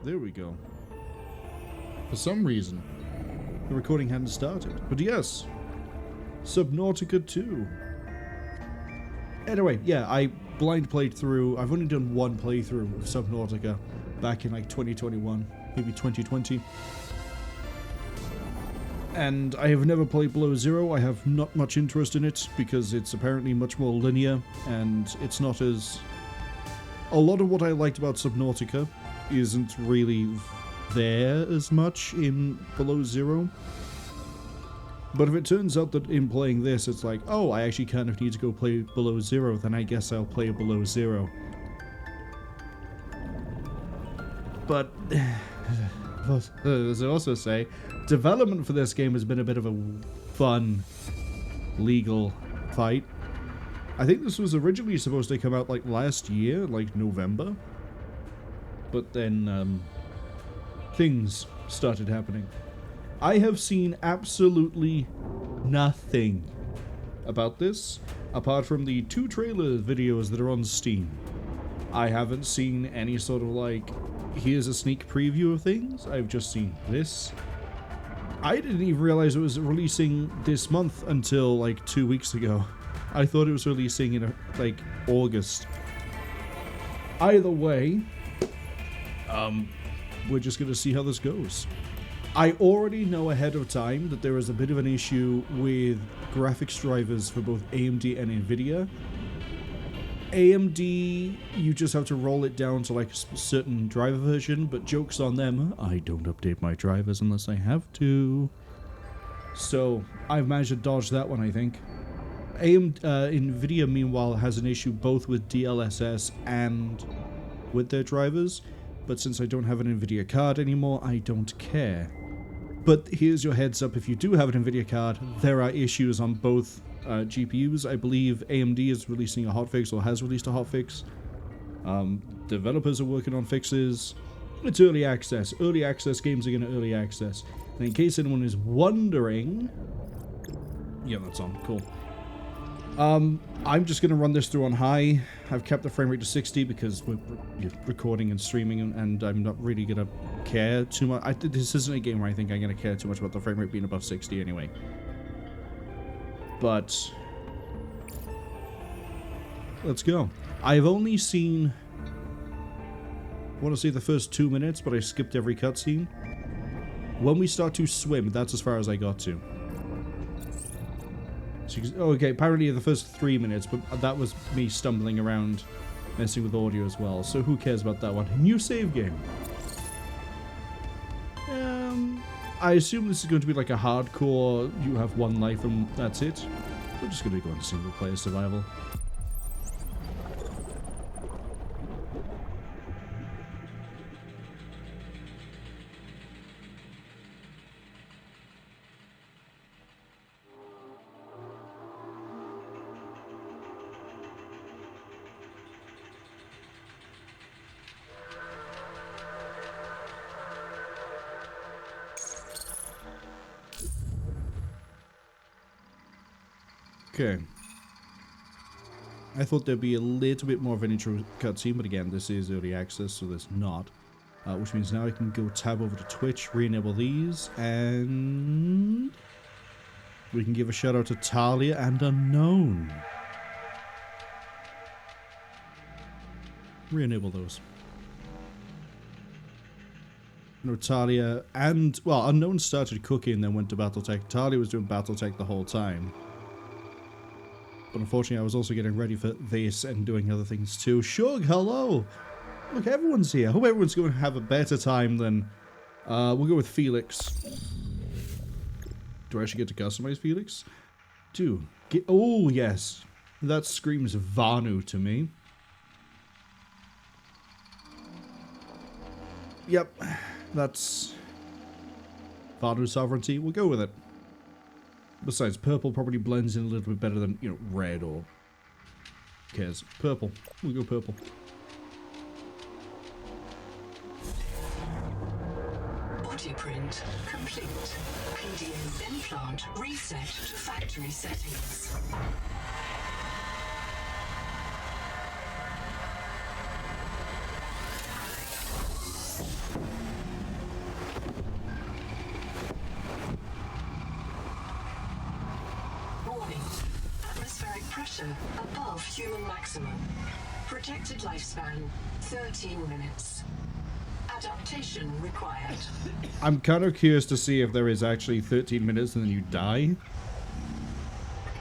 There we go. For some reason, the recording hadn't started. But yes, Subnautica 2. Anyway, yeah, I blind played through. I've only done one playthrough of Subnautica back in like 2021, maybe 2020. And I have never played Below Zero. I have not much interest in it because it's apparently much more linear and it's not as... A lot of what I liked about Subnautica isn't really there as much in Below Zero. But if it turns out that in playing this, it's like, oh, I actually kind of need to go play Below Zero, then I guess I'll play Below Zero. But, as I also say, development for this game has been a bit of a fun, legal fight. I think this was originally supposed to come out like last year, like November. But then, things started happening. I have seen absolutely nothing about this, apart from the 2 trailer videos that are on Steam. I haven't seen any sort of like, here's a sneak preview of things. I've just seen this. I didn't even realize it was releasing this month until like 2 weeks ago. I thought it was releasing in like August. Either way, we're just gonna see how this goes. I already know ahead of time that there is a bit of an issue with graphics drivers for both AMD and Nvidia. AMD, you just have to roll it down to like a certain driver version, but joke's on them, I don't update my drivers unless I have to. So, I've managed to dodge that one, I think. Nvidia, meanwhile, has an issue both with DLSS and with their drivers, but since I don't have an Nvidia card anymore, I don't care. But here's your heads up, if you do have an Nvidia card, there are issues on both GPUs. I believe AMD is releasing a hotfix, or has released a hotfix. Developers are working on fixes. It's early access. Early access games are going to early access. And in case anyone is wondering... Yeah, that's on. Cool. I'm just going to run this through on high. I've kept the frame rate to 60 because we're recording and streaming, and I'm not really going to care too much. This isn't a game where I think I'm going to care too much about the frame rate being above 60 anyway. But let's go. I've only seen, I want to say the first 2 minutes, but I skipped every cutscene. When we start to swim, that's as far as I got to. So, oh, okay, apparently the first 3 minutes, but that was me stumbling around, messing with audio as well, so who cares about that one? New save game. I assume this is going to be like a hardcore, you have one life and that's it. We're just going to go on single player survival. Okay. I thought there'd be a little bit more of an intro cutscene, but again, this is early access, so there's not. Which means now I can go tab over to Twitch, re-enable these, and we can give a shout out to Talia and Unknown. Re-enable those. No, Talia and, well, Unknown started cooking, then went to Battletech. Talia was doing Battletech the whole time. But unfortunately, I was also getting ready for this and doing other things too. Shug, hello! Look, everyone's here. I hope everyone's going to have a better time than... we'll go with Felix. Do I actually get to customize Felix? Oh, yes. That screams Vanu to me. Yep. That's... Vanu sovereignty. We'll go with it. Besides, purple probably blends in a little bit better than, you know, red or... Who cares? Purple. We'll go purple. Blueprint complete. PDO implant reset to factory settings. pressure above human maximum. Projected lifespan 13 minutes. Adaptation required. I'm kind of curious to see if there is actually 13 minutes and then you die.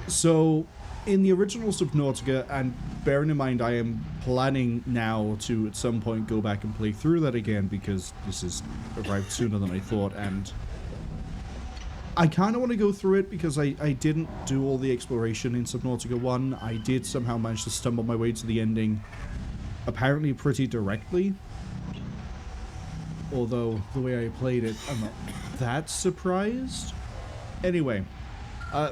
So, in the original Subnautica, and bearing in mind I am planning now to at some point go back and play through that again because this has arrived sooner than I thought, and I kind of want to go through it because I didn't do all the exploration in Subnautica 1. I did somehow manage to stumble my way to the ending, apparently pretty directly. Although, the way I played it, I'm not that surprised. Anyway,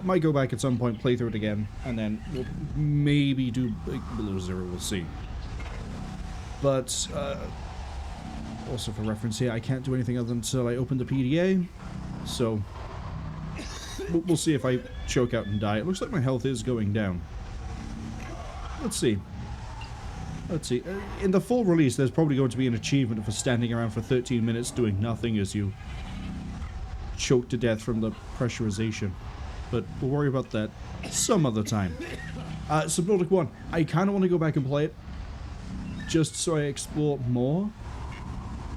might go back at some point, play through it again, and then we'll maybe do Below Zero, we'll see. But, also for reference here, I can't do anything other until I open the PDA, so we'll see if I choke out and die. It looks like my health is going down. Let's see. Let's see. In the full release, there's probably going to be an achievement for standing around for 13 minutes doing nothing as you choke to death from the pressurization. But we'll worry about that some other time. Subnautica 1. I kind of want to go back and play it just so I explore more.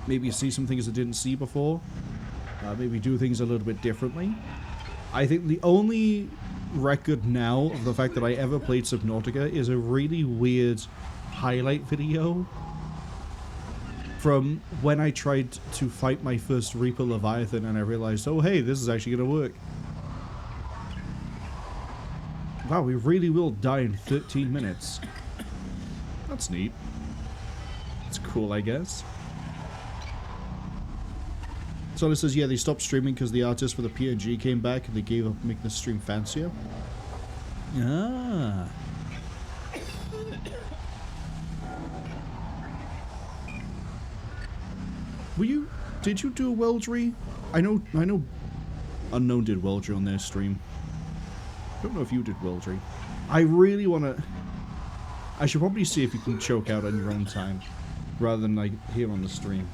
Maybe see some things I didn't see before. Maybe do things a little bit differently. I think the only record now of the fact that I ever played Subnautica is a really weird highlight video from when I tried to fight my first Reaper Leviathan and I realized, oh hey, this is actually going to work. Wow, we really will die in 13 minutes. That's neat. It's cool, I guess. So it says, yeah, they stopped streaming because the artist for the PNG came back and they gave up making the stream fancier. Ah. Did you do a Weldry? I know Unknown did Weldry on their stream. I don't know if you did Weldry. I really want to... I should probably see if you can choke out on your own time, rather than like here on the stream.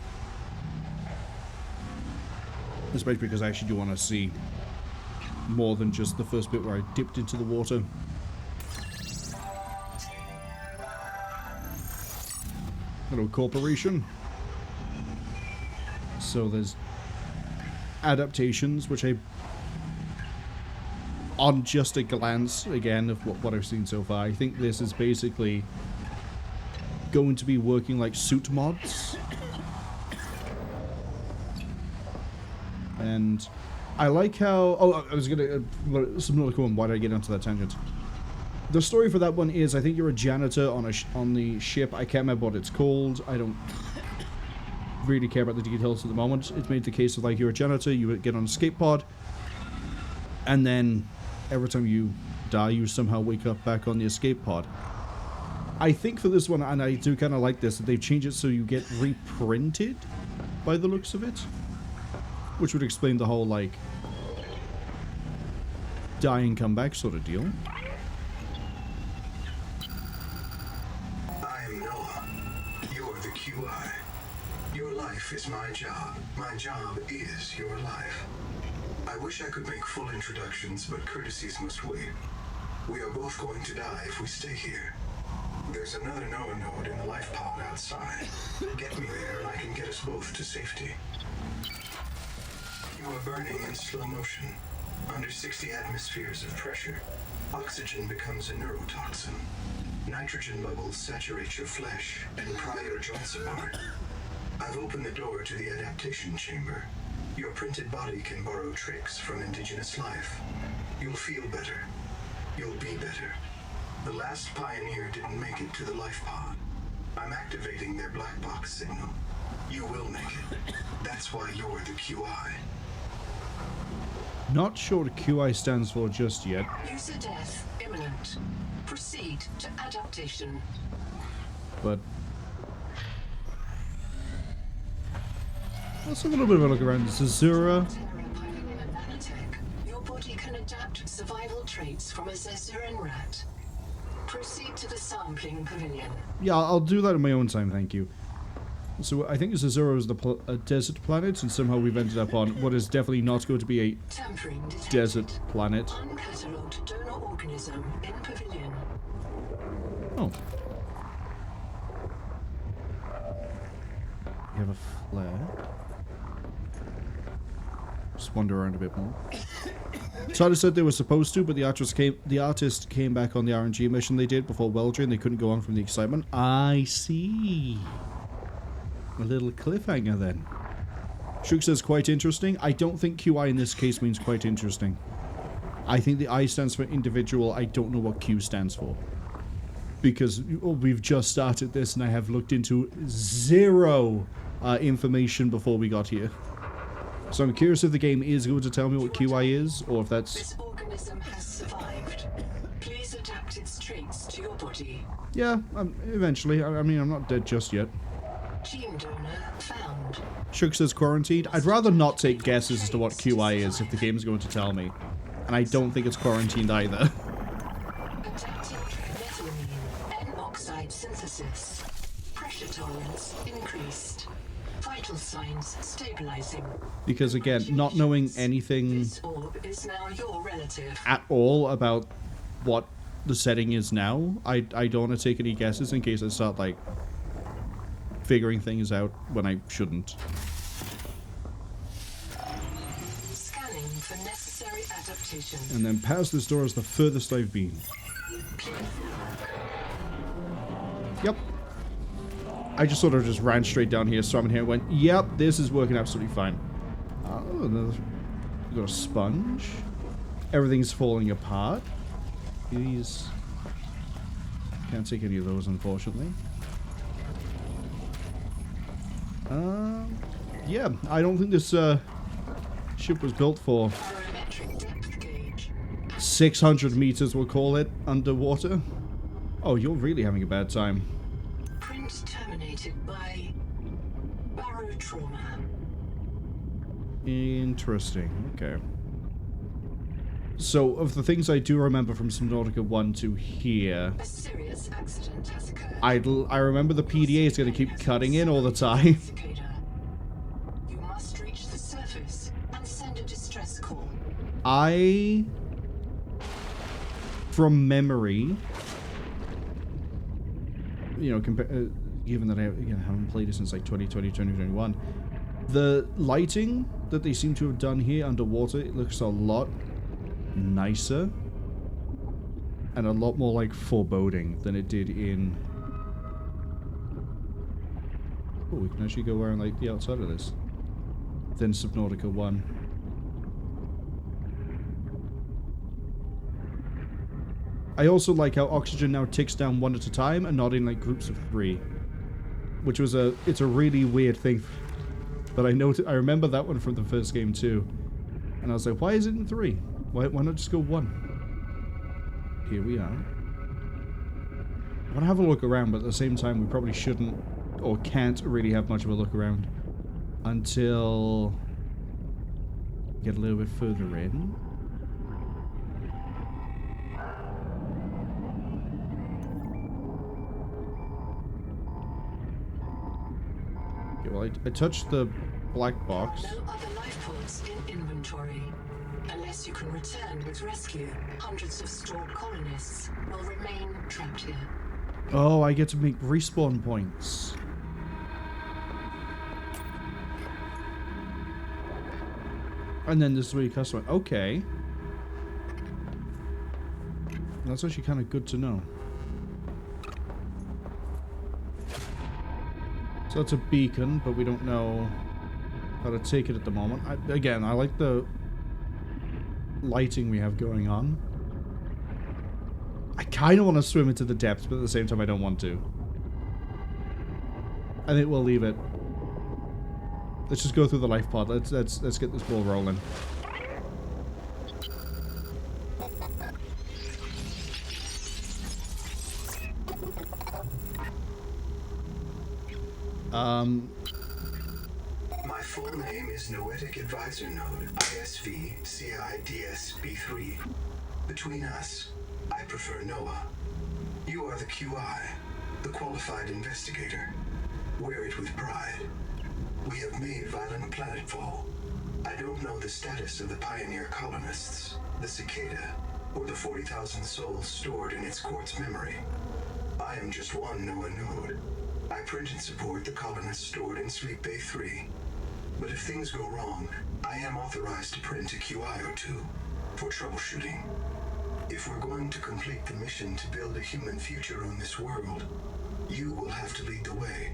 Especially because I actually do want to see more than just the first bit where I dipped into the water. Hello, Corporation. So there's adaptations, which I, on just a glance, again, of what I've seen so far, I think this is basically going to be working like suit mods. And I like how... Oh, I was going to... Subnautica 1, why did I get onto that tangent? The story for that one is, I think you're a janitor on the ship. I can't remember what it's called. I don't really care about the details at the moment. It's made the case of like you're a janitor, you get on a escape pod, and then every time you die, you somehow wake up back on the escape pod. I think for this one, and I do kind of like this, that they've changed it so you get reprinted by the looks of it. Which would explain the whole, like, die and come back sort of deal. I am Noah. You're the QI. Your life is my job. My job is your life. I wish I could make full introductions, but courtesies must wait. We are both going to die if we stay here. There's another Noah node in the life pod outside. Get me there and I can get us both to safety. You are burning in slow motion, under 60 atmospheres of pressure. Oxygen becomes a neurotoxin. Nitrogen bubbles saturate your flesh and pry your joints apart. I've opened the door to the adaptation chamber. Your printed body can borrow tricks from indigenous life. You'll feel better. You'll be better. The last pioneer didn't make it to the life pod. I'm activating their black box signal. You will make it. That's why you're the QI. Not sure what QI stands for just yet. User death imminent. Proceed to adaptation. But let's have a little bit of a look around. This is Zura. Your body can adapt survival traits from a Zazuran rat. Proceed to the sampling pavilion. Yeah, I'll do that in my own time, thank you. So I think Zero is a desert planet, and somehow we've ended up on what is definitely not going to be a Tampering detected. desert planet. Uncatalogued donor organism in pavilion. Oh. You have a flare. Just wander around a bit more. So I said they were supposed to, but the artist came back on the RNG mission they did before Welger, and they couldn't go on from the excitement. I see. A little cliffhanger then. Shuk says quite interesting. I don't think QI in this case means quite interesting. I think the I stands for individual. I don't know what Q stands for. Because we've just started this and I have looked into zero information before we got here. So I'm curious if the game is going to tell me what QI is, or if that's... This organism has survived. Please adapt its traits to your body. Yeah, eventually. I mean, I'm not dead just yet. Gene donor found. Shuk says quarantined. I'd rather not take guesses as to what QI is if the game's going to tell me. And I don't think it's quarantined either. Adapting methylamine N-oxide synthesis. Pressure tolerance increased. Vital signs stabilizing. Because again, not knowing anything This orb is now your relative. at all about what the setting is now, I don't want to take any guesses in case I start, like, figuring things out when I shouldn't. Scanning for necessary adaptation. And then past this door is the furthest I've been. Yep. I just sort of just ran straight down here, swam in here, and went, yep, this is working absolutely fine. Oh, we've got a sponge. Everything's falling apart. These... Can't take any of those, unfortunately. Yeah, I don't think this ship was built for Barometric depth gauge. 600 meters, we'll call it, underwater. Oh, you're really having a bad time. Print terminated by barotrauma. Interesting, okay. So, of the things I do remember from Subnautica 1 to here, A serious accident has occurred. I remember the PDA is going to keep cutting in all the time. Cicada. You must reach the surface and send a distress call. From memory, you know, given that I haven't played it since like 2020, 2021, the lighting that they seem to have done here underwater, it looks a lot nicer and a lot more like foreboding than it did in... Oh, we can actually go around like the outside of this than Subnautica 1. I also like how oxygen now ticks down one at a time and not in like groups of 3, which was it's a really weird thing. But I remember that one from the first game too, and I was like, why is it in 3? Why not just go 1? Here we are. I want to have a look around, but at the same time, we probably shouldn't or can't really have much of a look around until we get a little bit further in. Okay, well, I touched the black box. No other life pods in inventory. Unless you can return with rescue, hundreds of stored colonists will remain trapped here. Oh, I get to make respawn points. And then this is where you customize. Okay. That's actually kind of good to know. So that's a beacon, but we don't know how to take it at the moment. Again, I like the lighting we have going on. I kind of want to swim into the depths, but at the same time I don't want to. I think we'll leave it. Let's just go through the life pod. Let's get this ball rolling. My full name is Noetic Advisor Node, ISV CIDSB3. Between us, I prefer Noah. You are the QI, the qualified investigator. Wear it with pride. We have made violent planetfall. I don't know the status of the pioneer colonists, the cicada, or the 40,000 souls stored in its quartz memory. I am just one NOAA node. I print and support the colonists stored in Sleep Bay 3. But if things go wrong, I am authorized to print a QIO2 for troubleshooting. If we're going to complete the mission to build a human future on this world, you will have to lead the way.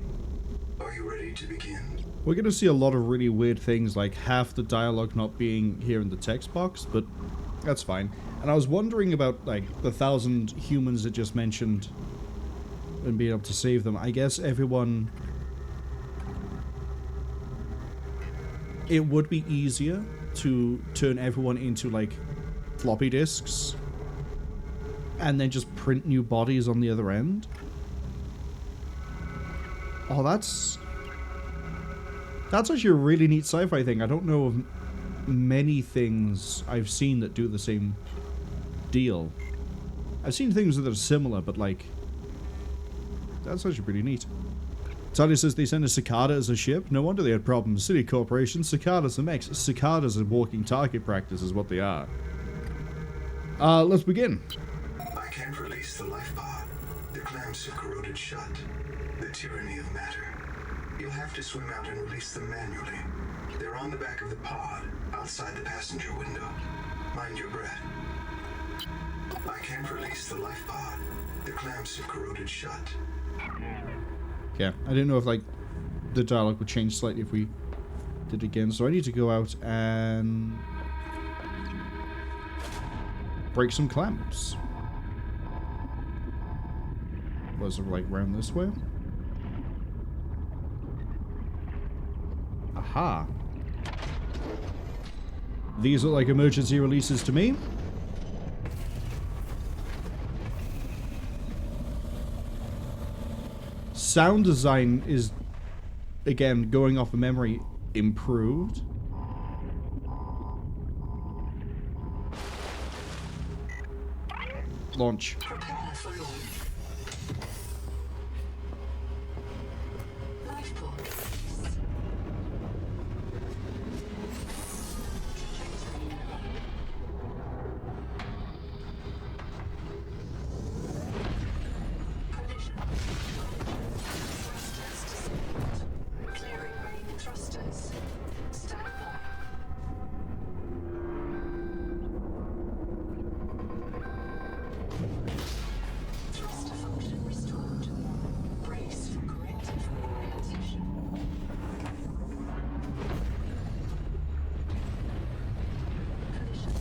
Are you ready to begin? We're going to see a lot of really weird things, like half the dialogue not being here in the text box, but that's fine. And I was wondering about, like, the 1,000 humans that just mentioned and being able to save them. I guess everyone... It would be easier to turn everyone into, like, floppy disks and then just print new bodies on the other end. Oh, that's actually a really neat sci-fi thing. I don't know of many things I've seen that do the same deal. I've seen things that are similar, but, like, that's actually pretty neat. Talia says they sent a cicada as a ship. No wonder they had problems. City Corporation, cicadas are mechs. Cicadas are walking target practice is what they are. Let's begin. I can't release the life pod. The clamps have corroded shut. The tyranny of matter. You'll have to swim out and release them manually. They're on the back of the pod, outside the passenger window. Mind your breath. I can't release the life pod. The clamps have corroded shut. Yeah, I didn't know if, like, the dialogue would change slightly if we did it again. So I need to go out and break some clamps. Was it, like, round this way? Aha. These look like emergency releases to me. Sound design is, again, going off of memory, improved. Launch. Prepare for launch. Lifeboat release. Collision. Thrusters disabled. Clearing main thrusters. Stand by. Thruster function restored. Brace for corrective reorientation. Collision.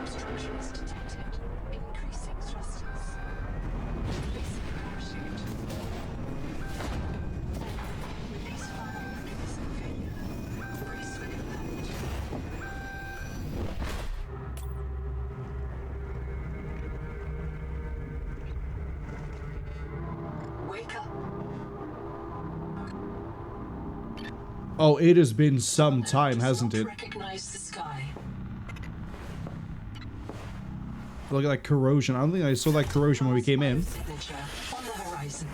Obstruction is detected. Increasing thrusters. Releasing parachute. Release fire mechanism failure. Brace for impact. Wake up. Oh, it has been some time, Does hasn't not it? recognize the sky. Look at that corrosion. I don't think I saw that corrosion when we came in. Signature on the horizon.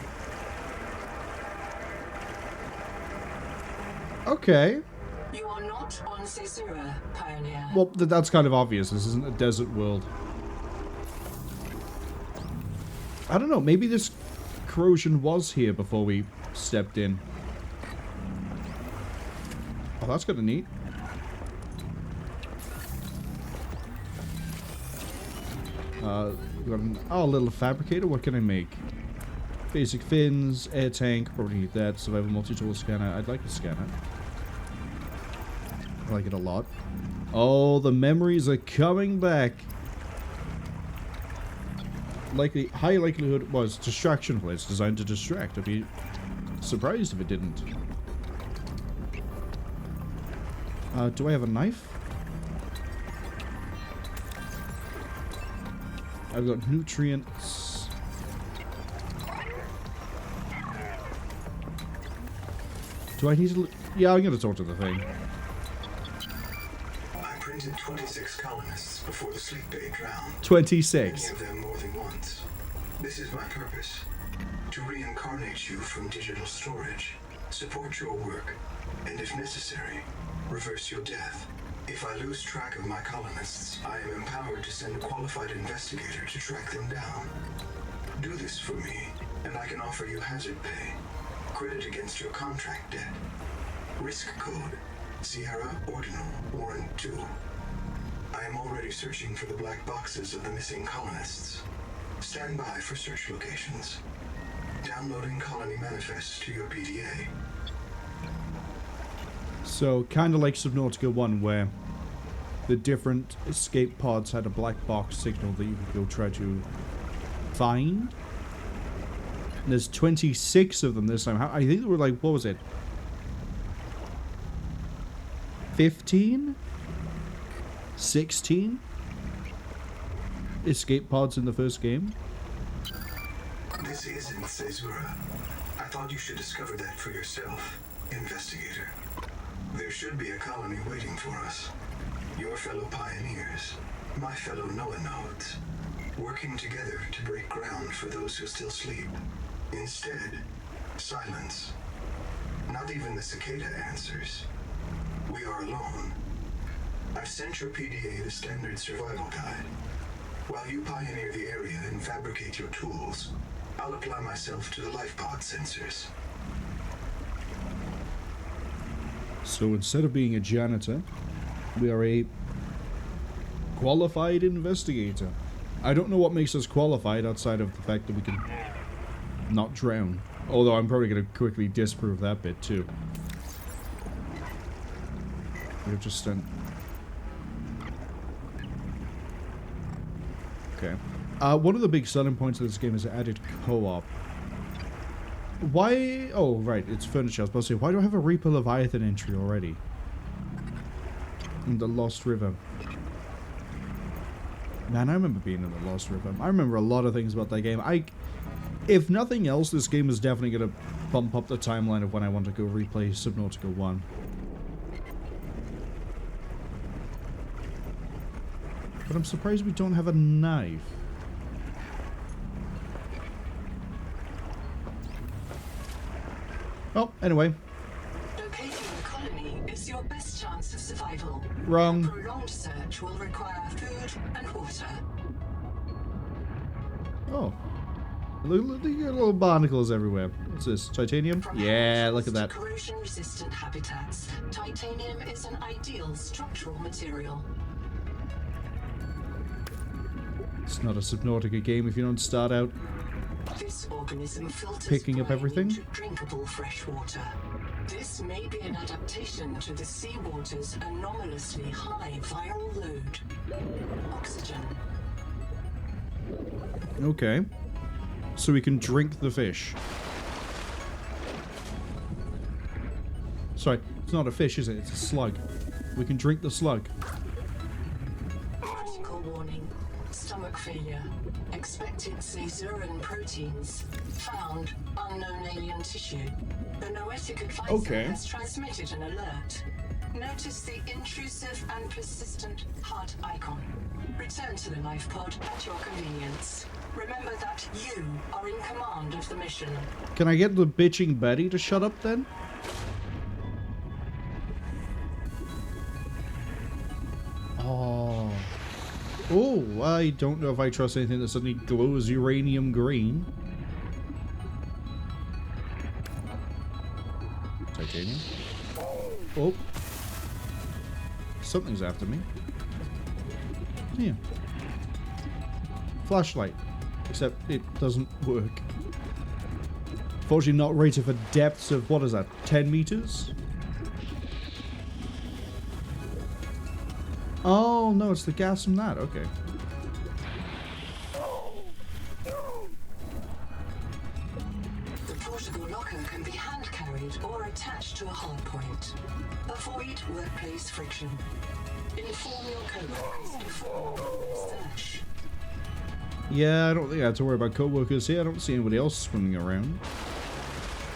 Okay. You are not on Caesura, Pioneer. Well, that's kind of obvious. This isn't a desert world. I don't know. Maybe this corrosion was here before we stepped in. Oh, that's kind of neat. We got an little fabricator. What can I make? Basic fins, air tank. Probably need that. Survival multi-tool scanner. I'd like a scanner. I like it a lot. Oh, the memories are coming back. Likely, high likelihood was distraction place designed to distract. I'd be surprised if it didn't. Do I have a knife? I've got nutrients. Do I need to... Yeah, I'm gonna talk to the thing. I printed 26 colonists before the sleep bay drowned. 26. Many of them more than once. This is my purpose. to reincarnate you from digital storage, support your work, and if necessary, reverse your death. If I lose track of my colonists, I am empowered to send a qualified investigator to track them down. Do this for me, and I can offer you hazard pay, credit against your contract debt. Risk code, Sierra Ordinal, Warrant 2. I am already searching for the black boxes of the missing colonists. Stand by for search locations. Downloading colony manifests to your PDA. So, kind of like Subnautica 1, where the different escape pods had a black box signal that you could go try to find. And there's 26 of them this time. I think there were like, what was it? 15? 16? Escape pods in the first game? This isn't Caesura. I thought you should discover that for yourself, investigator. There should be a colony waiting for us. Your fellow pioneers, my fellow Noah nodes, working together to break ground for those who still sleep. Instead, silence. Not even the cicada answers. We are alone. I've sent your PDA the standard survival guide. While you pioneer the area and fabricate your tools, I'll apply myself to the life pod sensors. So instead of being a janitor, we are a qualified investigator. I don't know what makes us qualified outside of the fact that we can not drown. Although I'm probably going to quickly disprove that bit too. We've just done... Okay. One of the big selling points of this game is it added co-op. Why? Oh, right, it's furniture. I was about to say, why do I have a Reaper Leviathan entry already? In the Lost River. Man, I remember being in the Lost River. I remember a lot of things about that game. If nothing else, this game is definitely going to bump up the timeline of when I want to go replay Subnautica 1. But I'm surprised we don't have a knife. Well, anyway. Locating the colony is your best chance of survival. Wrong. A prolonged search will require food and water. Oh. Look at little barnacles everywhere. What's this? Titanium? From Yeah, look at that. corrosion-resistant habitats, titanium is an ideal structural material. It's not a Subnautica game if you don't start out This organism filters picking up brine everything. into drinkable fresh water. This may be an adaptation to the seawater's anomalously high viral load. Oxygen. Okay. So we can drink the fish. Sorry, it's not a fish, is it? It's a slug. We can drink the slug. Critical warning. Stomach failure. Expected caesurin proteins. Found unknown alien tissue. The Noetic advisor Okay. has transmitted an alert. Notice the intrusive and persistent heart icon. Return to the life pod at your convenience. Remember that you are in command of the mission. Can I get the bitching Betty to shut up then? Oh. Oh, I don't know if I trust anything that suddenly glows uranium green. Titanium. Oh. Something's after me. Yeah. Flashlight. Except it doesn't work. Fortunately not rated for depths of, what is that, 10 meters? Oh, no, it's the gas from that. Okay. The portable locker can be hand-carried or attached to a hardpoint. Avoid workplace friction. Inform your co-workers before search. Yeah, I don't think I have to worry about co-workers here. I don't see anybody else swimming around.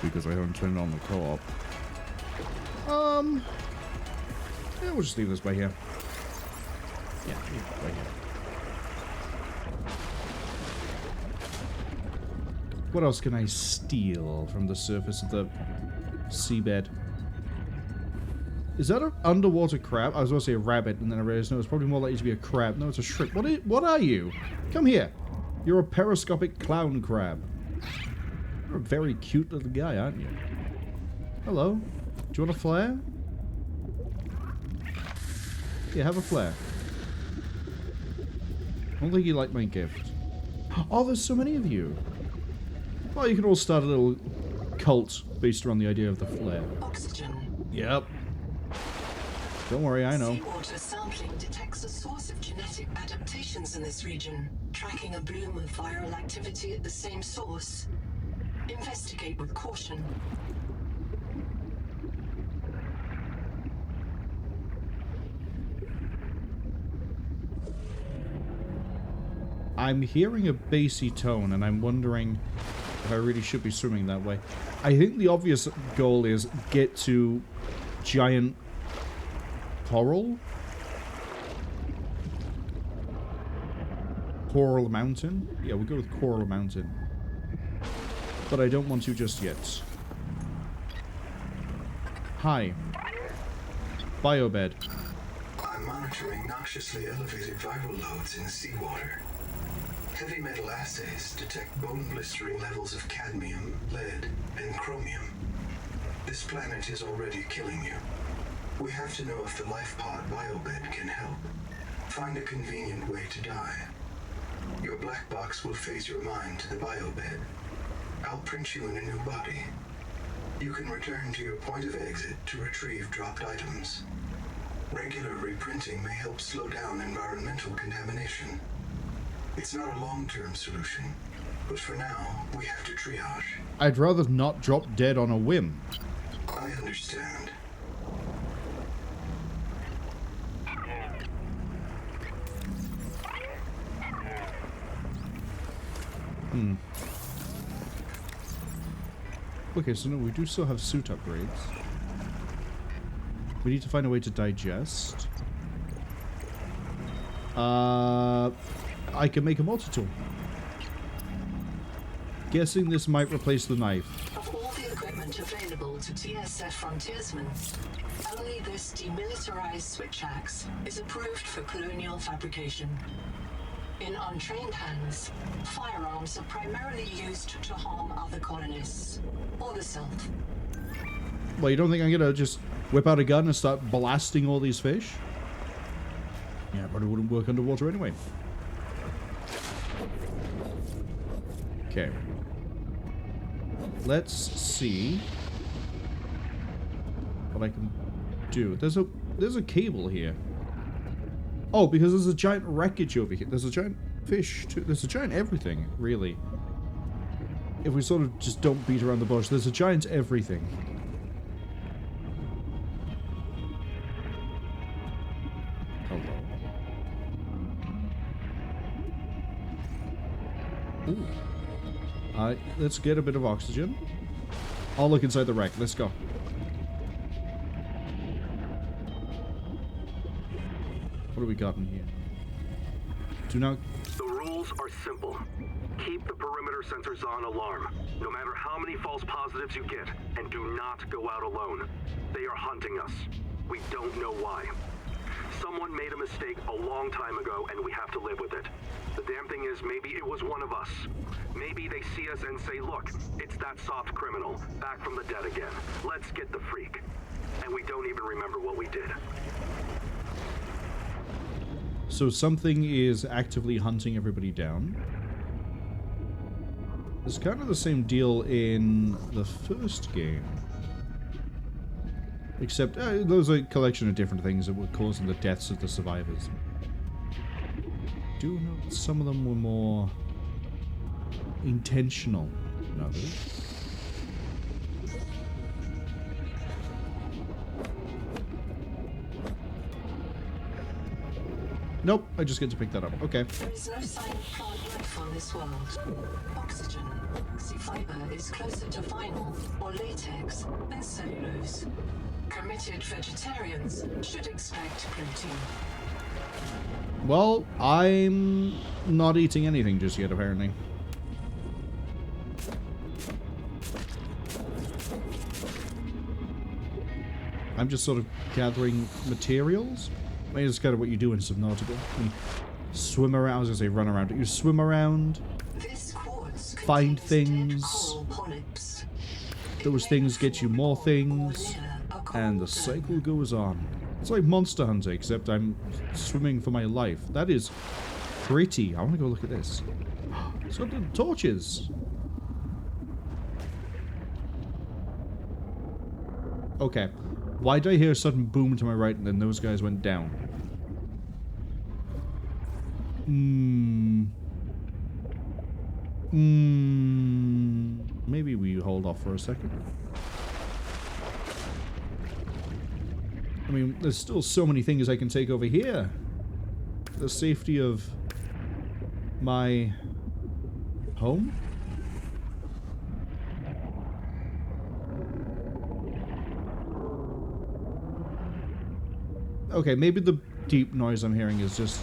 Because I haven't turned on the co-op. Yeah, we'll just leave this by here. Yeah, leave it by here. What else can I steal from the surface of the seabed? Is that an underwater crab? I was going to say a rabbit, and then I realized, no, it's probably more likely to be a crab. No, it's a shrimp. What are you? Come here. You're a periscopic clown crab. You're a very cute little guy, aren't you? Hello. Do you want a flare? Yeah, have a flare. I don't think you like my gift. Oh, there's so many of you. Well, you can all start a little cult based around the idea of the flare. Oxygen. Yep. Don't worry, I know. Seawater sampling detects a source of genetic adaptations in this region, tracking a bloom of viral activity at the same source. Investigate with caution. I'm hearing a bassy tone, and I'm wondering if I really should be swimming that way. I think the obvious goal is get to giant coral? Coral Mountain? Yeah, we'll go with Coral Mountain. But I don't want to just yet. Hi. Biobed. I'm monitoring noxiously elevated viral loads in seawater. Heavy metal assays detect bone-blistering levels of cadmium, lead, and chromium. This planet is already killing you. We have to know if the life pod biobed can help. Find a convenient way to die. Your black box will phase your mind to the biobed. I'll print you in a new body. You can return to your point of exit to retrieve dropped items. Regular reprinting may help slow down environmental contamination. It's not a long-term solution, but for now, we have to triage. I'd rather not drop dead on a whim. I understand. Okay, so no, we do still have suit upgrades. We need to find a way to digest. I can make a multi-tool. Guessing this might replace the knife. Of all the equipment available to TSF frontiersmen, only this demilitarized switch axe is approved for colonial fabrication. In untrained hands, firearms are primarily used to harm other colonists, or the South. Well, you don't think I'm gonna just whip out a gun and start blasting all these fish? Yeah, it probably wouldn't work underwater anyway. Okay. Let's see what I can do. There's a cable here. Oh, because there's a giant wreckage over here. There's a giant fish too. There's a giant everything, really. If we sort of just don't beat around the bush, there's a giant everything. Hello. Ooh. Let's get a bit of oxygen. I'll look inside the wreck. Let's go. What do we got in here? Do not... The rules are simple. Keep the perimeter sensors on alarm, no matter how many false positives you get, and do not go out alone. They are hunting us. We don't know why. Someone made a mistake a long time ago, and we have to live with it. The damn thing is, maybe it was one of us. Maybe they see us and say, look, it's that soft criminal, back from the dead again. Let's get the freak. And we don't even remember what we did. So something is actively hunting everybody down. It's kind of the same deal in the first game. Except, those are a collection of different things that were causing the deaths of the survivors. I do know that some of them were more intentional than others. Nope, I just get to pick that up. Okay. There is no sign of plant life on this world. Oxygen. Fiber is closer to vinyl or latex than cellulose. Committed vegetarians should expect protein. Well, I'm not eating anything just yet, apparently. I'm just sort of gathering materials. I mean, it's kind of what you do in Subnautica. You swim around, I was gonna say run around, but you swim around, find things, those things get you more things, and the cycle goes on. It's like Monster Hunter, except I'm swimming for my life. That is pretty. I want to go look at this. It's got the torches. Okay. Why did I hear a sudden boom to my right and then those guys went down? Maybe we hold off for a second. I mean, there's still so many things I can take over here. The safety of my home? Okay, maybe the deep noise I'm hearing is just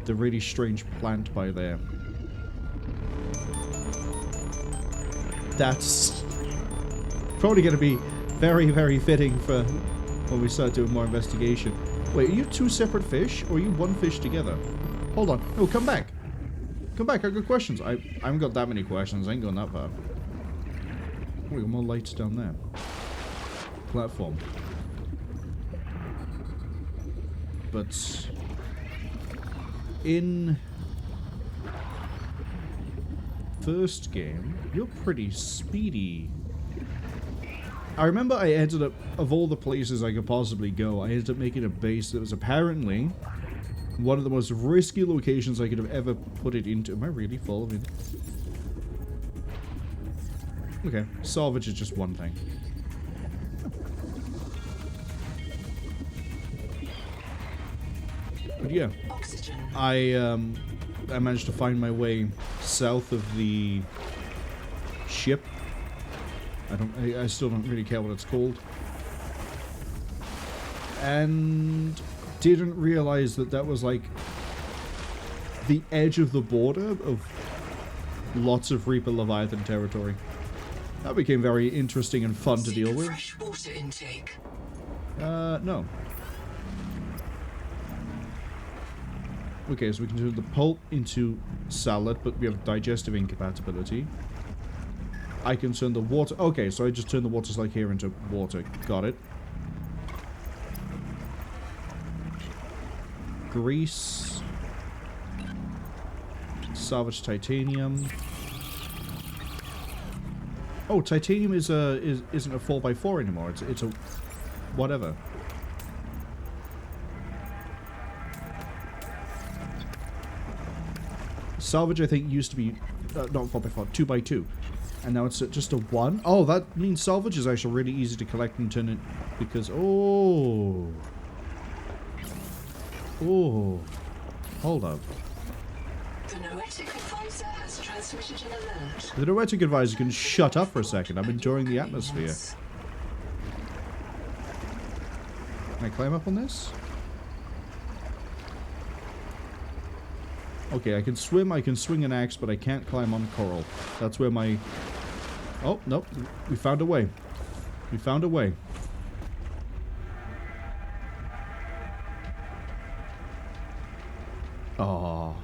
the really strange plant by there. That's probably going to be very, very fitting for when we start doing more investigation. Wait, are you two separate fish, or are you one fish together? Hold on. No, come back. Come back, I've got questions. I haven't got that many questions. I ain't going that far. Oh, we got more lights down there. Platform. But in first game, you're pretty speedy. I remember I ended up, of all the places I could possibly go, I ended up making a base that was apparently one of the most risky locations I could have ever put it into. Am I really following? Okay, salvage is just one thing. But yeah, I managed to find my way south of the ship. I still don't really care what it's called. And didn't realize that that was like the edge of the border of lots of Reaper Leviathan territory. That became very interesting and fun to deal with. Fresh water intake. No. Okay, so we can turn the pulp into salad, but we have digestive incompatibility. I can turn the water... Okay, so I just turn the water slug here into water. Got it. Grease. Salvage titanium. Oh, titanium isn't a 4x4 anymore. It's a... whatever. Salvage, I think, used to be... not 4x4, 2x2. And now it's just a 1. Oh, that means salvage is actually really easy to collect and turn it... because... Oh... Oh... Hold up. The Noetic Advisor has transmitted an alert. The Noetic Advisor can shut up for a second. I'm enjoying the atmosphere. Can I climb up on this? Okay, I can swim, I can swing an axe, but I can't climb on coral. That's where my... Oh, nope. We found a way. We found a way. Oh.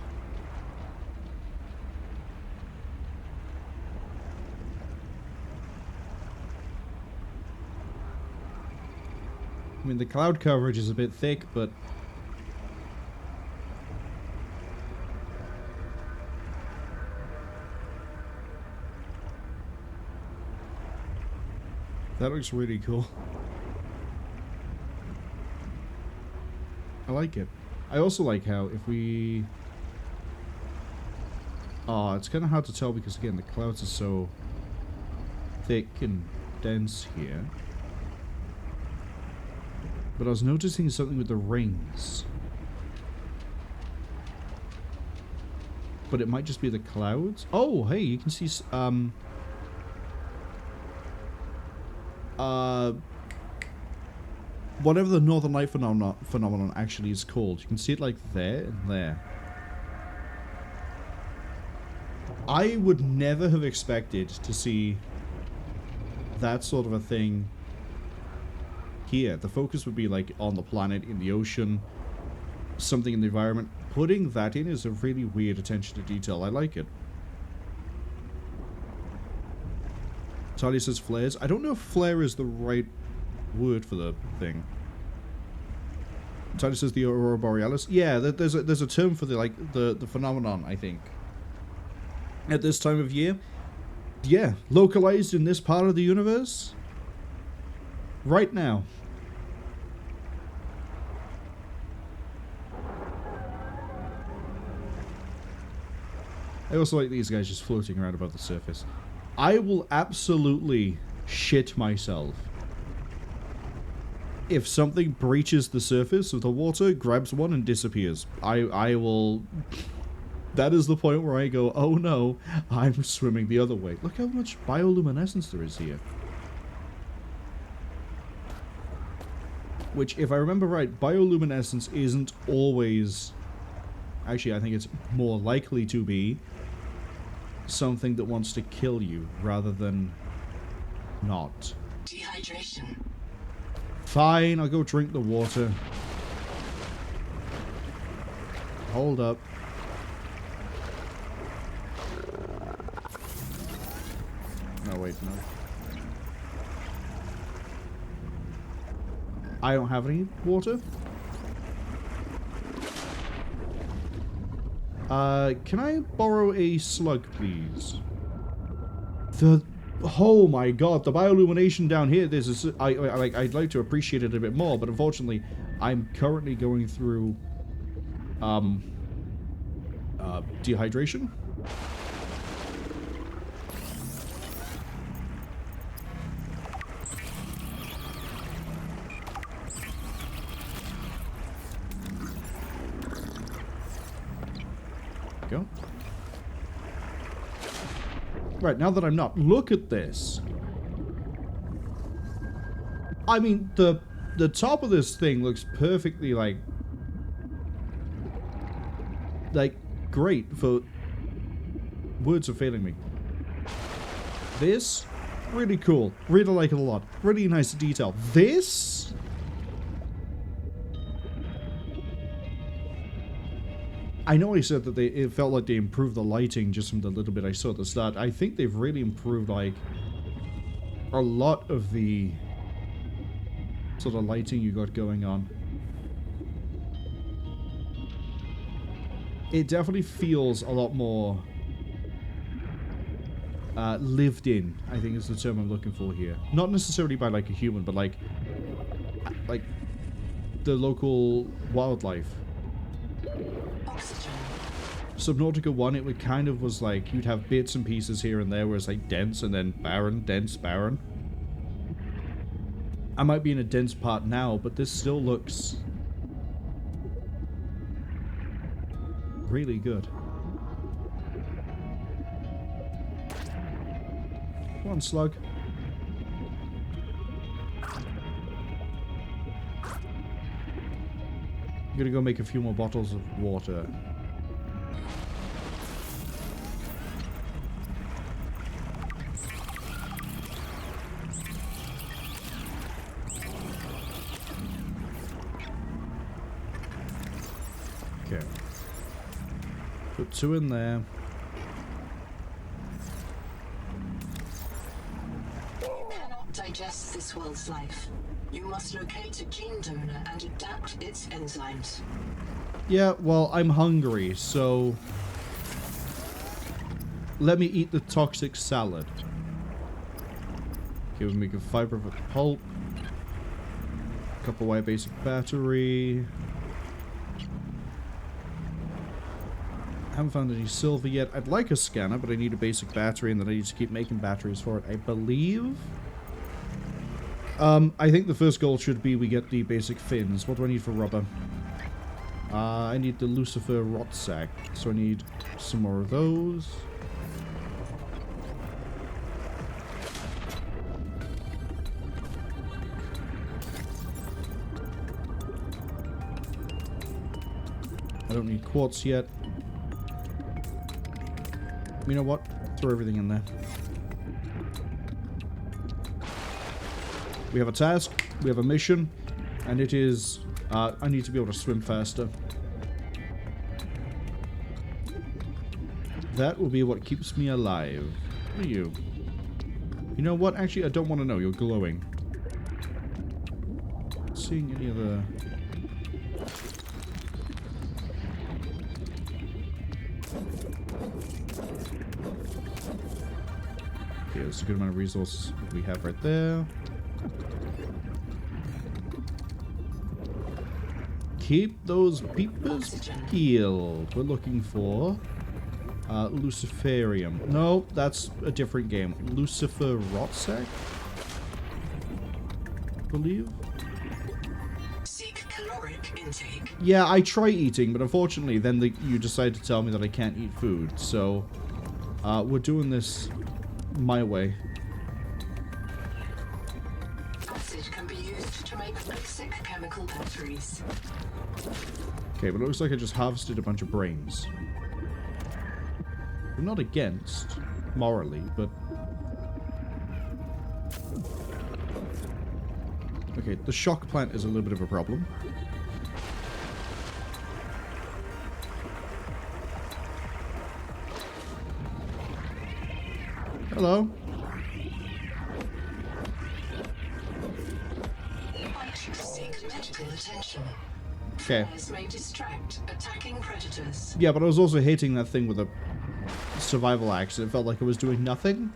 I mean, the cloud coverage is a bit thick, but... that looks really cool. I like it. I also like how if we... Oh, it's kind of hard to tell because, again, the clouds are so thick and dense here. But I was noticing something with the rings. But it might just be the clouds. Oh, hey, you can see... whatever the Northern Light phenomenon actually is called. You can see it like there and there. I would never have expected to see that sort of a thing here. The focus would be like on the planet, in the ocean, something in the environment. Putting that in is a really weird attention to detail. I like it. Talia says flares. I don't know if flare is the right word for the thing. Talia says the Aurora Borealis. Yeah, there's a term for the phenomenon, I think. At this time of year. Yeah, localized in this part of the universe. Right now. I also like these guys just floating around above the surface. I will absolutely shit myself if something breaches the surface of the water, grabs one, and disappears. I will... That is the point where I go, oh no, I'm swimming the other way. Look how much bioluminescence there is here. Which, if I remember right, bioluminescence isn't always... Actually, I think it's more likely to be something that wants to kill you, rather than not. Dehydration. Fine, I'll go drink the water. Hold up. No, wait, no. I don't have any water. Can I borrow a slug, please? Oh my god, the biolumination down here, I'd like to appreciate it a bit more, but unfortunately, I'm currently going through, dehydration. Go. Right, now that I'm not, look at this. I mean, the top of this thing looks perfectly like great for... Words are failing me. This, really cool. Really like it a lot. Really nice detail. This... I know I said that it felt like they improved the lighting just from the little bit I saw at the start. I think they've really improved, like, a lot of the sort of lighting you got going on. It definitely feels a lot more lived in, I think is the term I'm looking for here. Not necessarily by, like, a human, but, like the local wildlife. Oxygen. Subnautica 1, it would kind of was like, you'd have bits and pieces here and there where it's like dense and then barren, dense, barren. I might be in a dense part now, but this still looks really good. Come on, slug. I'm gonna go make a few more bottles of water. Okay. Put 2 in there. You cannot digest this world's life. You must locate a gene donor and adapt its enzymes. Yeah, well, I'm hungry, so let me eat the toxic salad. Okay, we'll make a fiber of pulp. Copper wire basic battery. Haven't found any silver yet. I'd like a scanner, but I need a basic battery, and then I need to keep making batteries for it, I believe. I think the first goal should be we get the basic fins. What do I need for rubber? I need the Lucifer rot sack, so I need some more of those. I don't need quartz yet. You know what? Throw everything in there. We have a task. We have a mission, and it is, I need to be able to swim faster. That will be what keeps me alive. What are you? You know what? Actually, I don't want to know. You're glowing. Seeing any other... Okay, that's a good amount of resources we have right there. Keep those peepers peeled. We're looking for Luciferium. No, that's a different game. Lucifer Rotsack? Believe? Seek caloric intake. Yeah, I try eating, but unfortunately then you decide to tell me that I can't eat food. So, we're doing this my way. Acid can be used to make basic chemical batteries. Okay, but it looks like I just harvested a bunch of brains. I'm not against, morally, but... Okay, the shock plant is a little bit of a problem. Hello. Seek medical attention. Okay. Flares may distract attacking predators. Yeah, but I was also hitting that thing with a survival axe. It felt like I was doing nothing.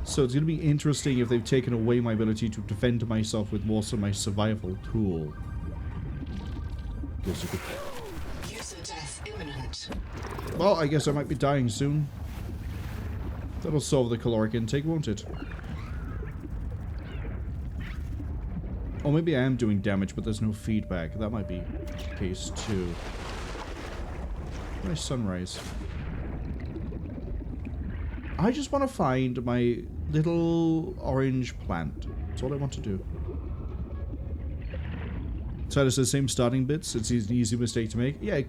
So it's going to be interesting if they've taken away my ability to defend myself with more so my survival tool. User death imminent. Well, I guess I might be dying soon. That'll solve the caloric intake, won't it? Or maybe I am doing damage, but there's no feedback. That might be the case too. Nice sunrise. I just want to find my little orange plant. That's all I want to do. So it's the same starting bits. It's an easy mistake to make. Yeah,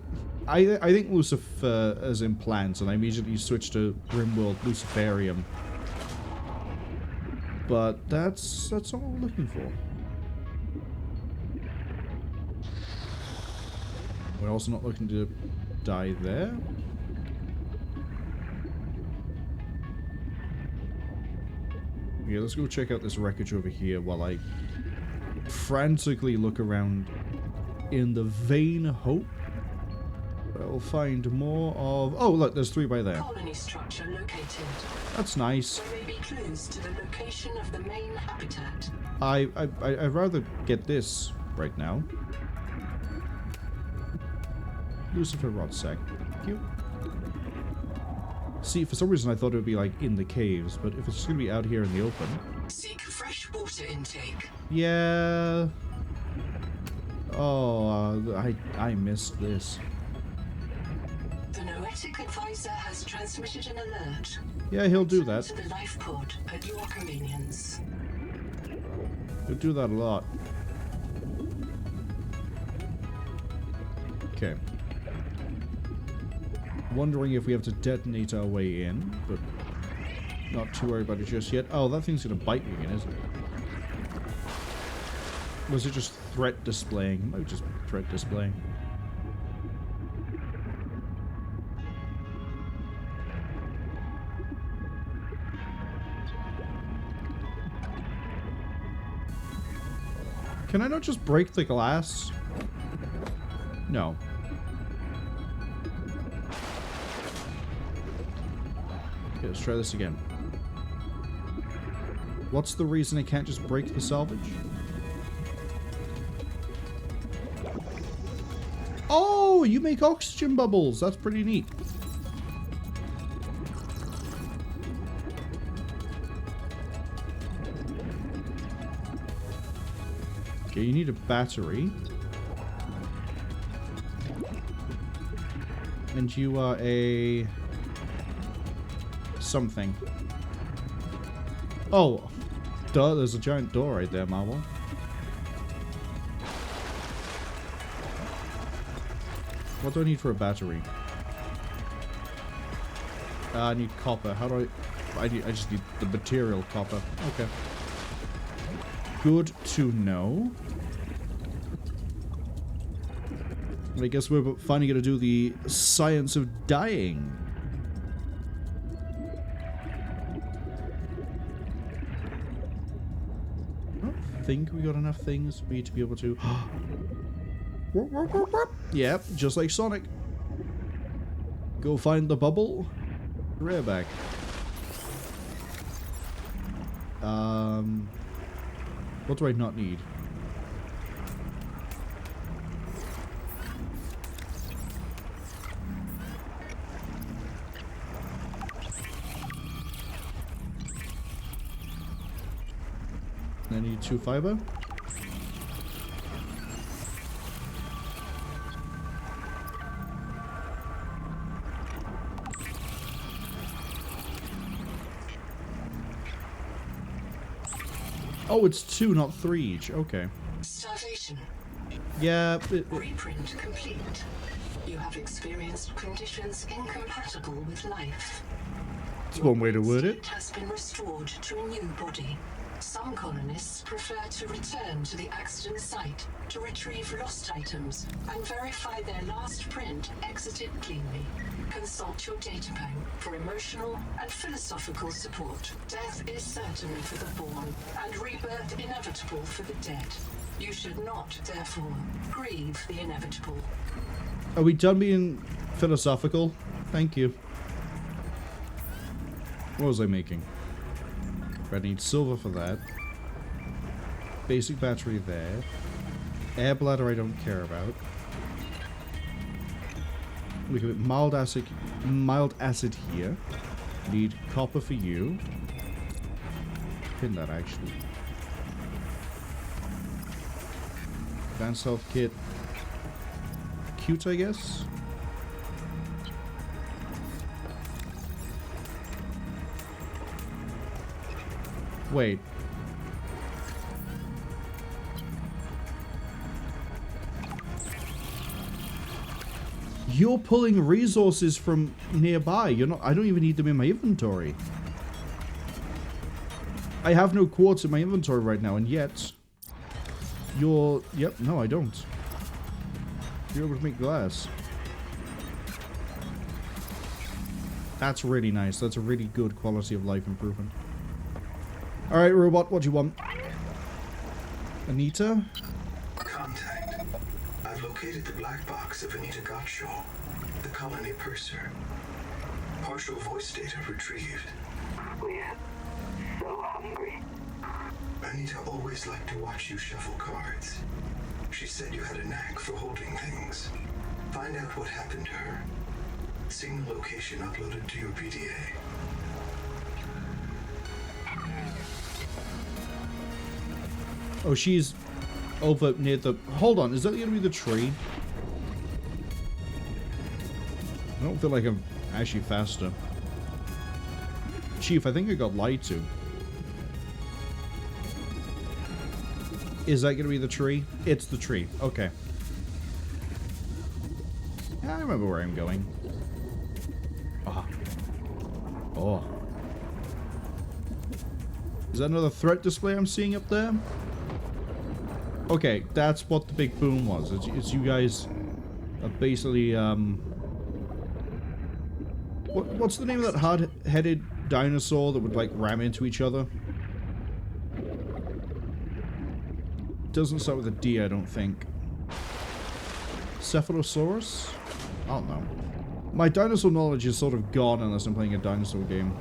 I think Lucifer as in plants, and I immediately switched to Grimworld Luciferium. But that's all we're looking for. We're also not looking to die there. Yeah, let's go check out this wreckage over here while I frantically look around in the vain hope that I will find more of... Oh, look, there's 3 by there. Colony structure located. That's nice. There may be clues to the location of the main habitat. I'd rather get this right now. Lucifer Rodsack. Thank you. See, for some reason I thought it would be like in the caves, but if it's just gonna be out here in the open... Seek fresh water intake. Yeah... Oh, I missed this. The Noetic advisor has transmitted an alert. Yeah, he'll do that. To the life pod at your convenience. He'll do that a lot. Okay. Wondering if we have to detonate our way in, but not too worried about it just yet. Oh, that thing's gonna bite me again, isn't it? Was it just threat displaying? It might be just threat displaying. Can I not just break the glass? No. Okay, let's try this again. What's the reason I can't just break the salvage? Oh, you make oxygen bubbles. That's pretty neat. Okay, you need a battery. And you are a... something. Oh, duh, there's a giant door right there, Marwol. What do I need for a battery? I need copper. How do I just need the material copper. Okay. good to know. And I guess we're finally going to do the science of dying. I don't think we got enough things for me to be able to... Yep, just like Sonic. Go find the bubble. Right back. What do I not need? I need 2 fiber. Oh, it's 2, not 3 each. Okay. Starvation. Yeah. Reprint complete. You have experienced conditions incompatible with life. That's one way to word it. State has been restored to a new body. Some colonists prefer to return to the accident site to retrieve lost items and verify their last print exited cleanly. Consult your data bank for emotional and philosophical support. Death is certain for the born, and rebirth inevitable for the dead. You should not, therefore, grieve the inevitable. Are we done being philosophical? Thank you. What was I making? I need silver for that. Basic battery there. Air bladder I don't care about. We can put mild acid here. Need copper for you. Pin that actually. Advanced health kit. Cute, I guess. Wait. You're pulling resources from nearby. You're not. I don't even need them in my inventory. I have no quartz in my inventory right now, and yet you're. Yep. No, I don't. You're able to make glass. That's really nice. That's a really good quality of life improvement. All right, robot. What do you want? Anita? Contact. I've located the black box of Anita Gottschall, the colony purser. Partial voice data retrieved. We're so hungry. Anita always liked to watch you shuffle cards. She said you had a knack for holding things. Find out what happened to her. Signal location uploaded to your PDA. Oh, she's over near the... Hold on, is that going to be the tree? I don't feel like I'm actually faster. Chief, I think I got lied to. Is that going to be the tree? It's the tree. Okay. I remember where I'm going. Ah. Oh. Is that another threat display I'm seeing up there? Okay, that's what the big boom was. It's you guys are basically, What's the name of that hard-headed dinosaur that would, like, ram into each other? Doesn't start with a D, I don't think. Cephalosaurus? I don't know. My dinosaur knowledge is sort of gone unless I'm playing a dinosaur game.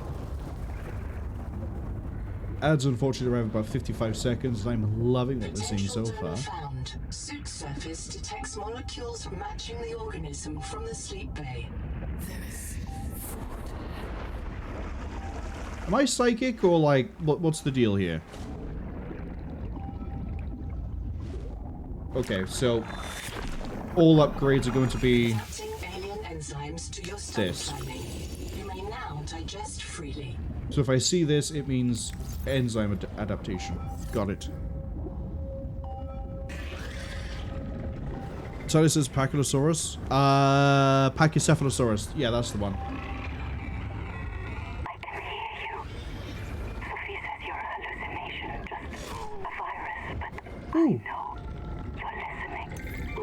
Ads unfortunately arrive about 55 seconds, and I'm loving what we're seeing so far. Found. Suit surface detects molecules matching the organism from the sleep bay. Am I psychic, or like, what's the deal here? Okay, so all upgrades are going to be Alien enzymes to your stomach this. lining. You may now digest freely. So if I see this, it means enzyme adaptation. Got it. So this is Pachycephalosaurus. Pachycephalosaurus. Yeah, that's the one. I can hear you. Sophie says you're a hallucination, just a virus.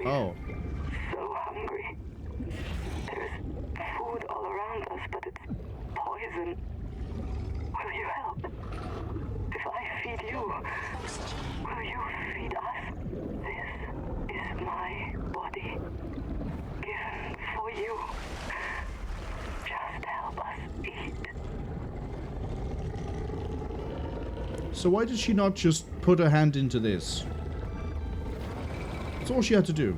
we're so hungry. There's food all around us, but it's poison. Will you help? If I feed you, will you feed us? This is my body, given for you. Just help us eat. So why did she not just put her hand into this? That's all she had to do.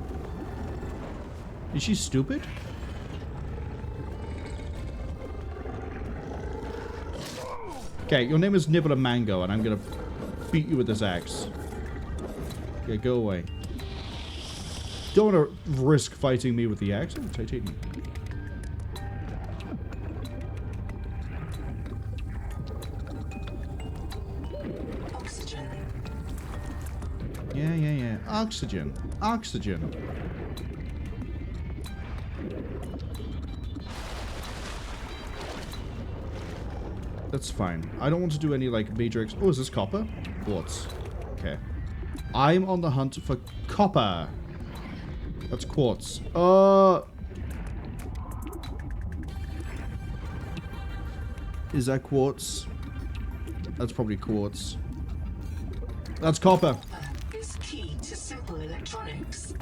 Is she stupid? Okay, your name is Nibble a Mango, and I'm gonna beat you with this axe. Okay, go away. Don't want to risk fighting me with the axe. Oh, titanium. Oxygen. Yeah. Oxygen. Oxygen. That's fine. I don't want to do any, like, major Oh, is this copper? Quartz. Okay. I'm on the hunt for copper. That's quartz. Is that quartz? That's probably quartz. That's copper. Is key to simple electronics.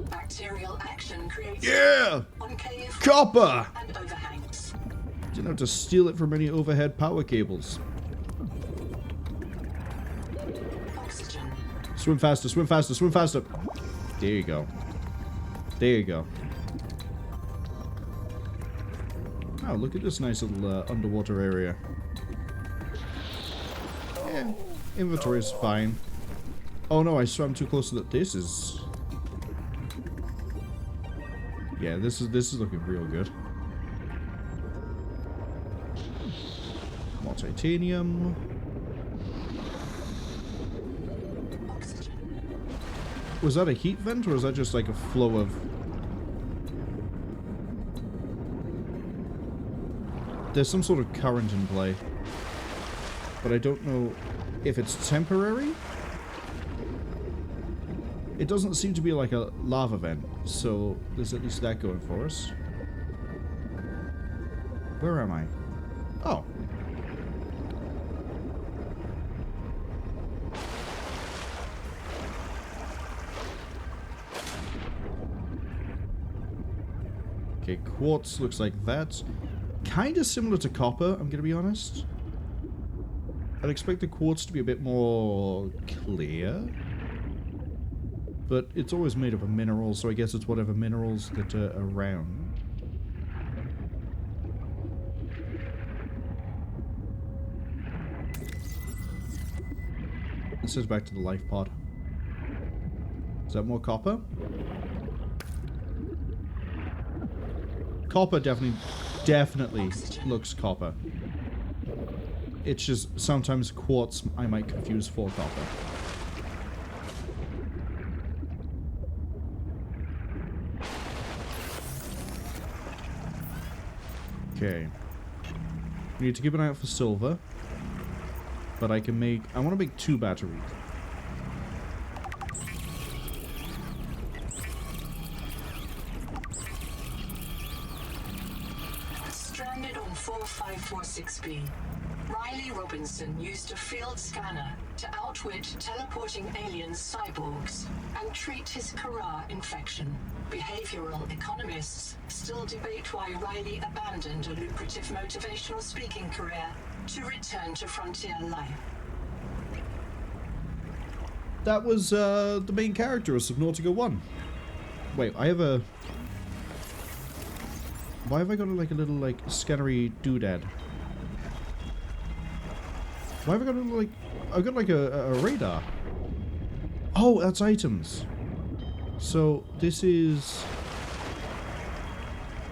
Bacterial action creates concave Copper! and overhangs. Didn't have to steal it from any overhead power cables. Oxygen. Swim faster, swim faster, swim faster. There you go. There you go. Oh, look at this nice little underwater area. Yeah, inventory is fine. Oh no, I swam too close to that. This is... Yeah, this is looking real good. More titanium. Oxygen. Was that a heat vent, or was that just like a flow of... There's some sort of current in play. But I don't know if it's temporary. It doesn't seem to be like a lava vent, so there's at least that going for us. Where am I? Oh. Okay, quartz looks like that. Kind of similar to copper, I'm gonna be honest. I'd expect the quartz to be a bit more clear. But it's always made up of minerals, so I guess it's whatever minerals that are around. This is back to the life pod. Is that more copper? Copper definitely looks copper. It's just sometimes quartz I might confuse for copper. Okay. We need to keep an eye out for silver. But I can make... I want to make 2 batteries. Stranded on 4546B, Riley Robinson used a field scanner to outwit teleporting alien cyborgs and treat his Kara infection. Behavioral economists still debate why Riley abandoned a lucrative motivational speaking career to return to frontier life. That was the main character of Subnautica 1. Wait, I have a... Why have I got like a little like scannery doodad? Why have I got a little like... I've got like a radar. Oh, that's items. So this is...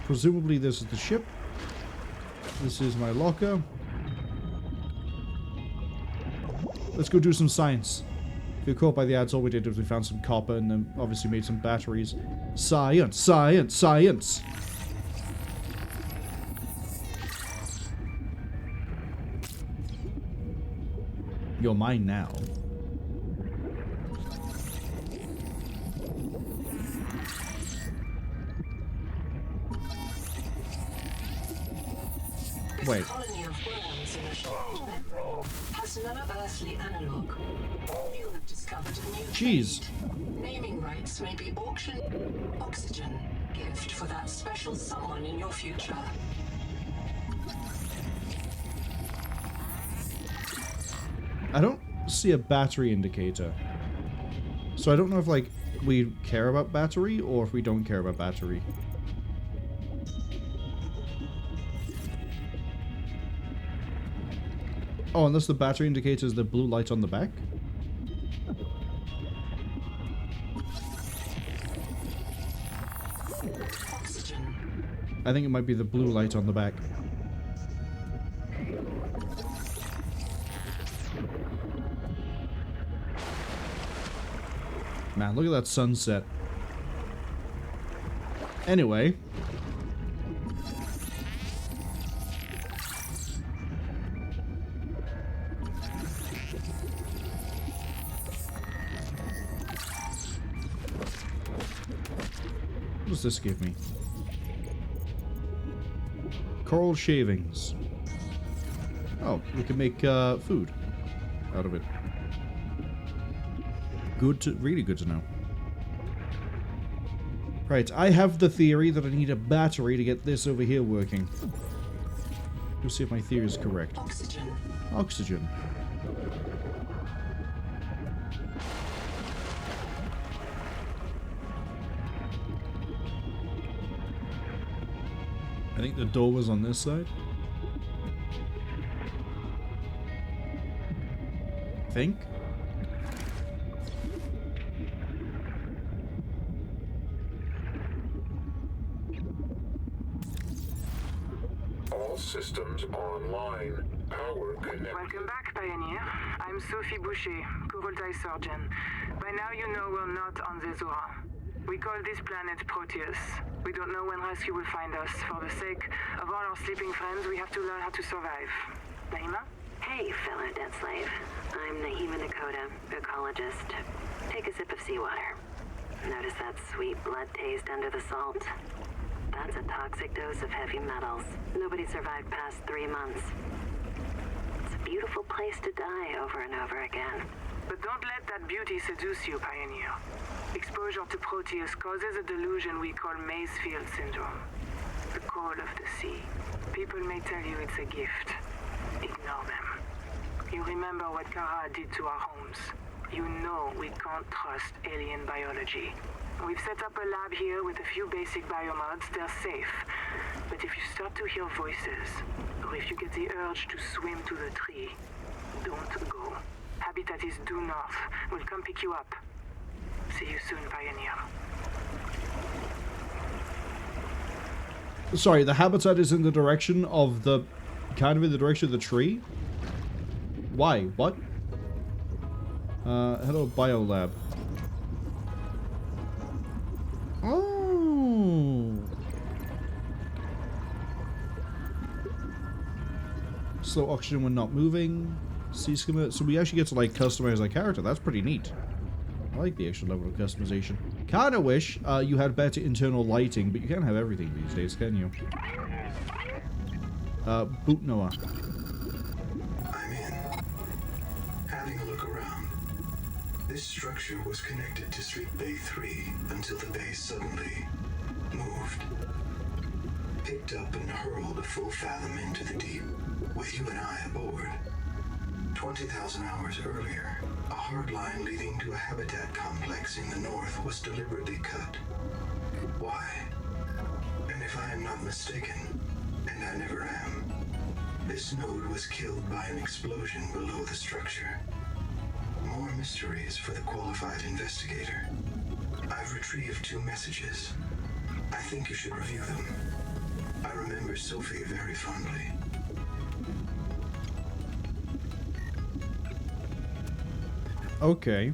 Presumably this is the ship. This is my locker. Let's go do some science. If you're caught by the ads, all we did was we found some copper and then obviously made some batteries. Science, science, science! You're mine now. Wait. colony of worms in a shared membrane has no earthly analog. You have discovered a new Jeez. breed. Naming rights may be auctioned. Oxygen, gift for that special someone in your future. I don't see a battery indicator. So I don't know if, like, we care about battery or if we don't care about battery. Oh, unless the battery indicator is the blue light on the back? Oxygen. I think it might be the blue light on the back. Man, look at that sunset. Anyway. What does this give me? Coral shavings. Oh, we can make food out of it. Good to, really good to know. Right, I have the theory that I need a battery to get this over here working. We'll see if my theory is correct. Oxygen. Oxygen. I think the door was on this side. I think. All systems online. Power connected. Welcome back, Pioneer. I'm Sophie Boucher, Kurultai surgeon. By now you know we're not on the Zora. We call this planet Proteus. We don't know when rescue will find us. For the sake of all our sleeping friends, we have to learn how to survive. Naima? Hey, fellow dead slave. I'm Naima Nakota, ecologist. Take a sip of seawater. Notice that sweet blood taste under the salt? That's a toxic dose of heavy metals. Nobody survived past 3 months. It's a beautiful place to die over and over again. But don't let that beauty seduce you, Pioneer. Exposure to Proteus causes a delusion we call Maysfield syndrome. The call of the sea. People may tell you it's a gift. Ignore them. You remember what Kara did to our homes. You know we can't trust alien biology. We've set up a lab here with a few basic biomods. They're safe. But if you start to hear voices, or if you get the urge to swim to the tree, don't go. Habitat is due north. We'll come pick you up. See you soon, Pioneer. Sorry, the habitat is in the direction of the... kind of in the direction of the tree? Why? What? Hello, Biolab. Oh! Slow oxygen when not moving. Sea skimmer. So we actually get to, like, customize our character. That's pretty neat. I like the extra level of customization. Kinda wish you had better internal lighting, but you can't have everything these days, can you? Boot Noah. I'm in. Having a look around. This structure was connected to Street Bay 3 until the bay suddenly moved. Picked up and hurled a full fathom into the deep, with you and I aboard. 20,000 hours earlier, a hard line leading to a habitat complex in the north was deliberately cut. Why? And if I am not mistaken, and I never am, this node was killed by an explosion below the structure. More mysteries for the qualified investigator. I've retrieved 2 messages. I think you should review them. I remember Sophie very fondly. Okay.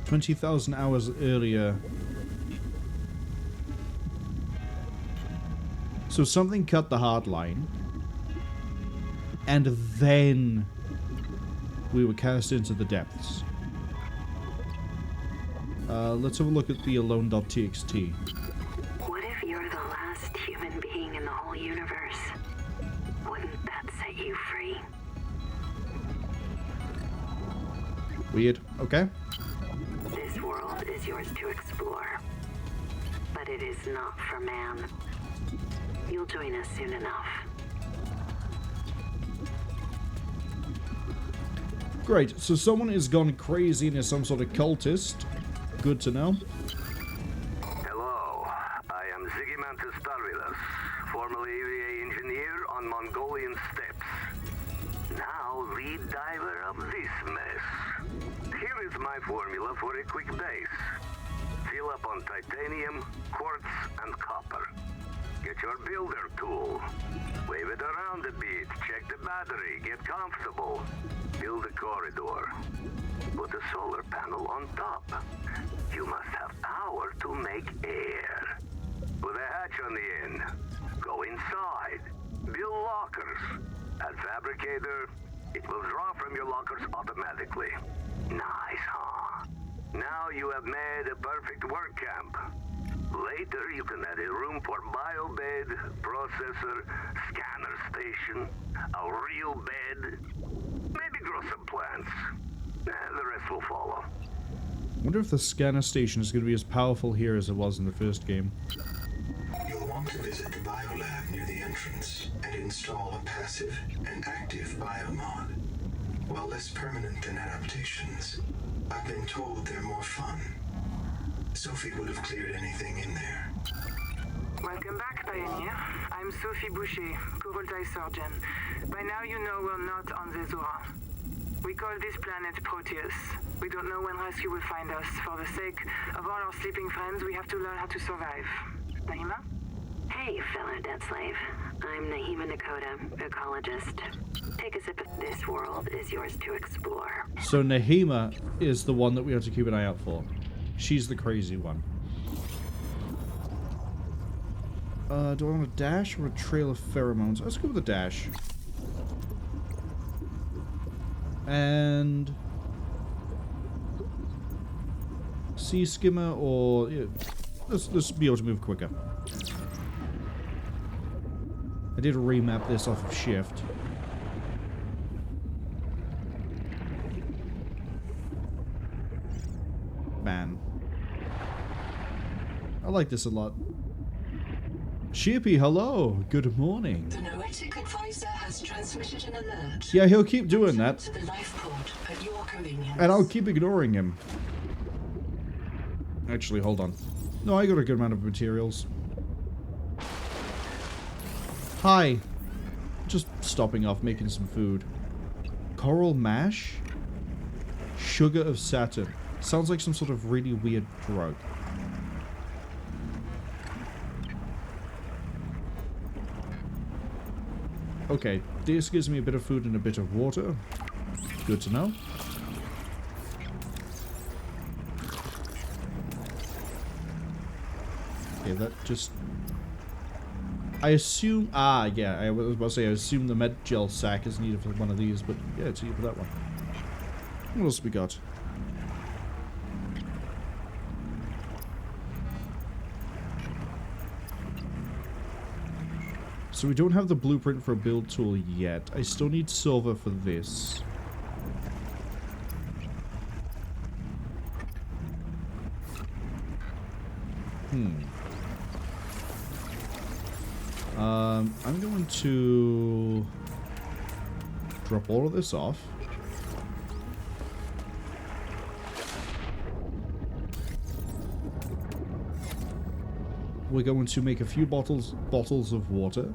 20,000 hours earlier. So something cut the hard line. And then we were cast into the depths. Let's have a look at the alone.txt. What if you're universe. Wouldn't that set you free? Weird. Okay. This world is yours to explore. But it is not for man. You'll join us soon enough. Great. So someone has gone crazy and is some sort of cultist. Good to know. Hello, I am Zigimantis Starvilas, formerly AVA engineer on Mongolian steppes. Now lead diver of this mess. Here is my formula for a quick base. Fill up on titanium, quartz, and copper. Get your builder tool. Wave it around a bit, check the battery, get comfortable. Build a corridor. Put a solar panel on top. You must have power to make air. Put a hatch on the end. Go inside. Build lockers. Add fabricator. It will draw from your lockers automatically. Nice, huh? Now you have made a perfect work camp. Later you can add a room for biobed, processor, scanner station, a real bed, maybe grow some plants. The rest will follow. I wonder if the scanner station is going to be as powerful here as it was in the first game. You'll want to visit the biolab near the entrance and install a passive and active biomod. While less permanent than adaptations, I've been told they're more fun. Sophie would have cleared anything in there. Welcome back, Pioneer. I'm Sophie Boucher, Kurultai surgeon. By now you know we're not on the Zora. We call this planet Proteus. We don't know when rescue will find us. For the sake of all our sleeping friends, we have to learn how to survive. Nahima? Hey, fellow dead slave. I'm Nahima Nakota, ecologist. Take a sip of this world is yours to explore. So Nahima is the one that we have to keep an eye out for. She's the crazy one. Do I want a dash or a trail of pheromones? Let's go with a dash. And sea skimmer or yeah, let's be able to move quicker. I did remap this off of shift. Man, I like this a lot. Sheepy, hello. Good morning. The Noetic advisor has transmitted an alert. Yeah, he'll keep doing that. To the life pod at your convenience. And I'll keep ignoring him. Actually, hold on. No, I got a good amount of materials. Hi. Just stopping off, making some food. Coral mash? Sugar of Saturn. Sounds like some sort of really weird drug. Okay, this gives me a bit of food and a bit of water. Good to know. Okay, that just... I assume... Ah, yeah, I was about to say, I assume the med gel sack is needed for one of these, but yeah, it's needed for that one. What else we got? So we don't have the blueprint for a build tool yet. I still need silver for this. I'm going to drop all of this off. We're going to make a few bottles of water.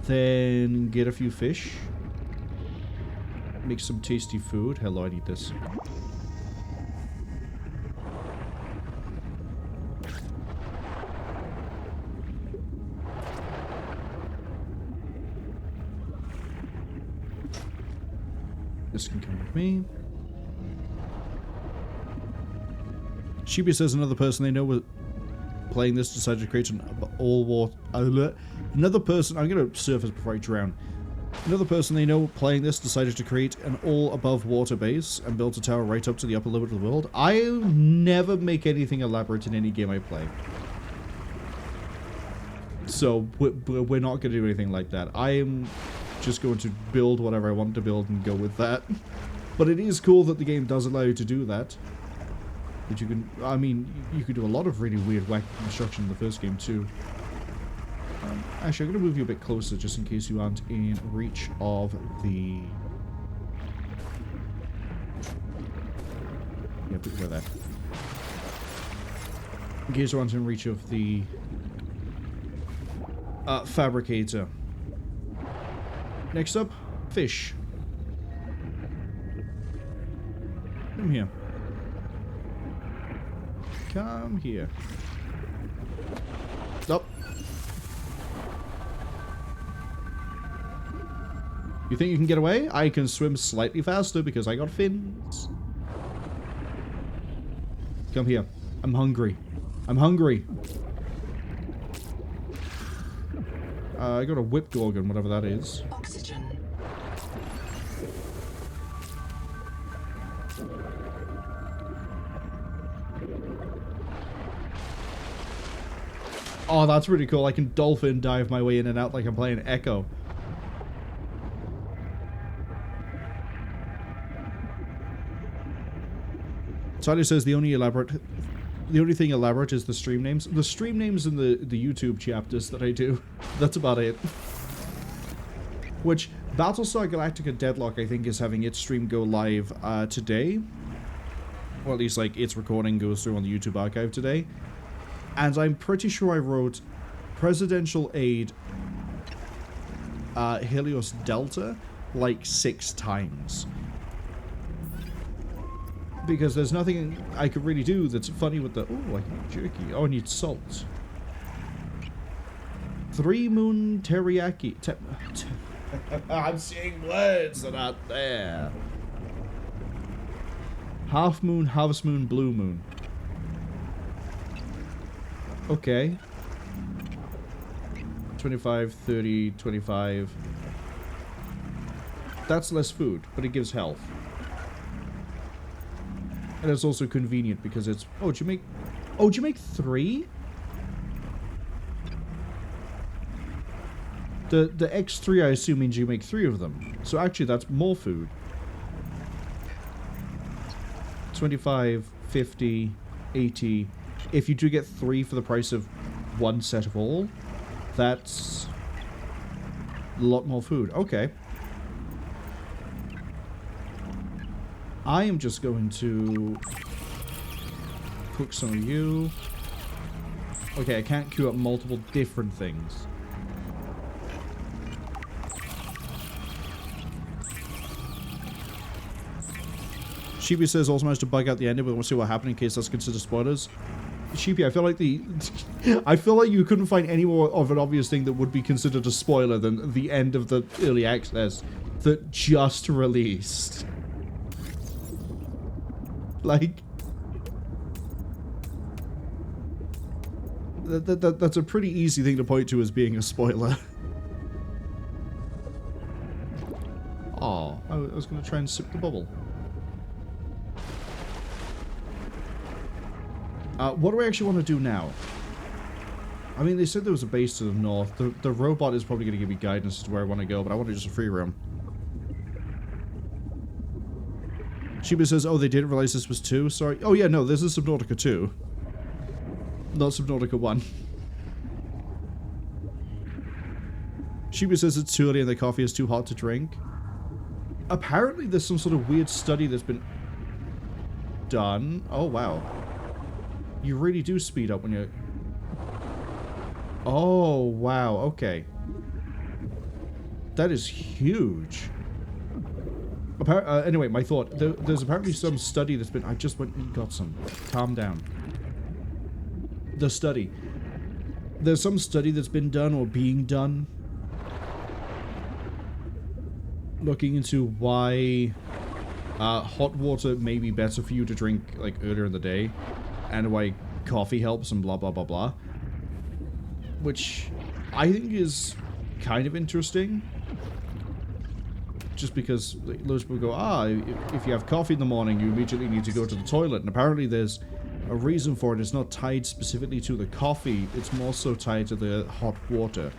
Then get a few fish. Make some tasty food. Hello, I need this. This can come with me. Shibi says another person they know was playing this decided to create an all-water... Another person... I'm going to surface before I drown. Another person they know playing this decided to create an all-above-water base and built a tower right up to the upper limit of the world. I never make anything elaborate in any game I play. So we're not going to do anything like that. I am just going to build whatever I want to build and go with that. But it is cool that the game does allow you to do that. But you can, I mean, you could do a lot of really weird, wacky construction in the first game too. Actually, I'm going to move you a bit closer just in case you aren't in reach of the... Yeah, put you there. In case you aren't in reach of the fabricator. Next up, fish. Come here. Come here. Stop. You think you can get away? I can swim slightly faster because I got fins. Come here. I'm hungry. I'm hungry. I got a whip gorgon, whatever that is. Oxygen. Oh, that's really cool. I can dolphin dive my way in and out like I'm playing Echo. Sally says the only thing elaborate is the stream names. The stream names in the YouTube chapters that I do. That's about it. Which, Battlestar Galactica Deadlock, I think, is having its stream go live today. Or at least, like, its recording goes through on the YouTube archive today. And I'm pretty sure I wrote Presidential Aid Helios Delta like 6 times. Because there's nothing I could really do that's funny with the... Oh, I need jerky. Oh, I need salt. 3 Moon Teriyaki. I'm seeing words that aren't there. Half Moon, Harvest Moon, Blue Moon. Okay. 25, 30, 25. That's less food, but it gives health. And it's also convenient because it's... Oh, did you make... Oh, did you make 3? The X3, I assume, means you make 3 of them. So actually, that's more food. 25, 50, 80... If you do get 3 for the price of 1 set of all, that's a lot more food. Okay. I am just going to cook some of you. Okay, I can't queue up multiple different things. Sheepy says also managed to bug out the ending, but we'll see what happened in case that's considered spoilers. Sheepy, I feel like I feel like you couldn't find any more of an obvious thing that would be considered a spoiler than the end of the early access that just released. Like, that's a pretty easy thing to point to as being a spoiler. Oh, I was going to try and sip the bubble. What do I actually want to do now? I mean, they said there was a base to the north. The robot is probably going to give me guidance as to where I want to go, but I want to just a free roam. Sheba says, oh, they didn't realize this was 2? Sorry. Oh, yeah, no, this is Subnautica 2. Not Subnautica 1. Sheba says it's too early and the coffee is too hot to drink. Apparently, there's some sort of weird study that's been done. Oh, wow. You really do speed up when you're... Oh, wow, okay. That is huge. Anyway, my thought. There's apparently some study that's been... I just went and got some. Calm down. The study. There's some study that's been done or being done. Looking into why hot water may be better for you to drink like earlier in the day. And why coffee helps and blah, blah, blah, blah. Which I think is kind of interesting. Just because loads of people go, if you have coffee in the morning, you immediately need to go to the toilet. And apparently there's a reason for it. It's not tied specifically to the coffee. It's more so tied to the hot water.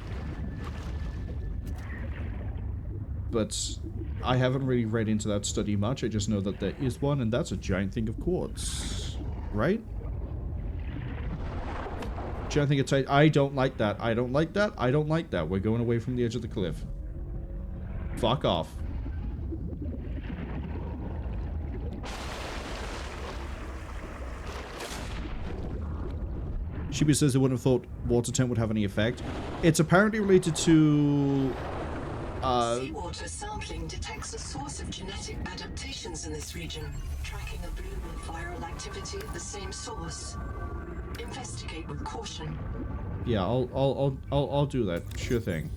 But I haven't really read into that study much. I just know that there is one, and that's a giant thing of quartz. Right? Giant thing of tight. I don't like that. I don't like that. I don't like that. We're going away from the edge of the cliff. Fuck off. Shibu says they wouldn't have thought water temp would have any effect. It's apparently related to... Seawater sampling detects a source of genetic adaptations in this region, tracking a bloom of viral activity at the same source. Investigate with caution. Yeah, I'll do that. Sure thing.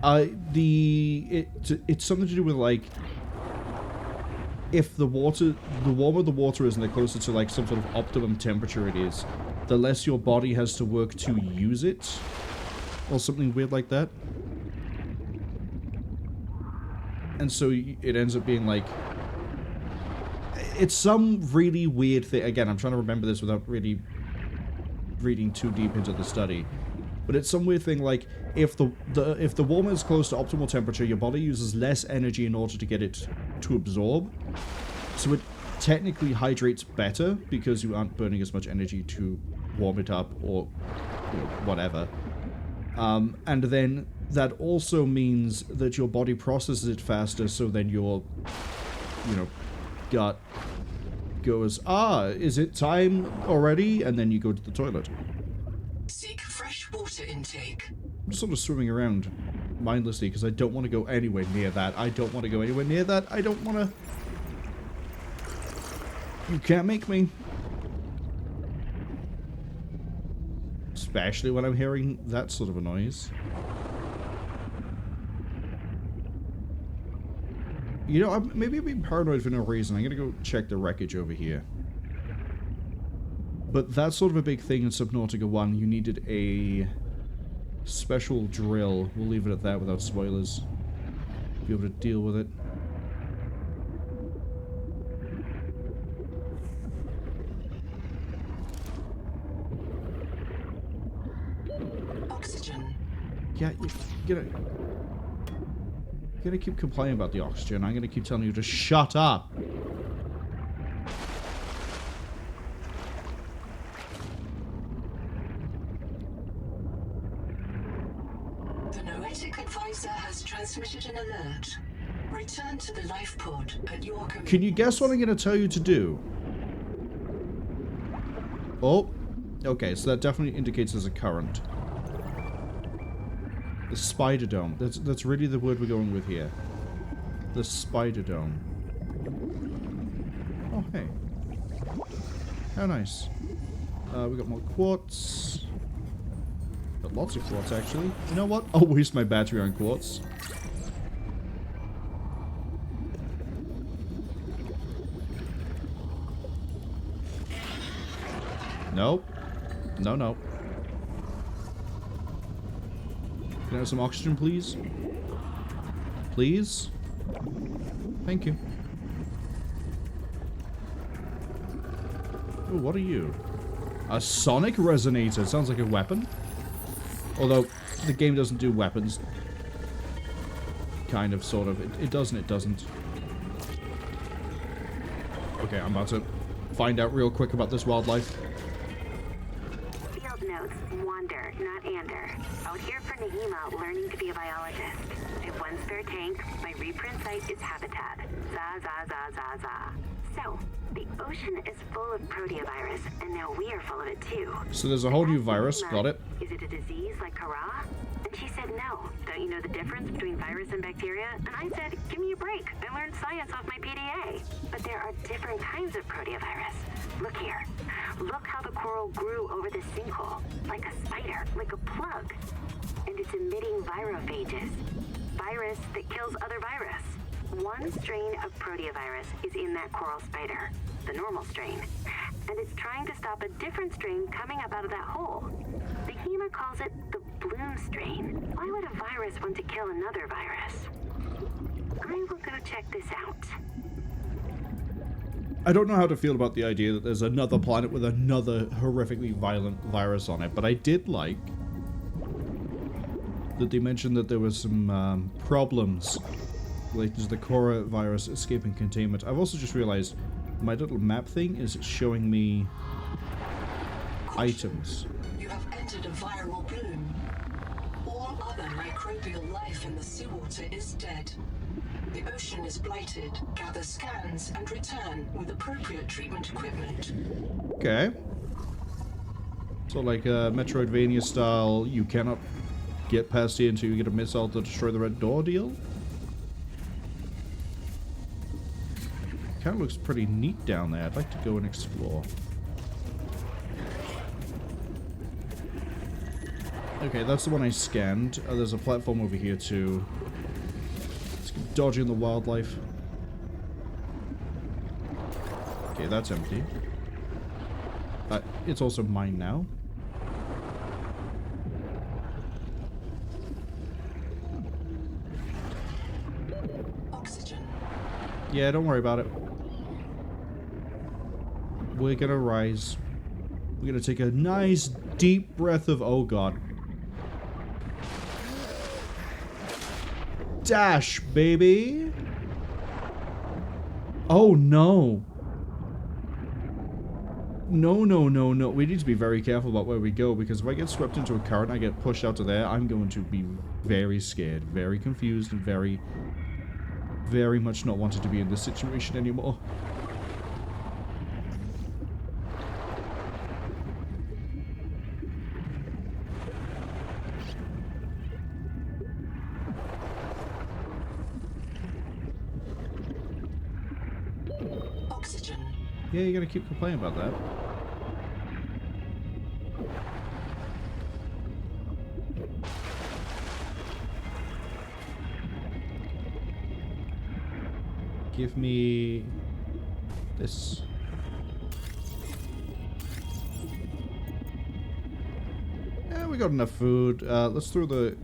It's something to do with like if the warmer the water is and the closer to like some sort of optimum temperature it is, the less your body has to work to use it, or something weird like that. And so it ends up being like, it's some really weird thing. Again, I'm trying to remember this without really reading too deep into the study. But it's some weird thing like, if the warmer is close to optimal temperature, your body uses less energy in order to get it to absorb. So it technically hydrates better because you aren't burning as much energy to warm it up or whatever. And then that also means that your body processes it faster, so then your, gut goes, is it time already? And then you go to the toilet. Seek fresh water intake. I'm just sort of swimming around mindlessly because I don't want to go anywhere near that. I don't want to go anywhere near that. I don't want to... You can't make me. Especially when I'm hearing that sort of a noise. Maybe I'm being paranoid for no reason. I'm gonna go check the wreckage over here. But that's sort of a big thing in Subnautica 1. You needed a special drill. We'll leave it at that without spoilers. Be able to deal with it. Oxygen. Yeah, you're gonna keep complaining about the oxygen. I'm gonna keep telling you to shut up. The Noetic advisor has transmitted an alert. Return to the life pod at your convenience. Can you guess what I'm gonna tell you to do? Oh, okay, so that definitely indicates there's a current. The spider dome. That's really the word we're going with here. The spider dome. Oh, hey. How nice. We got more quartz. Got lots of quartz, actually. You know what? I'll waste my battery on quartz. Nope. No. Can I have some oxygen, please? Please? Thank you. Oh, what are you? A sonic resonator. Sounds like a weapon. Although, the game doesn't do weapons. Kind of, sort of. It does and it doesn't. Okay, I'm about to find out real quick about this wildlife. Field notes, wander, not ander. Out here for Nahima, learning to be a biologist. I have one spare tank. My reprint site is habitat. Za. So, the ocean is full of proteovirus, and now we are full of it too. So there's a whole new virus. Nahima, Got it. Is it a disease like Kara? And she said no. Don't you know the difference between virus and bacteria? And I said, give me a break. I learned science off my PDA. But there are different kinds of proteovirus. Look here. Look how the coral grew over the sinkhole. Like a spider, like a plug. And it's emitting virophages. Virus that kills other virus. One strain of proteovirus is in that coral spider, the normal strain. And it's trying to stop a different strain coming up out of that hole. Nahima calls it the bloom strain. Why would a virus want to kill another virus? I will go check this out. I don't know how to feel about the idea that there's another planet with another horrifically violent virus on it, but I did like that they mentioned that there was some problems related to the Cora virus escaping containment. I've also just realized my little map thing is showing me items. You have entered a viral bloom. All other microbial life in the seawater is dead. The ocean is blighted. Gather scans and return with appropriate treatment equipment. Okay. So like a Metroidvania style, you cannot get past here until you get a missile to destroy the red door deal? Kind of looks pretty neat down there. I'd like to go and explore. Okay, that's the one I scanned. There's a platform over here too. Let's keep dodging the wildlife. Okay, that's empty. It's also mine now. Oxygen. Yeah, don't worry about it. We're gonna rise. We're gonna take a nice deep breath of, oh god. Dash, baby! Oh no! No, no, no, no. We need to be very careful about where we go, because if I get swept into a current and I get pushed out to there, I'm going to be very scared, very confused, and very much not wanted to be in this situation anymore. Oxygen. Yeah, you gotta keep complaining about that. Give me this. Yeah, we got enough food. Let's throw the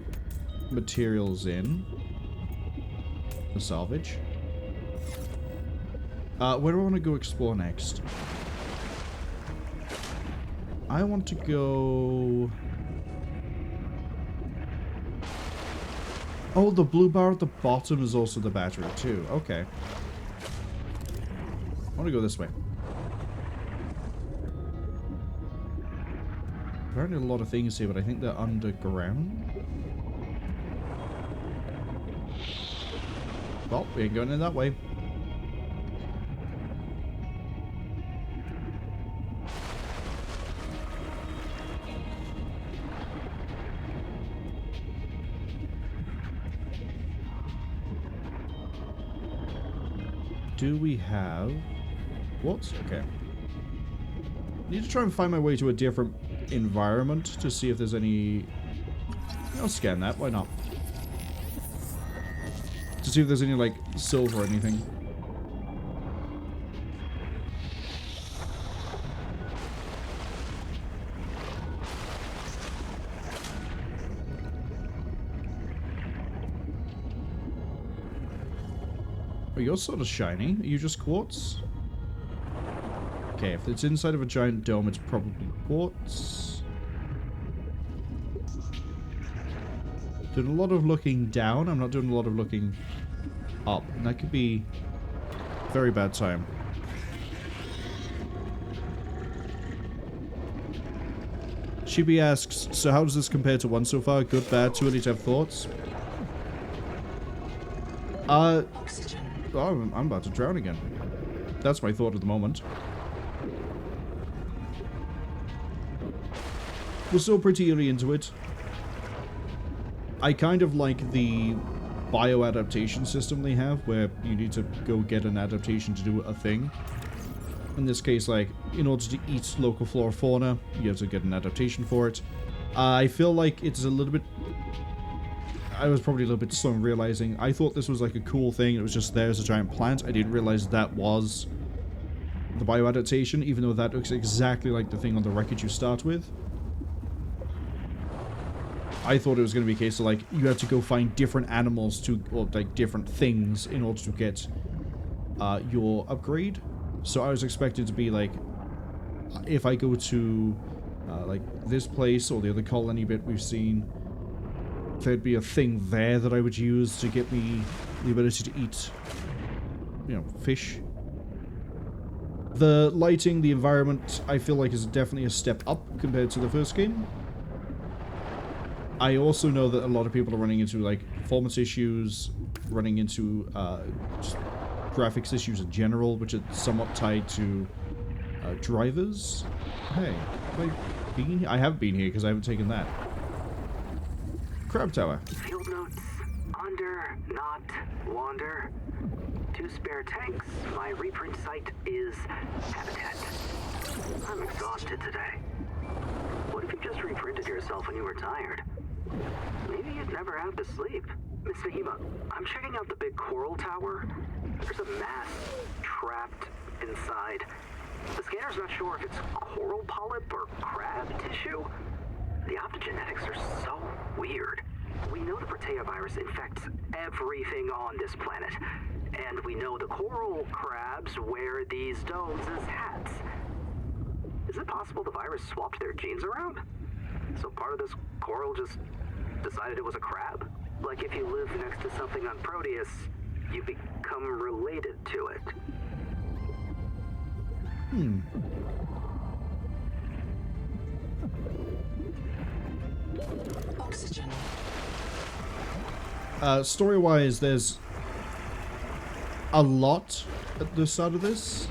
materials in. The salvage. Where do I want to go explore next? I want to go... Oh, the blue bar at the bottom is also the battery too. Okay. I want to go this way. Apparently a lot of things here, but I think they're underground. Well, we ain't going in that way. Do we have... What? Okay. Need to try and find my way to a different environment to see if there's any... I'll scan that, why not? To see if there's any, like, silver or anything. Oh, you're sort of shiny. Are you just quartz? Okay, if it's inside of a giant dome, it's probably quartz. Doing a lot of looking down. I'm not doing a lot of looking up. And that could be a very bad time. Shibi asks, so how does this compare to one so far? Good, bad, too early to have thoughts? Oxygen. Oh, I'm about to drown again. That's my thought at the moment. We're still pretty early into it. I kind of like the bio-adaptation system they have, where you need to go get an adaptation to do a thing. In this case, like, in order to eat local flora fauna, you have to get an adaptation for it. I feel like it's a little bit... I was probably a little bit slow in realizing. I thought this was like a cool thing. It was just there as a giant plant. I didn't realize that was the bio-adaptation, even though that looks exactly like the thing on the wreckage you start with. I thought it was going to be a case of, like, you had to go find different animals to, or, like, different things in order to get your upgrade. So I was expected to be like, if I go to like this place or the other colony bit we've seen, there'd be a thing there that I would use to get me the ability to eat, you know, fish. The lighting, the environment, I feel like is definitely a step up compared to the first game. I also know that a lot of people are running into like performance issues, running into just graphics issues in general, which are somewhat tied to drivers. Hey, have I been here? I have been here because I haven't taken that. Crab Tower. Field notes. Under, not, wander. 2 spare tanks. My reprint site is habitat. I'm exhausted today. What if you just reprinted yourself when you were tired? Maybe you'd never have to sleep. Miss Nahima, I'm checking out the big coral tower. There's a mass trapped inside. The scanner's not sure if it's coral polyp or crab tissue. The optogenetics are so weird. We know the Protea virus infects everything on this planet. And we know the coral crabs wear these domes as hats. Is it possible the virus swapped their genes around? So part of this coral just decided it was a crab? Like if you live next to something on Proteus, you become related to it. Oxygen. Story-wise, there's a lot at the start of this.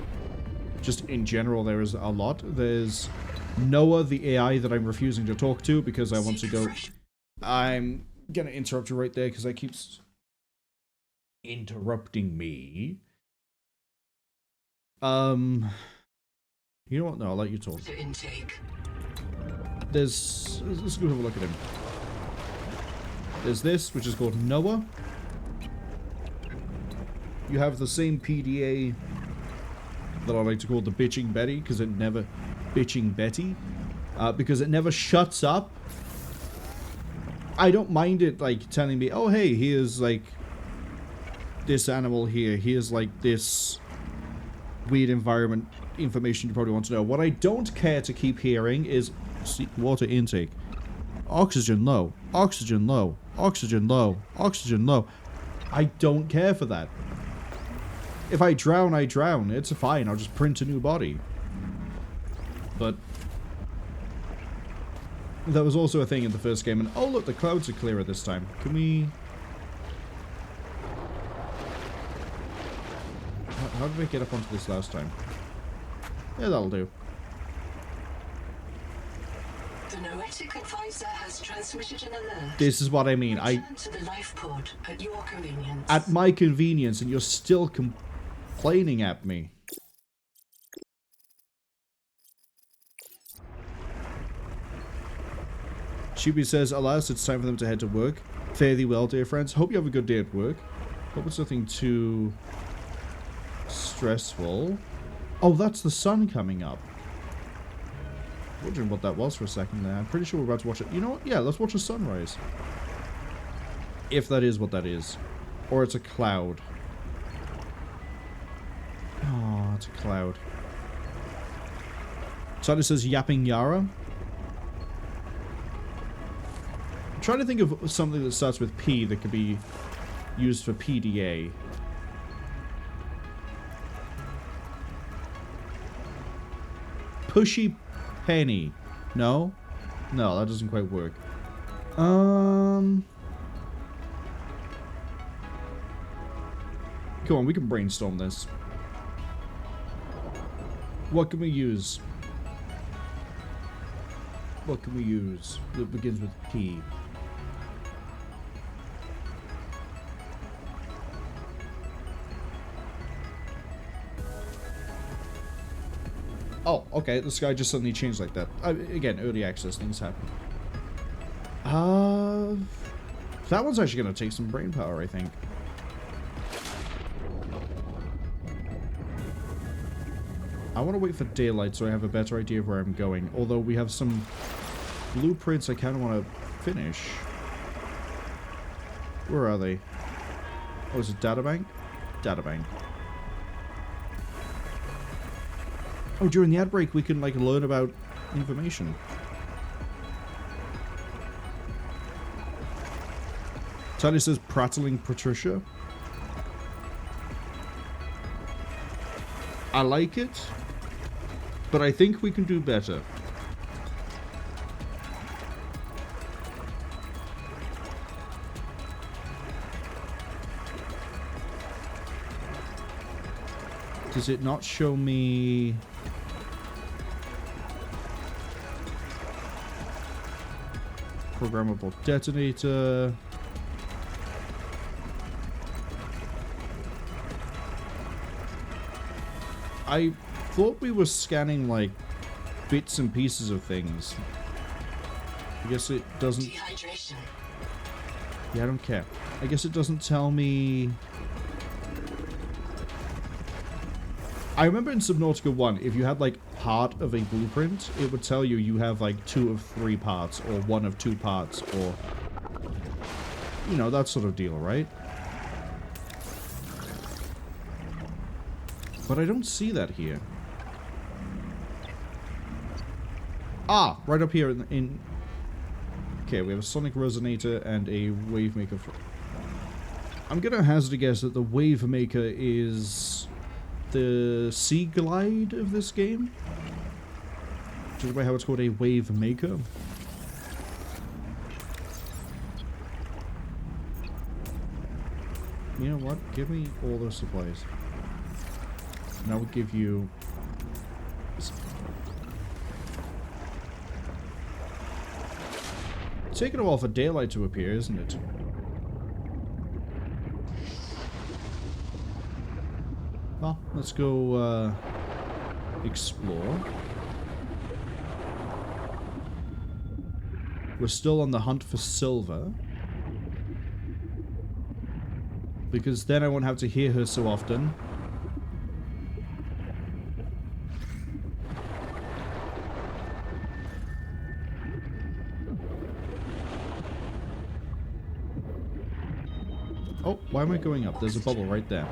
Just in general, there is a lot. There's Noah, the AI that I'm refusing to talk to because I want to go... I'm gonna interrupt you right there because that keeps interrupting me. You know what? No, I'll let you talk. Intake. Let's go have a look at him. There's this, which is called Noah. You have the same PDA that I like to call the Bitching Betty, because it never... Bitching Betty. Because it never shuts up. I don't mind it, like, telling me, oh, hey, here's, like, this animal here. Here's, like, this weird environment information you probably want to know. What I don't care to keep hearing is water intake. Oxygen low. Oxygen low. Oxygen low. Oxygen low. I don't care for that. If I drown, I drown. It's fine. I'll just print a new body. But that was also a thing in the first game. And oh, look, the clouds are clearer this time. Can we... How did I get up onto this last time? Yeah, that'll do. The noetic advisor has transmitted an alert. This is what I mean. Return to the life pod at your convenience. At my convenience, and you're still complaining at me. Shubi says, alas, it's time for them to head to work. Fare thee well, dear friends. Hope you have a good day at work. Hope it's nothing too stressful. Oh, that's the sun coming up. Wondering what that was for a second there. I'm pretty sure we're about to watch it. You know what? Yeah, let's watch a sunrise. If that is what that is. Or it's a cloud. Oh, it's a cloud. So it says Yapping Yara. I'm trying to think of something that starts with P that could be used for PDA. Pushy Penny. No? No, that doesn't quite work. Come on, we can brainstorm this. What can we use? What can we use that begins with P? Oh, okay, the sky just suddenly changed like that. Again, early access, things happen. That one's actually going to take some brain power, I think. I want to wait for daylight so I have a better idea of where I'm going. Although we have some blueprints I kind of want to finish. Where are they? Oh, is it databank? Databank. Oh, during the ad break we can like learn about information. Tiny says prattling Patricia. I like it, but I think we can do better. Does it not show me... programmable detonator? I thought we were scanning, like, bits and pieces of things. I guess it doesn't... Dehydration. Yeah, I don't care. I guess it doesn't tell me... I remember in Subnautica 1, if you had, like, part of a blueprint, it would tell you you have, like, 2 of 3 parts, or 1 of 2 parts, or... You know, that sort of deal, right? But I don't see that here. Ah! Right up here in... Okay, we have a sonic resonator and a wave maker. I'm gonna hazard a guess that the wave maker is... the sea glide of this game? Just by how it's called a wave maker. You know what? Give me all those supplies. And I will give you... It's taking a while for daylight to appear, isn't it? Well, let's go, explore. We're still on the hunt for silver. Because then I won't have to hear her so often. Oh, why am I going up? There's a bubble right there.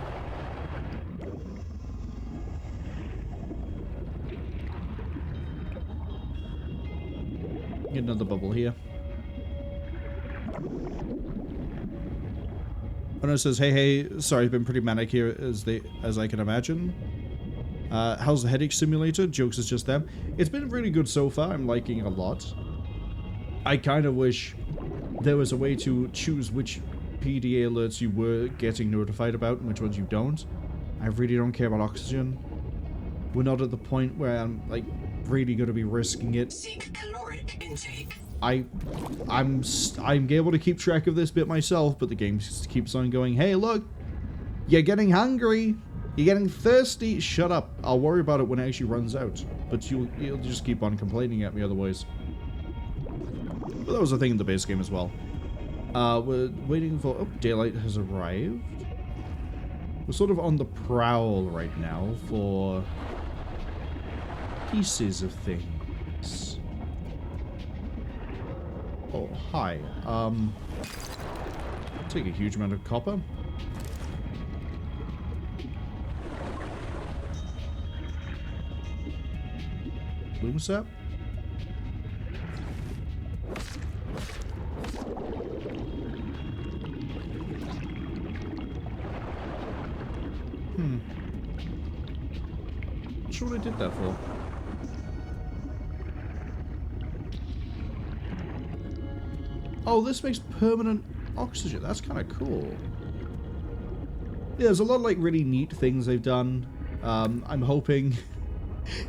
Get another bubble here. Oh no, it says, hey, sorry, I've been pretty manic here as I can imagine. How's the headache simulator? Jokes is just them. It's been really good so far. I'm liking it a lot. I kind of wish there was a way to choose which PDA alerts you were getting notified about and which ones you don't. I really don't care about oxygen. We're not at the point where I'm, like, really going to be risking it. Seek caloric intake. I'm able to keep track of this bit myself, but the game just keeps on going, hey, look, you're getting hungry, you're getting thirsty, shut up, I'll worry about it when it actually runs out, but you'll just keep on complaining at me otherwise. But that was a thing in the base game as well. We're waiting for, oh, daylight has arrived. We're sort of on the prowl right now for pieces of things. Oh, hi. Take a huge amount of copper. Bloom sap. Not sure what I did that for. Oh, this makes permanent oxygen. That's kind of cool. Yeah, there's a lot of, like, really neat things they've done. I'm hoping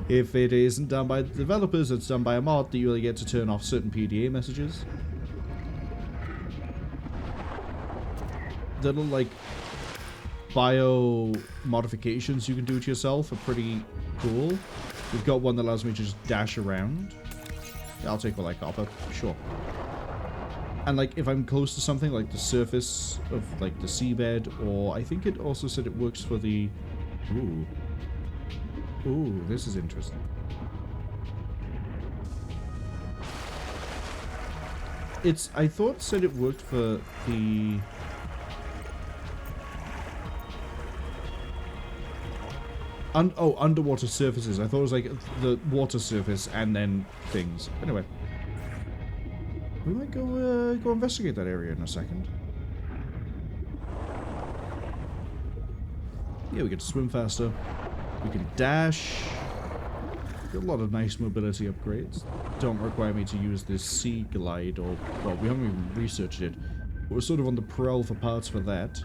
if it isn't done by the developers, it's done by a mod, that you really get to turn off certain PDA messages. The little, like, bio modifications you can do to yourself are pretty cool. We've got one that allows me to just dash around. I'll take all that copper, sure. And, like, if I'm close to something, like the surface of, like, the seabed, or I think it also said it works for the... Ooh. Ooh, this is interesting. I thought it said it worked for the... Underwater surfaces. I thought it was like the water surface and then things. Anyway. We might go investigate that area in a second. Yeah, we get to swim faster. We can dash. Got a lot of nice mobility upgrades. Don't require me to use this sea glide or... Well, we haven't even researched it. But we're sort of on the prowl for parts for that.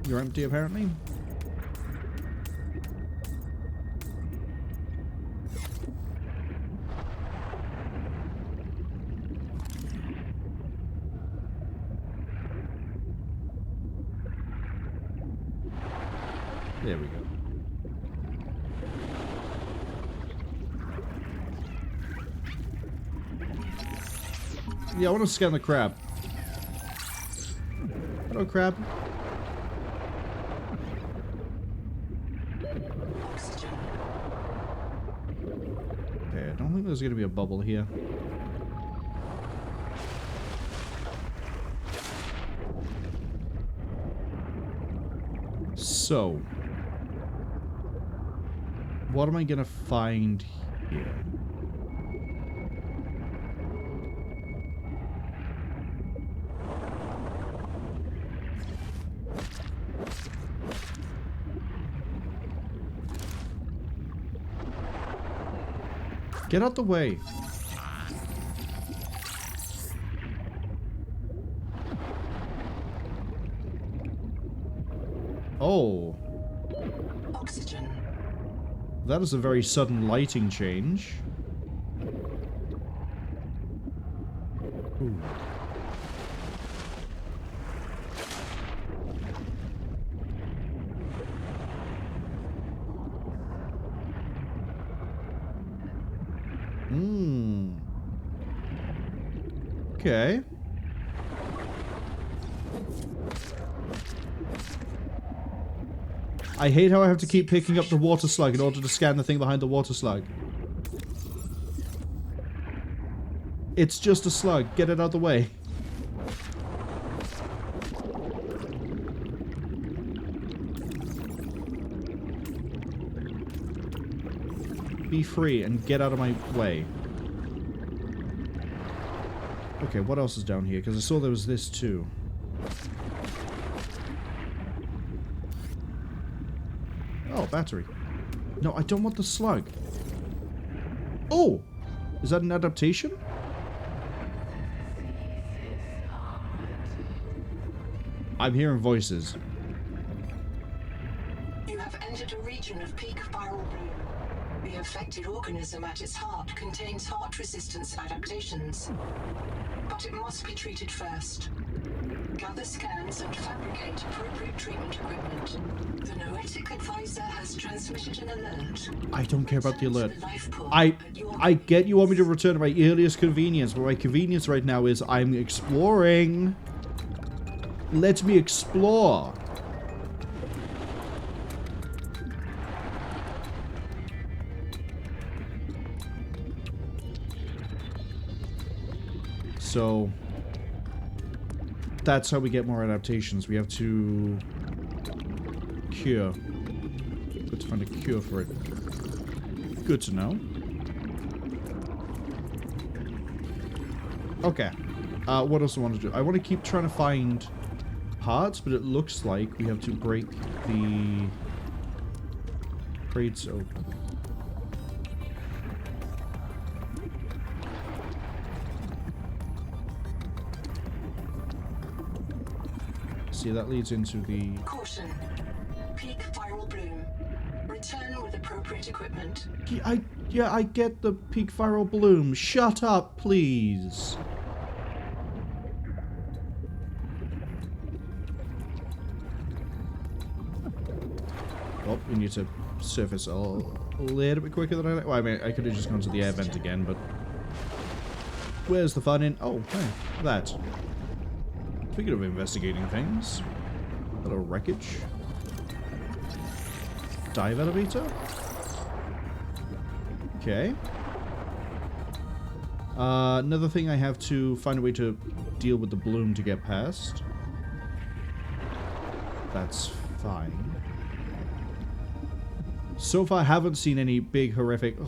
You're empty, apparently. There we go. Yeah, I want to scan the crab. Hello, crab. Okay, I don't think there's going to be a bubble here. So, what am I going to find here? Get out the way. Oh. Oxygen. That is a very sudden lighting change. Ooh. Okay. I hate how I have to keep picking up the water slug in order to scan the thing behind the water slug. It's just a slug. Get it out of the way. Be free and get out of my way. Okay, what else is down here? Because I saw there was this too. Oh, battery. No, I don't want the slug. Oh! Is that an adaptation? I'm hearing voices. You have entered a region of peak viral bloom. The affected organism at its heart contains heart resistance adaptations. But it must be treated first. Gather scans and fabricate appropriate treatment equipment. The Noetic advisor has transmitted an alert. I don't care about the alert. I get you want me to return at my earliest convenience, but my convenience right now is I'm exploring. Let me explore. So that's how we get more adaptations. We have to cure. Good to find a cure for it. Good to know. Okay. What else do I want to do? I want to keep trying to find parts, but it looks like we have to break the crates open. See, that leads into the... Caution. Peak viral bloom. Return with appropriate equipment. Yeah, I get the peak viral bloom. Shut up, please. Oh, we need to surface a little bit quicker than I like. Well, I mean, I could have just gone to the air vent again, but... Where's the fun in... Oh, hey, that. Speaking of investigating things, little wreckage. Dive elevator. Okay. Another thing, I have to find a way to deal with the bloom to get past. That's fine. So far, I haven't seen any big, horrific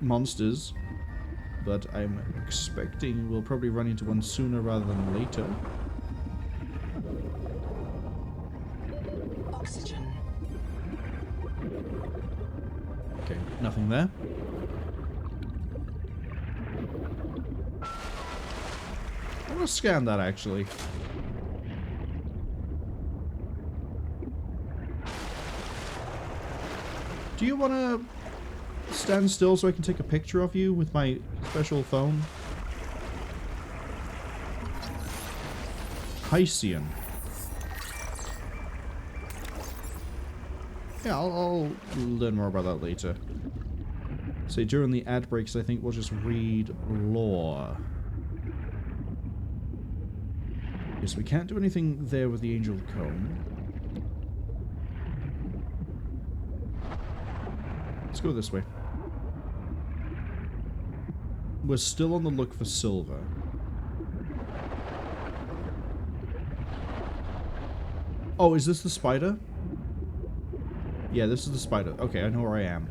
monsters. But I'm expecting we'll probably run into one sooner rather than later. Oxygen. Okay, nothing there. I want to scan that, actually. Do you want to stand still so I can take a picture of you with my special phone? Hycian. Yeah, I'll learn more about that later. So during the ad breaks, I think we'll just read lore. Yes, we can't do anything there with the angel cone. Let's go this way. We're still on the look for silver. Oh, is this the spider? Yeah, this is the spider. Okay, I know where I am.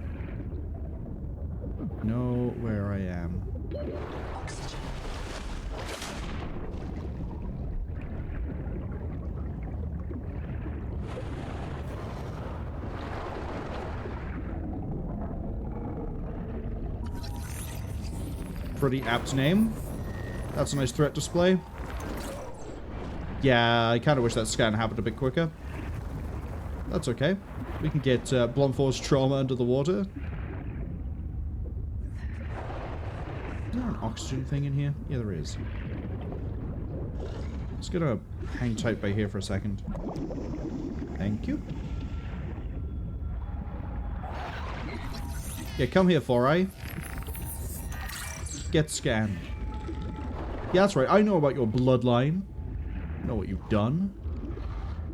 Know where I am. Pretty apt name. That's a nice threat display. Yeah, I kind of wish that scan happened a bit quicker. That's okay. We can get blunt force trauma under the water. Is there an oxygen thing in here? Yeah, there is. Just gonna hang tight by here for a second. Thank you. Yeah, come here, 4i. Get scanned. Yeah, that's right. I know about your bloodline. I know what you've done.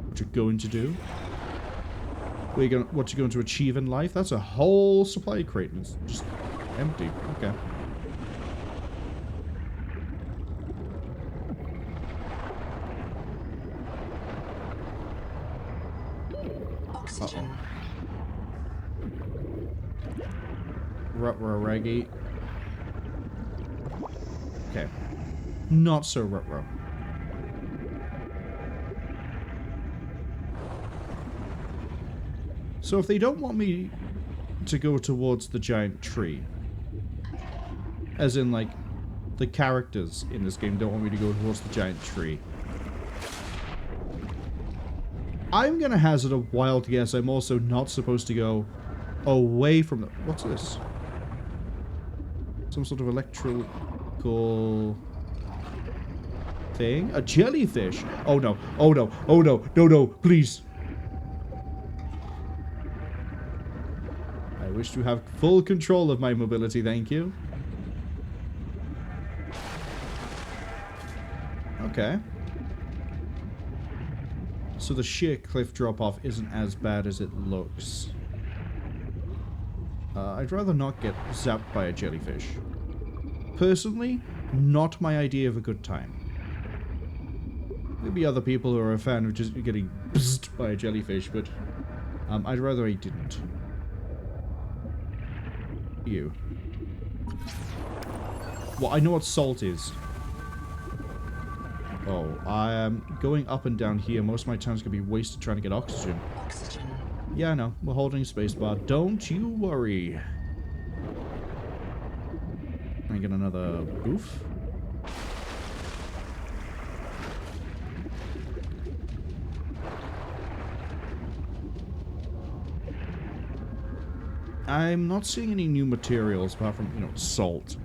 What you're going to do. What you're going to achieve in life. That's a whole supply crate. And it's just empty. Okay. Oxygen. Rut-row-raggy. Okay. Not so rut-row. So if they don't want me to go towards the giant tree, as in, like, the characters in this game don't want me to go towards the giant tree, I'm gonna hazard a wild guess I'm also not supposed to go away from the... What's this? Some sort of electrical thing? A jellyfish! Oh no, oh no, oh no, no, no, please! I wish to have full control of my mobility, thank you. Okay. So the sheer cliff drop-off isn't as bad as it looks. I'd rather not get zapped by a jellyfish. Personally, not my idea of a good time. Maybe other people who are a fan of just getting buzzed by a jellyfish, but I'd rather I didn't. You. Well, I know what salt is. Oh, I am going up and down here. Most of my time's gonna be wasted trying to get oxygen. Oxygen. Yeah, I know. We're holding spacebar. Don't you worry. Can I get another goof? I'm not seeing any new materials apart from, you know, salt.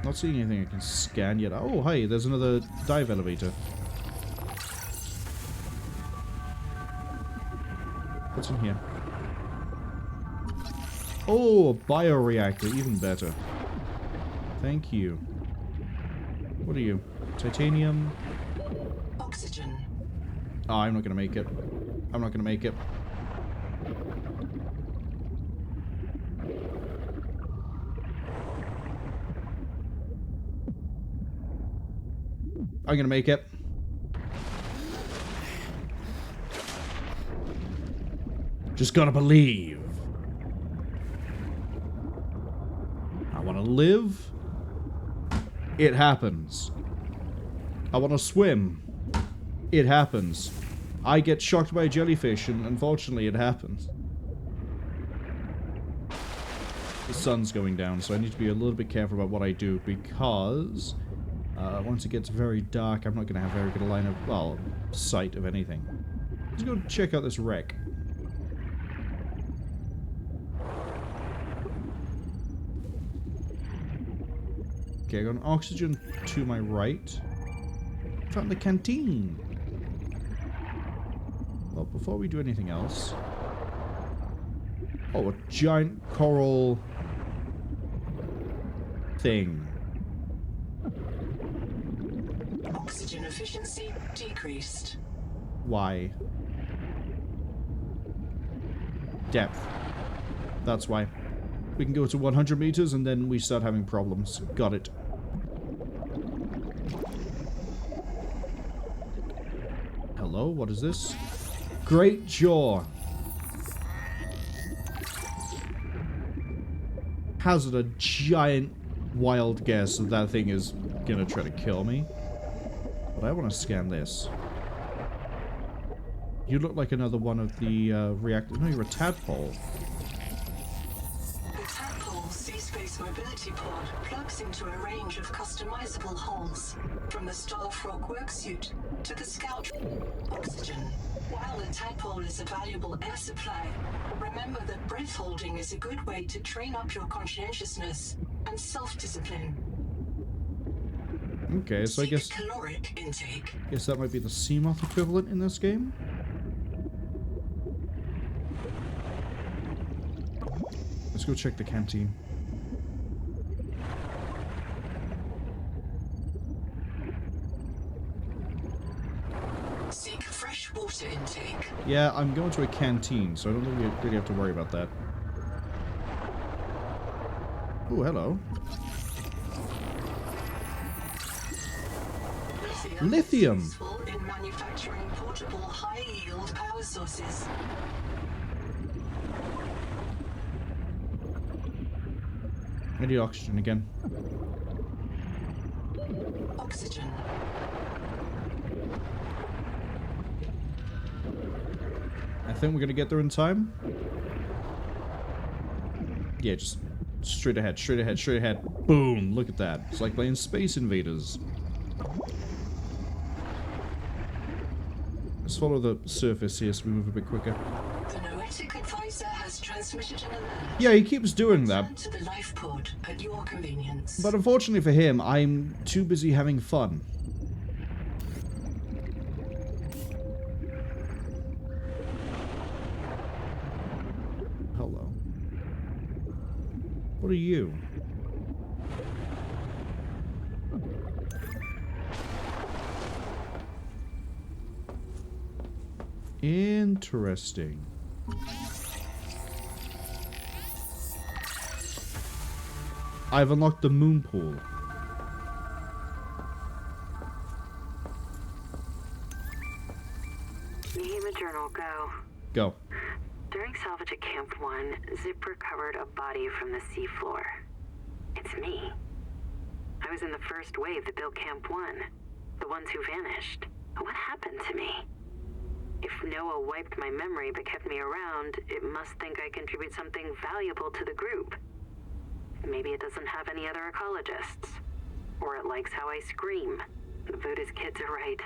Not seeing anything I can scan yet. Oh, hi, there's another dive elevator. What's in here? Oh, a bioreactor, even better. Thank you. What are you? Titanium? Oxygen. Oh, I'm not gonna make it. I'm not gonna make it. I'm gonna make it. Just gotta believe. I wanna live. It happens. I wanna swim. It happens. I get shocked by a jellyfish, and unfortunately it happens. The sun's going down, so I need to be a little bit careful about what I do, because once it gets very dark, I'm not going to have very good line of, well, sight of anything. Let's go check out this wreck. Okay, I got an oxygen to my right. Found the canteen. Well, before we do anything else... Oh, a giant coral... thing. Oxygen efficiency decreased. Why? Depth. That's why. We can go to 100 meters and then we start having problems. Got it. Hello, what is this? Great jaw. Hazard a giant wild guess that that thing is gonna try to kill me. But I want to scan this. You look like another one of the reactors. No, you're a tadpole. The tadpole sea-space mobility pod plugs into a range of customizable hulls, from the Starfrog worksuit to the Scout oxygen. While the tadpole is a valuable air supply, remember that breath holding is a good way to train up your conscientiousness and self-discipline. Okay, so I guess caloric intake. Guess that might be the Seamoth equivalent in this game. Let's go check the canteen. Seek fresh water intake. Yeah, I'm going to a canteen, so I don't think we really have to worry about that. Oh, hello. Lithium. Useful in manufacturing portable high-yield power sources. I need oxygen again. Oxygen. I think we're gonna get there in time. Yeah, just straight ahead, straight ahead, straight ahead. Boom! Look at that. It's like playing Space Invaders. Let's follow the surface here so we move a bit quicker. The Noetic advisor has transmitted an alert. Yeah, he keeps doing that. Return to the life pod at your convenience. But unfortunately for him, I'm too busy having fun. Hello. What are you? Interesting. I've unlocked the moon pool. Nehema Journal, go. Go. During salvage at Camp 1, Zip recovered a body from the seafloor. It's me. I was in the first wave that built Camp 1. The ones who vanished. What happened to me? If Noah wiped my memory but kept me around, it must think I contribute something valuable to the group. Maybe it doesn't have any other ecologists. Or it likes how I scream. The Buddhist kids are right.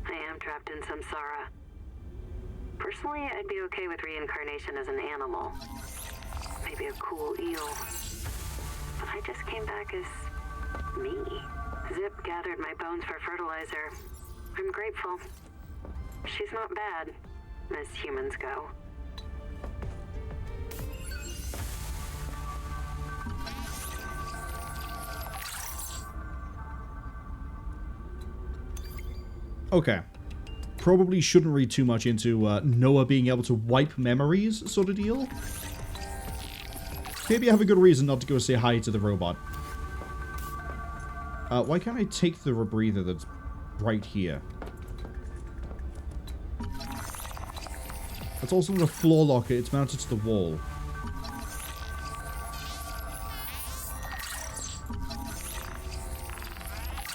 I am trapped in samsara. Personally, I'd be okay with reincarnation as an animal. Maybe a cool eel. But I just came back as me. Zip gathered my bones for fertilizer. I'm grateful. She's not bad, as humans go. Okay. Probably shouldn't read too much into Noah being able to wipe memories sort of deal. Maybe I have a good reason not to go say hi to the robot. Why can't I take the rebreather that's right here. It's also not a floor locker, it's mounted to the wall.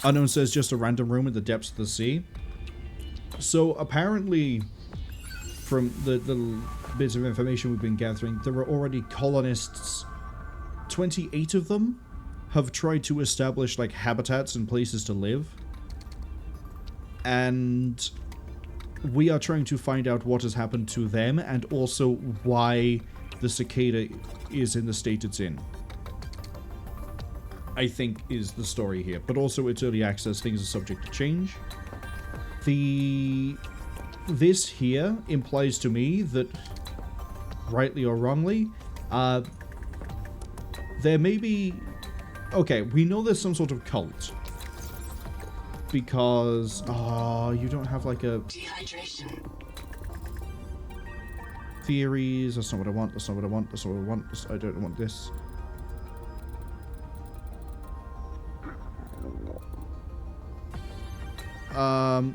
Unknown says just a random room in the depths of the sea. So apparently, from the bits of information we've been gathering, there are already colonists. 28 of them have tried to establish like habitats and places to live. And we are trying to find out what has happened to them and also why the cicada is in the state it's in. I think is the story here. But also it's early access, things are subject to change. This here implies to me that, rightly or wrongly, there may be... Okay, we know there's some sort of cult. Because... Oh, you don't have like a... Dehydration. Theories, that's not what I want, that's not what I want, that's not what I want, I don't want this.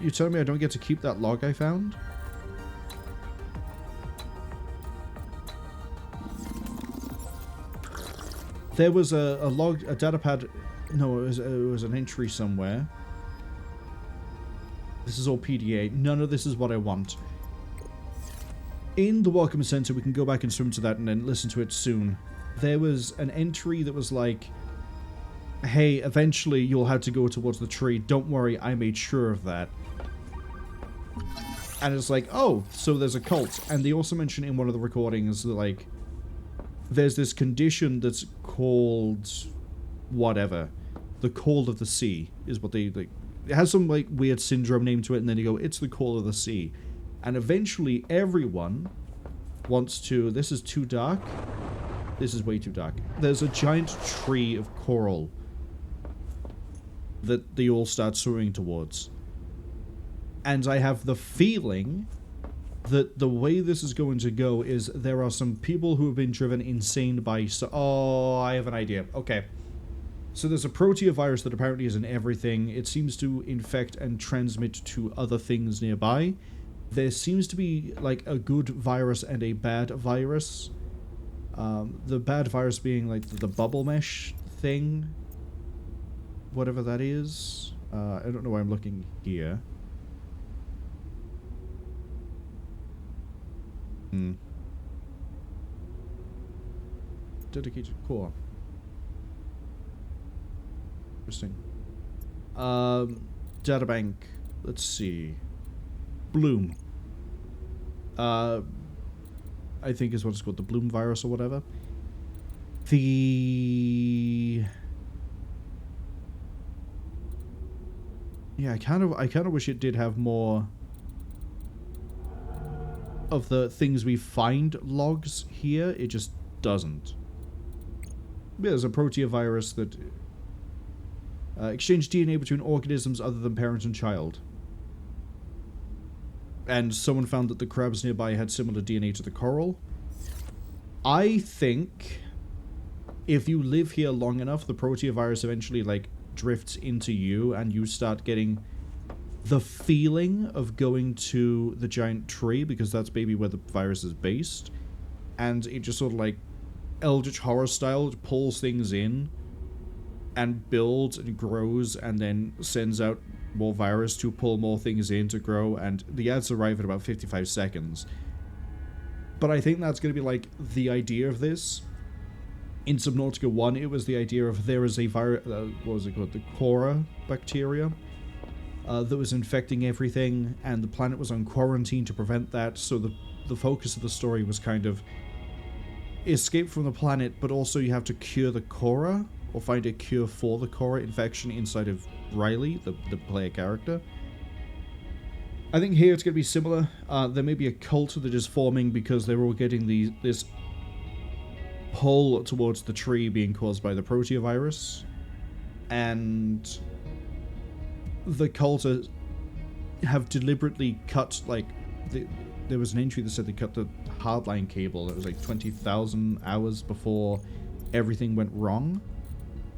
You telling me I don't get to keep that log I found? There was a log, a data pad. No, it was an entry somewhere. This is all PDA. None of this is what I want. In the Welcome Center, we can go back and swim to that and then listen to it soon. There was an entry that was like, hey, eventually you'll have to go towards the tree. Don't worry, I made sure of that. And it's like, oh, so there's a cult. And they also mentioned in one of the recordings that, like, there's this condition that's called whatever. The Call of the Sea is what they, like, it has some, like, weird syndrome name to it, and then you go, it's the Call of the Sea. And eventually everyone wants to, this is too dark. This is way too dark. There's a giant tree of coral that they all start swimming towards. And I have the feeling that the way this is going to go is there are some people who have been driven insane by... Oh, I have an idea. Okay. So there's a proteovirus that apparently is in everything. It seems to infect and transmit to other things nearby. There seems to be, like, a good virus and a bad virus. The bad virus being, like, the bubble mesh thing. Whatever that is. I don't know why I'm looking here. Dedicated core. Interesting. Databank. Let's see. Bloom. I think is what it's called, the Bloom virus or whatever. Yeah, I kind of wish it did have more of the things we find logs here. It just doesn't. There's a proteovirus that exchange DNA between organisms other than parent and child. And someone found that the crabs nearby had similar DNA to the coral. I think if you live here long enough, the proteovirus eventually, like, drifts into you and you start getting the feeling of going to the giant tree, because that's maybe where the virus is based. And it just sort of, like, Eldritch Horror style pulls things in and builds and grows and then sends out more virus to pull more things in to grow, and the ads arrive at about 55 seconds. But I think that's going to be, like, the idea of this. In Subnautica 1, it was the idea of there is a virus, what was it called? The Cora bacteria that was infecting everything, and the planet was on quarantine to prevent that, so the focus of the story was kind of escape from the planet, but also you have to cure the Cora, or find a cure for the Cora infection inside of Riley, the player character. I think here it's going to be similar. There may be a cult that is forming because they're all getting this pull towards the tree being caused by the proteovirus. And the cult have deliberately cut, like, there was an entry that said they cut the hardline cable. It was like 20,000 hours before everything went wrong.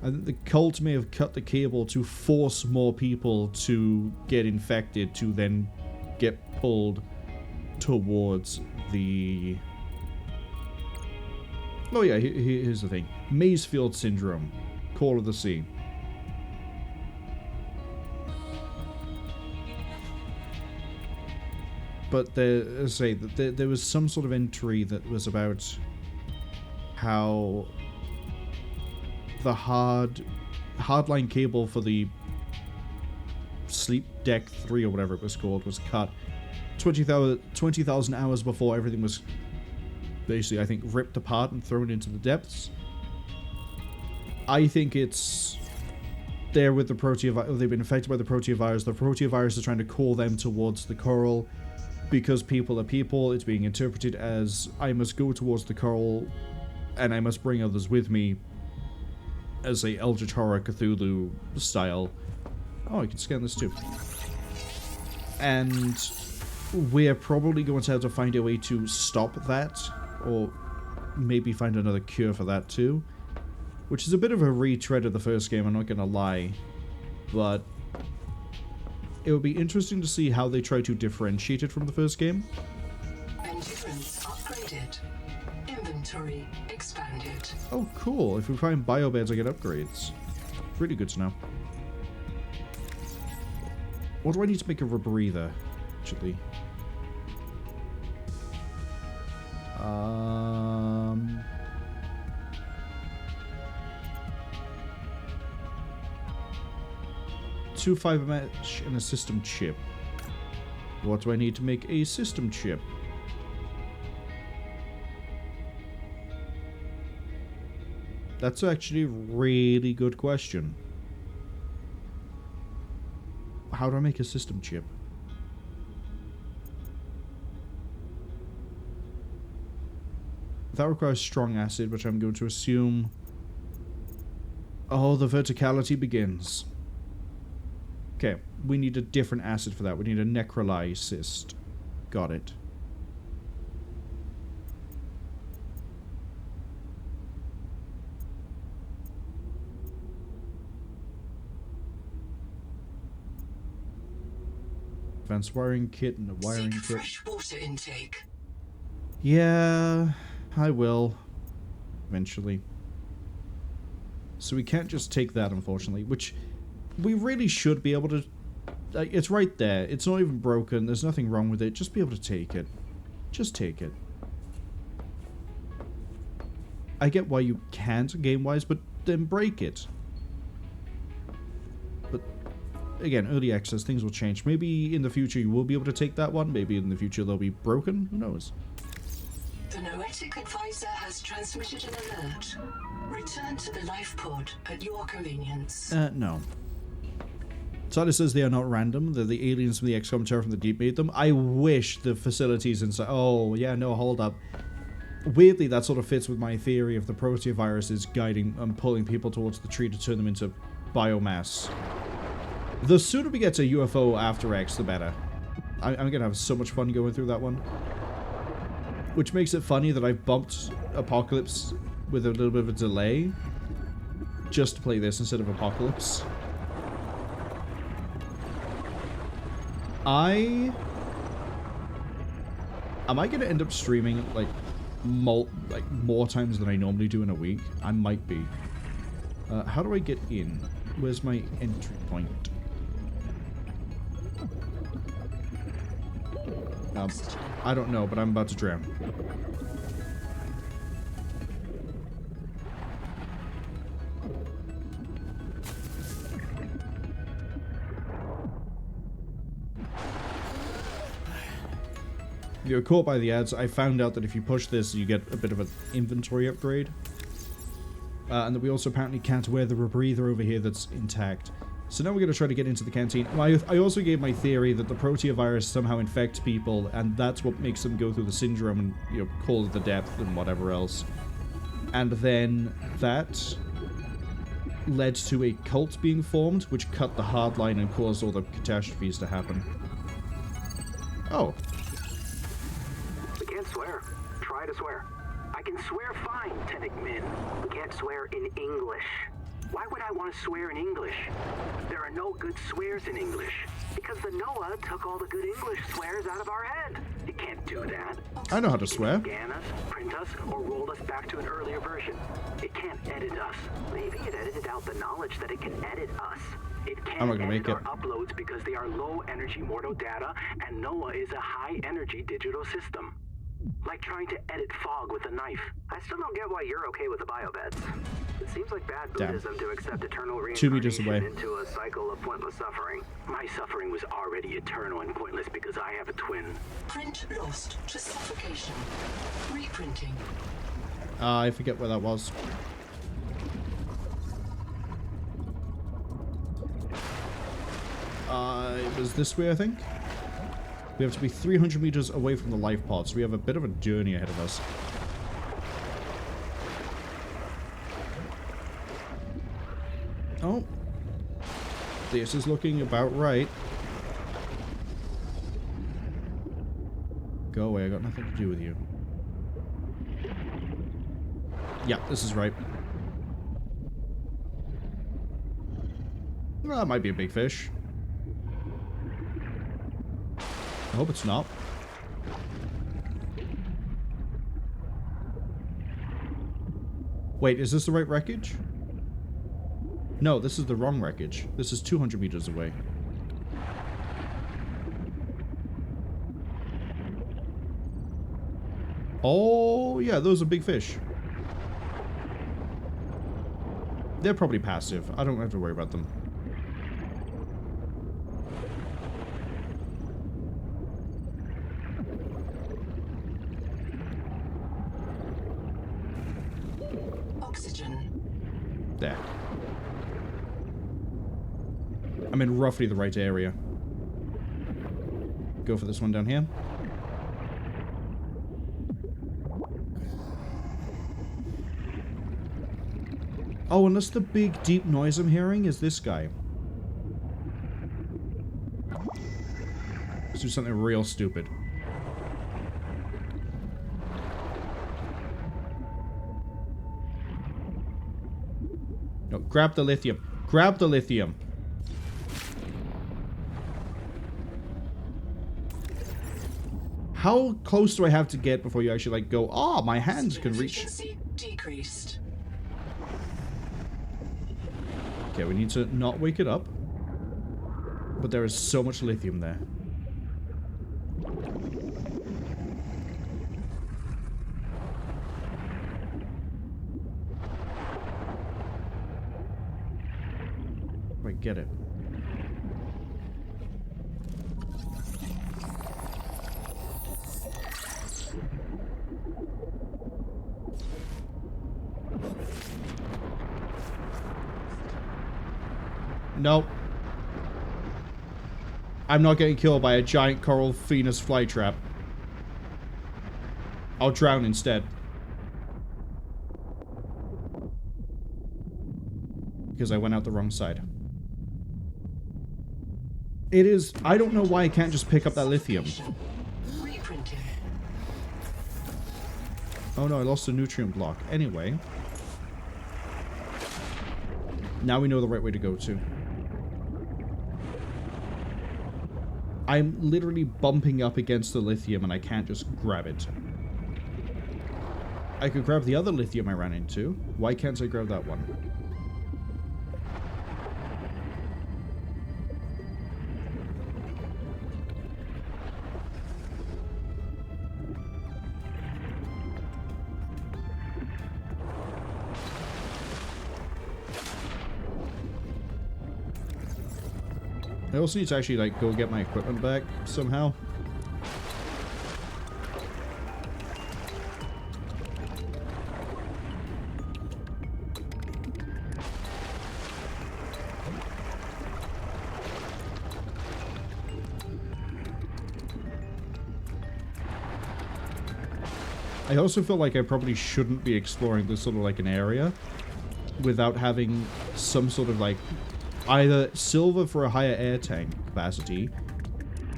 I think the cult may have cut the cable to force more people to get infected to then get pulled towards the... Oh yeah, here's the thing. Mazefield Syndrome. Call of the Sea. But there was some sort of entry that was about how the hardline cable for the Sleep Deck 3 or whatever it was called was cut 20,000 hours before everything was basically, I think, ripped apart and thrown into the depths. I think it's there with the proteovirus. They've been infected by the proteovirus. The proteovirus is trying to call them towards the coral. Because people are people, it's being interpreted as I must go towards the coral and I must bring others with me as a Eldritch Horror Cthulhu style. Oh, I can scan this too. And we're probably going to have to find a way to stop that, or maybe find another cure for that too. Which is a bit of a retread of the first game, I'm not going to lie. But it would be interesting to see how they try to differentiate it from the first game. Endurance upgraded. Inventory expanded. Oh, cool. If we find biobeds, I get upgrades. Really good to know. What do I need to make a rebreather, actually? 2 fiber mesh and a system chip. What do I need to make a system chip? That's actually a really good question. How do I make a system chip? That requires strong acid, which I'm going to assume... Oh, the verticality begins. Okay, we need a different acid for that. We need a necrolysist. Got it. Advanced wiring kit and a wiring kit. Fresh water intake. Yeah, I will. Eventually. So we can't just take that, unfortunately, which we really should be able to... it's right there. It's not even broken. There's nothing wrong with it. Just be able to take it. Just take it. I get why you can't game-wise, but then break it. But, again, early access, things will change. Maybe in the future you will be able to take that one. Maybe in the future they'll be broken. Who knows? The Noetic Advisor has transmitted an alert. Return to the life pod at your convenience. No. Sada says they are not random. They're the aliens from the XCOM Terror from the Deep made them. I wish the facilities inside... Oh, yeah, no, hold up. Weirdly, that sort of fits with my theory of the proteoviruses guiding and pulling people towards the tree to turn them into biomass. The sooner we get to UFO After X, the better. I'm going to have so much fun going through that one. Which makes it funny that I've bumped Apocalypse with a little bit of a delay just to play this instead of Apocalypse. Am I going to end up streaming like more times than I normally do in a week? I might be. How do I get in? Where's my entry point? I don't know, but I'm about to drown. If you're caught by the ads, I found out that if you push this, you get a bit of an inventory upgrade. And that we also apparently can't wear the rebreather over here that's intact. So now we're going to try to get into the canteen. I also gave my theory that the proteovirus somehow infects people, and that's what makes them go through the syndrome and, you know, call it the depth and whatever else. And then that led to a cult being formed, which cut the hard line and caused all the catastrophes to happen. Oh. We can't swear. Try to swear. I can swear fine, Tenic Min. We can't swear in English. Why would I want to swear in English? There are no good swears in English. Because the NOAA took all the good English swears out of our head. It can't do that. I know how to swear. Scan us, print us, or roll us back to an earlier version. It can't edit us. Maybe it edited out the knowledge that it can edit us. It can't I'm not gonna edit make it. our uploads because they are low-energy mortal data, and NOAA is a high-energy digital system. Like trying to edit fog with a knife. I still don't get why you're okay with the biobeds. It seems like bad Buddhism to accept eternal 2 meters reincarnation away. into a cycle of pointless suffering. My suffering was already eternal and pointless because I have a twin. Print lost to suffocation. Reprinting. I forget where that was. It was this way, I think. We have to be 300 meters away from the life pod, so we have a bit of a journey ahead of us. Oh. This is looking about right. Go away, I got nothing to do with you. Yeah, this is right. Well, that might be a big fish. I hope it's not. Wait, is this the right wreckage? No, this is the wrong wreckage. This is 200 meters away. Oh, yeah, those are big fish. They're probably passive. I don't have to worry about them. Oxygen. There. I'm in roughly the right area. Go for this one down here. Oh, unless the big deep noise I'm hearing is this guy. Let's do something real stupid. No, grab the lithium. Grab the lithium. How close do I have to get before you actually, like, go, oh, my hands can reach... Efficiency decreased. Okay, we need to not wake it up. But there is so much lithium there. Wait, get it. Nope. I'm not getting killed by a giant coral Venus flytrap. I'll drown instead. Because I went out the wrong side. It is... I don't know why I can't just pick up that lithium. Reprinting. Oh no, I lost a nutrient block. Anyway. Now we know the right way to go to. I'm literally bumping up against the lithium and I can't just grab it. I could grab the other lithium I ran into. Why can't I grab that one? I also need to actually, like, go get my equipment back somehow. I also feel like I probably shouldn't be exploring this sort of, like, an area without having some sort of, like, either silver for a higher air tank capacity,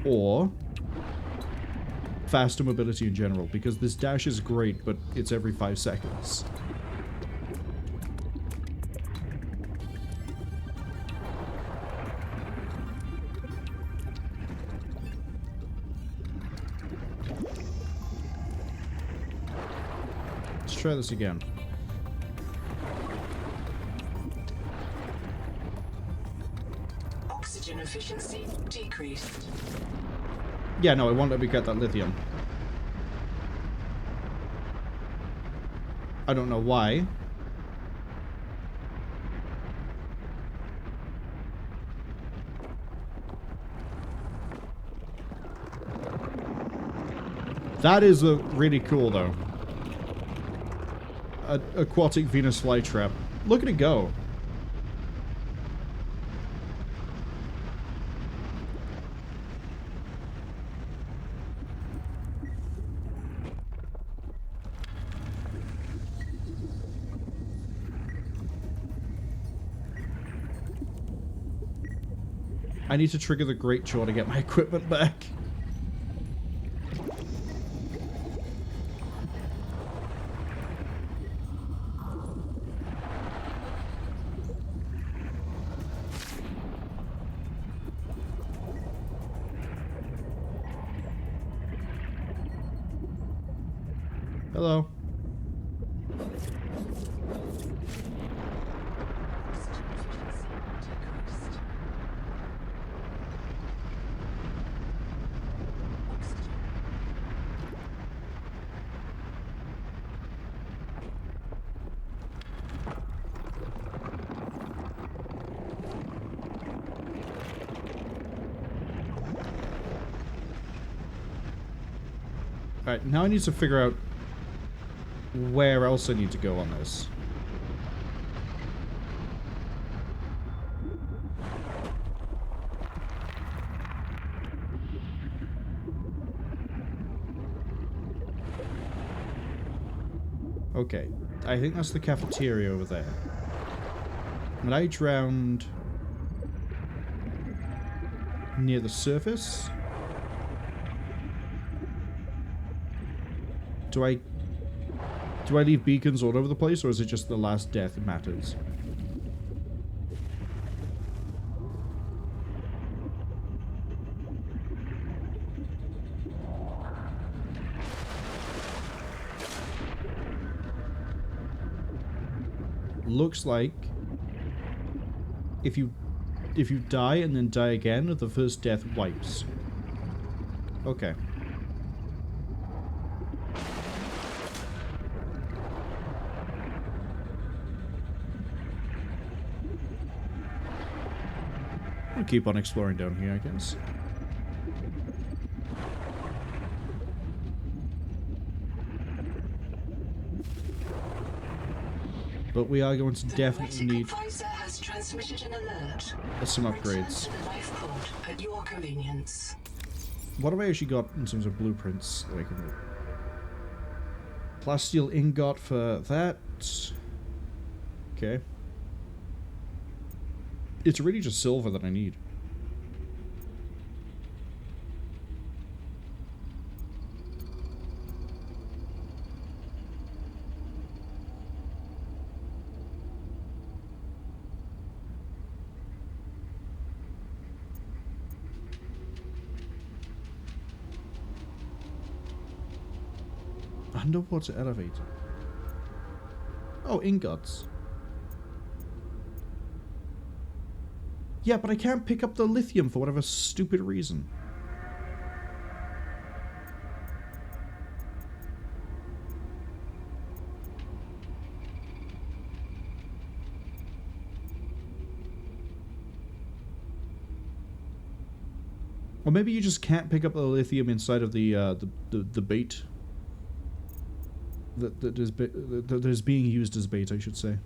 or faster mobility in general, because this dash is great, but it's every 5 seconds. try this again. Oxygen efficiency decreased. Yeah, no, I won't let me get that lithium. I don't know why. That is really cool, though. Aquatic Venus flytrap. Look at it go. I need to trigger the Great Jaw to get my equipment back. Hello. Alright, now I need to figure out where else I need to go on this. Okay, I think that's the cafeteria over there. And I drowned near the surface. Do I leave beacons all over the place, or is it just the last death that matters? Looks like if you die and then die again, the first death wipes. Okay. I'll keep on exploring down here, I guess. But we are going to definitely need has transmitted an alert. some upgrades. Return to the life pod at your convenience. What have I actually got in terms of blueprints that I can do? Plasteel ingot for that. Okay. It's really just silver that I need. Underwater elevator. Oh, ingots. Yeah, but I can't pick up the lithium for whatever stupid reason. Or maybe you just can't pick up the lithium inside of the bait. That is being used as bait, I should say.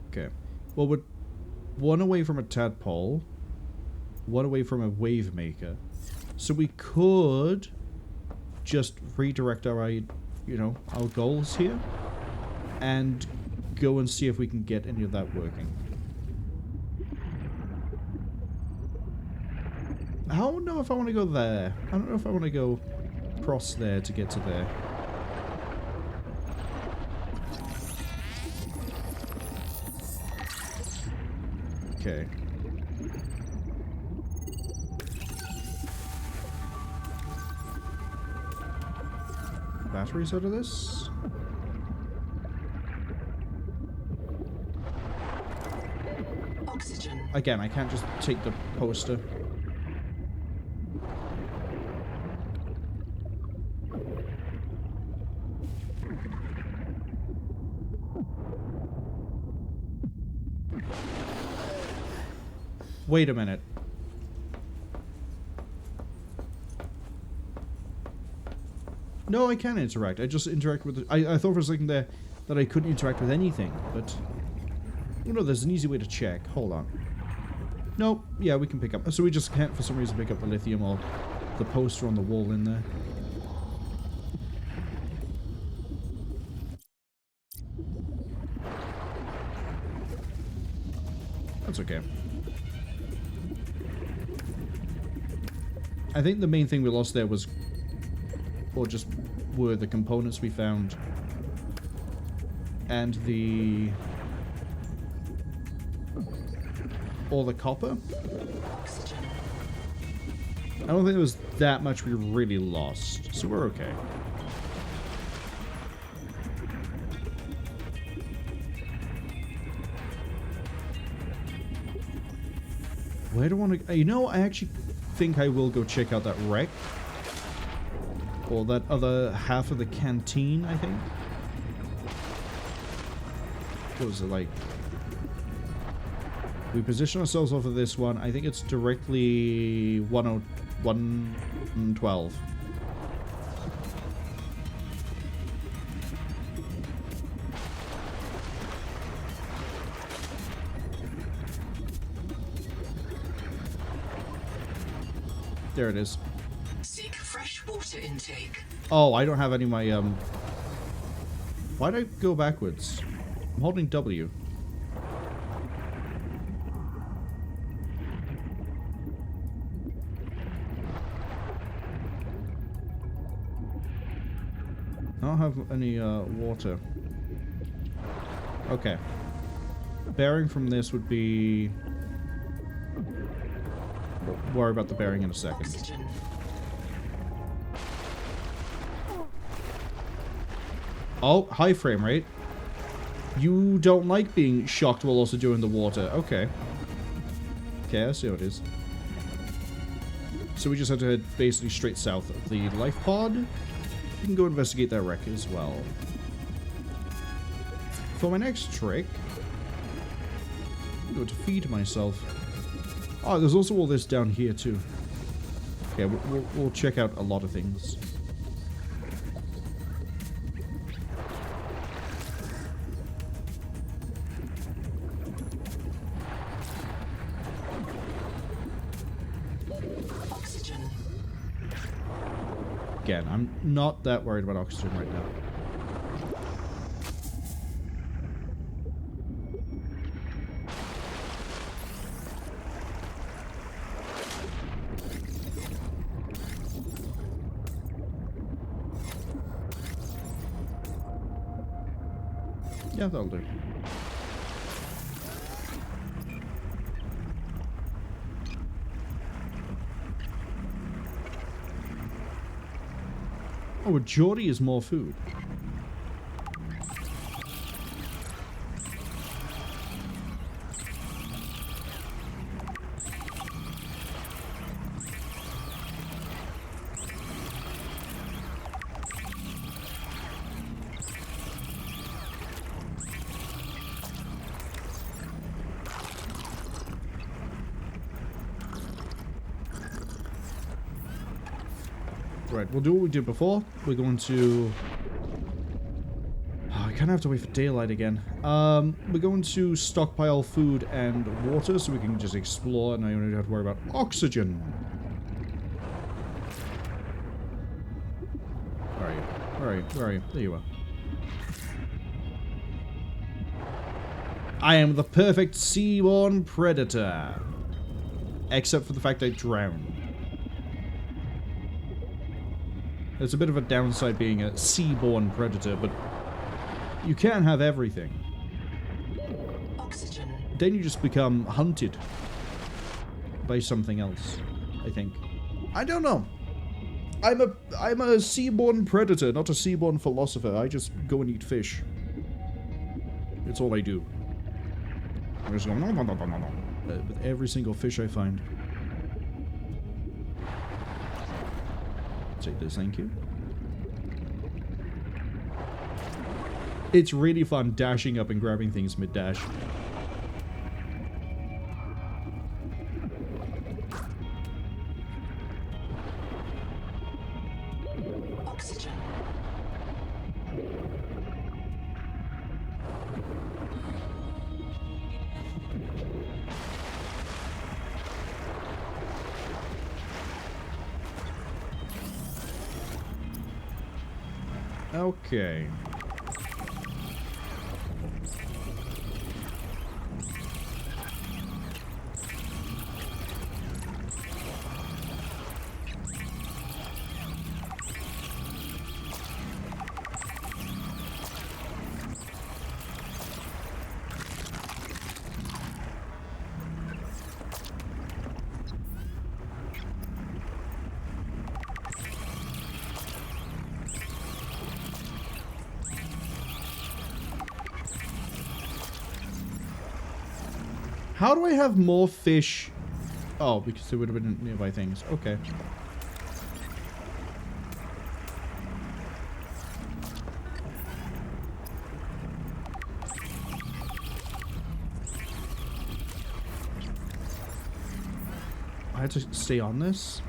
Okay. Well, we're one away from a tadpole, one away from a wave maker. So we could just redirect our, our goals here and go and see if we can get any of that working. I don't know if I want to go there. I don't know if I want to go across there to get to there. Okay. batteries out of this? Oxygen. Again, I can't just take the poster. Wait a minute. No, I can interact. I just interact with... I thought for a second there that I couldn't interact with anything, but... Oh no, there's an easy way to check. Hold on. Nope. Yeah, we can pick up... So we just can't, for some reason, pick up the lithium or the poster on the wall in there. That's okay. I think the main thing we lost there was... Or just were the components we found. And the... All the copper? Oxygen. I don't think there was that much we really lost. So we're okay. Where do I want to... You know, I actually think I will go check out that wreck. Or that other half of the canteen, I think. What was it like? We position ourselves off of this one. I think it's directly 112. There it is. Seek fresh water intake. Oh, I don't have any of my, Why'd I go backwards? I'm holding W. I don't have any, water. Okay. Bearing from this would be... We'll worry about the bearing in a second. Oxygen. Oh, high frame rate. You don't like being shocked while also doing the water. Okay. Okay, I see what it is. So we just have to head basically straight south of the life pod. We can go investigate that wreck as well. For my next trick, I'm going to feed myself. Oh, there's also all this down here too. Okay, we'll check out a lot of things. Oxygen. Again, I'm not that worried about oxygen right now. Yeah, that'll do. Oh, a Geordie is more food. Right, we'll do what we did before. We're going to... Oh, I kind of have to wait for daylight again. We're going to stockpile food and water so we can just explore and I only have to worry about oxygen. Where are you? Where are you? Where are you? There you are. I am the perfect seaborne predator. Except for the fact I drowned. There's a bit of a downside being a seaborne predator, but you can't have everything. Oxygen. Then you just become hunted by something else, I think. I don't know. I'm a seaborn predator, not a seaborn philosopher. I just go and eat fish. It's all I do. I just go nom, nom, nom, nom, nom, with every single fish I find. Take this, thank you. It's really fun dashing up and grabbing things mid-dash. Oxygen. Okay. How do I have more fish? Oh, because there would have been nearby things. Okay. I had to stay on this.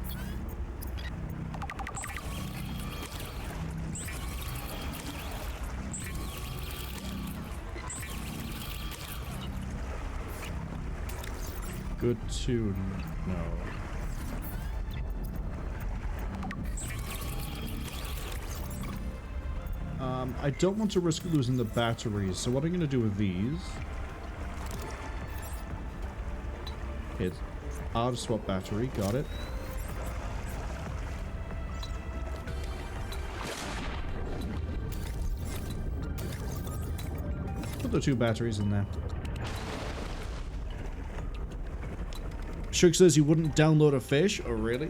Good to know. I don't want to risk losing the batteries, so what I'm going to do with these is auto swap battery, got it. Put the 2 batteries in there. Shug says you wouldn't download a fish? Oh, really?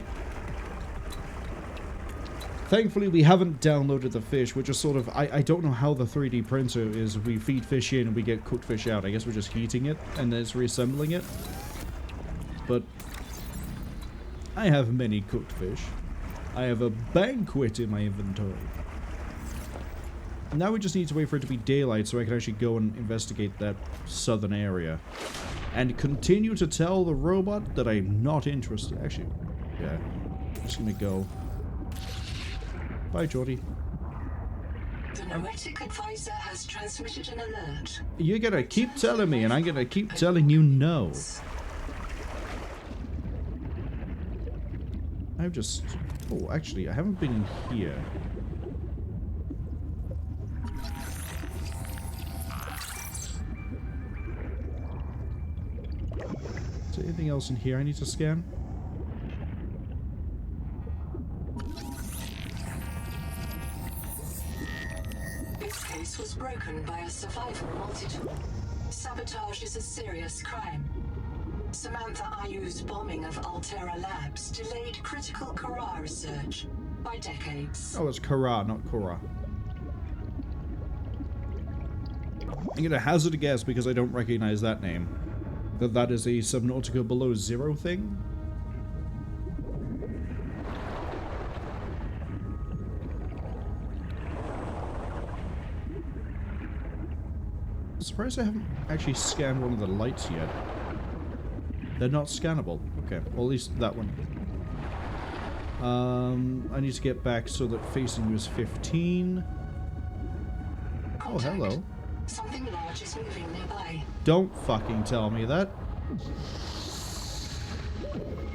Thankfully, we haven't downloaded the fish. We're just sort of... I don't know how the 3D printer is. We feed fish in and we get cooked fish out. I guess we're just heating it and then it's reassembling it. But I have many cooked fish. I have a banquet in my inventory. Now we just need to wait for it to be daylight so I can actually go and investigate that southern area. And continue to tell the robot that I'm not interested. Actually, yeah. I'm just gonna go. Bye, Jordy. The Noetic Advisor has transmitted an alert. You're gonna keep telling me, and I'm gonna keep telling you no. I've just... Oh, actually, I haven't been in here. Is there anything else in here I need to scan? This case was broken by a survivor multi-tool. Sabotage is a serious crime. Samantha IU's bombing of Altera Labs delayed critical Kara research by decades. Oh, it's Kara, not Kora. I'm gonna hazard a guess because I don't recognize that name. That is a Subnautica below zero thing? I'm surprised I haven't actually scanned one of the lights yet. They're not scannable. Okay, well at least that one. I need to get back so that facing you is 15. Oh, hello. Something large is moving nearby. Don't fucking tell me that.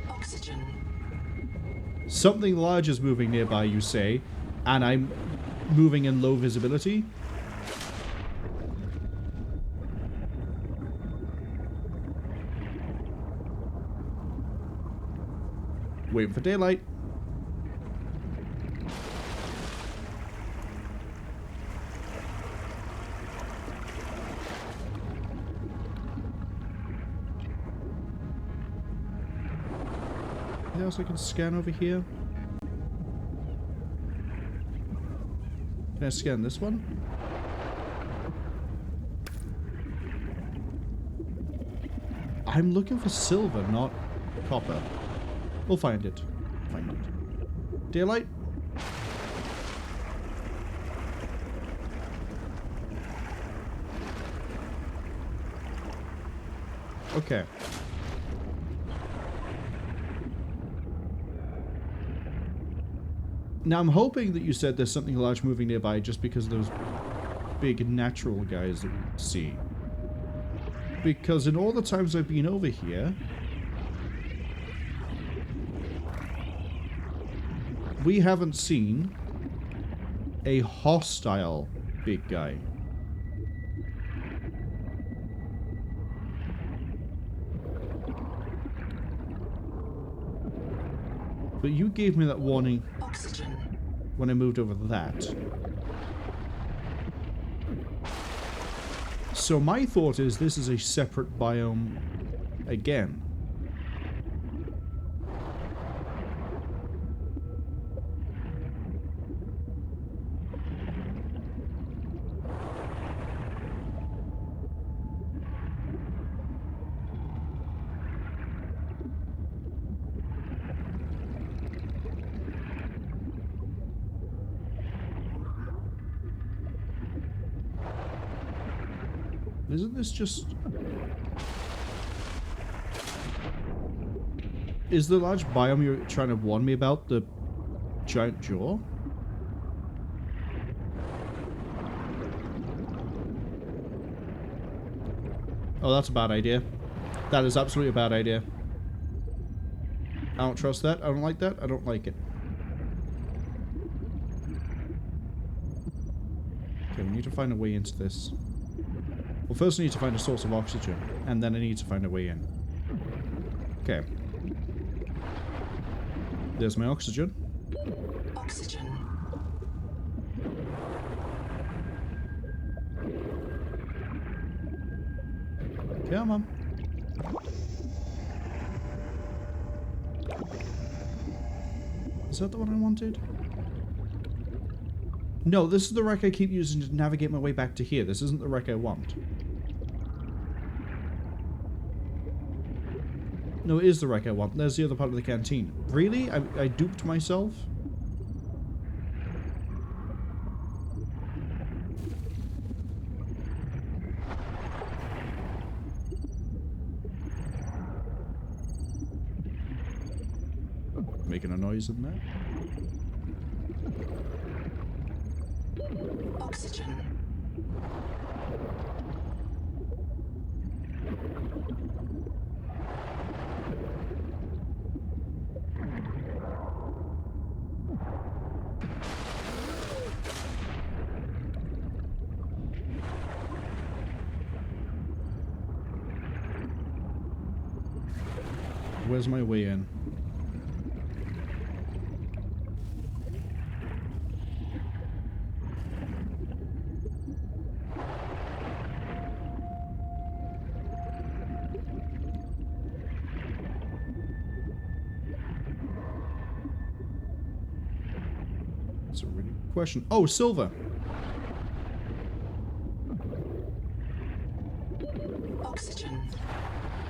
Oxygen. Something large is moving nearby, you say, and I'm moving in low visibility? Waiting for daylight. Anything else I can scan over here? Can I scan this one? I'm looking for silver, not copper. We'll find it. Find it. Daylight? Okay. Now I'm hoping that you said there's something large moving nearby just because of those big natural guys that we see. Because in all the times I've been over here, we haven't seen a hostile big guy. But you gave me that warning when I moved over that. So my thought is this is a separate biome again. Isn't this just... Is the large biome you're trying to warn me about the giant jaw? Oh, that's a bad idea. That is absolutely a bad idea. I don't trust that. I don't like that. I don't like it. Okay, we need to find a way into this. Well, first I need to find a source of oxygen, and then I need to find a way in. Okay. There's my oxygen. Oxygen. Come on. Is that the one I wanted? No, this is the wreck I keep using to navigate my way back to here. This isn't the wreck I want. No, it is the wreck I want. There's the other part of the canteen. Really? I duped myself? Making a noise in there. Oxygen. Where's my way in? That's a really good question. Oh, silver! Oxygen.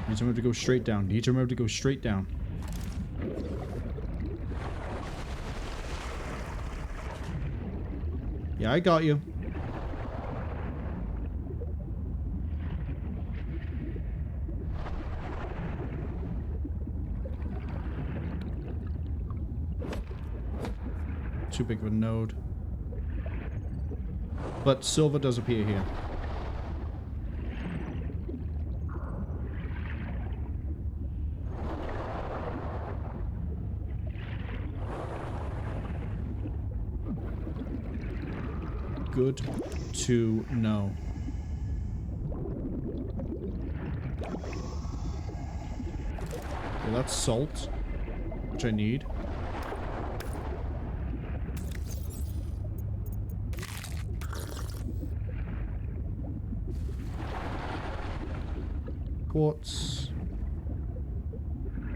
Need to remember to go straight down. Need to remember to go straight down. Yeah, I got you. Too big of a node. But silver does appear here. Good to know. Okay, that's salt, which I need. Quartz.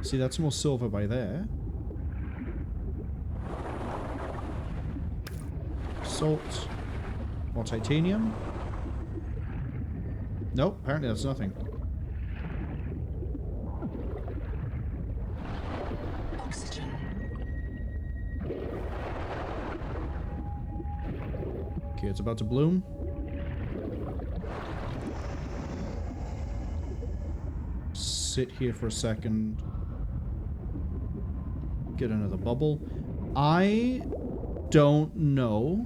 See, that's more silver by there. Salt. More titanium. Nope, apparently that's nothing. Oxygen. Okay, it's about to bloom. Sit here for a second. Get another bubble. I don't know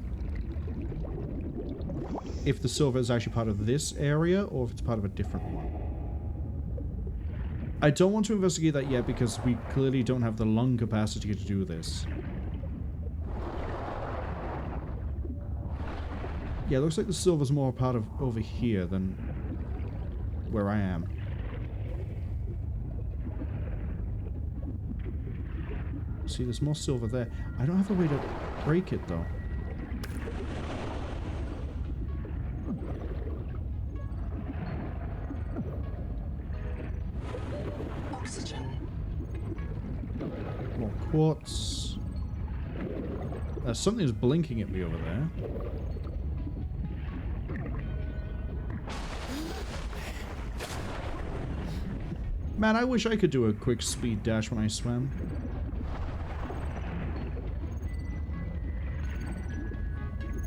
if the silver is actually part of this area or if it's part of a different one. I don't want to investigate that yet because we clearly don't have the lung capacity to do this. Yeah, it looks like the silver's more part of over here than where I am. See, there's more silver there. I don't have a way to break it, though. Oxygen. More quartz. Something's blinking at me over there. Man, I wish I could do a quick speed dash when I swam.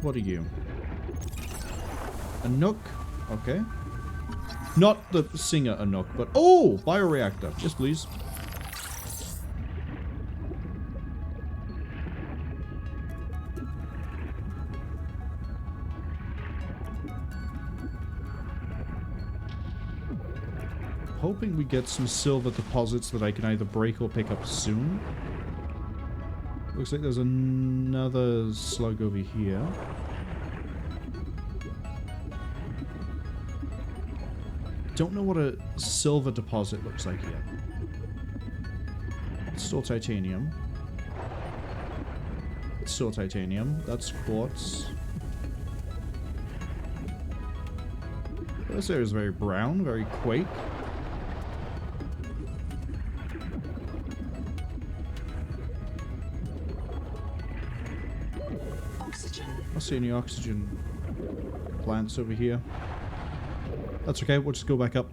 What are you? A Nook? Okay. Not the singer a Nook, but... Oh! Bioreactor. Yes, please. Hoping we get some silver deposits that I can either break or pick up soon. Looks like there's another slug over here. Don't know what a silver deposit looks like yet. It's still titanium. It's still titanium. That's quartz. This area is very brown, very quake. I don't see any oxygen plants over here. That's okay, we'll just go back up.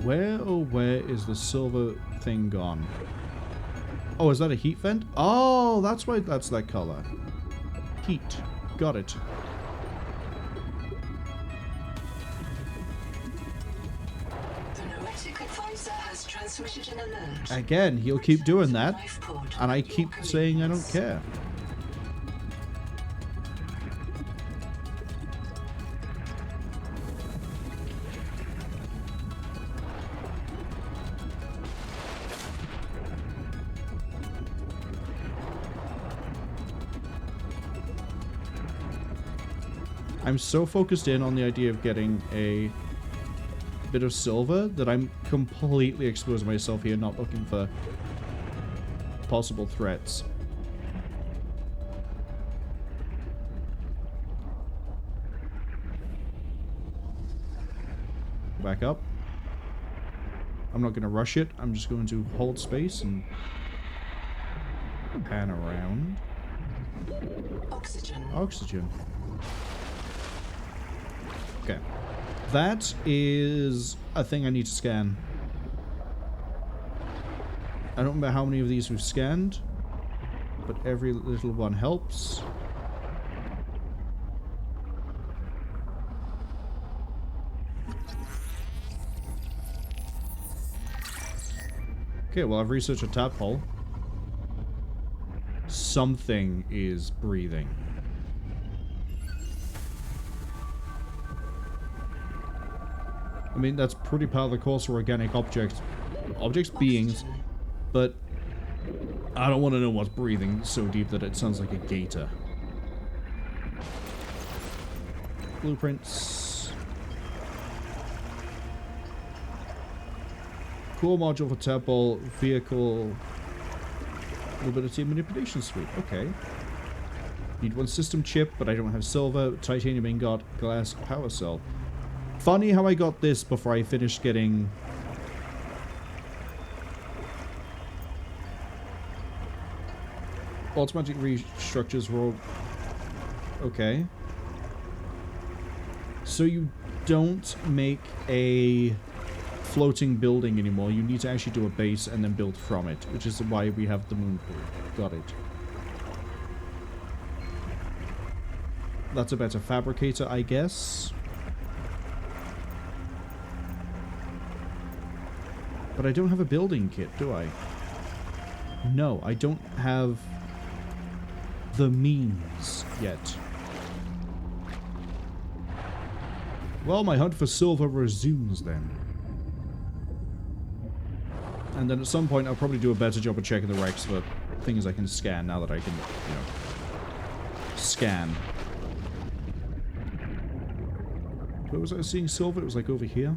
Where, oh where is the silver thing gone? Oh, is that a heat vent? Oh, that's why that's that color. Heat. Got it. Again, he'll keep doing that, and I keep saying I don't care. I'm so focused in on the idea of getting a bit of silver that I'm completely exposing myself here, not looking for possible threats. Back up. I'm not going to rush it. I'm just going to hold space and pan around. Oxygen. Oxygen. Okay. That is a thing I need to scan. I don't remember how many of these we've scanned, but every little one helps. Okay, well, I've researched a tadpole. Something is breathing. I mean, that's pretty par of the course for organic objects, beings, but I don't want to know what's breathing so deep that it sounds like a gator. Blueprints. Core module for tadpole, vehicle, mobility and manipulation suite. Okay. Need one system chip, but I don't have silver, titanium ingot, glass, power cell. Funny how I got this before I finished getting... automatic restructures roll. Okay. So you don't make a floating building anymore. You need to actually do a base and then build from it, which is why we have the moon pool. Got it. That's a better fabricator, I guess. But I don't have a building kit, do I? No, I don't have the means yet. Well, my hunt for silver resumes then. And then at some point I'll probably do a better job of checking the wrecks for things I can scan now that I can, you know, scan. Where was I seeing silver? It was like over here.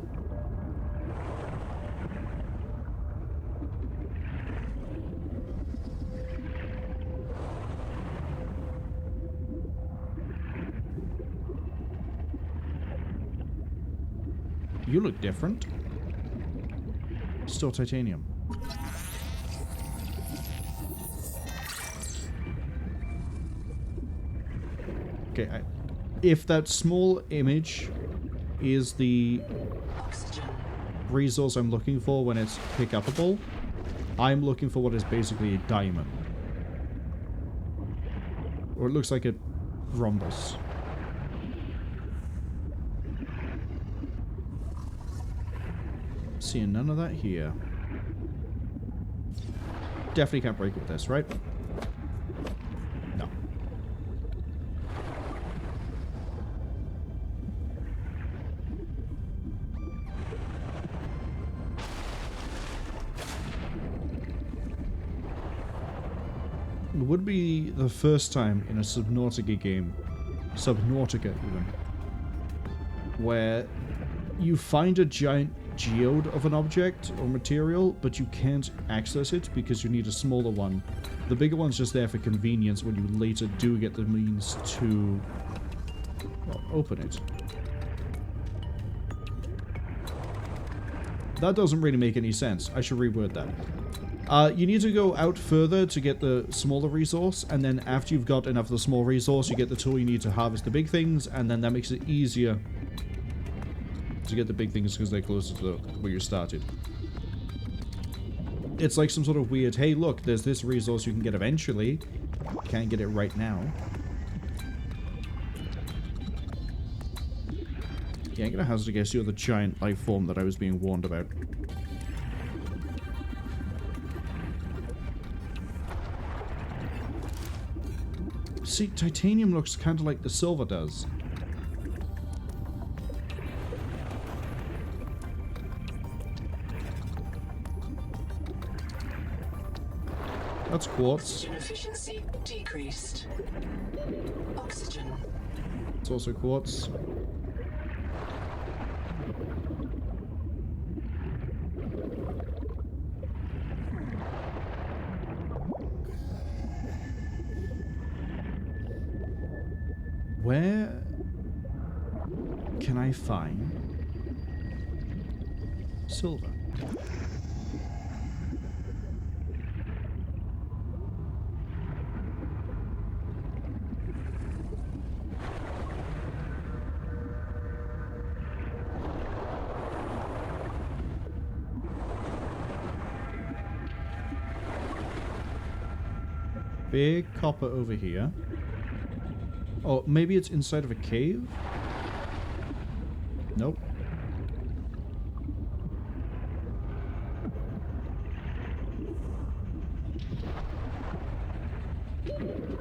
You look different. Still titanium. Okay, if that small image is the resource I'm looking for when it's pick-upable, I'm looking for what is basically a diamond. Or it looks like a rhombus. Seeing none of that here. Definitely can't break with this, right? No. It would be the first time in a Subnautica game, Subnautica even, where you find a giant geode of an object or material, but you can't access it because you need a smaller one. The bigger one's just there for convenience when you later do get the means to, well, open it. That doesn't really make any sense. I should reword that. You need to go out further to get the smaller resource, and then after you've got enough of the small resource, you get the tool you need to harvest the big things, and then that makes it easier to get the big things because they're closer to where you started. It's like some sort of weird, hey look, there's this resource you can get eventually. Can't get it right now. Yeah, I'm gonna hazard a guess you're the giant life form that I was being warned about. See, titanium looks kind of like the silver does. That's quartz. Oxygen efficiency decreased. Oxygen. It's also quartz. Where can I find silver? Big copper over here. Oh, maybe it's inside of a cave? Nope.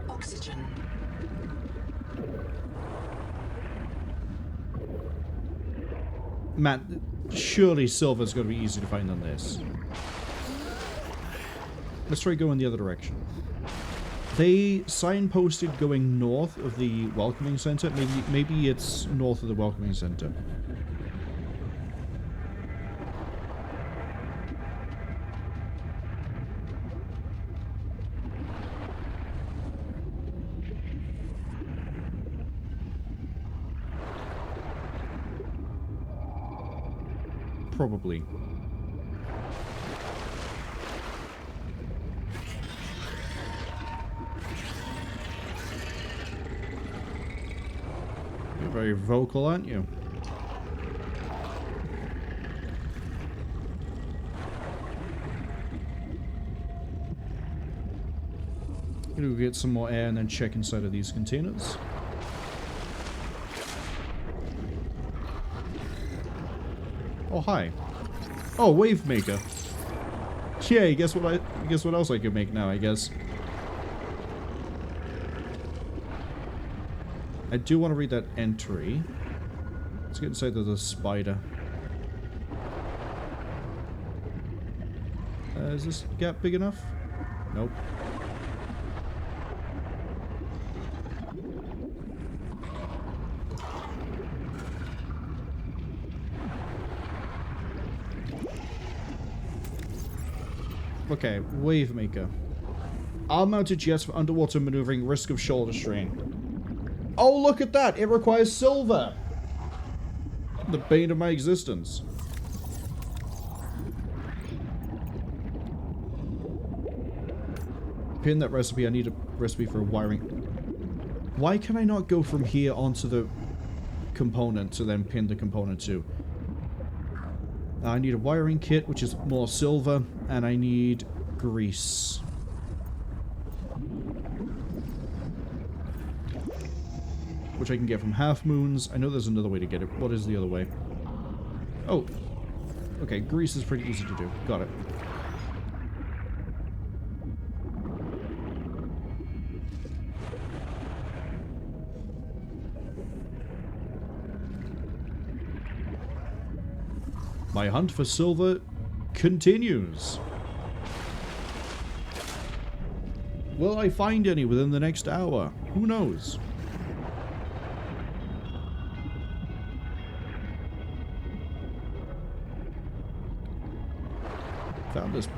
Oxygen. Man, surely silver's going to be easy to find than this. Let's try going the other direction. They signposted going north of the welcoming center. Maybe it's north of the welcoming center. Probably. You're very vocal, aren't you? Gonna go get some more air and then check inside of these containers. Oh, hi. Oh, wave maker. Yeah, guess what else I can make now, I guess. I do want to read that entry. Let's get inside of the spider. Is this gap big enough? Nope. Okay, wave maker. Arm-mounted jets for underwater maneuvering, risk of shoulder strain. Oh, look at that! It requires silver! The bane of my existence. Pin that recipe. I need a recipe for wiring. Why can I not go from here onto the component to then pin the component to? I need a wiring kit, which is more silver, and I need grease. Which I can get from Half Moons. I know there's another way to get it. What is the other way? Oh. Okay, grease is pretty easy to do. Got it. My hunt for silver continues. Will I find any within the next hour? Who knows? Found this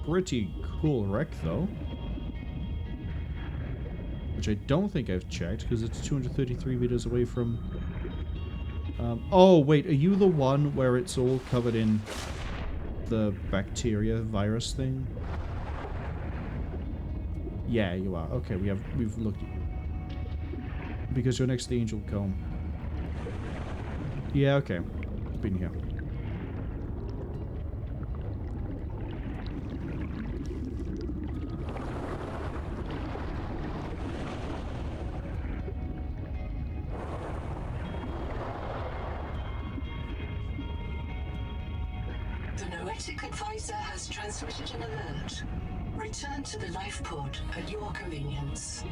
pretty cool wreck, though. Which I don't think I've checked, because it's 233 meters away from... oh, wait, are you the one where it's all covered in the bacteria virus thing? Yeah, you are. Okay, we've looked... Because you're next to the Angel Comb. Yeah, okay. Been here. Advisor has transmitted an alert. Return to the life pod at your convenience.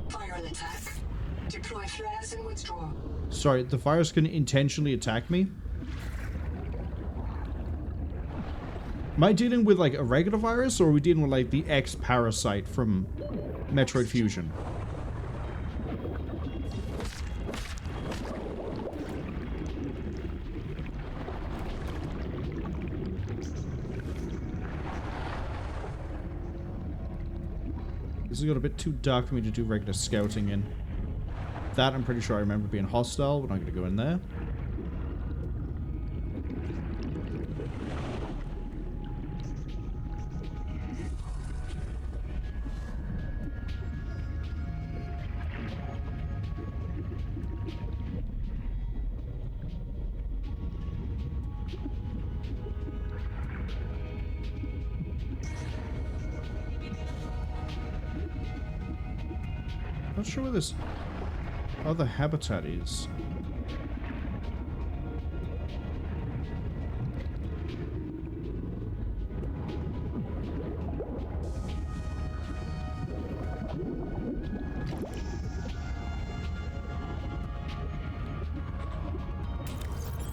Viral attack. Deploy flares and withdraw. Sorry, the virus can intentionally attack me? Am I dealing with like a regular virus, or are we dealing with like the X-Parasite from Metroid Fusion? This has got a bit too dark for me to do regular scouting in. That I'm pretty sure I remember being hostile. We're not going to go in there. Not sure where this other habitat is.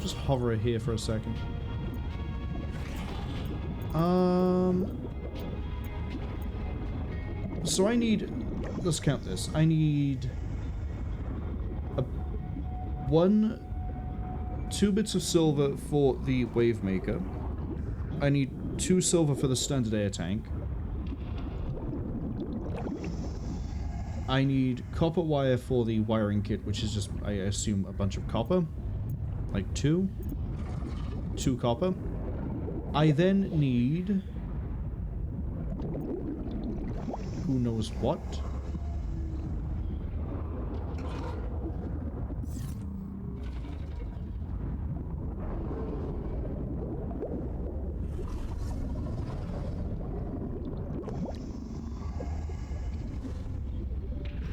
Just hover here for a second. So I need... Let's count this. I need... 2 bits of silver for the wave maker. I need 2 silver for the standard air tank. I need copper wire for the wiring kit, which is just, I assume, a bunch of copper. Like 2 copper. I then need... who knows what?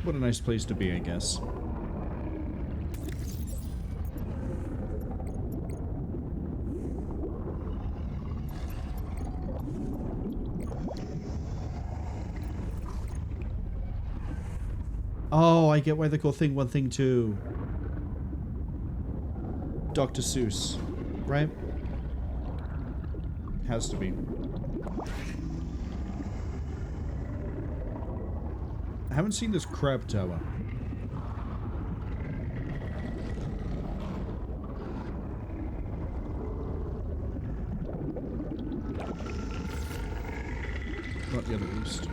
What a nice place to be, I guess. Oh, I get why they call Thing 1, Thing 2. Dr. Seuss, right? Has to be. I haven't seen this crab tower. Not yet, at least.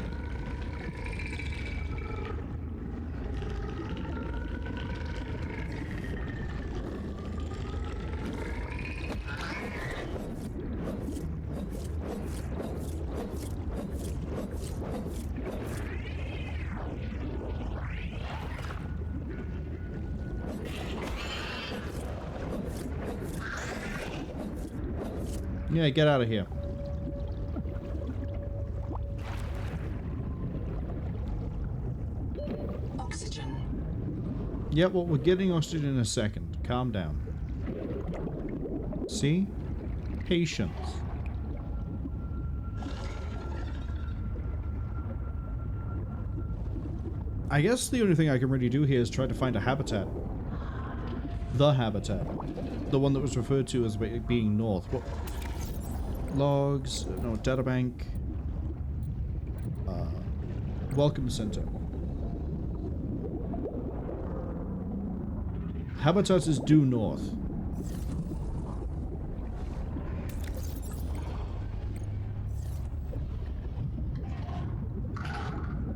Yeah, get out of here. Oxygen. Yeah, well, we're getting oxygen in a second. Calm down. See? Patience. I guess the only thing I can really do here is try to find a habitat. The habitat. The one that was referred to as being north. What? Logs, no, databank, welcome center. Habitat is due north.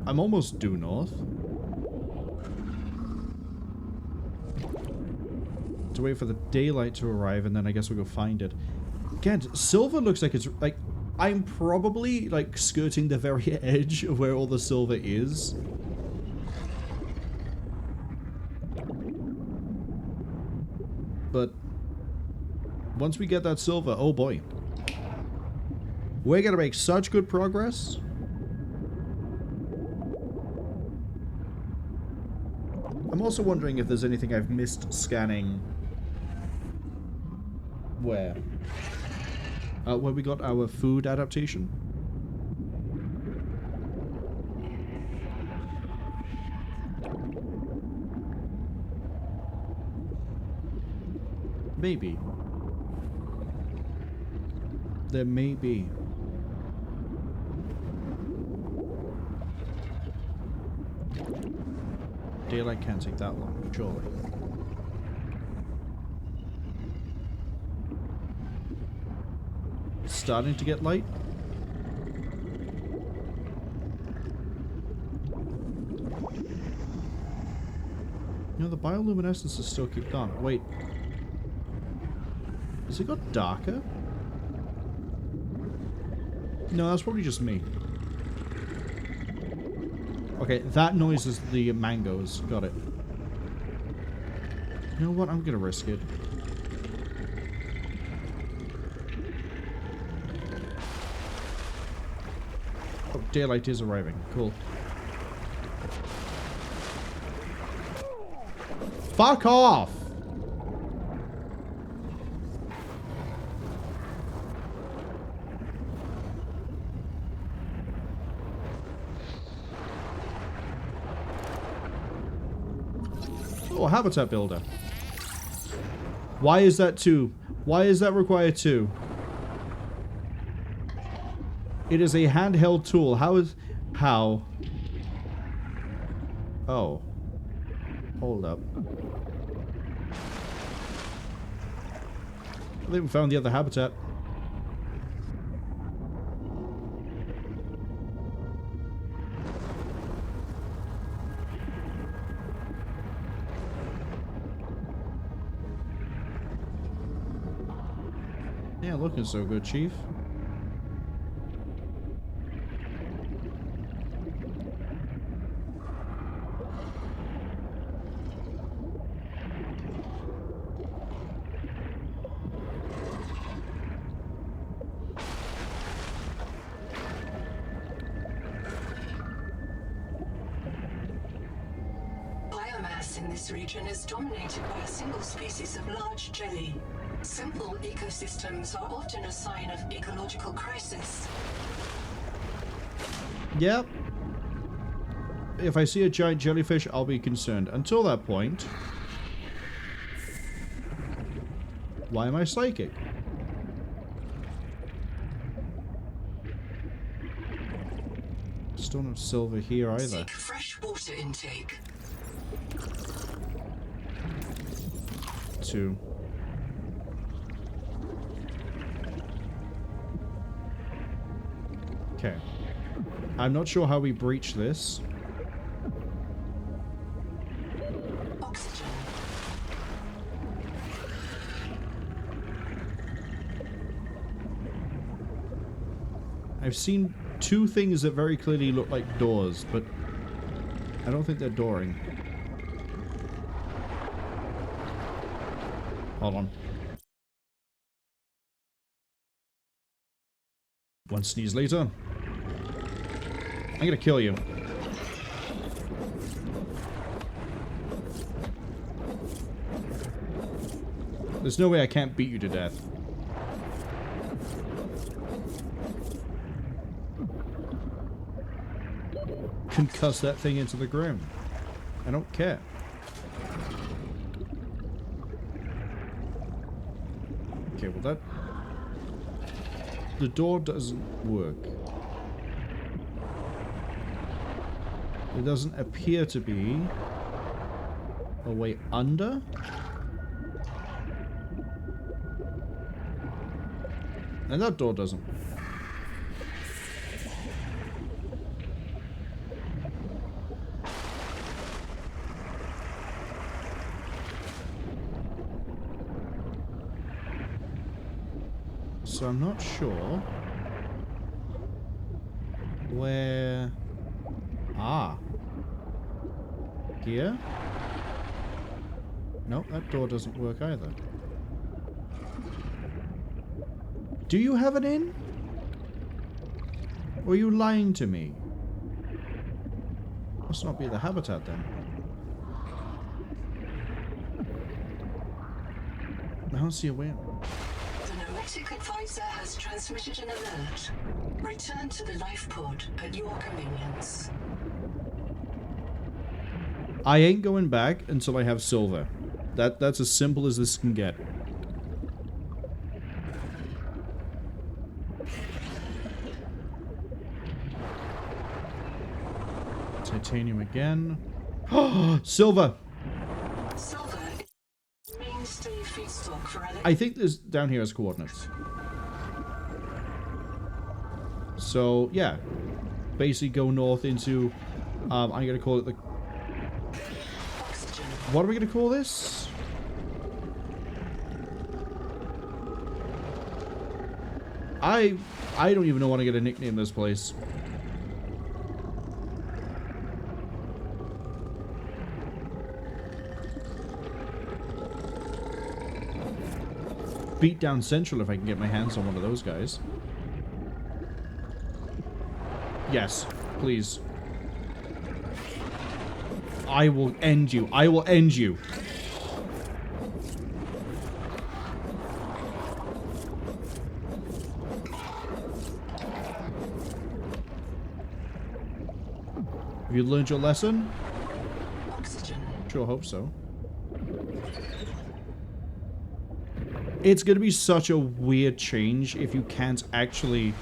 I'm almost due north. To wait for the daylight to arrive, and then I guess we'll go find it. Again, silver looks like it's like I'm probably like skirting the very edge of where all the silver is. But once we get that silver, oh boy. We're gonna make such good progress. I'm also wondering if there's anything I've missed scanning. Where? Where we got our food adaptation. Maybe. There may be. Daylight can't take that long, surely. Starting to get light. You know, the bioluminescences still keep going. Wait. Has it got darker? No, that's probably just me. Okay, that noise is the mangoes. Got it. You know what? I'm gonna risk it. Oh, daylight is arriving. Cool. Fuck off! Oh, habitat builder. Why is that 2? Why is that required 2? It is a handheld tool. How? Oh. Hold up. I think we found the other habitat. Yeah, looking so good, Chief. Biomass in this region is dominated by a single species of large jelly. Simple ecosystems are often a sign of ecological crisis. Yep. If I see a giant jellyfish, I'll be concerned. Until that point... Why am I psychic? Still not silver here either. Seek fresh water intake. 2. Okay. I'm not sure how we breach this. Oxygen. I've seen 2 things that very clearly look like doors, but I don't think they're dooring. Hold on. One sneeze later. I'm gonna kill you. There's no way I can't beat you to death. Concuss that thing into the ground. I don't care. Okay, well that... The door doesn't work. There doesn't appear to be a way under. And that door doesn't. So I'm not sure where... Ah. Here? Nope, that door doesn't work either. Do you have an inn? Or are you lying to me? Must not be the habitat then. I don't see a way. The Noetic advisor has transmitted an alert. Return to the life pod at your convenience. I ain't going back until I have silver. That's as simple as this can get. Titanium again. Silver! Silver is mainstay feedstock for I think there's down here as coordinates. So, yeah. Basically go north into... I'm gonna call it the... oxygen. What are we gonna call this? I don't even know what I'm gonna nickname this place. Beat down Central if I can get my hands on one of those guys. Yes, please. I will end you. I will end you. Have you learned your lesson? Oxygen. Sure hope so. It's going to be such a weird change if you can't actually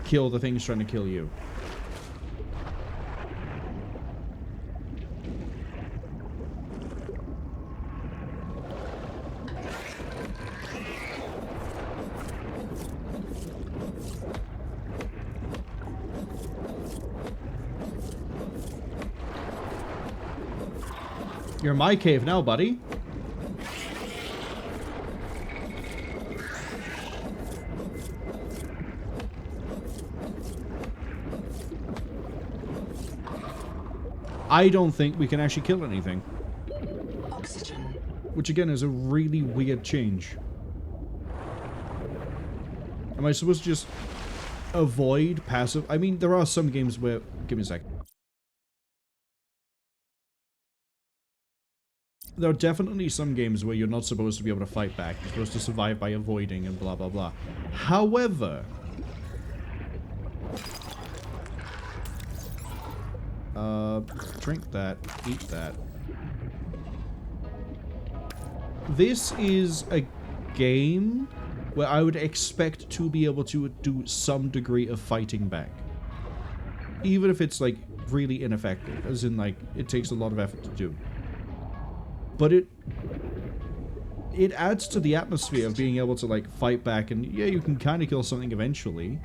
kill the things trying to kill you. You're in my cave now, buddy. I don't think we can actually kill anything. Oxygen. Which again is a really weird change. Am I supposed to just avoid passive? I mean, there are some games where... Give me a sec. There are definitely some games where you're not supposed to be able to fight back. You're supposed to survive by avoiding and blah blah blah. However... drink that. Eat that. This is a game where I would expect to be able to do some degree of fighting back. Even if it's, like, really ineffective. As in, like, it takes a lot of effort to do. But it adds to the atmosphere of being able to, like, fight back. And, yeah, you can kind of kill something eventually.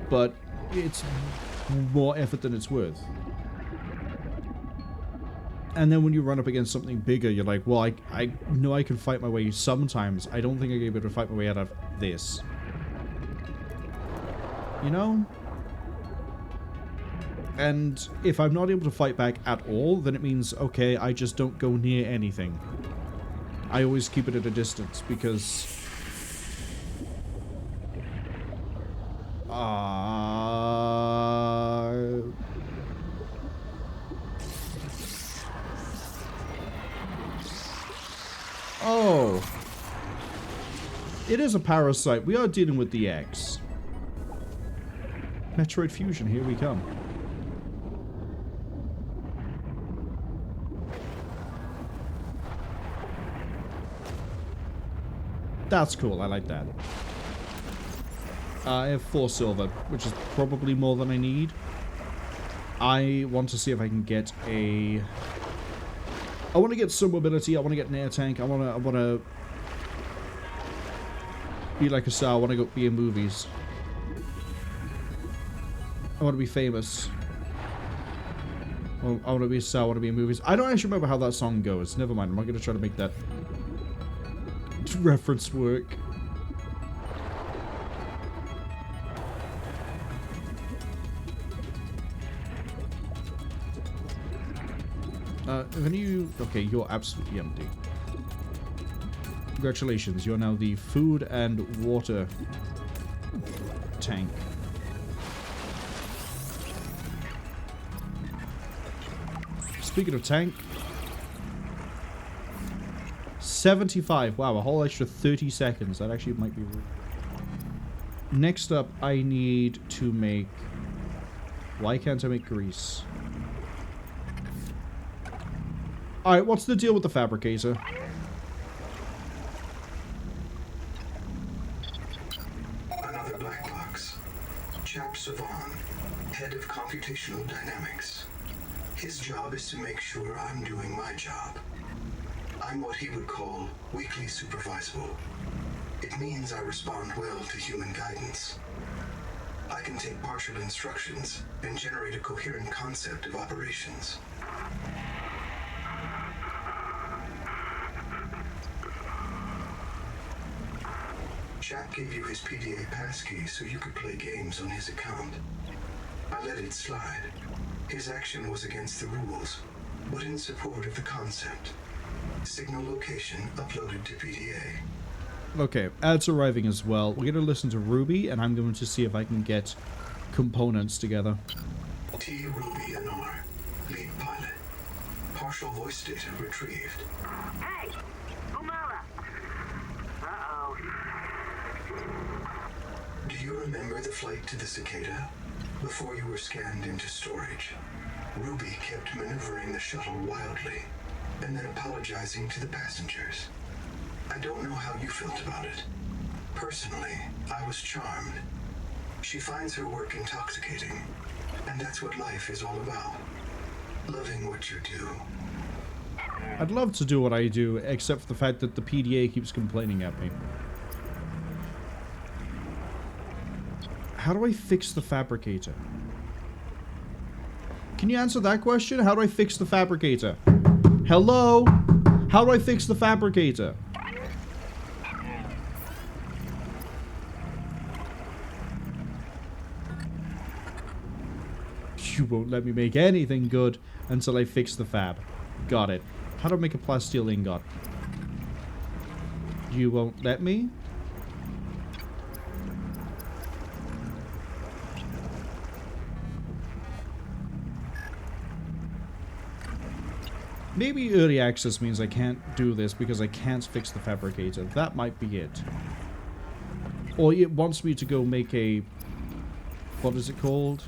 But it's more effort than it's worth. And then when you run up against something bigger, you're like, well, I know I can fight my way sometimes. I don't think I'm able to fight my way out of this. You know? And if I'm not able to fight back at all, then it means, okay, I just don't go near anything. I always keep it at a distance, because... Oh. It is a parasite. We are dealing with the X. Metroid Fusion, here we come. That's cool, I like that. I have 4 silver, which is probably more than I need. I want to see if I can get a... I want to get some mobility, I want to get an air tank, I want to be like a star, I want to go be in movies. I want to be famous. I want to be a star, I want to be in movies. I don't actually remember how that song goes. Never mind, I'm not going to try to make that reference work. If any of you... Okay, you're absolutely empty. Congratulations, you're now the food and water tank. Speaking of tank... 75. Wow, a whole extra 30 seconds. That actually might be... Next up, I need to make... Why can't I make grease? Alright, what's the deal with the fabricator? Another black box. Chap Savan, head of computational dynamics. His job is to make sure I'm doing my job. I'm what he would call weakly supervisable. It means I respond well to human guidance. I can take partial instructions and generate a coherent concept of operations. Jack gave you his PDA passkey so you could play games on his account. I let it slide. His action was against the rules, but in support of the concept. Signal location uploaded to PDA. Okay, ads arriving as well. We're going to listen to Ruby, and I'm going to see if I can get components together. T. Ruby NR, lead pilot. Partial voice data retrieved. Hey! Umala! Uh-oh. Do you remember the flight to the Cicada? Before you were scanned into storage, Ruby kept maneuvering the shuttle wildly, and then apologizing to the passengers. I don't know how you felt about it. Personally, I was charmed. She finds her work intoxicating, and that's what life is all about. Loving what you do. I'd love to do what I do, except for the fact that the PDA keeps complaining at me. How do I fix the fabricator? Can you answer that question? How do I fix the fabricator? Hello? How do I fix the fabricator? You won't let me make anything good until I fix the fab. Got it. How do I make a plasteel ingot? You won't let me? Maybe early access means I can't do this because I can't fix the fabricator. That might be it. Or it wants me to go make a... What is it called?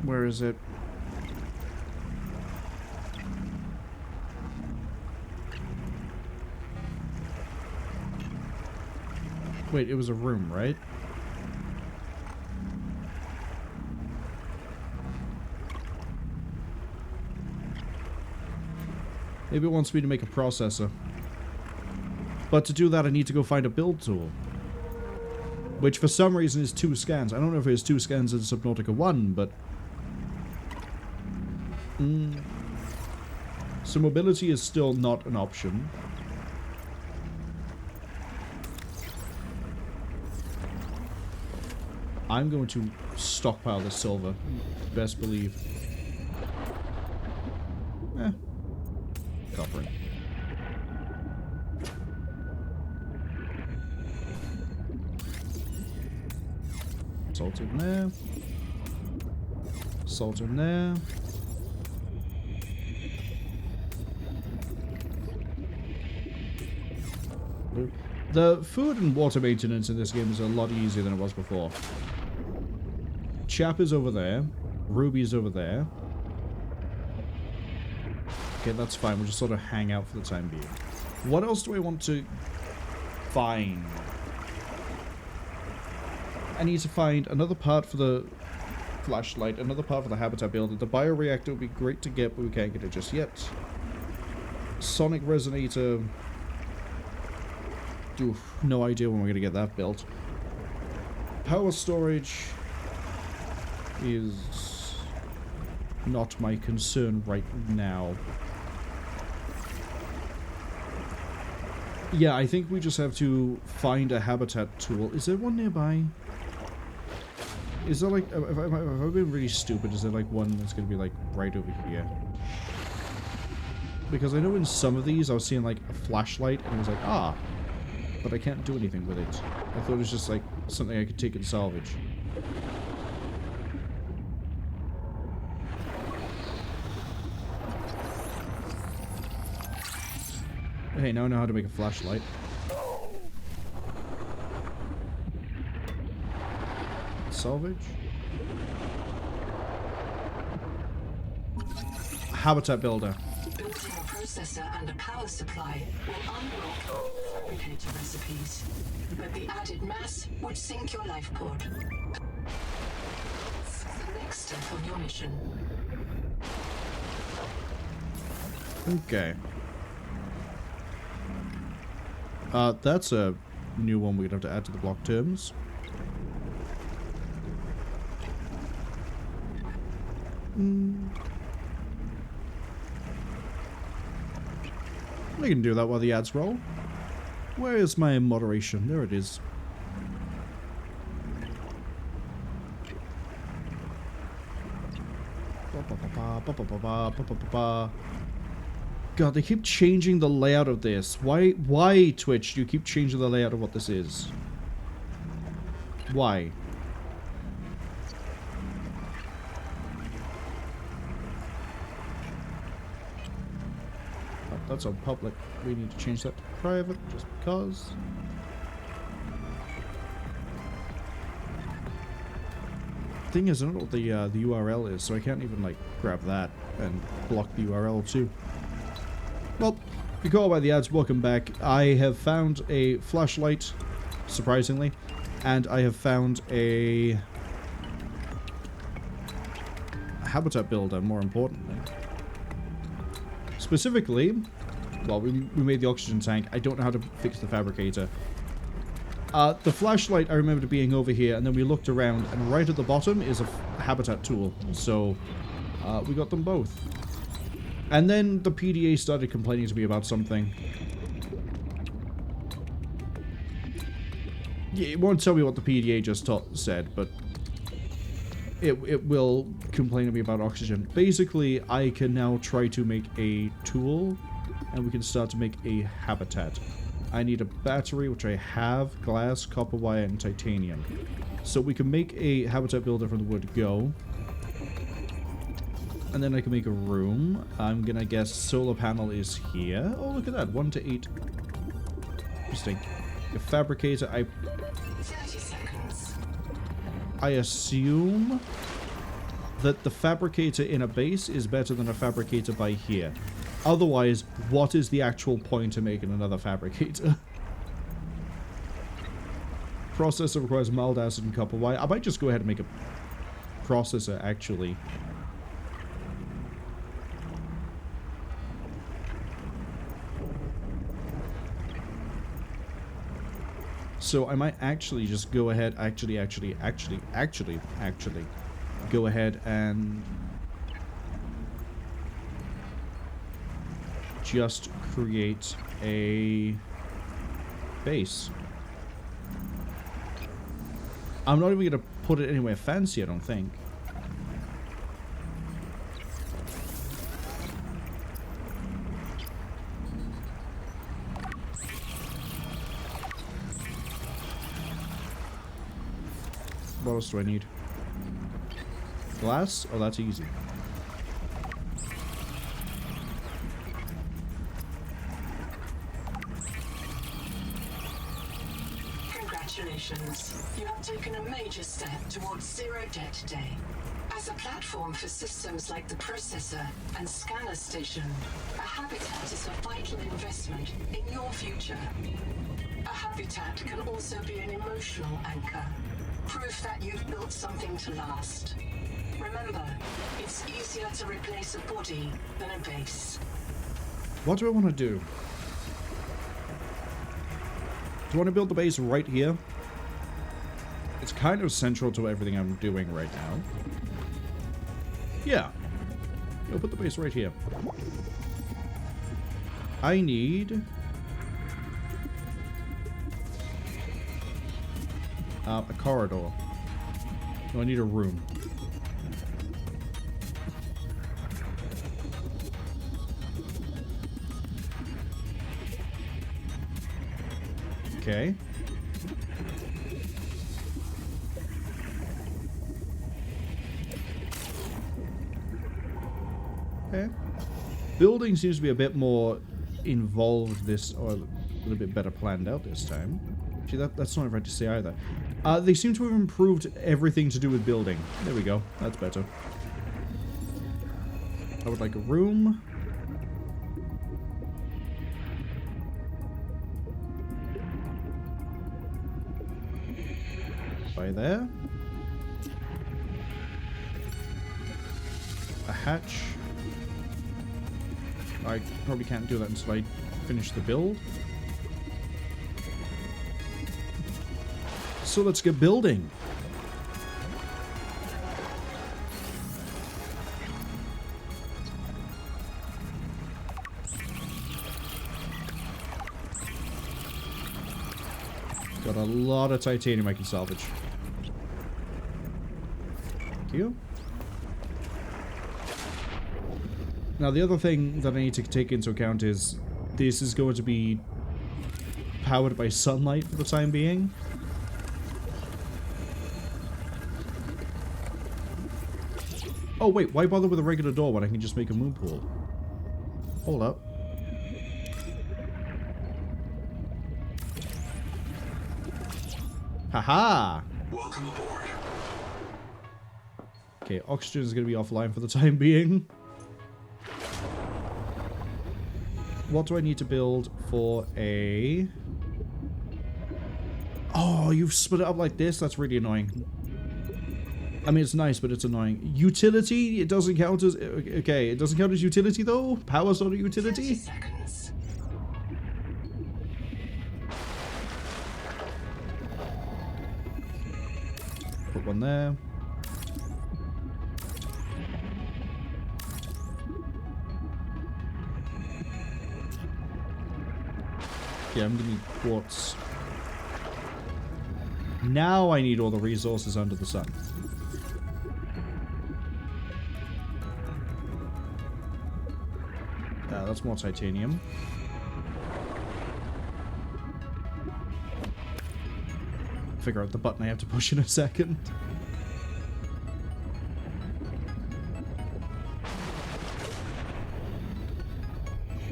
Where is it? Wait, it was a room, right? Maybe it wants me to make a processor. But to do that, I need to go find a build tool. Which for some reason is 2 scans. I don't know if it's 2 scans in Subnautica 1, but... So mobility is still not an option. I'm going to stockpile this silver. Best believe. Copper. Salt in there. Salt in there. The food and water maintenance in this game is a lot easier than it was before. Chap is over there. Ruby is over there. Okay, that's fine. We'll just sort of hang out for the time being. What else do I want to find? I need to find another part for the flashlight, another part for the habitat builder. The bioreactor would be great to get, but we can't get it just yet. Sonic resonator. Oof, no idea when we're going to get that built. Power storage is not my concern right now. Yeah, I think we just have to find a habitat tool. Is there one nearby? Is there like... Have I been really stupid? Is there like one that's going to be like right over here? Because I know in some of these I was seeing like a flashlight and it was like, ah, but I can't do anything with it. I thought it was just like something I could take and salvage. Hey, now I know how to make a flashlight. Salvage. Habitat builder. Building a processor and a power supply will unlock all fabricator recipes, but the added mass would sink your life pod. The next step on your mission. Okay. That's a new one we'd have to add to the block terms. We can do that while the ads roll. Where is my moderation? There it is. God, they keep changing the layout of this. Why, Twitch, do you keep changing the layout of what this is? Why? Oh, that's on public. We need to change that to private, just because. Thing is, I don't know what the URL is, so I can't even, like, grab that and block the URL, too. Well, you call by the ads, welcome back. I have found a flashlight, surprisingly, and I have found a habitat builder, more importantly. Specifically, well, we made the oxygen tank. I don't know how to fix the fabricator. The flashlight, I remember being over here, and then we looked around, and right at the bottom is a habitat tool. So, we got them both. And then the PDA started complaining to me about something. Yeah, it won't tell me what the PDA just said, but it will complain to me about oxygen. Basically, I can now try to make a tool, and we can start to make a habitat. I need a battery, which I have, glass, copper wire, and titanium. So we can make a habitat builder from the word go. And then I can make a room. I'm gonna guess solar panel is here. Oh, look at that. 1 to 8. Interesting. A fabricator, 30 seconds. I assume that the fabricator in a base is better than a fabricator by here. Otherwise, what is the actual point of making another fabricator? Processor requires mild acid and copper wire. I might just go ahead and make a processor, actually. So I might actually just go ahead, actually go ahead and just create a base. I'm not even going to put it anywhere fancy, I don't think. What else do I need? Glass? Oh, that's easy. Congratulations. You have taken a major step towards zero debt today. As a platform for systems like the processor and scanner station, a habitat is a vital investment in your future. A habitat can also be an emotional anchor. Proof that you've built something to last. Remember, it's easier to replace a body than a base. What do I want to do? Do I want to build the base right here? It's kind of central to everything I'm doing right now. Yeah. I'll put the base right here. I need... a corridor. No, I need a room. Okay. Okay. Building seems to be a bit more involved this, or a little bit better planned out this time. Actually, that's not right to say either. They seem to have improved everything to do with building. There we go. That's better. I would like a room. By there. A hatch. I probably can't do that until I finish the build. So let's get building. Got a lot of titanium I can salvage. Thank you. Now the other thing that I need to take into account is this is going to be powered by sunlight for the time being. Oh wait, why bother with a regular door when I can just make a moon pool? Hold up. Haha! Welcome aboard. Okay, oxygen is going to be offline for the time being. What do I need to build for a... Oh, you've split it up like this? That's really annoying. I mean, it's nice, but it's annoying. Utility? It doesn't count as... Okay, it doesn't count as utility, though? Power's not a utility? 30 seconds. Put one there. Yeah, I'm gonna need quartz. Now I need all the resources under the sun. That's more titanium. Figure out the button I have to push in a second.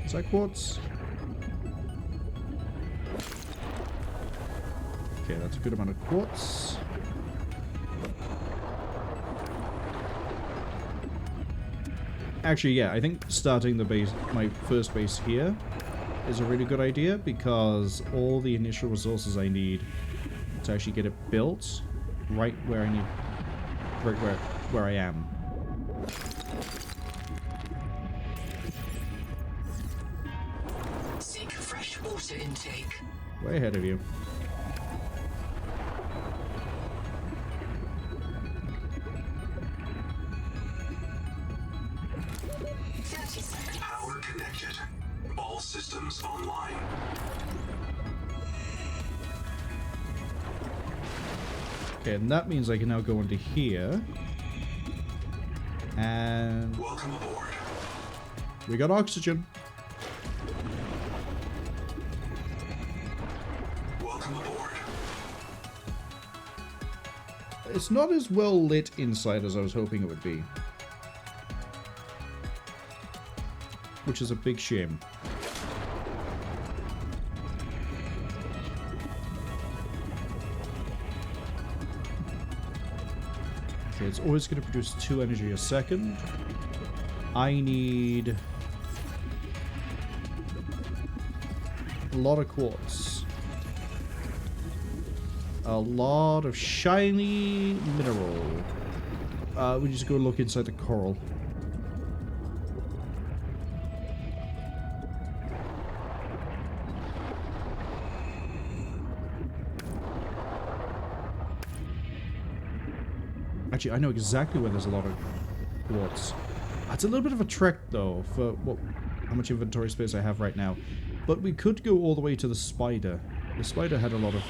Is that quartz? Okay, that's a good amount of quartz. Actually, yeah, I think starting the base, my first base here, is a really good idea because all the initial resources I need to actually get it built right where I need, right where I am. Seek fresh water intake. Way ahead of you. Power connected. All systems online. Okay, and that means I can now go into here. And Welcome aboard. we got oxygen. Welcome aboard. It's not as well lit inside as I was hoping it would be. Which is a big shame. Okay, it's always going to produce 2 energy a second. I need a lot of quartz. A lot of shiny mineral. We just go look inside the coral. Actually, I know exactly where there's a lot of quartz. It's a little bit of a trek, though, for how much inventory space I have right now. But we could go all the way to the spider. The spider had a lot of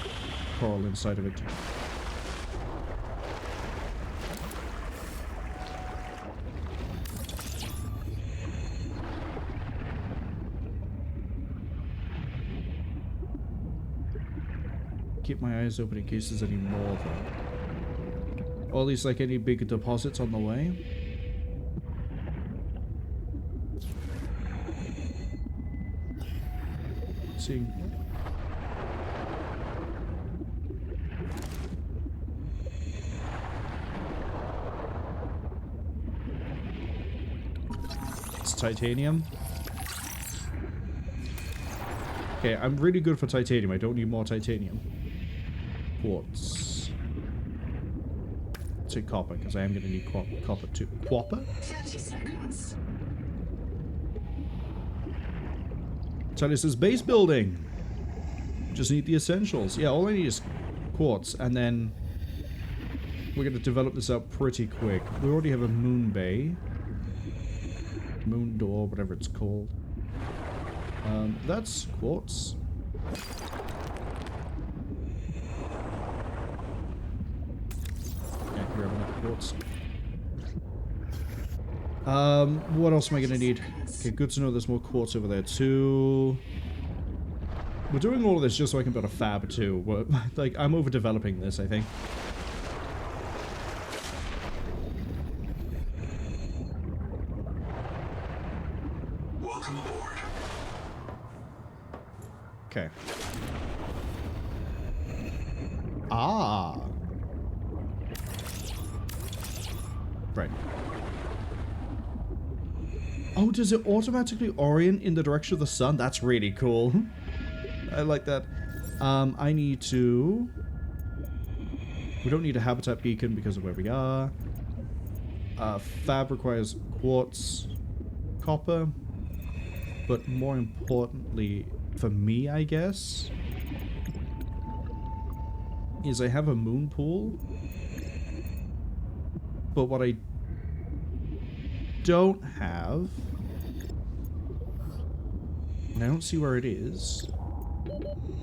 coral inside of it. Keep my eyes open in case there's any more, though. Or at least like any big deposits on the way. See. It's titanium. Okay, I'm really good for titanium. I don't need more titanium. Quartz. To copper, because I am going to need copper too. Copper? 30 seconds. So this is base building. Just need the essentials. Yeah, all I need is quartz, and then we're going to develop this out pretty quick. We already have a moon bay. Moon door, whatever it's called. That's quartz. Grab another quartz. What else am I gonna need? Okay, good to know there's more quartz over there too. We're doing all of this just so I can build a fab too. Like, I'm overdeveloping this, I think. Welcome aboard. Okay. Ah. Right. Oh, does it automatically orient in the direction of the sun? That's really cool. I like that. I need to... We don't need a habitat beacon because of where we are. Fab requires quartz, copper, but more importantly, for me, I guess, is I have a moon pool. But what I don't have, and I don't see where it is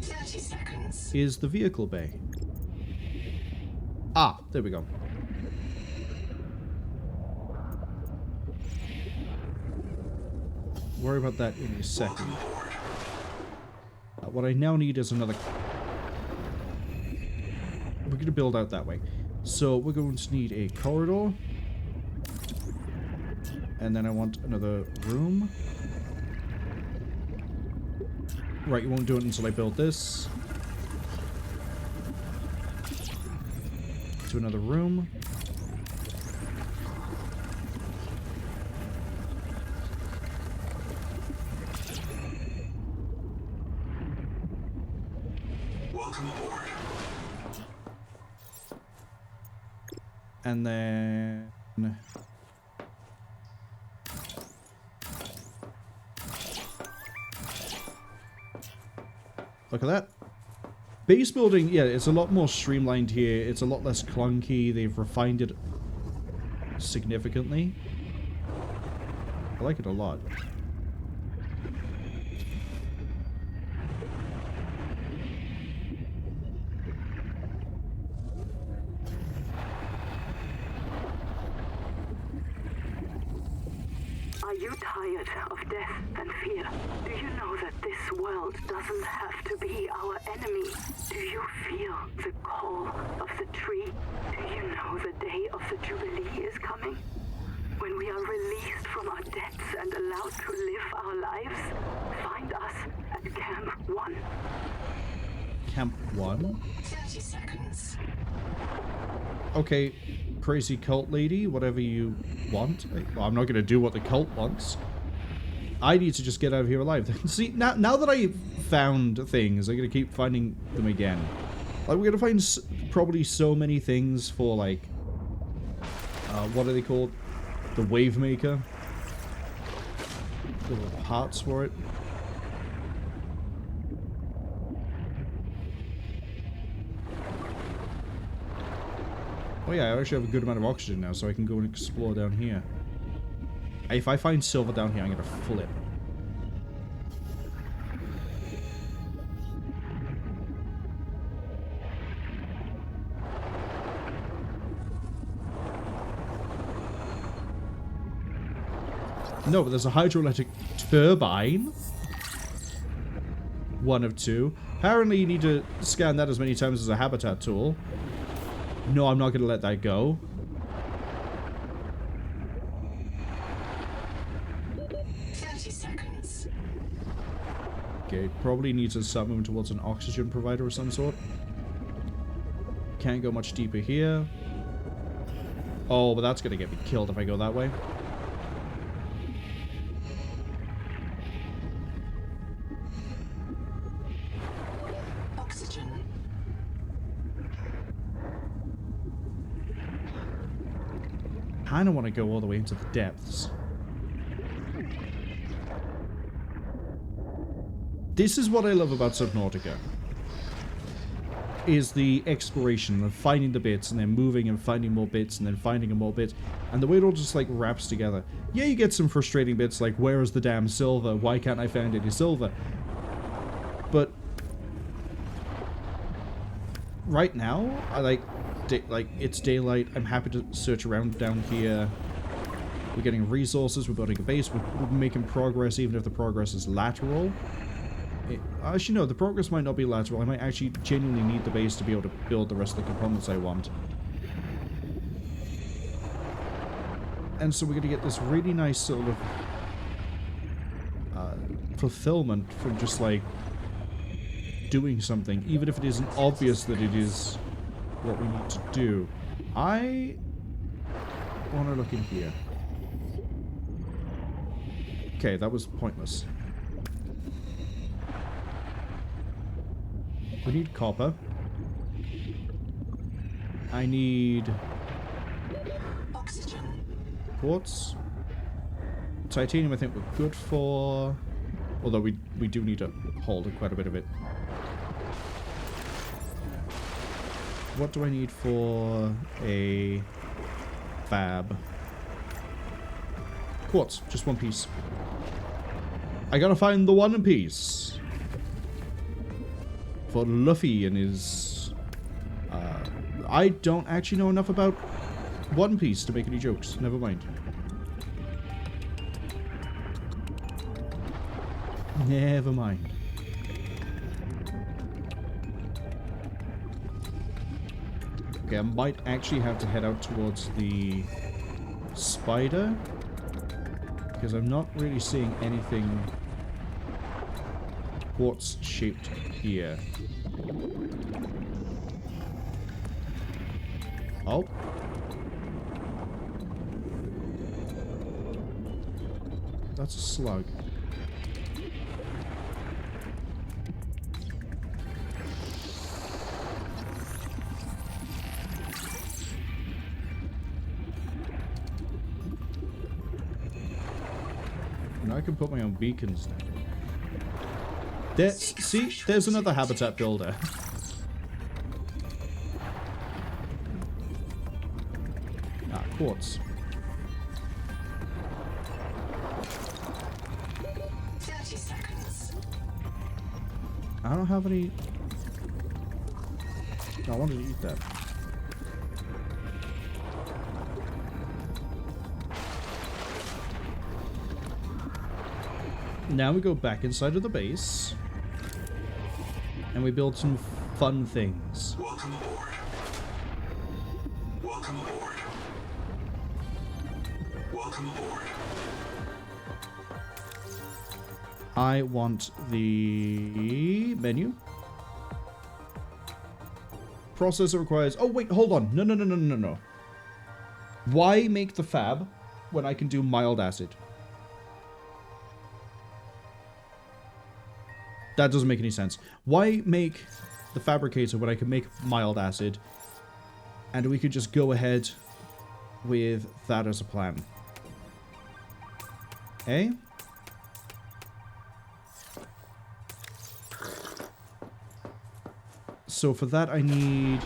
30 seconds. the vehicle bay. There we go. Worry about that in a second. What I now need is another... We're going to build out that way. So we're going to need a corridor. And then I want another room. Right, you won't do it until I build this. To another room. Welcome aboard. And then... Look at that. Base building, yeah, it's a lot more streamlined here. It's a lot less clunky. They've refined it significantly. I like it a lot. Are you tired of death and fear? Do you know that this world doesn't have to be our enemy? Do you feel the call of the tree? Do you know the day of the Jubilee is coming? When we are released from our debts and allowed to live our lives? Find us at Camp 1. Camp 1? 30 seconds. Okay, crazy cult lady, whatever you want. Well, I'm not going to do what the cult wants. I need to just get out of here alive. See, now that I've found things, I'm going to keep finding them again. Like, we're going to find probably so many things for, like, what are they called? The Wave Maker. Little parts for it. Oh yeah, I actually have a good amount of oxygen now, so I can go and explore down here. If I find silver down here, I'm gonna flip. No, but there's a hydroelectric turbine. One of two. Apparently you need to scan that as many times as a habitat tool. No, I'm not going to let that go. Okay, probably needs to start moving towards an oxygen provider of some sort. Can't go much deeper here. Oh, but that's going to get me killed if I go that way. I kind of want to go all the way into the depths. This is what I love about Subnautica. Is the exploration of finding the bits and then moving and finding more bits and then finding more bits. And the way it all just like wraps together. Yeah, you get some frustrating bits like, where is the damn silver? Why can't I find any silver? But right now, I like it's daylight. I'm happy to search around down here. We're getting resources. We're building a base. We're making progress, even if the progress is lateral. Actually, no, the progress might not be lateral. I might actually genuinely need the base to be able to build the rest of the components I want. And so we're going to get this really nice sort of fulfillment from just like doing something, even if it isn't obvious that it is what we need to do. I want to look in here. Okay, that was pointless. We need copper. I need Oxygen. quartz. Titanium I think we're good for. Although we do need to hold quite a bit of it. What do I need for a fab? Quartz, just one piece. I gotta find the one piece. For Luffy and his I don't actually know enough about One Piece to make any jokes. Never mind. Never mind. Okay, I might actually have to head out towards the spider, because I'm not really seeing anything quartz shaped here. Oh. That's a slug. And I can put my own beacons down. See, there's another habitat builder. Ah, quartz. 30 seconds. I don't have any... No, I wanted to eat that. Now we go back inside of the base. And we build some fun things. Welcome aboard. Welcome aboard. Welcome aboard. I want the menu. Processor requires... Oh, wait, hold on. No. Why make the fab when I can do mild acid? That doesn't make any sense. Why make the fabricator when I can make mild acid? And we could just go ahead with that as a plan. Eh? So for that I need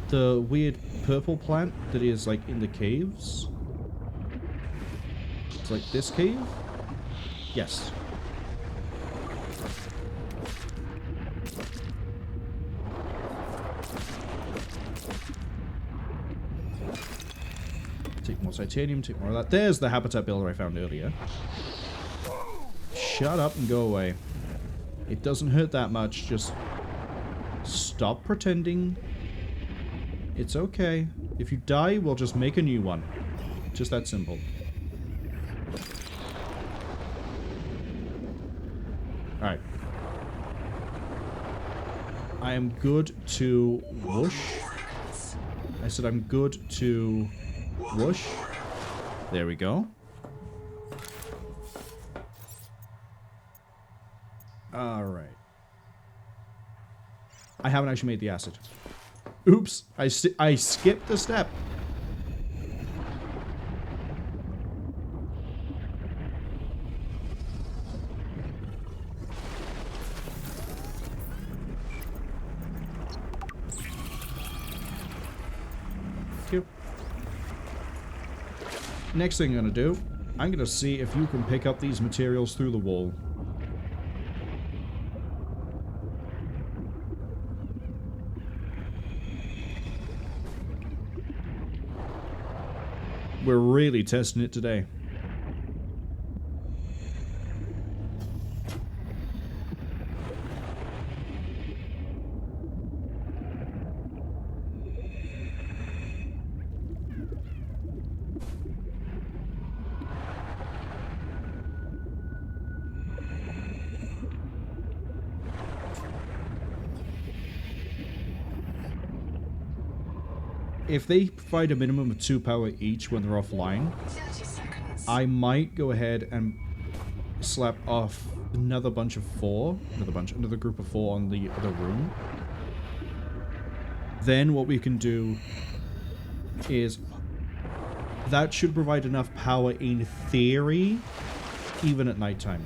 the weird purple plant that is like in the caves. It's like this cave? Yes. Take more titanium, take more of that. There's the habitat builder I found earlier. Shut up and go away. It doesn't hurt that much, just stop pretending. It's okay. If you die, we'll just make a new one. Just that simple. Alright. I am good to whoosh. I said I'm good to whoosh. There we go. Alright. I haven't actually made the acid. Oops. I skipped a step. Cute. Next thing I'm gonna do, I'm gonna see if you can pick up these materials through the wall. We're really testing it today. If they provide a minimum of 2 power each when they're offline, 30 seconds. I might go ahead and slap off another bunch of 4, another group of 4 on the other room. Then what we can do is that should provide enough power in theory, even at nighttime.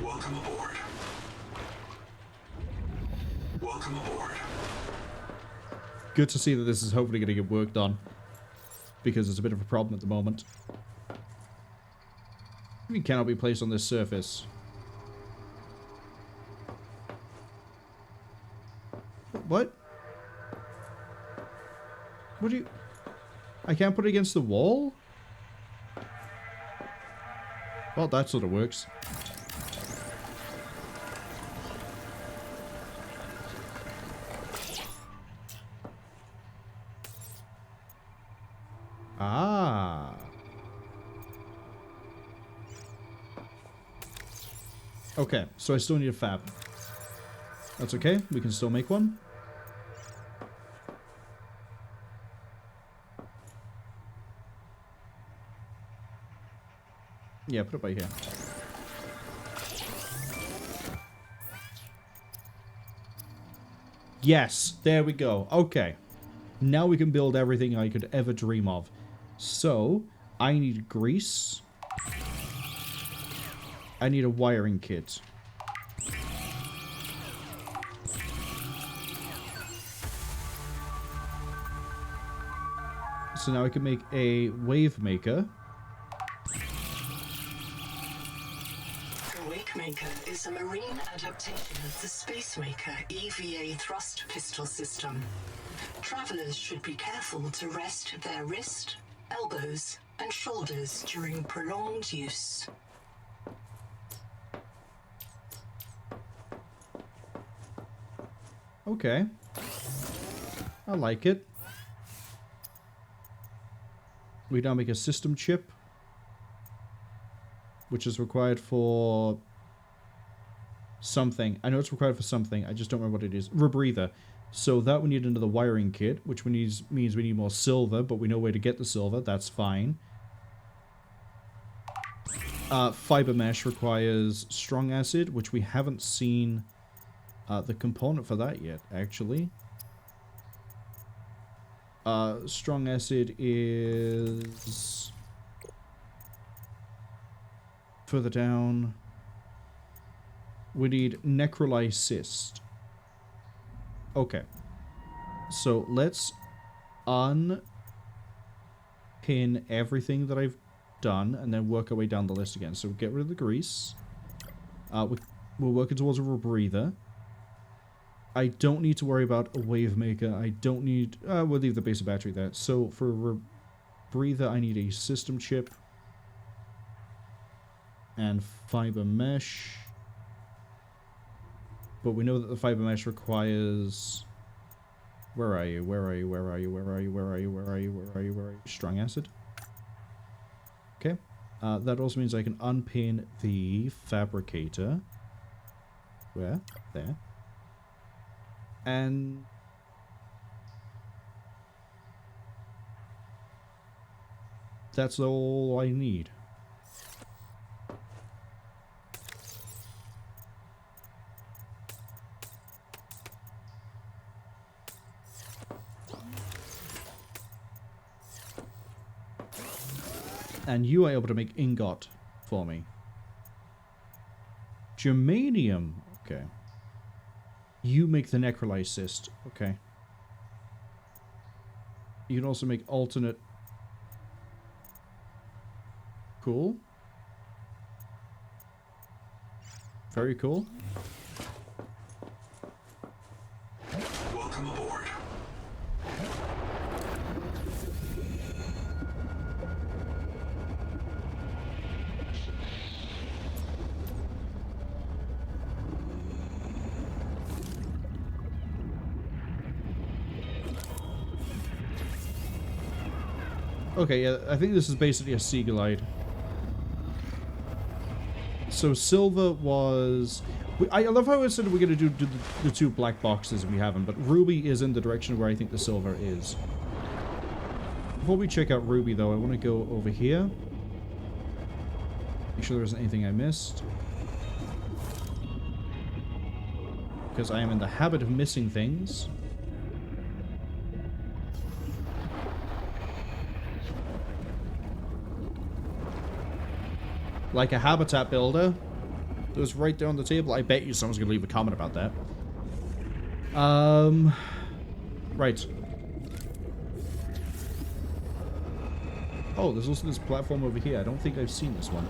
Welcome aboard. Welcome aboard. Good to see that this is hopefully going to get worked on. because it's a bit of a problem at the moment. It cannot be placed on this surface. What? What do you... I can't put it against the wall? Well, that sort of works. Ah. Okay, so I still need a fab. That's okay, we can still make one. Yeah, put it by here. Yes, there we go. Okay. Now we can build everything I could ever dream of. So, I need grease. I need a wiring kit. So now I can make a wave maker. The Wakemaker is a marine adaptation of the Spacemaker EVA thrust pistol system. Travelers should be careful to rest their wrist, elbows, and shoulders during prolonged use. Okay. I like it. We now make a system chip, which is required for something. I know it's required for something. I just don't remember what it is. Rebreather. So that we need another wiring kit, which means we need more silver, but we know where to get the silver. That's fine. Fiber mesh requires strong acid, which we haven't seen the component for that yet, actually. Strong acid is further down. We need necrolysis. Okay. So let's unpin everything that I've done and then work our way down the list again. So get rid of the grease. We're working towards a rebreather. I don't need to worry about a wave maker. I don't need... we'll leave the basic battery there. So for a rebreather, I need a system chip. And fiber mesh. But we know that the fiber mesh requires... Where are you? Where are you? Where are you? Where are you? Where are you? Where are you? Where are you? Where are you? Strong acid. Okay. That also means I can unpin the fabricator. Where? There. And that's all I need. And you are able to make ingot for me. Germanium. Okay. You make the necrolysis. Okay. You can also make alternate. Cool. Very cool. Welcome aboard. Okay, yeah, I think this is basically a sea glide. So silver was... I love how I said we're going to do the two black boxes and we haven't, but ruby is in the direction where I think the silver is. Before we check out ruby, though, I want to go over here. Make sure there isn't anything I missed. Because I am in the habit of missing things. Like a habitat builder. It was right there on the table. I bet you someone's going to leave a comment about that. Right. Oh, there's also this platform over here. I don't think I've seen this one.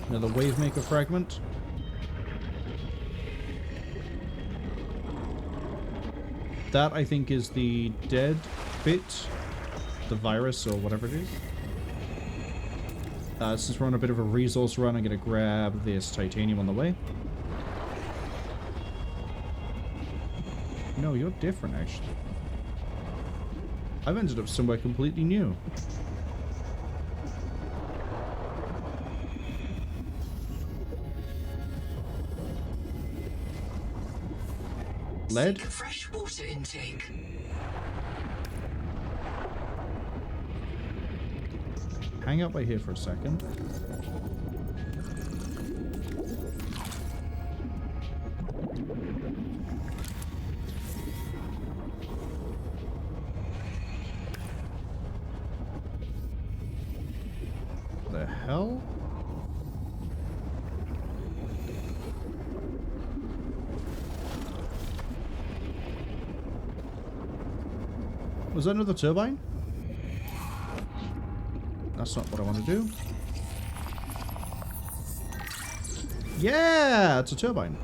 Another Wavemaker fragment. That, I think, is the dead bit. The virus, or whatever it is. Since we're on a bit of a resource run, I'm going to grab this titanium on the way. No, you're different, actually. I've ended up somewhere completely new. Lead? Seek fresh water intake. Hang out by here for a second. The hell? Was that another turbine? That's not what I want to do. Yeah, it's a turbine.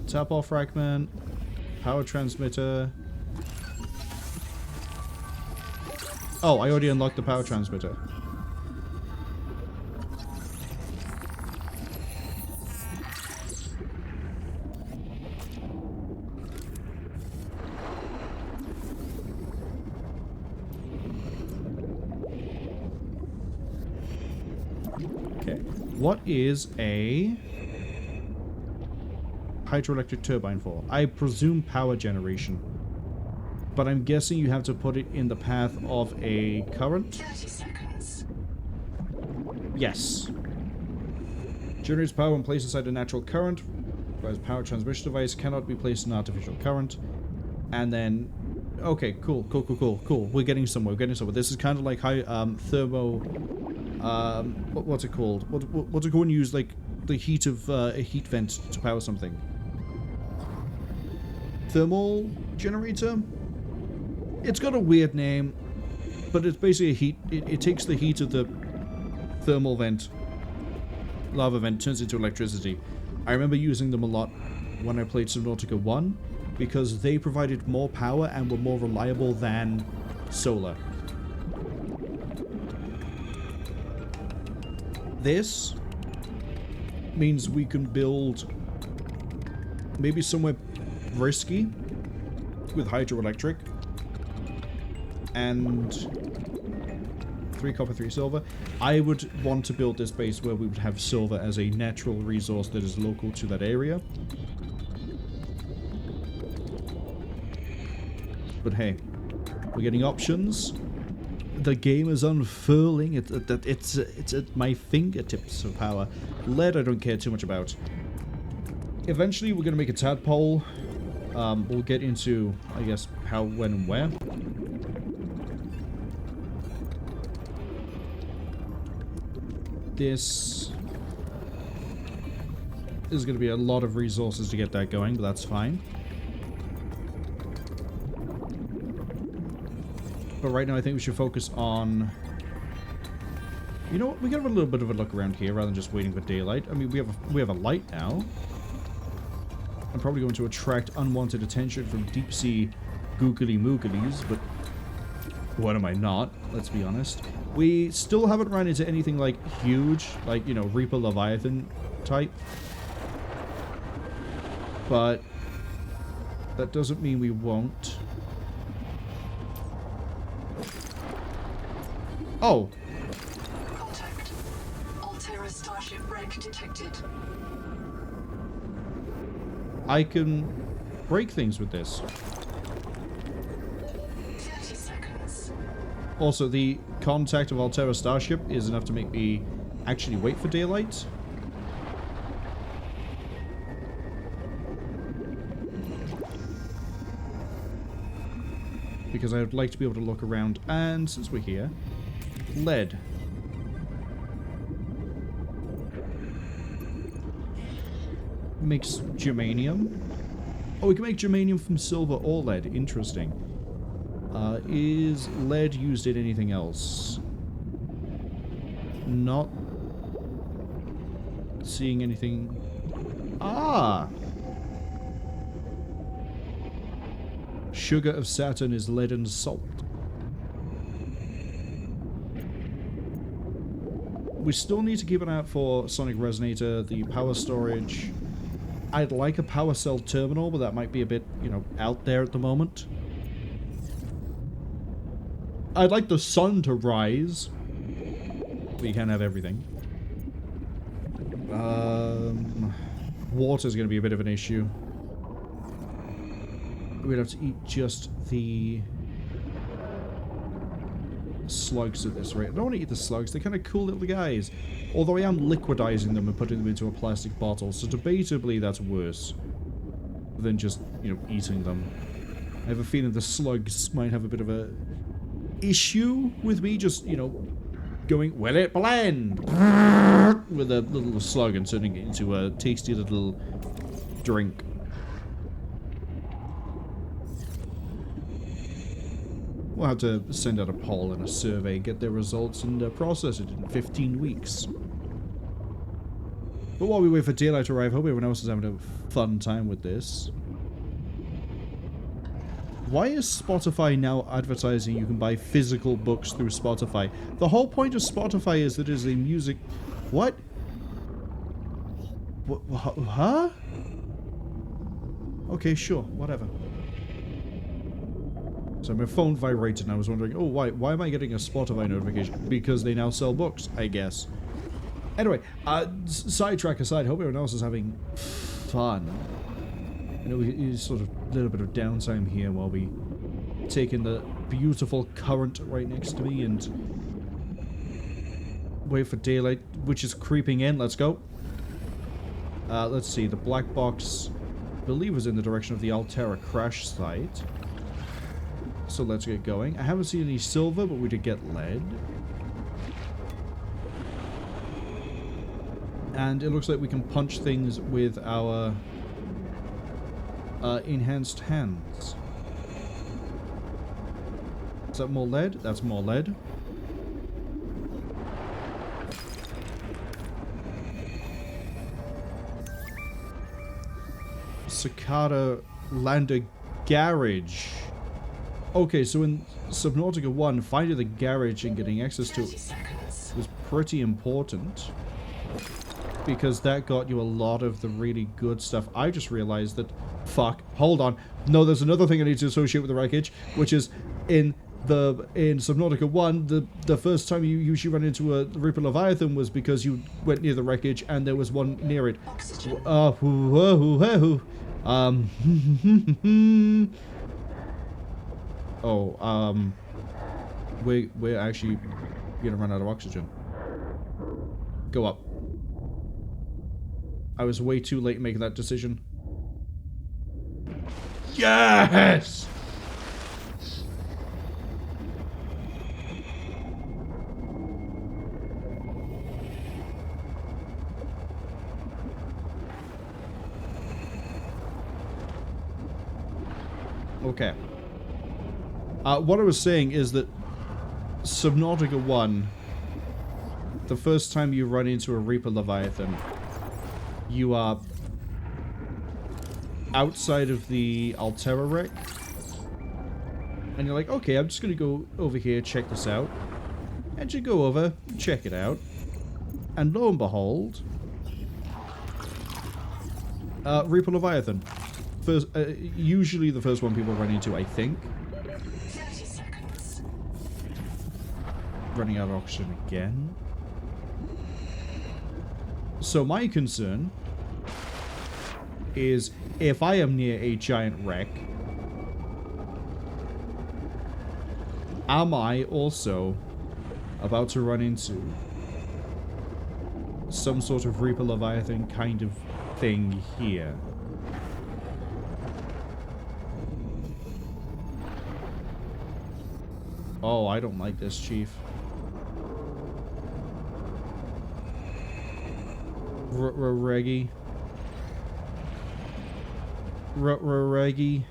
Tap off fragment, power transmitter. Oh, I already unlocked the power transmitter. What is a hydroelectric turbine for? I presume power generation. But I'm guessing you have to put it in the path of a current? 30 seconds. Yes. Generates power when placed inside a natural current. Whereas power transmission device cannot be placed in artificial current. And then... Okay, cool. We're getting somewhere. This is kind of like high thermo... what's it called? What's it called when you use, like, the heat of a heat vent to power something? Thermal generator? It's got a weird name, but it's basically a heat... It takes the heat of the thermal vent, lava vent, turns it into electricity. I remember using them a lot when I played Subnautica 1, because they provided more power and were more reliable than solar. This means we can build maybe somewhere risky with hydroelectric and 3 copper, 3 silver. I would want to build this base where we would have silver as a natural resource that is local to that area. But hey, we're getting options. The game is unfurling. It's at my fingertips of power. Lead I don't care too much about. Eventually we're going to make a tadpole. We'll get into, I guess, how, when, and where. This is going to be a lot of resources to get that going, but that's fine. But right now I think we should focus on... You know what? We got a little bit of a look around here rather than just waiting for daylight. I mean, we have a light now. I'm probably going to attract unwanted attention from deep sea googly mooglies, but what am I not? Let's be honest. We still haven't run into anything like huge, like, you know, Reaper Leviathan type. But that doesn't mean we won't. Oh. Contact. Altera starship wreck detected. I can break things with this. 30 seconds. Also, the contact of Altera starship is enough to make me actually wait for daylight. because I would like to be able to look around. And since we're here, lead. Makes germanium. Oh, we can make germanium from silver or lead. Interesting. Is lead used in anything else? Not seeing anything. Ah! Sugar of Saturn is lead and salt. We still need to keep an eye out for Sonic Resonator, the power storage. I'd like a power cell terminal, but that might be a bit, you know, out there at the moment. I'd like the sun to rise. But you can't have everything. Water's going to be a bit of an issue. We'd have to eat just the slugs at this rate. I don't want to eat the slugs. They're kind of cool little guys. Although I am liquidizing them and putting them into a plastic bottle. So debatably that's worse than just, you know, eating them. I have a feeling the slugs might have a bit of a issue with me just, you know, going, will it blend? With a little slug and turning it into a tasty little drink. We'll have to send out a poll and a survey, get their results, and process it in 15 weeks. But while we wait for daylight to arrive, I hope everyone else is having a fun time with this. Why is Spotify now advertising you can buy physical books through Spotify? The whole point of Spotify is that it is a music... What? Huh? Okay, sure, whatever. So my phone vibrated and I was wondering, oh, why am I getting a Spotify notification? Because they now sell books, I guess. Anyway, sidetrack aside, hope everyone else is having fun. You know, it's sort of a little bit of downtime here while we take in the beautiful current right next to me and wait for daylight, which is creeping in. Let's go. Let's see, the black box, I believe, was in the direction of the Altera crash site. So let's get going. I haven't seen any silver, but we did get lead. And it looks like we can punch things with our enhanced hands. Is that more lead? That's more lead. Cicada Lander Garage. Okay, so in Subnautica 1, finding the garage and getting access to it was pretty important. Because that got you a lot of the really good stuff. I just realized that... Fuck. Hold on. No, there's another thing I need to associate with the wreckage, which is in Subnautica 1, the first time you usually run into a Reaper Leviathan was because you went near the wreckage and there was one near it. We're actually gonna run out of oxygen. Go up. I was way too late making that decision. Yes! Okay. What I was saying is that Subnautica 1, the first time you run into a Reaper Leviathan, you are outside of the Altera wreck, and you're like, okay, I'm just gonna go over here, check this out, and you go over, check it out, and lo and behold, Reaper Leviathan. First, usually the first one people run into, I think. 30 seconds. Running out of oxygen again. So my concern is if I am near a giant wreck, am I also about to run into some sort of Reaper Leviathan kind of thing here? Oh, I don't like this, Chief. Reggie. Reggie.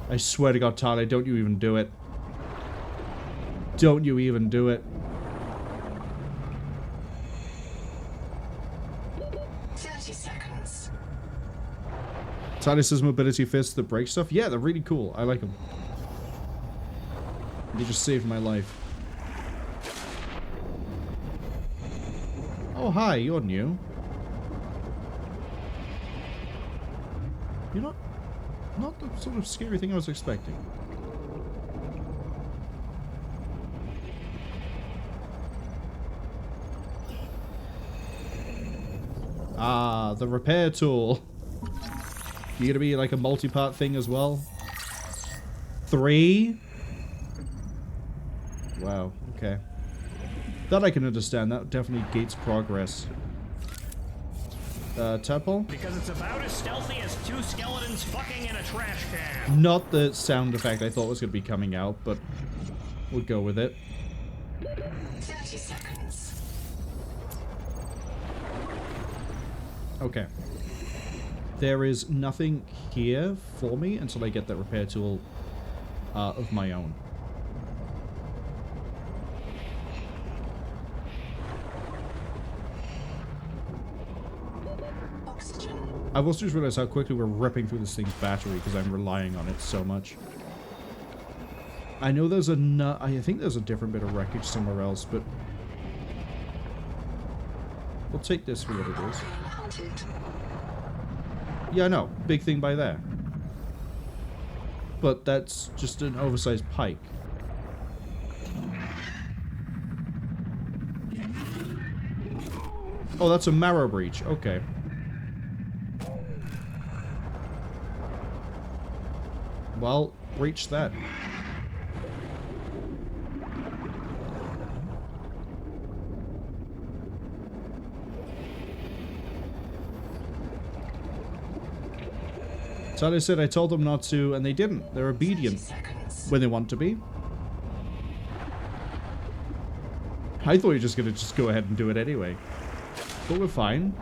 I swear to God, Tyler, don't you even do it. Don't you even do it. 30 seconds. Tyler says mobility fists that break stuff. Yeah, they're really cool. I like them. They just saved my life. Oh, hi, you're new. You're not the sort of scary thing I was expecting. Ah, the repair tool. You gonna be like a multi-part thing as well? 3? Wow, okay. That I can understand. That definitely gates progress. Tadpole? Because it's about as stealthy as 2 skeletons fucking in a trash can. Not the sound effect I thought was going to be coming out, but we'll go with it. 30 seconds. Okay. There is nothing here for me until I get that repair tool of my own. I've also just realized how quickly we're ripping through this thing's battery because I'm relying on it so much. I know there's I think there's a different bit of wreckage somewhere else, but we'll take this for what it is. Yeah, I know. Big thing by there. But that's just an oversized pike. Oh, that's a marrow breach. Okay. Well, breach that. So I said I told them not to, and they didn't. They're obedient when they want to be. I thought you were just going to go ahead and do it anyway. But we're fine.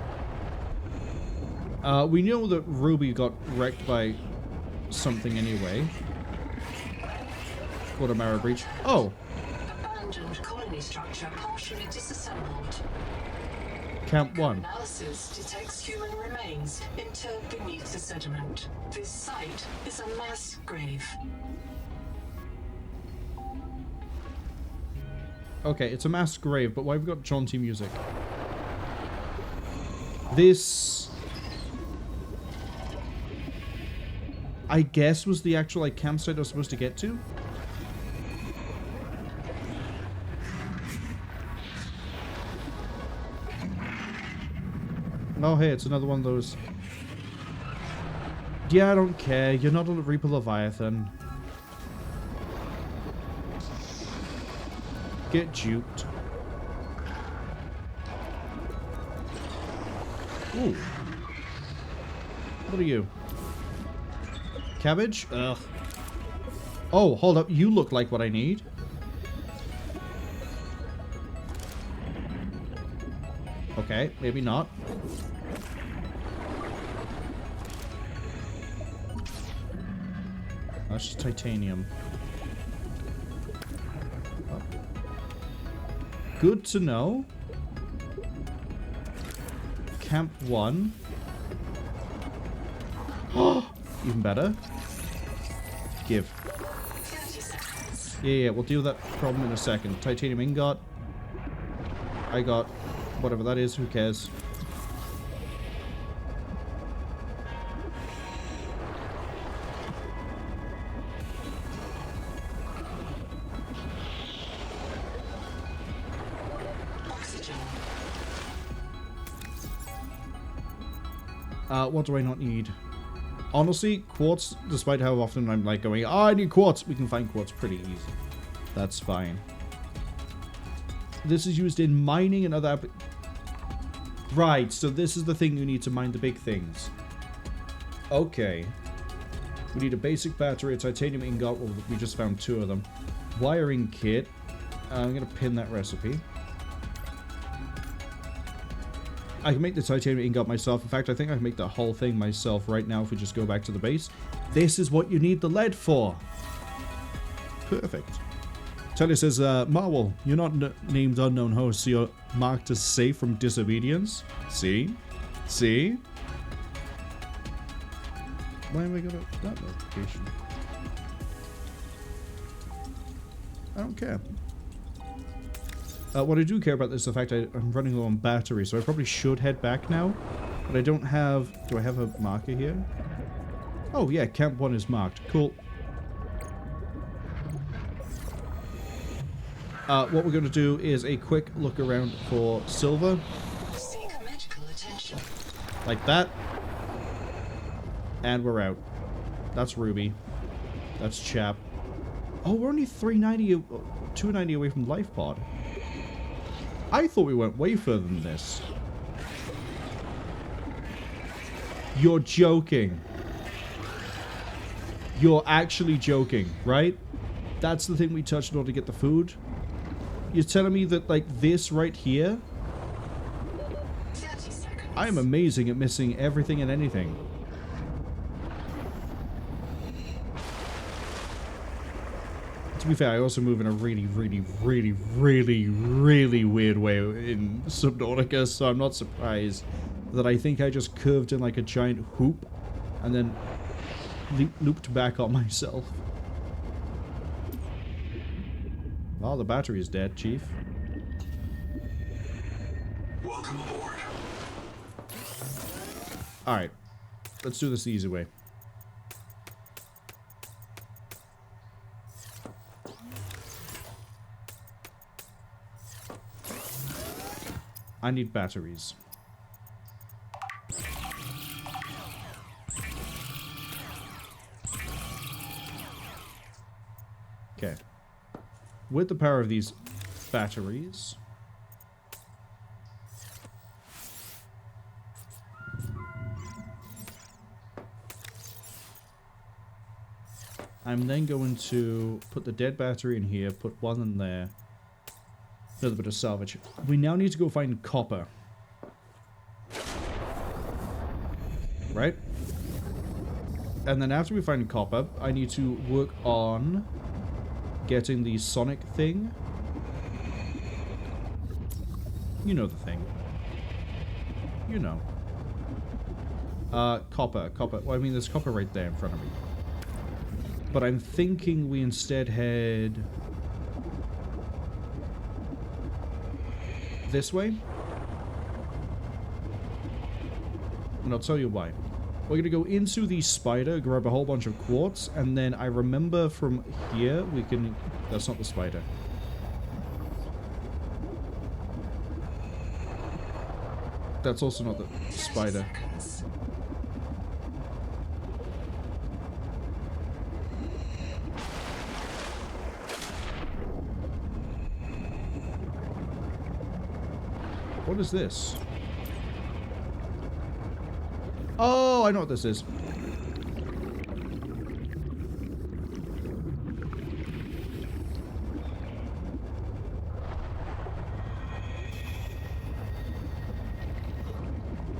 We know that Ruby got wrecked by something anyway. What a marrow breach. Oh! Abandoned colony structure partially disassembled. Camp 1. Analysis detects human remains interred beneath the sediment. This site is a mass grave. Okay, it's a mass grave, but why have we got jaunty music? This, I guess, was the actual like campsite I was supposed to get to? Oh, hey, it's another one of those. Yeah, I don't care. You're not a Reaper Leviathan. Get juked. Ooh. What are you? Cabbage? Ugh. Oh, hold up. You look like what I need. Okay, maybe not. That's just titanium. Oh. Good to know. Camp 1. Oh, even better. Give. Yeah, we'll deal with that problem in a second. Titanium ingot. I got whatever that is, who cares? What do I not need? Honestly, quartz, despite how often I'm like going, oh, I need quartz, we can find quartz pretty easy. That's fine. This is used in mining and other Right, so this is the thing you need to mine the big things. Okay. We need a basic battery, a titanium ingot. Well, we just found 2 of them. Wiring kit. I'm going to pin that recipe. I can make the titanium ingot myself. In fact, I think I can make the whole thing myself right now if we just go back to the base. This is what you need the lead for. Perfect. Telly says, Marwol, you're not named unknown host, so you're marked as safe from disobedience. See? See? Why have I got that notification? I don't care. What I do care about is the fact I'm running low on battery, so I probably should head back now. But I don't have... Do I have a marker here? Oh yeah, Camp 1 is marked. Cool. What we're going to do is a quick look around for silver. Seek medical attention. Like that. And we're out. That's Ruby. That's Chap. Oh, we're only 290 away from Life Pod. I thought we went way further than this. You're joking. You're actually joking, right? That's the thing we touched in order to get the food. You're telling me that, like, this right here? 30 seconds. I am amazing at missing everything and anything. To be fair, I also move in a really weird way in Subnautica, so I'm not surprised that I think I just curved in like a giant hoop and then looped back on myself. Oh, the battery is dead, Chief. Welcome aboard. Alright. Let's do this the easy way. I need batteries. Okay. With the power of these batteries, I'm then going to put the dead battery in here, put one in there. Another bit of salvage. We now need to go find copper. Right? And then after we find copper, I need to work on getting the sonic thing. You know the thing. You know. Copper. Well, I mean, there's copper right there in front of me. But I'm thinking we instead head this way. And I'll tell you why. We're going to go into the spider, grab a whole bunch of quartz, and then I remember from here we can... That's not the spider. That's also not the spider. What is this? Oh, I know what this is.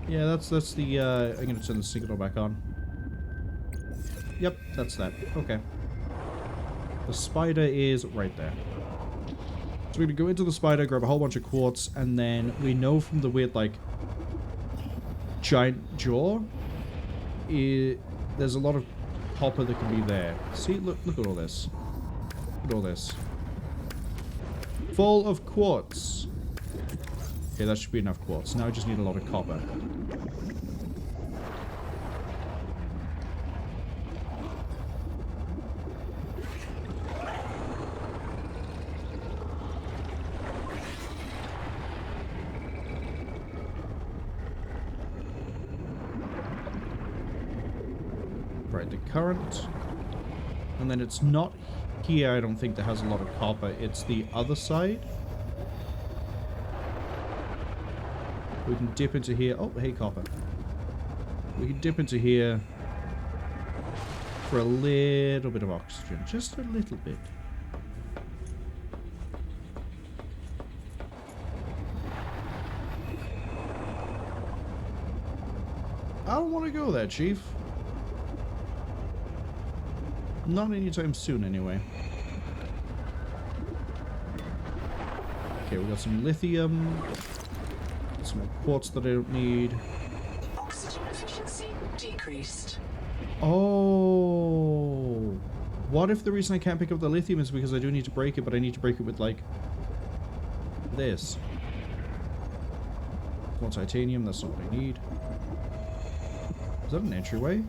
Yeah, that's the, I'm gonna turn the signal back on. Yep, that's that. Okay. The spider is right there. So we're gonna go into the spider, grab a whole bunch of quartz, and then we know from the weird, like, giant jaw, there's a lot of copper that can be there. See, look at all this. Look at all this. Full of quartz. Okay, that should be enough quartz. Now I just need a lot of copper. Right, the current. And then it's not here, I don't think, that has a lot of copper. It's the other side. We can dip into here. Oh, hey, copper. We can dip into here. for a little bit of oxygen. Just a little bit. I don't want to go there, Chief. Not anytime soon, anyway. Okay, we got some lithium. Some more quartz that I don't need. Oxygen efficiency decreased. Oh. What if the reason I can't pick up the lithium is because I do need to break it, but I need to break it with, like, this? More titanium, that's not what I need. Is that an entryway?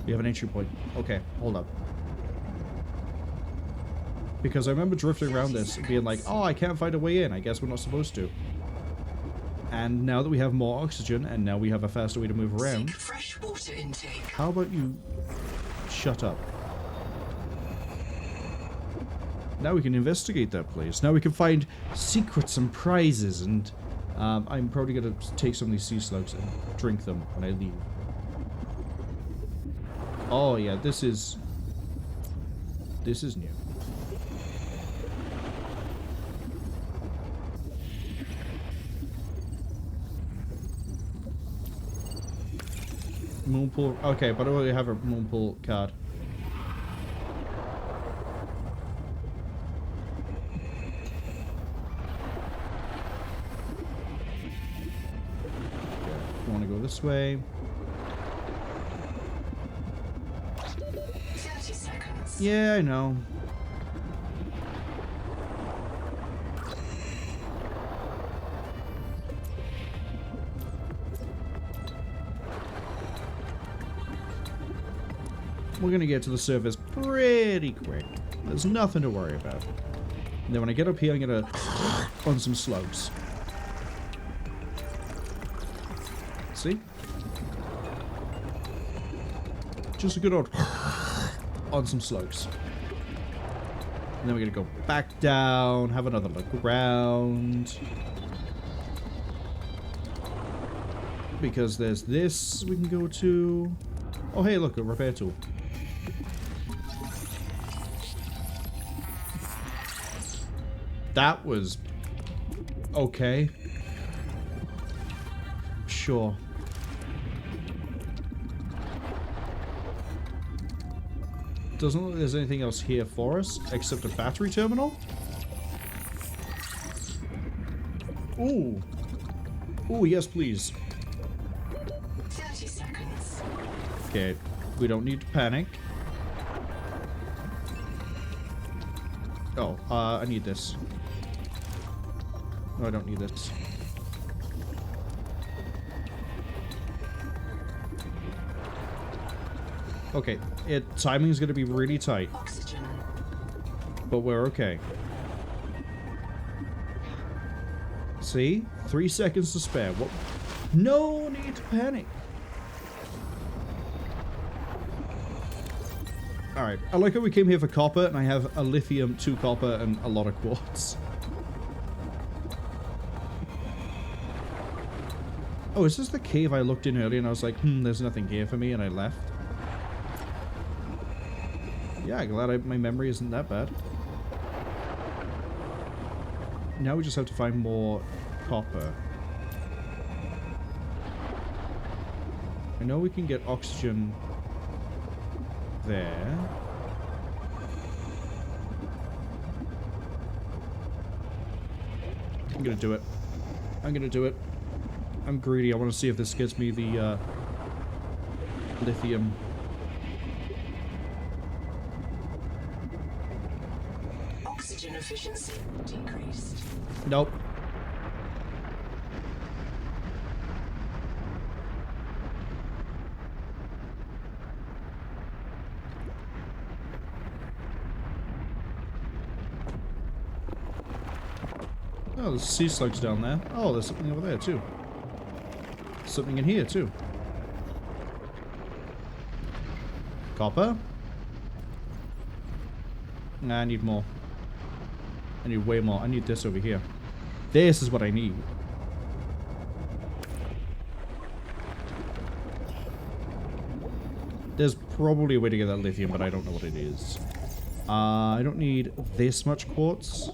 We have an entry point. Okay, hold up. Because I remember drifting around this and being like, oh, I can't find a way in. I guess we're not supposed to. And now that we have more oxygen and now we have a faster way to move around, Fresh water intake. how about you shut up? Now we can investigate that place. Now we can find secrets and prizes, and I'm probably going to take some of these sea slugs and drink them when I leave. Oh yeah, this is new. Moonpool. Okay, but I already have a Moonpool card. I want to go this way. 30 seconds. Yeah, I know. We're gonna get to the surface pretty quick. There's nothing to worry about. And then when I get up here, I'm gonna on some slugs. See? Just a good old on some slugs. And then we're gonna go back down, have another look around. Because there's this we can go to. Oh hey, look, a repair tool. That was okay. Sure. Doesn't look like there's anything else here for us except a battery terminal. Ooh. Ooh, yes, please. 30 seconds. Okay, we don't need to panic. Oh, I need this. No, I don't need this. Okay, timing is going to be really tight. Oxygen. But we're okay. See? 3 seconds to spare. What? No need to panic. Alright, I like how we came here for copper, and I have a lithium, 2 copper, and a lot of quartz. Oh, is this the cave I looked in earlier and I was like, there's nothing here for me, and I left? Yeah, glad my memory isn't that bad. Now we just have to find more copper. I know we can get oxygen there. I'm gonna do it. I'm gonna do it. I'm greedy. I want to see if this gets me the lithium. Oxygen efficiency decreased. Nope. Oh, there's sea slugs down there. Oh, there's something over there too. Something in here too. Copper? Nah, I need more. I need way more. I need this over here. This is what I need. There's probably a way to get that lithium, but I don't know what it is. I don't need this much quartz.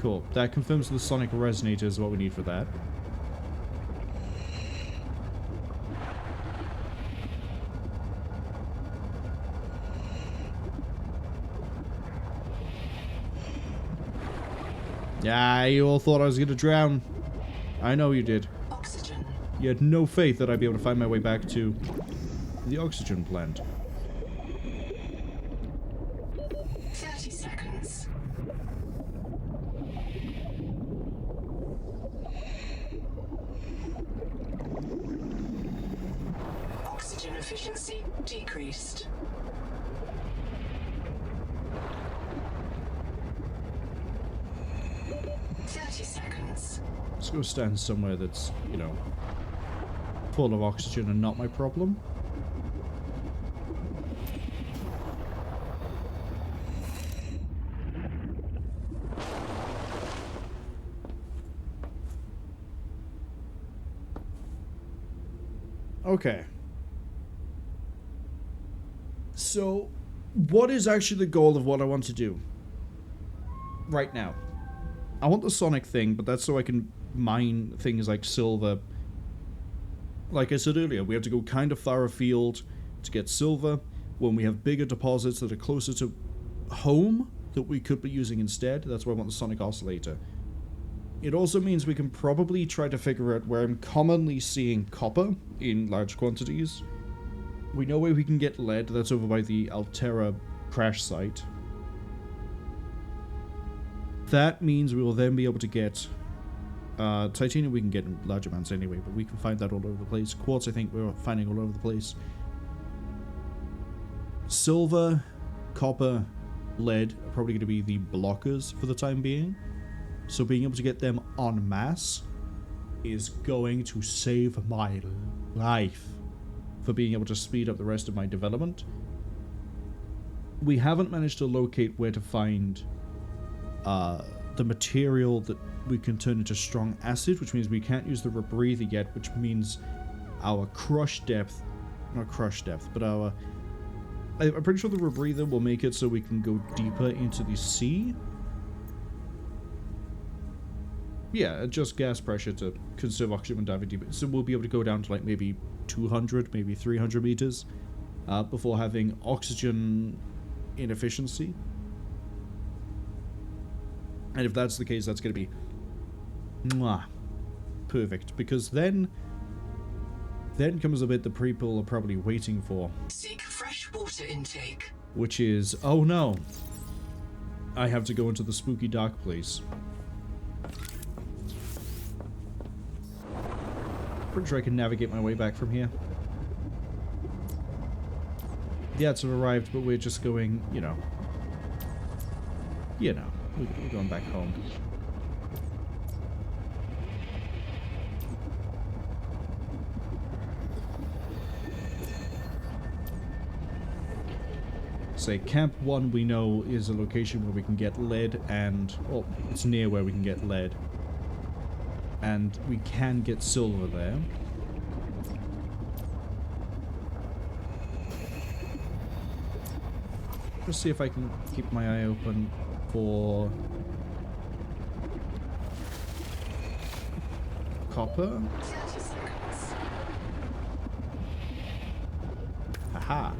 Cool. That confirms the sonic resonator is what we need for that. Yeah, you all thought I was gonna drown. I know you did. Oxygen. You had no faith that I'd be able to find my way back to the oxygen plant. 30 seconds. Oxygen efficiency decreased. Let's go stand somewhere that's, you know, full of oxygen and not my problem. Okay. So, what is actually the goal of what I want to do right now? I want the sonic thing, but that's so I can mine things like silver. Like I said earlier, we have to go kind of far afield to get silver when we have bigger deposits that are closer to home that we could be using instead. That's why I want the sonic oscillator. It also means we can probably try to figure out where I'm commonly seeing copper in large quantities. We know where we can get lead. That's over by the Altera crash site. That means we will then be able to get titanium. We can get in large amounts anyway, but we can find that all over the place. Quartz, I think we're finding all over the place. Silver, copper, lead are probably going to be the blockers for the time being. So being able to get them en masse is going to save my life for being able to speed up the rest of my development. We haven't managed to locate where to find the material that we can turn into strong acid, which means we can't use the rebreather yet, which means our crush depth, not crush depth, but our, I'm pretty sure the rebreather will make it so we can go deeper into the sea. Yeah, adjust gas pressure to conserve oxygen when diving deeper. So we'll be able to go down to like maybe 200, maybe 300 meters before having oxygen inefficiency. And if that's the case, that's going to be perfect. Because then comes a bit the people are probably waiting for. Seek fresh water intake. Which is, oh no, I have to go into the spooky dark place. Pretty sure I can navigate my way back from here. The ads have arrived, but we're just going, you know, we're going back home. Say, Camp 1 we know is a location where we can get lead and, well, it's near where we can get lead. And we can get silver there. Let's see if I can keep my eye open for copper. 30 seconds. Haha.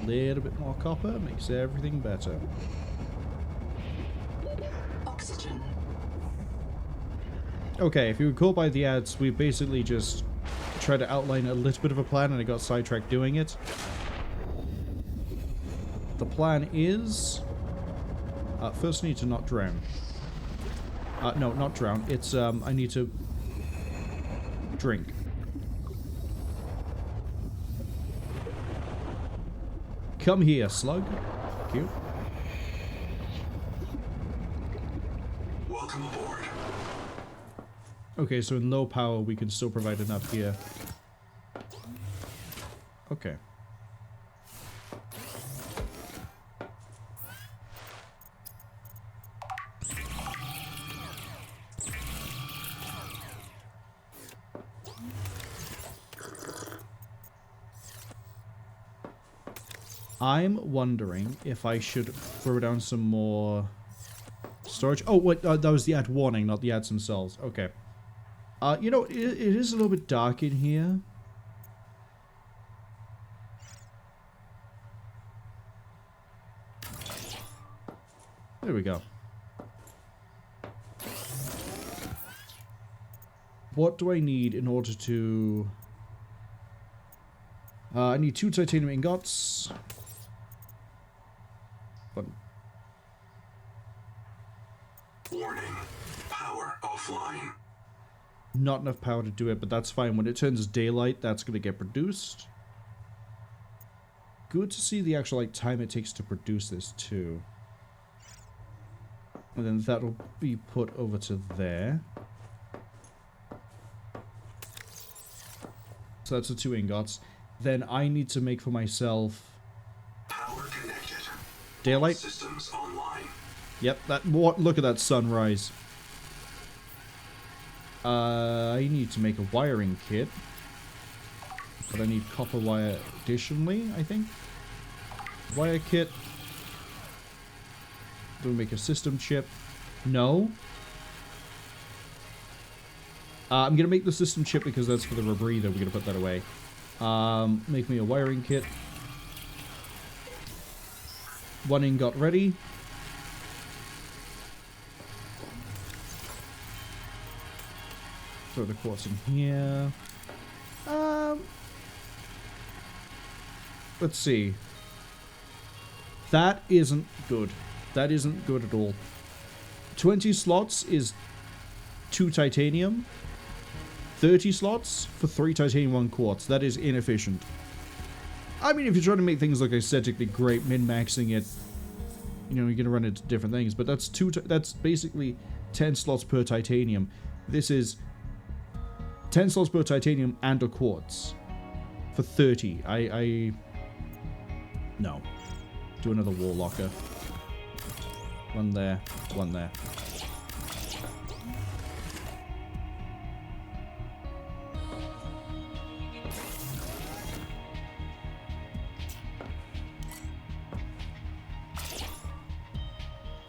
A little bit more copper makes everything better. Oxygen. Okay, if you recall by the ads, we basically just tried to outline a little bit of a plan and I got sidetracked doing it. The plan is... first I need to not drown. No, not drown. It's, I need to drink. Come here, slug. Thank you. Welcome aboard. Okay, so in low power, we can still provide enough here. Okay. I'm wondering if I should throw down some more storage. Oh, wait, that was the ad warning, not the ads themselves. Okay. You know, it is a little bit dark in here. There we go. What do I need in order to... I need 2 titanium ingots. One. Warning. Power offline. Not enough power to do it, but that's fine. When it turns daylight, that's going to get produced. Good to see the actual time it takes to produce this, too. And then that'll be put over to there. So that's the 2 ingots. Then I need to make for myself... Power connected. Daylight? Systems online. Yep, look at that sunrise. I need to make a wiring kit. But I need copper wire additionally, I think. Wire kit. Do we make a system chip? No. I'm gonna make the system chip because that's for the rebreather. We're gonna put that away. Make me a wiring kit. 1 ingot ready. Throw the quartz in here. Let's see. That isn't good. That isn't good at all. 20 slots is 2 titanium. 30 slots for 3 titanium, 1 quartz. That is inefficient. I mean, if you're trying to make things look aesthetically great, min-maxing it, you know, you're going to run into different things. But that's that's basically 10 slots per titanium. This is 10 slots per titanium and a quartz for 30. No. Do another wall locker. 1 there, 1 there.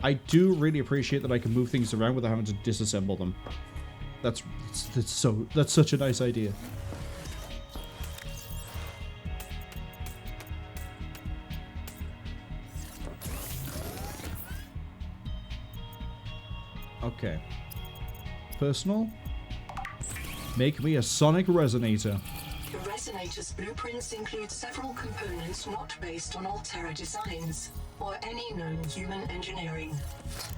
I do really appreciate that I can move things around without having to disassemble them. That's such a nice idea. Okay. Personal. Make me a sonic resonator. The resonator's blueprints include several components not based on Altera designs or any known human engineering.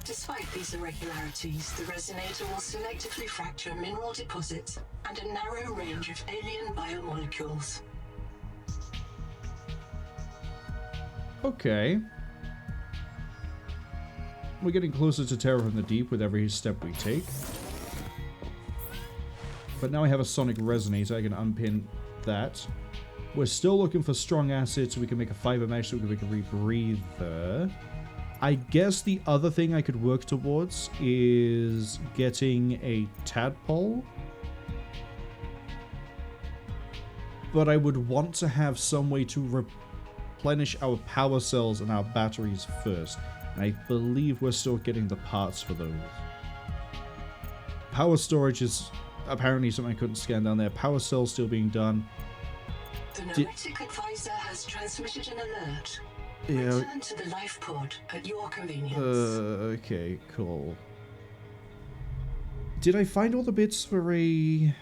Despite these irregularities, the resonator will selectively fracture mineral deposits and a narrow range of alien biomolecules. Okay. We're getting closer to Terror from the Deep with every step we take. But now I have a sonic resonator, I can unpin that. We're still looking for strong acid so we can make a fiber mesh so we can make a rebreather. I guess the other thing I could work towards is getting a tadpole. But I would want to have some way to replenish our power cells and our batteries first. And I believe we're still getting the parts for those. Power storage is apparently something I couldn't scan down there. Power cells still being done. The Noetic Advisor has transmitted an alert. Yeah. Return to the life pod at your convenience. Okay, cool. Did I find all the bits for a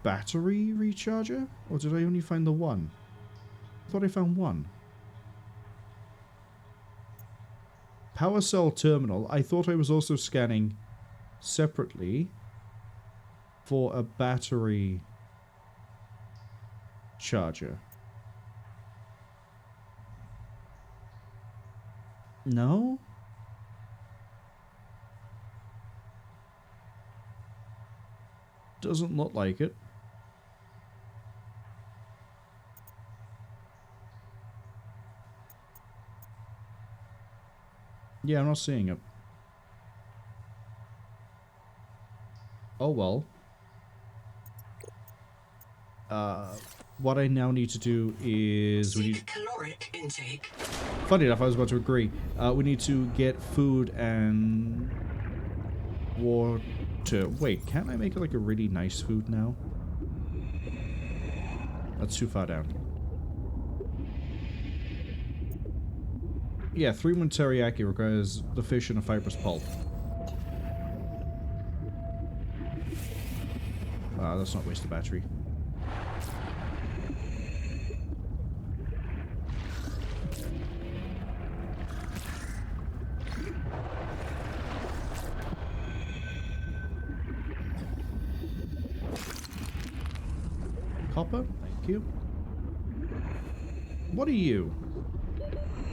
battery recharger? Or did I only find the one? I thought I found one. Power cell terminal. I thought I was also scanning separately for a battery charger. No? Doesn't look like it. Yeah, I'm not seeing it. Oh well. What I now need to do is we need caloric intake. Funny enough, I was about to agree. We need to get food and water. Wait, can't I make it like a really nice food now? That's too far down. Yeah, 3-1 teriyaki requires the fish and a fibrous pulp. Let's not waste the battery. Copper, thank you. What are you?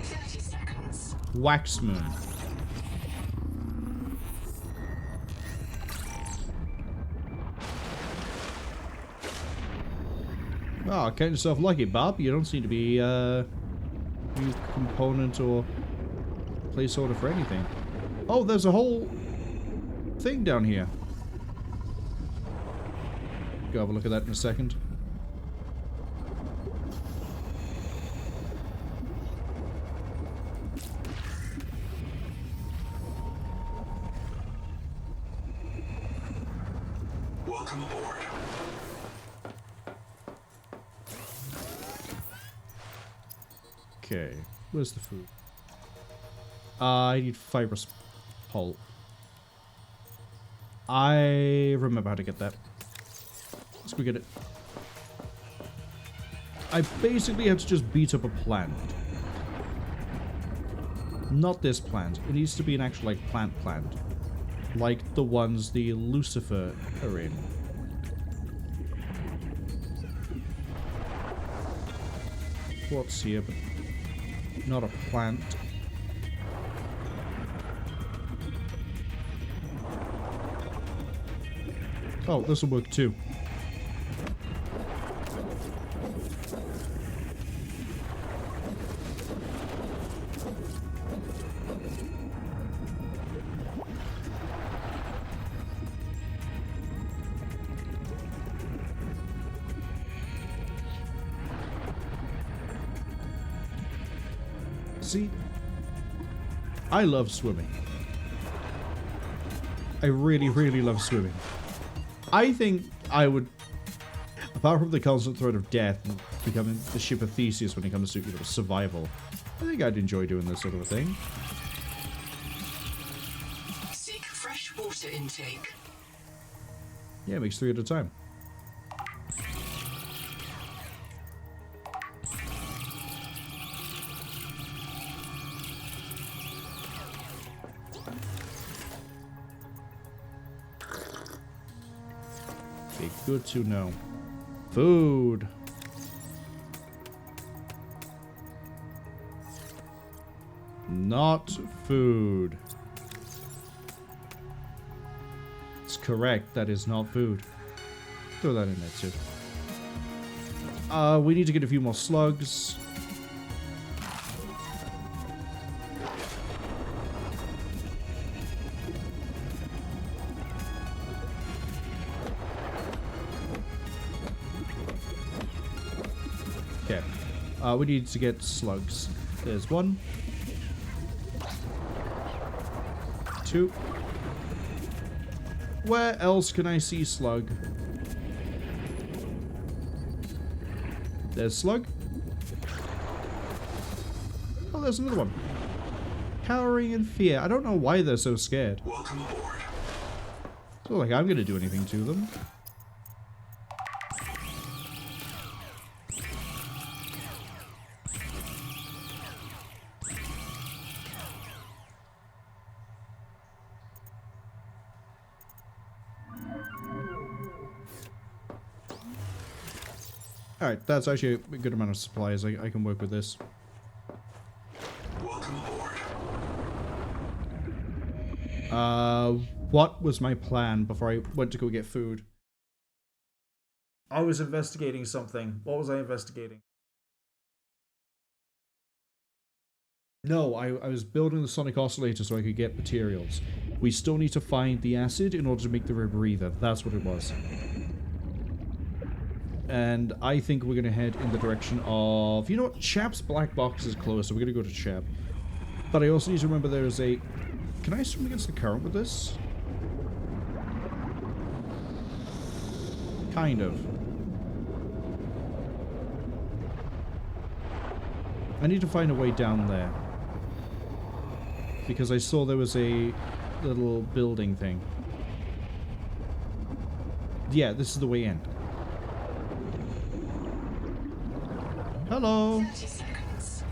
30 seconds. Wax moon. Oh, count yourself lucky, Bob. You don't seem to be a component or placeholder for anything. Oh, there's a whole thing down here. Go have a look at that in a second. Welcome aboard. Okay, where's the food? I need fibrous pulp. I remember how to get that. Let's go get it. I basically have to just beat up a plant. Not this plant. It needs to be an actual, like, plant. Like the ones the Lucifer are in. What's here, but not a plant. Oh, this will work too. See, I love swimming. I really, really love swimming. I think I would, apart from the constant threat of death and becoming the ship of Theseus when it comes to, you know, survival, I think I'd enjoy doing this sort of a thing. Seek fresh water intake. Yeah, it makes 3 at a time. Good to know. Food. Not food. It's correct. That is not food. Throw that in there too. We need to get a few more slugs. Okay. We need to get slugs. There's 1. 2. Where else can I see slug? There's slug. Oh, there's another one. Cowering in fear. I don't know why they're so scared. Welcome aboard. It's not like I'm gonna do anything to them. Alright, that's actually a good amount of supplies. I can work with this. Welcome aboard. What was my plan before I went to go get food? I was investigating something. What was I investigating? No, I was building the sonic oscillator so I could get materials. We still need to find the acid in order to make the rebreather. That's what it was. And I think we're going to head in the direction of... You know what? Chap's black box is close, so we're going to go to Chap. But I also need to remember there's a... Can I swim against the current with this? Kind of. I need to find a way down there. Because I saw there was a little building thing. Yeah, this is the way in. Hello! 30 seconds.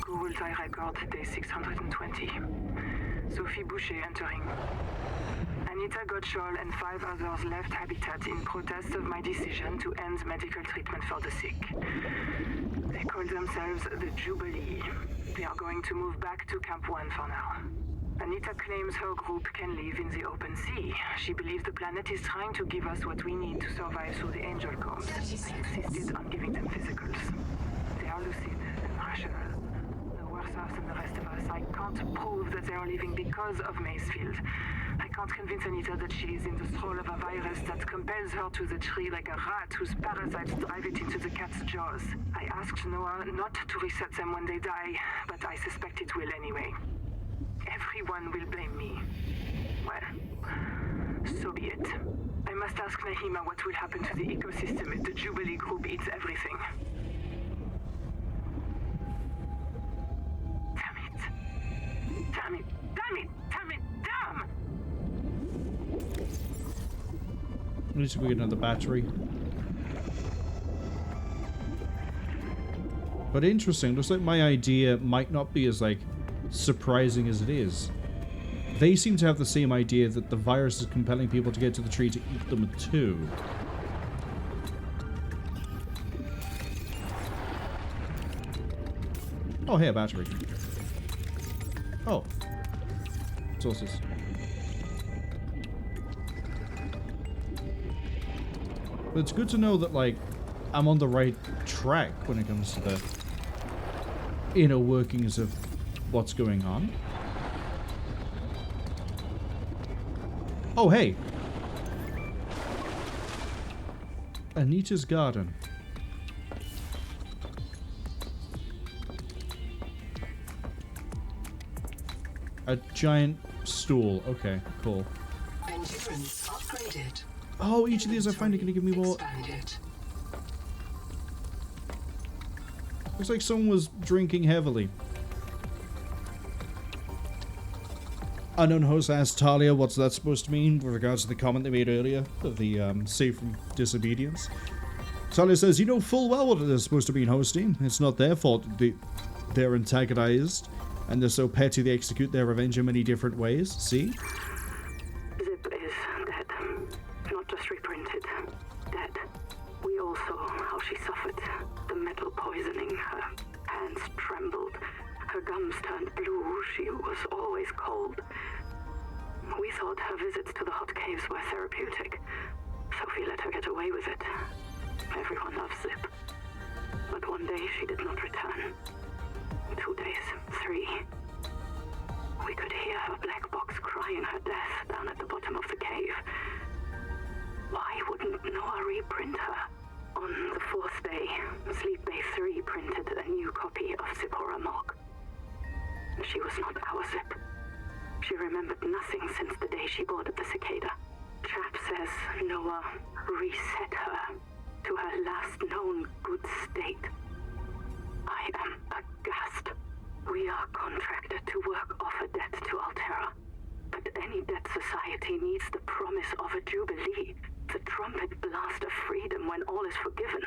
Google tie record day 620. Sophie Boucher entering. Anita Gottschall and 5 others left Habitat in protest of my decision to end medical treatment for the sick. They call themselves the Jubilee. They are going to move back to Camp 1 for now. Anita claims her group can live in the open sea. She believes the planet is trying to give us what we need to survive through the angel combs. I insisted on giving them physicals. They are lucid and rational. No worse off than the rest of us. I can't prove that they are living because of Macefield. I can't convince Anita that she is in the thrall of a virus that compels her to the tree like a rat whose parasites drive it into the cat's jaws. I asked Noah not to reset them when they die, but I suspect it will anyway. Everyone will blame me. Well, so be it. I must ask Nahima what will happen to the ecosystem if the Jubilee group eats everything. Damn it. Damn it. Damn it. Damn it. Damn! I need to go get another battery. But interesting, looks like my idea might not be as, like, surprising as it is. They seem to have the same idea that the virus is compelling people to get to the tree to eat them too. Oh, hey, a battery. Oh. Sources. But it's good to know that, like, I'm on the right track when it comes to the inner workings of what's going on. Oh, hey! Anita's garden. A giant stool. Okay, cool. Endurance upgraded. Oh, each of these I find are going to give me more... Expanded. Looks like someone was drinking heavily. Unknown host asked Talia what's that supposed to mean with regards to the comment they made earlier of the safe from disobedience. Talia says, you know full well what they're supposed to mean, hosting. It's not their fault they're antagonized and they're so petty they execute their revenge in many different ways. See? Zip is dead. Not just reprinted. Dead. We all saw how she suffered. The metal poisoning. Her hands trembled. Her gums turned blue. She was always cold. We thought her visits to the hot caves were therapeutic. Sophie let her get away with it. Everyone loves Zip. But one day she did not return. 2 days, 3. We could hear her black box crying her death down at the bottom of the cave. Why wouldn't Noah reprint her? On the 4th day, Sleep Bay 3 printed a new copy of Zipporah Mock. She was not our Zip. She remembered nothing since the day she boarded the Cicada. Chap says Noah reset her to her last known good state. I am aghast. We are contracted to work off a debt to Altera. But any debt society needs the promise of a jubilee, the trumpet blast of freedom when all is forgiven.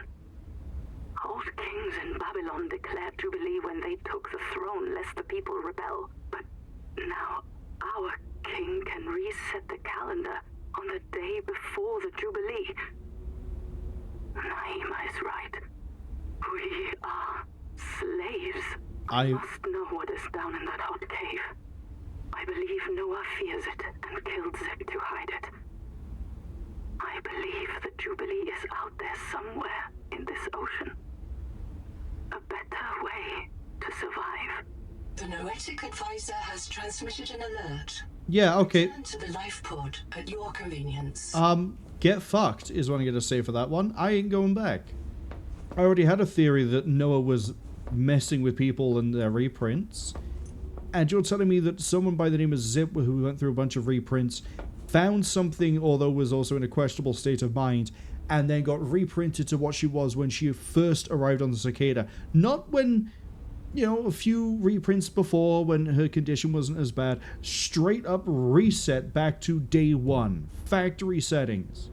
Old kings in Babylon declared jubilee when they took the throne lest the people rebel. But now our king can reset the calendar on the day before the Jubilee. Naima is right. We are slaves. I must know what is down in that hot cave. I believe Noah fears it and killed Zip to hide it. I believe the Jubilee is out there somewhere in this ocean. A better way to survive. The Noetic advisor has transmitted an alert. Yeah, okay. Return to the life pod at your convenience. Get fucked is what I'm going to say for that one. I ain't going back. I already had a theory that Noah was messing with people and their reprints. And you're telling me that someone by the name of Zip, who went through a bunch of reprints, found something, although was also in a questionable state of mind, and then got reprinted to what she was when she first arrived on the Cicada. Not when, you know, a few reprints before, when her condition wasn't as bad. Straight up reset back to day one. Factory settings.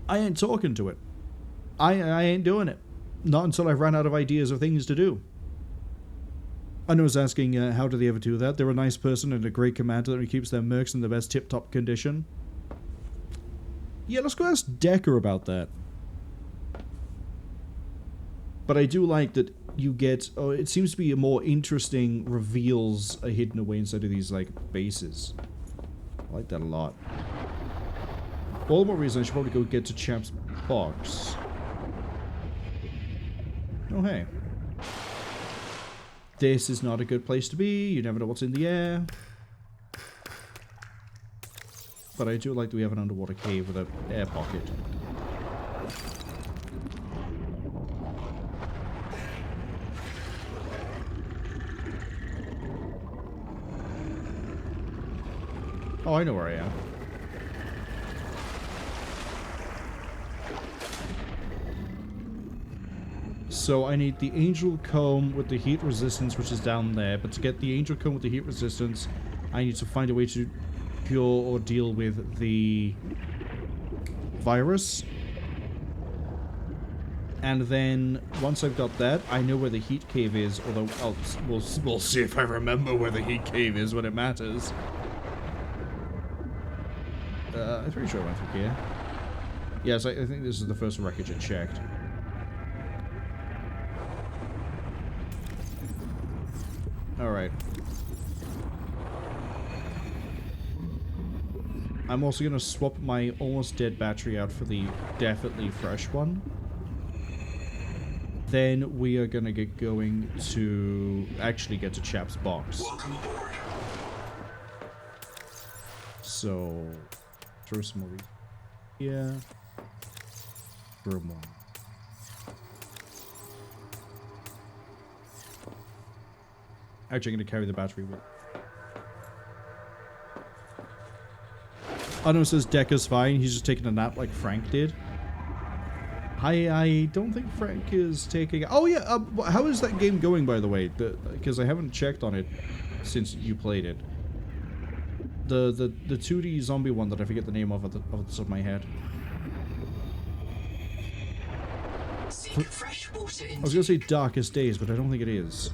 I ain't talking to it. I ain't doing it. Not until I've ran out of ideas of things to do. I was asking, how do they ever do that? They're a nice person and a great commander that keeps their mercs in the best tip-top condition. Yeah, let's go ask Decker about that. But I do like that you get... Oh, it seems to be a more interesting reveals are hidden away inside of these, like, bases. I like that a lot. All the more reason I should probably go get to Chap's box. Oh, hey. This is not a good place to be. You never know what's in the air. But I do like that we have an underwater cave with an air pocket. Oh, I know where I am. So I need the Angel Comb with the heat resistance, which is down there. But to get the Angel Comb with the heat resistance, I need to find a way to cure or deal with the virus. And then, once I've got that, I know where the heat cave is. Although, we'll see if I remember where the heat cave is when it matters. I'm pretty sure I went through here. Yes, I think this is the first wreckage I checked. Alright. I'm also going to swap my almost dead battery out for the definitely fresh one. Then we are going to get going to actually get to Chap's box. Welcome aboard. So, throw some more. Yeah. Throw more. Actually, I'm going to carry the battery with. Oh no, it says Decker's fine. He's just taking a nap like Frank did. I don't think Frank is taking... Oh yeah, how is that game going, by the way? Because I haven't checked on it since you played it. The 2D zombie one that I forget the name of at the top of my head. Seek fresh water I was going to say Darkest Days, but I don't think it is.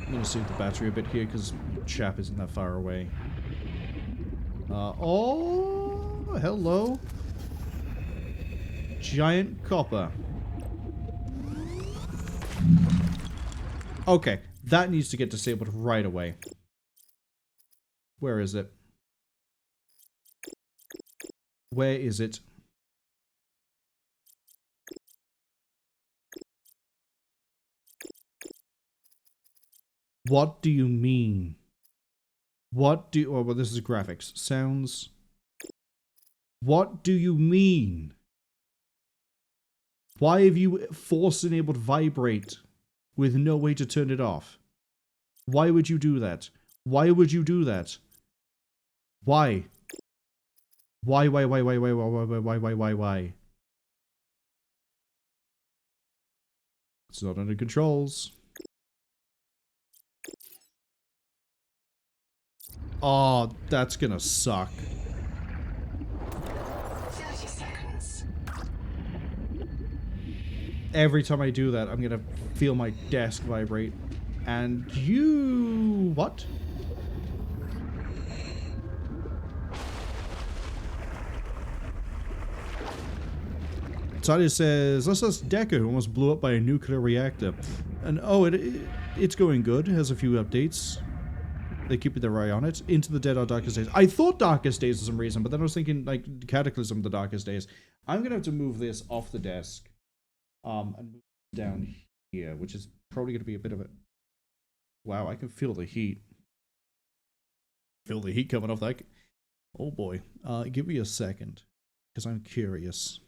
I'm going to save the battery a bit here because Chap isn't that far away. Oh, hello. Giant copper. Okay, that needs to get disabled right away. Where is it? Where is it? What do you mean? What do... Oh, well, this is graphics. Sounds... What do you mean? Why have you force-enabled vibrate with no way to turn it off? Why would you do that? Why would you do that? Why? Why? It's not under controls. Oh, that's gonna suck. 30 seconds. Every time I do that, I'm gonna feel my desk vibrate. And you... What? Talia says, that's Decker who almost blew up by a nuclear reactor. And oh, it's going good. It has a few updates. They keep their eye on it. Into the Dead or Darkest Days. I thought Darkest Days for some reason, but then I was thinking, like, Cataclysm, the Darkest Days. I'm going to have to move this off the desk. And move it down here, which is probably going to be a bit of a... Wow, I can feel the heat. Feel the heat coming off that... Oh boy. Give me a second. Because I'm curious.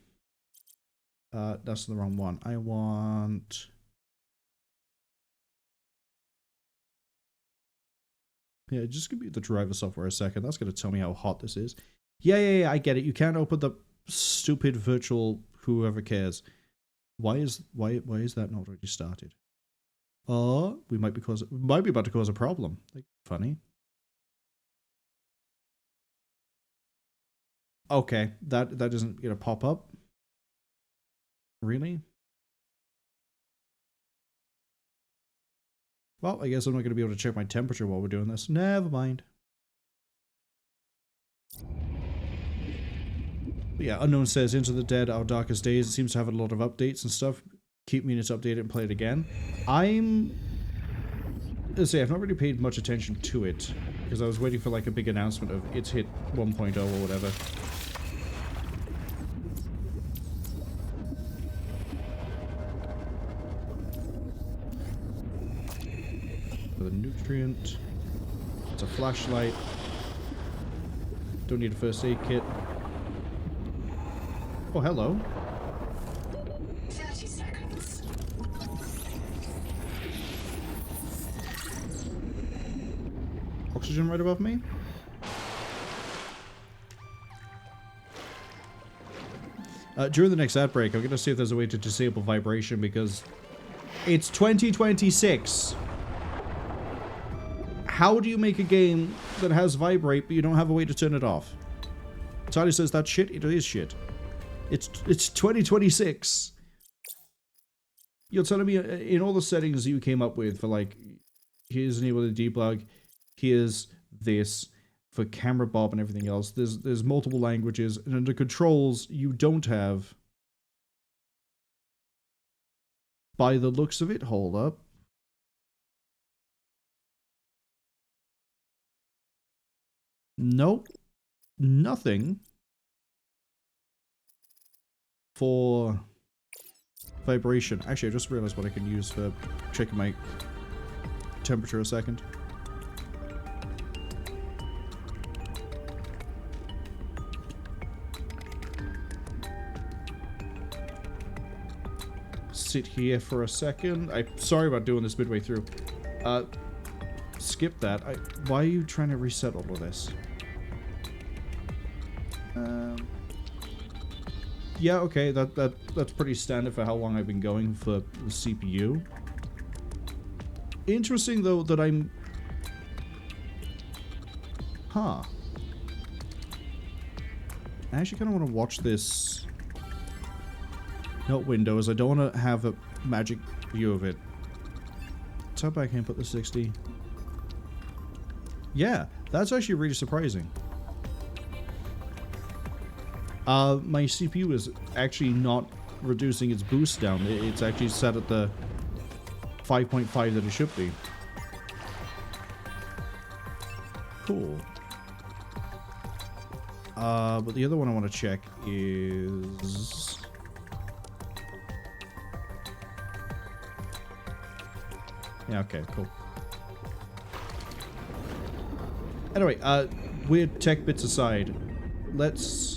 That's the wrong one. I want... Yeah, just give me the driver software a second. That's going to tell me how hot this is. Yeah, I get it. You can't open the stupid virtual whoever cares. Why is that not already started? We might be about to cause a problem. Like, funny. Okay, that isn't gonna pop up. Really? Well, I guess I'm not gonna be able to check my temperature while we're doing this. Never mind. But yeah, Unknown says, Into the Dead, Our Darkest Days. It seems to have a lot of updates and stuff. Keep me updated and play it again. Let's say I've not really paid much attention to it because I was waiting for like a big announcement of it's hit 1.0 or whatever. For the nutrient, it's a flashlight. Don't need a first aid kit. Oh, hello. 30 seconds. Oxygen right above me? During the next ad break, I'm going to see if there's a way to disable vibration because it's 2026. How do you make a game that has vibrate but you don't have a way to turn it off? Charlie says that's shit. It is shit. It's 2026. You're telling me in all the settings you came up with for like, here's enable the debug, here's this for camera bob and everything else. There's multiple languages, and under controls you don't have. By the looks of it, hold up. Nope, nothing for vibration. Actually, I just realized what I can use for checking my temperature a second. Sit here for a second. I'm sorry about doing this midway through. Skip that. Why are you trying to reset all of this? Yeah, okay, that's pretty standard for how long I've been going for the CPU. Interesting, though, that I'm... Huh. I actually kind of want to watch this... Not Windows, I don't want to have a magic view of it. Let's hope I can put the 60. Yeah, that's actually really surprising. My CPU is actually not reducing its boost down. It's actually set at the 5.5 that it should be. Cool. But the other one I want to check is... Yeah, okay, cool. Anyway, weird tech bits aside, let's...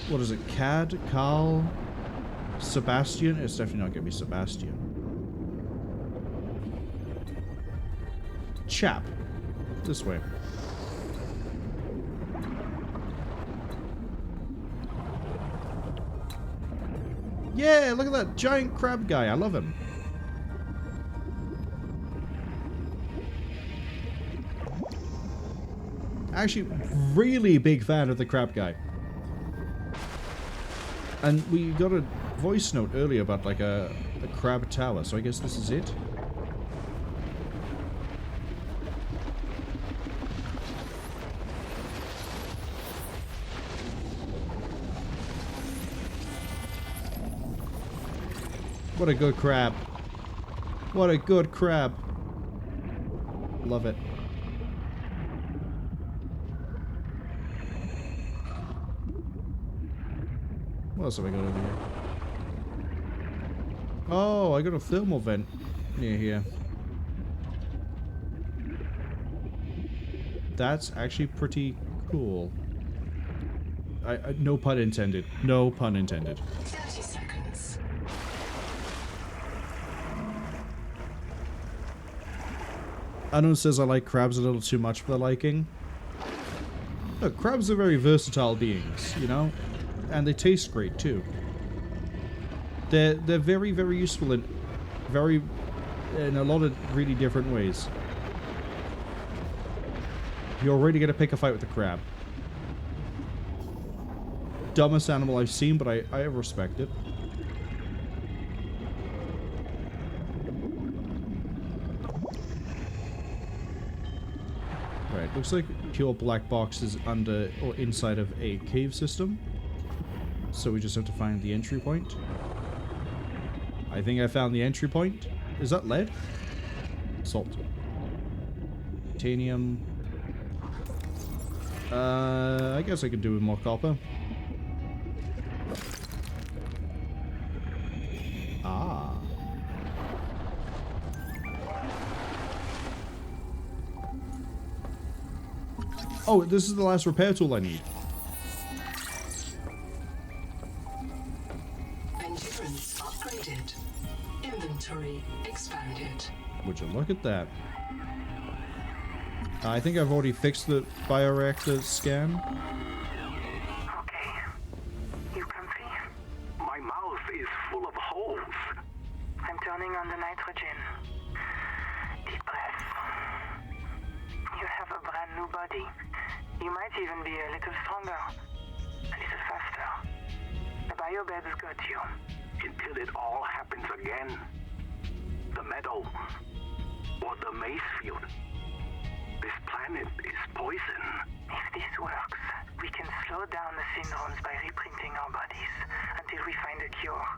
What is it? Cad? Carl? Sebastian? It's definitely not going to be Sebastian. Chap. This way. Yeah, look at that giant crab guy. I love him. Actually, really big fan of the crab guy. And we got a voice note earlier about like a crab tower, so I guess this is it. What a good crab. What a good crab. Love it. What else have I got over here? Oh, I got a thermal vent near here. That's actually pretty cool. No pun intended. No pun intended. 30 seconds. Unknown says I like crabs a little too much for their liking. Look, crabs are very versatile beings, you know? And they taste great too. They're very, very useful in a lot of really different ways. You're already gonna pick a fight with the crab. Dumbest animal I've seen, but I respect it. Right, looks like pure black box is under or inside of a cave system. So we just have to find the entry point. I think I found the entry point. Is that lead? Salt. Titanium. I guess I could do with more copper. Ah. Oh, this is the last repair tool I need. Endurance upgraded. Inventory expanded. Would you look at that? I think I've already fixed the bioreactor scan. Okay. You comfy? My mouth is full of holes. I'm turning on the nitrogen. Deep breath. You have a brand new body. You might even be a little stronger. A little faster. The biobeds got you. Until it all happens again. The meadow. Or the maze field. This planet is poison. If this works, we can slow down the syndromes by reprinting our bodies until we find a cure.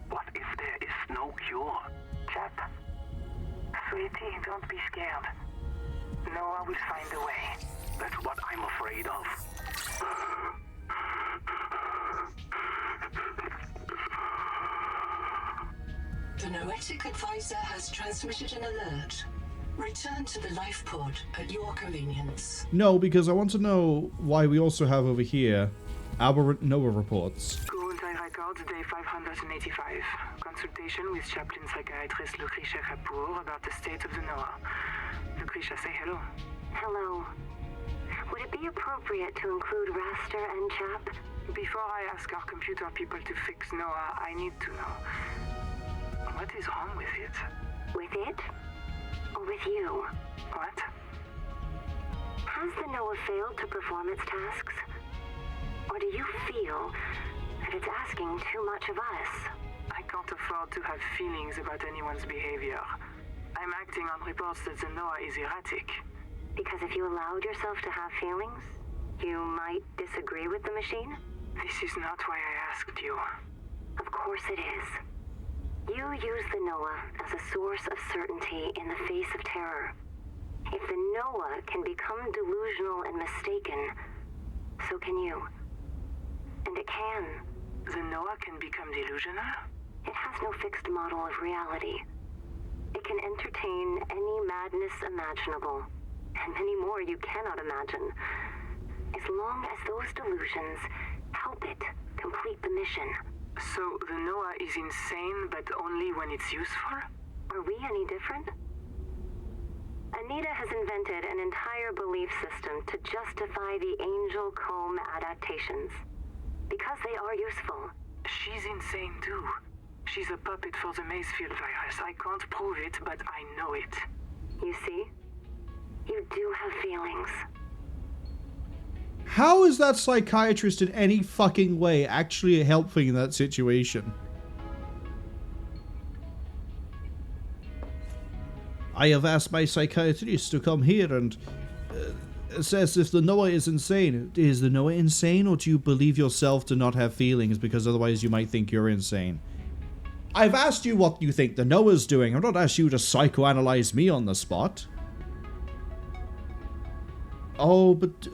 What if there is no cure? Chap, sweetie, don't be scared. Noah will find a way. That's what I'm afraid of. The Noetic Advisor has transmitted an alert. Return to the life pod at your convenience. No, because I want to know why we also have over here Albert Noah reports. Kuruntai Records, day 585. Consultation with chaplain psychiatrist Lucretia Kapoor about the state of the Noah. Lucretia, say hello. Hello. Would it be appropriate to include Raster and Chap? Before I ask our computer people to fix Noah, I need to know. What is wrong with it? With it? Or with you? What? Has the Noah failed to perform its tasks? Or do you feel that it's asking too much of us? I can't afford to have feelings about anyone's behavior. I'm acting on reports that the Noah is erratic. Because if you allowed yourself to have feelings, you might disagree with the machine? This is not why I asked you. Of course it is. You use the Noah as a source of certainty in the face of terror. If the Noah can become delusional and mistaken, so can you. And it can. The Noah can become delusional? It has no fixed model of reality. It can entertain any madness imaginable, and many more you cannot imagine, as long as those delusions help it complete the mission. So the Noah is insane, but only when it's useful? Are we any different? Anita has invented an entire belief system to justify the Angel Comb adaptations. Because they are useful. She's insane too. She's a puppet for the Mazefield virus. I can't prove it, but I know it. You see? You do have feelings. How is that psychiatrist in any fucking way actually helping in that situation? I have asked my psychiatrist to come here and says if the Noah is insane. Is the Noah insane, or do you believe yourself to not have feelings because otherwise you might think you're insane? I've asked you what you think the Noah's doing. I've not asked you to psychoanalyze me on the spot. Oh, but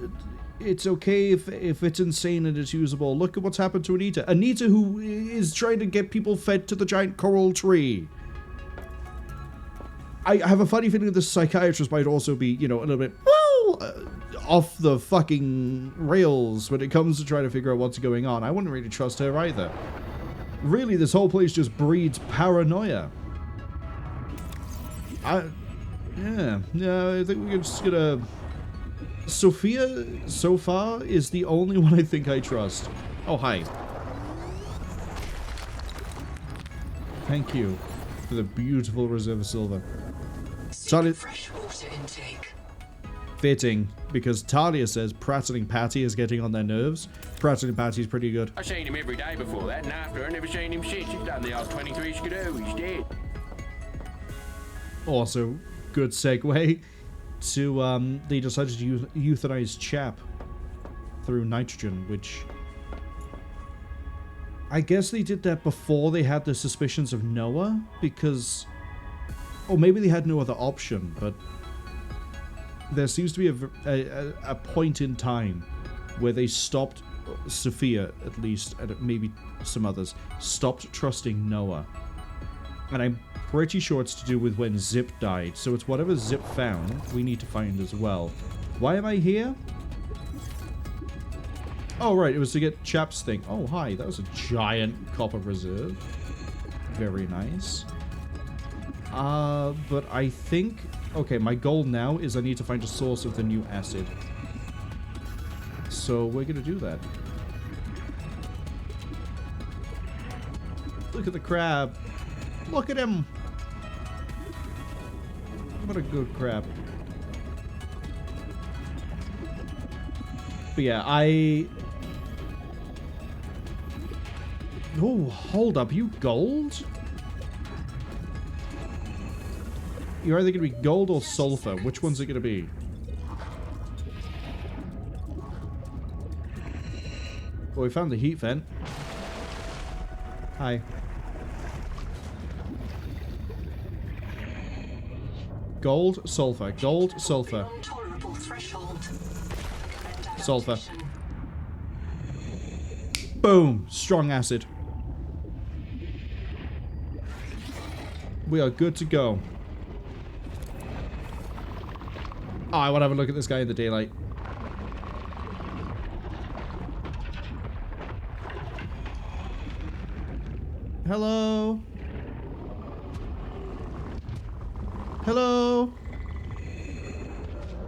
it's okay if it's insane and it's usable. Look at what's happened to Anita. Anita, who is trying to get people fed to the giant coral tree. I have a funny feeling that this psychiatrist might also be, you know, a little bit, off the fucking rails when it comes to trying to figure out what's going on. I wouldn't really trust her either. Really, this whole place just breeds paranoia. Yeah, I think we're just gonna... Sophia, so far, is the only one I think I trust. Oh, hi. Thank you for the beautiful reserve of silver. Talia... Fresh water intake. Fitting, because Talia says prattling Patty is getting on their nerves. Prattling Patty's pretty good. I seen him every day before that, and after I never seen him since. He's done the old 23 skidoo. He's dead. Also, good segue to, they decided to euthanize Chap through nitrogen, which... I guess they did that before they had the suspicions of Noah, because... Or maybe they had no other option, but... There seems to be a point in time where they stopped, Sophia at least, and maybe some others, stopped trusting Noah. And I'm pretty sure it's to do with when Zip died, so it's whatever Zip found, we need to find as well. Why am I here? Oh, right, it was to get Chap's thing. Oh, hi, that was a giant copper reserve. Very nice. But I think... Okay, my goal now is I need to find a source of the new acid. So we're gonna do that. Look at the crab. Look at him. What a good crab. But yeah, Oh, hold up. You gold? You're either going to be gold or sulfur. Which one's it going to be? Well, we found the heat vent. Hi. Gold, sulfur. Gold, sulfur. Sulfur. Boom. Strong acid. We are good to go. Oh, I want to have a look at this guy in the daylight. Hello? Hello?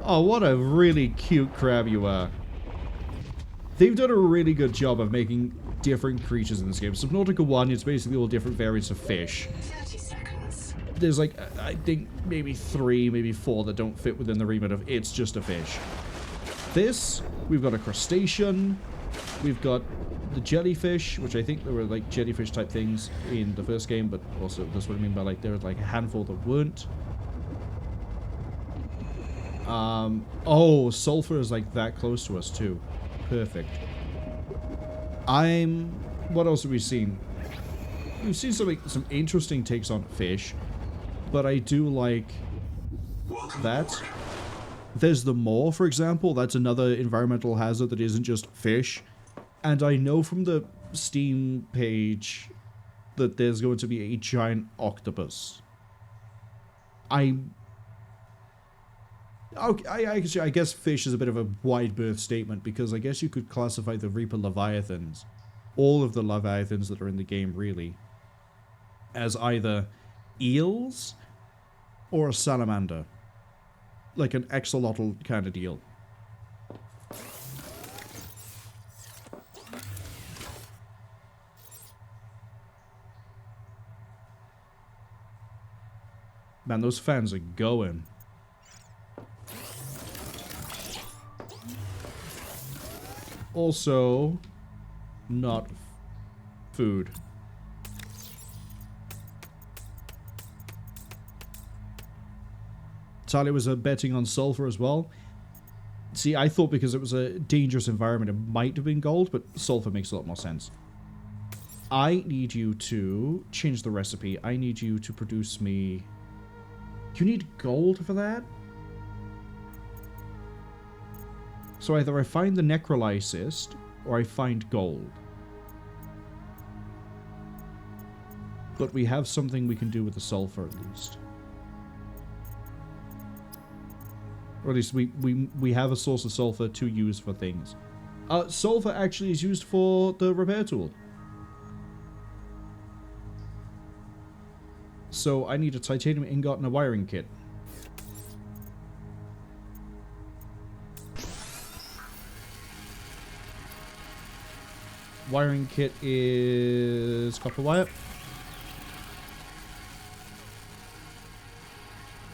Oh, what a really cute crab you are. They've done a really good job of making different creatures in this game. Subnautica 1, it's basically all different variants of fish. 30 seconds. There's like, I think maybe 3, maybe 4 that don't fit within the remit of it's just a fish. This, we've got a crustacean, we've got the jellyfish, which I think there were like jellyfish type things in the first game, but also that's what I mean by like there was like a handful that weren't. Oh, sulfur is like that close to us too. Perfect. What else have we seen? We've seen some interesting takes on fish, but I do like that. There's the moor, for example. That's another environmental hazard that isn't just fish. And I know from the Steam page that there's going to be a giant octopus. I guess fish is a bit of a wide berth statement, because I guess you could classify the Reaper Leviathans, all of the Leviathans that are in the game really, as either eels or a salamander. Like an axolotl kind of deal. Man, those fans are going. Also, not food. Talia was betting on sulfur as well. See, I thought because it was a dangerous environment, it might have been gold, but sulfur makes a lot more sense. I need you to change the recipe. I need you to produce me... You need gold for that? So either I find the necrolysis, or I find gold. But we have something we can do with the sulfur, at least. Or at least we have a source of sulfur to use for things. Sulfur actually is used for the repair tool. So I need a titanium ingot and a wiring kit. Wiring kit is copper wire.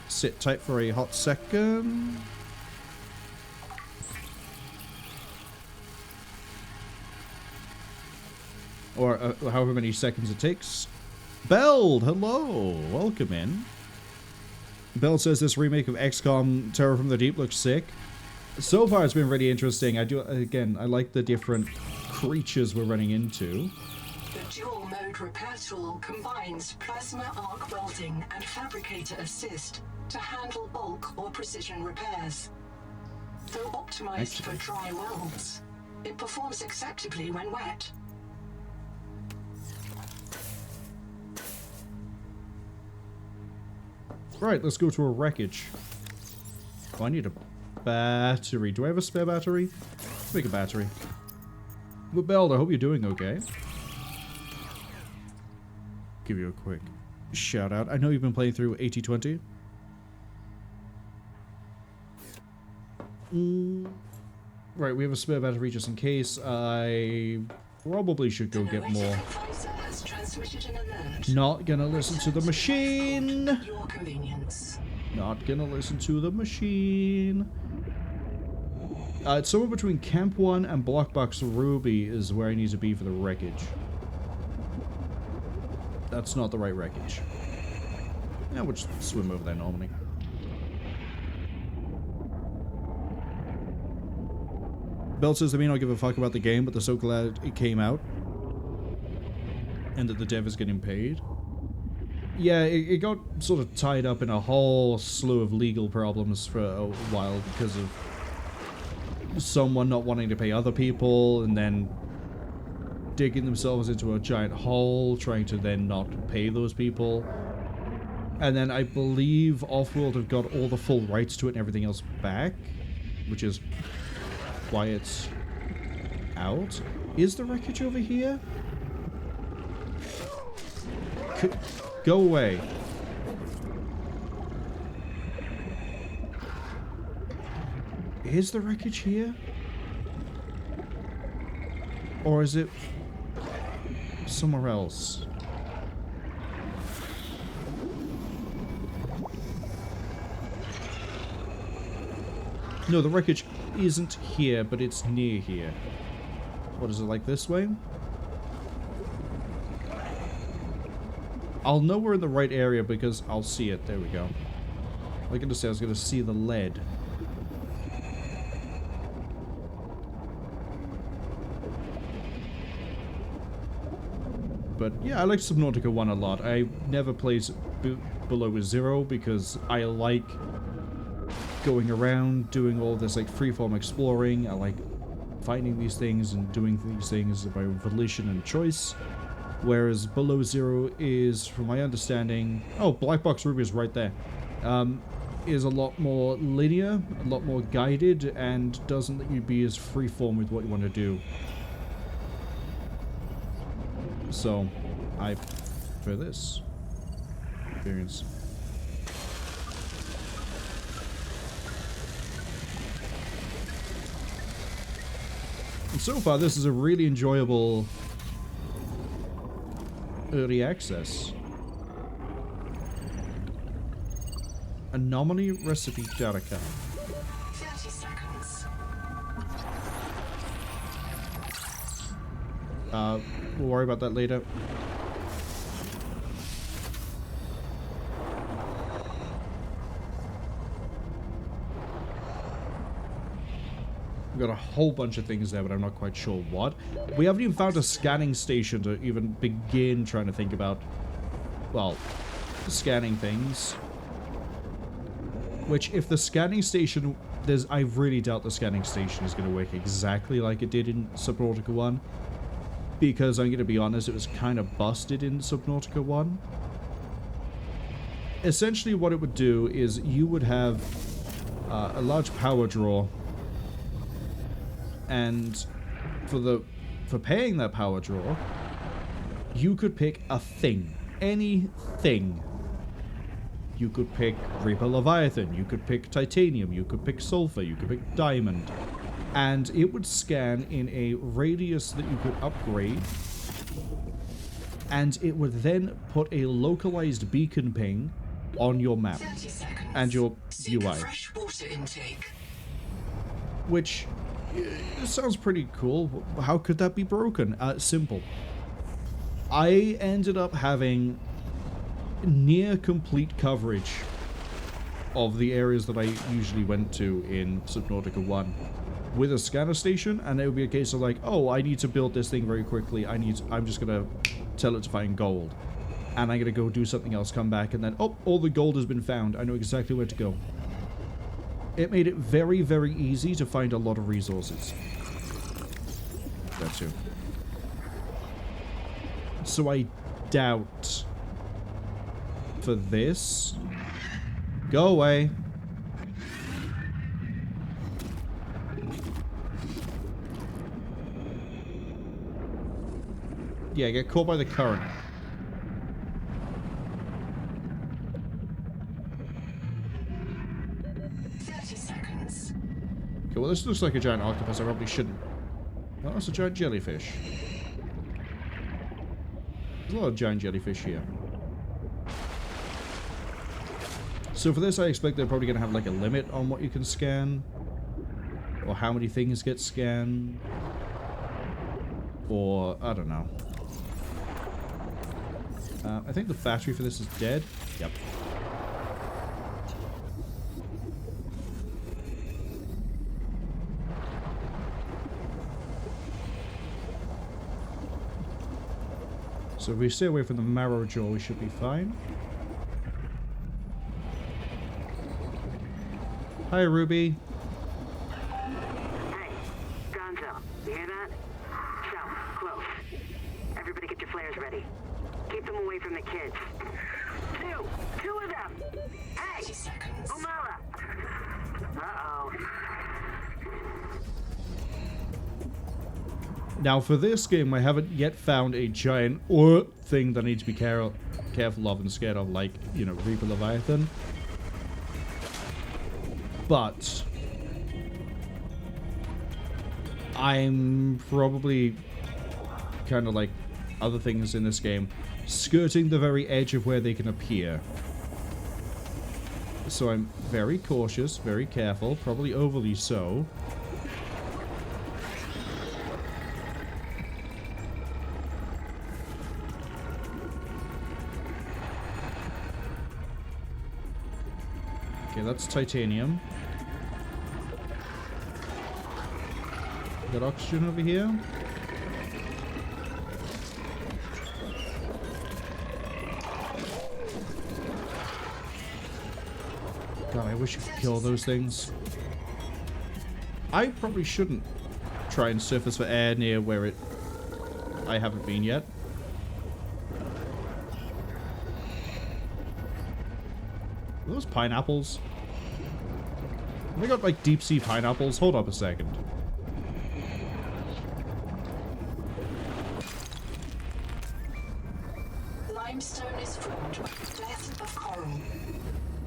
Sit tight for a hot second. Or however many seconds it takes. Beld, hello, welcome in. Beld says this remake of XCOM Terror from the Deep looks sick. So far it's been really interesting. I like the different creatures we're running into. The dual mode repair tool combines plasma arc welding and fabricator assist to handle bulk or precision repairs. Though optimized for dry welds, it performs acceptably when wet. Right, let's go to a wreckage. Oh, I need a battery. Do I have a spare battery? Let's make a battery. But Beld, I hope you're doing okay. Give you a quick shout out. I know you've been playing through 8020. Right, we have a spare battery just in case. I probably should go get more. Not gonna listen to the machine. Your convenience. Not gonna listen to the machine. It's somewhere between Camp 1 and Blackboxed Ruby is where I need to be for the wreckage. That's not the right wreckage. Yeah, we'll just swim over there normally. Bell says they may not give a fuck about the game, but they're so glad it came out. And that the dev is getting paid. Yeah, it got sort of tied up in a whole slew of legal problems for a while because of someone not wanting to pay other people and then digging themselves into a giant hole, trying to then not pay those people. And then I believe Offworld have got all the full rights to it and everything else back, which is why it's out. Is the wreckage over here? Go away. Is the wreckage here? Or is it somewhere else? No, the wreckage isn't here, but it's near here. What is it, like this way? I'll know we're in the right area because I'll see it. There we go. Like I was going to see the lead. But yeah, I like Subnautica 1 a lot. I never played below a 0 because I like going around, doing all this like freeform exploring. I like finding these things and doing these things by volition and choice. Whereas Below Zero is, from my understanding... Oh, Blackboxed Ruby is right there. Is a lot more linear, a lot more guided, and doesn't let you be as freeform with what you want to do. So, I prefer this experience. And so far, this is a really enjoyable early access. Anomaly recipe data card. 30 seconds. We'll worry about that later. We've got a whole bunch of things there, but I'm not quite sure what. We haven't even found a scanning station to even begin trying to think about, well, scanning things. Which, if the scanning station... I really doubt the scanning station is going to work exactly like it did in Subnautica 1. Because, I'm going to be honest, it was kind of busted in Subnautica 1. Essentially, what it would do is you would have a large power draw. And for paying that power draw, you could pick a thing. Anything. You could pick Reaper Leviathan, you could pick Titanium, you could pick Sulfur, you could pick Diamond. And it would scan in a radius that you could upgrade. And it would then put a localized beacon ping on your map and your UI. Fresh water intake. Which sounds pretty cool. How could that be broken? Simple. I ended up having near complete coverage of the areas that I usually went to in Subnautica 1 with a scanner station, and it would be a case of like, oh, I need to build this thing very quickly. I'm just gonna tell it to find gold, and I'm gonna go do something else, come back, and then, oh, all the gold has been found. I know exactly where to go. It made it very, very easy to find a lot of resources. That too. So I doubt for this. Go away. Yeah, get caught by the current. Okay, well, this looks like a giant octopus. I probably shouldn't. No, that's a giant jellyfish. There's a lot of giant jellyfish here. So for this, I expect they're probably going to have like a limit on what you can scan. Or how many things get scanned. Or, I don't know. I think the battery for this is dead. Yep. So if we stay away from the marrow jaw, we should be fine. Hi, Ruby. Hey, Gonzo, you hear that? South, close. Everybody get your flares ready. Keep them away from the kids. Two of them! Hey! Umala! Uh-oh. Now, for this game, I haven't yet found a giant thing that I need to be careful of and scared of, like, you know, Reaper Leviathan. But I'm probably kind of like other things in this game, skirting the very edge of where they can appear. So I'm very cautious, very careful, probably overly so. Okay, that's titanium. Got oxygen over here. God, I wish you could kill those things. I probably shouldn't try and surface for air near where I haven't been yet. Are those pineapples? Have I got like deep sea pineapples? Hold up a second. Limestone is formed by the death of coral.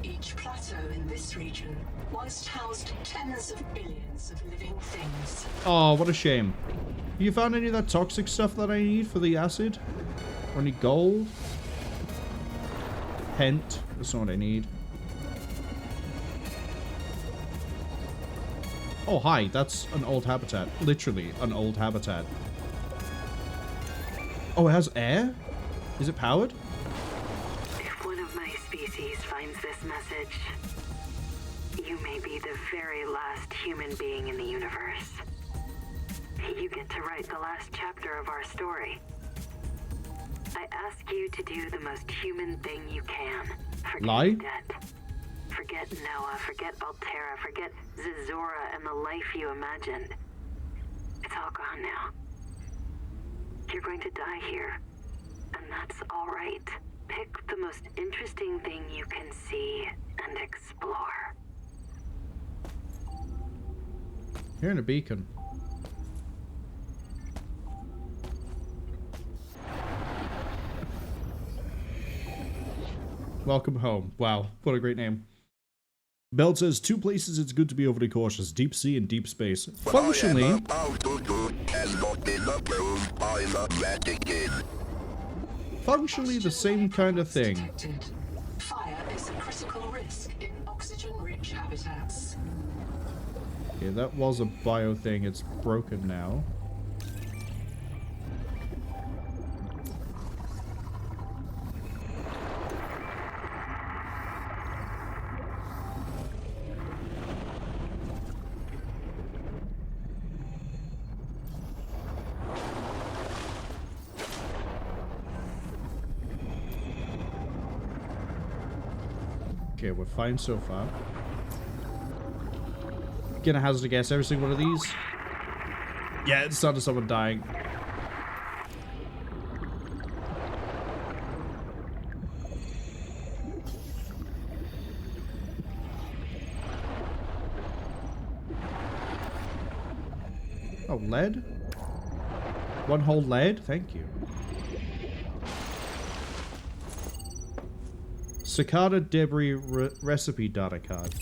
Each plateau in this region once housed tens of billions of living things. Oh, what a shame. You found any of that toxic stuff that I need for the acid? Or any gold? Hent. That's not what I need. Oh, hi. That's an old habitat. Literally, an old habitat. Oh, it has air? Is it powered? If one of my species finds this message, you may may be the very last human being in the universe. You get to write the last chapter of our story. I ask you to do the most human thing you can. Forget Lie? the debt. Forget Noah, forget Altera, forget Zazora and the life you imagined. It's all gone now. You're going to die here, and that's all right. Pick the most interesting thing you can see and explore. You're in a beacon. Welcome home. Wow, what a great name. Belt says, 2 places it's good to be overly cautious, deep sea and deep space. Functionally... Functionally the same kind of thing. Detected. Fire is a critical risk in oxygen-rich habitats. Okay, that was a bio thing, it's broken now. Okay, we're fine so far. Gonna hazard a guess every single one of these. Yeah, it's started someone dying. Oh, lead? One whole lead? Thank you. Cicada debris recipe data card.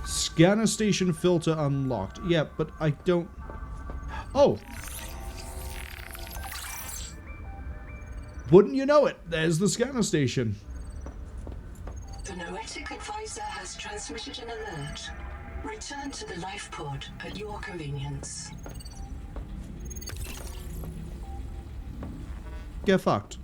Scanner station filter unlocked. Yeah, but I don't... Oh! Wouldn't you know it? There's the scanner station. The Noetic advisor has transmitted an alert. Return to the life pod at your convenience. Get fucked.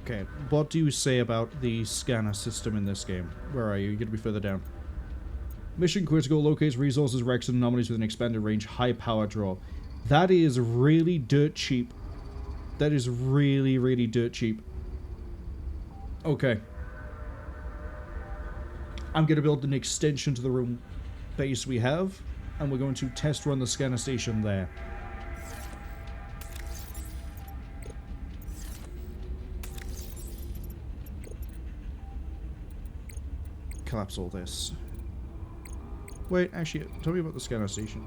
Okay, what do you say about the scanner system in this game? Where are you? You're gonna be further down. Mission critical, locates resources, wrecks, and anomalies with an expanded range, high power draw. That is really dirt cheap. That is really, really dirt cheap. Okay. I'm gonna build an extension to the room base we have, and we're going to test run the scanner station there. Collapse all this. Wait, actually, tell me about the scanner station.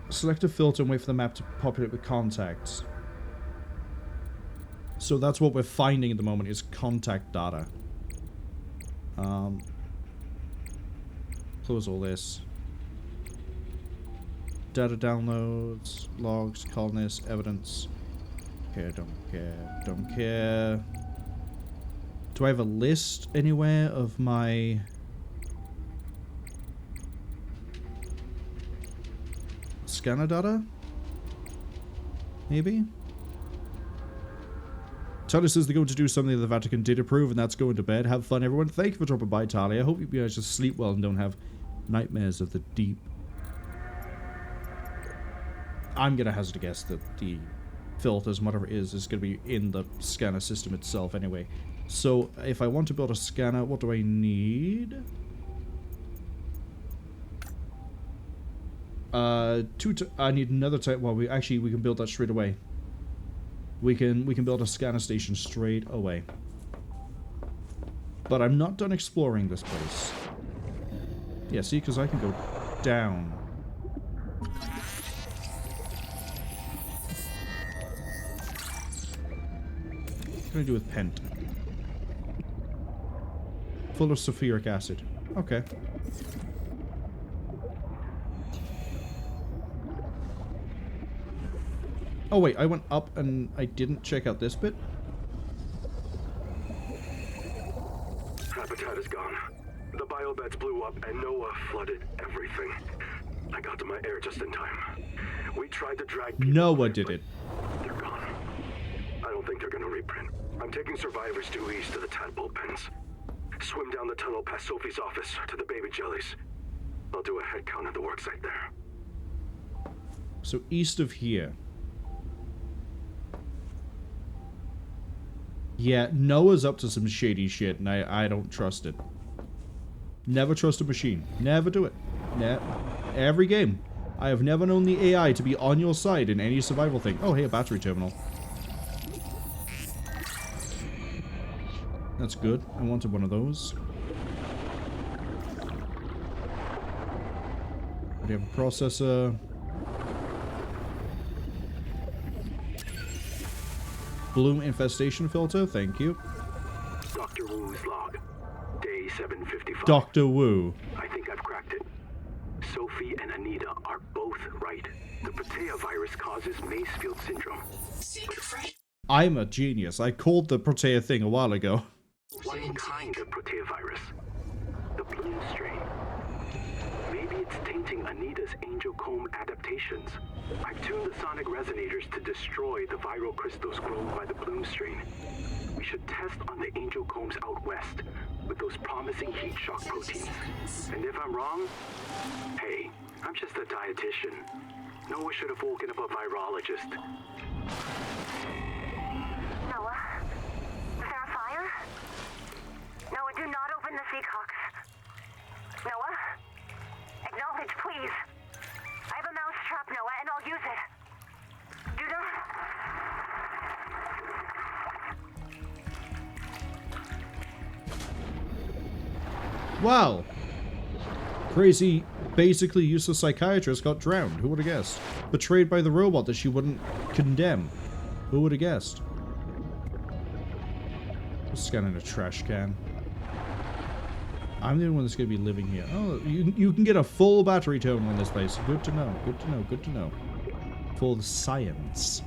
Select a filter and wait for the map to populate with contacts. So that's what we're finding at the moment, is contact data. Close all this. Data downloads, logs, colonists, evidence. Okay, don't care, don't care. Do I have a list anywhere of my... scanner data? Maybe? Talia says they're going to do something that the Vatican did approve, and that's going to bed. Have fun, everyone. Thank you for dropping by, Talia. I hope you guys just sleep well and don't have nightmares of the deep. I'm going to hazard a guess that the filters, whatever it is going to be in the scanner system itself anyway. So, if I want to build a scanner, what do I need? I need another type. Well, we can build that straight away. We can build a scanner station straight away. But I'm not done exploring this place. Yeah, see, because I can go down. What can I do with pent? Full of sulfuric acid. Okay. Oh wait, I went up and I didn't check out this bit? Appetite is gone. The biobeds blew up and Noah flooded everything. I got to my air just in time. We tried to drag people Noah away, did but it. They're gone. I don't think they're gonna reprint. I'm taking survivors due east to the tadpole pens. Swim down the tunnel past Sophie's office to the baby jellies. I'll do a head count at the worksite there. So east of here. Yeah, Noah's up to some shady shit, and I don't trust it. Never trust a machine. Never do it. Every game. I have never known the AI to be on your side in any survival thing. Oh, hey, a battery terminal. That's good. I wanted one of those. We have a processor. Bloom infestation filter, thank you. Dr. Wu's log. Day 755. Dr. Wu. I think I've cracked it. Sophie and Anita are both right. The Protea virus causes Macefield syndrome. I'm a genius. I called the Protea thing a while ago. One kind of Protea virus. The Bloom strain. Maybe it's tainting Anita's angel comb adaptations. I've tuned the sonic resonators to destroy the viral crystals grown by the Bloom strain. We should test on the angel combs out west with those promising heat shock proteins. And if I'm wrong, hey, I'm just a dietitian. Noah should have woken up a virologist. Noah? Is there a fire? Noah, do not open the seacocks. Noah? Acknowledge, please. I have a mouse trap, Noah, and I'll use it. Do not... Wow. Crazy, basically useless psychiatrist got drowned. Who would have guessed? Betrayed by the robot that she wouldn't condemn. Who would have guessed? Just scanning a trash can. I'm the only one that's going to be living here. Oh, you can get a full battery terminal in this place. Good to know. Good to know. Good to know. For the science.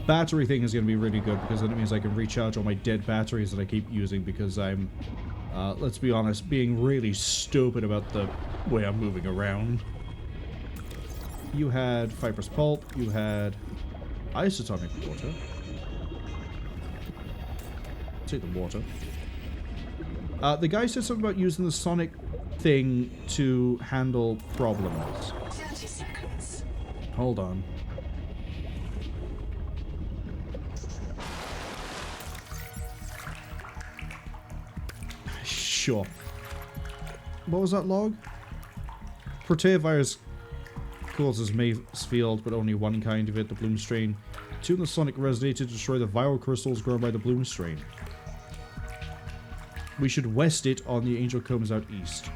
Battery thing is going to be really good because then it means I can recharge all my dead batteries that I keep using because I'm, let's be honest, being really stupid about the way I'm moving around. You had fibrous pulp. You had isotonic water. Take the water. The guy said something about using the sonic thing to handle problems. 30 seconds. Hold on. Sure. What was that log? Protea virus causes Macefield, but only one kind of it, the Bloom strain. Tune the sonic resonator to destroy the viral crystals grown by the Bloom strain. We should west it on the angel combs out east.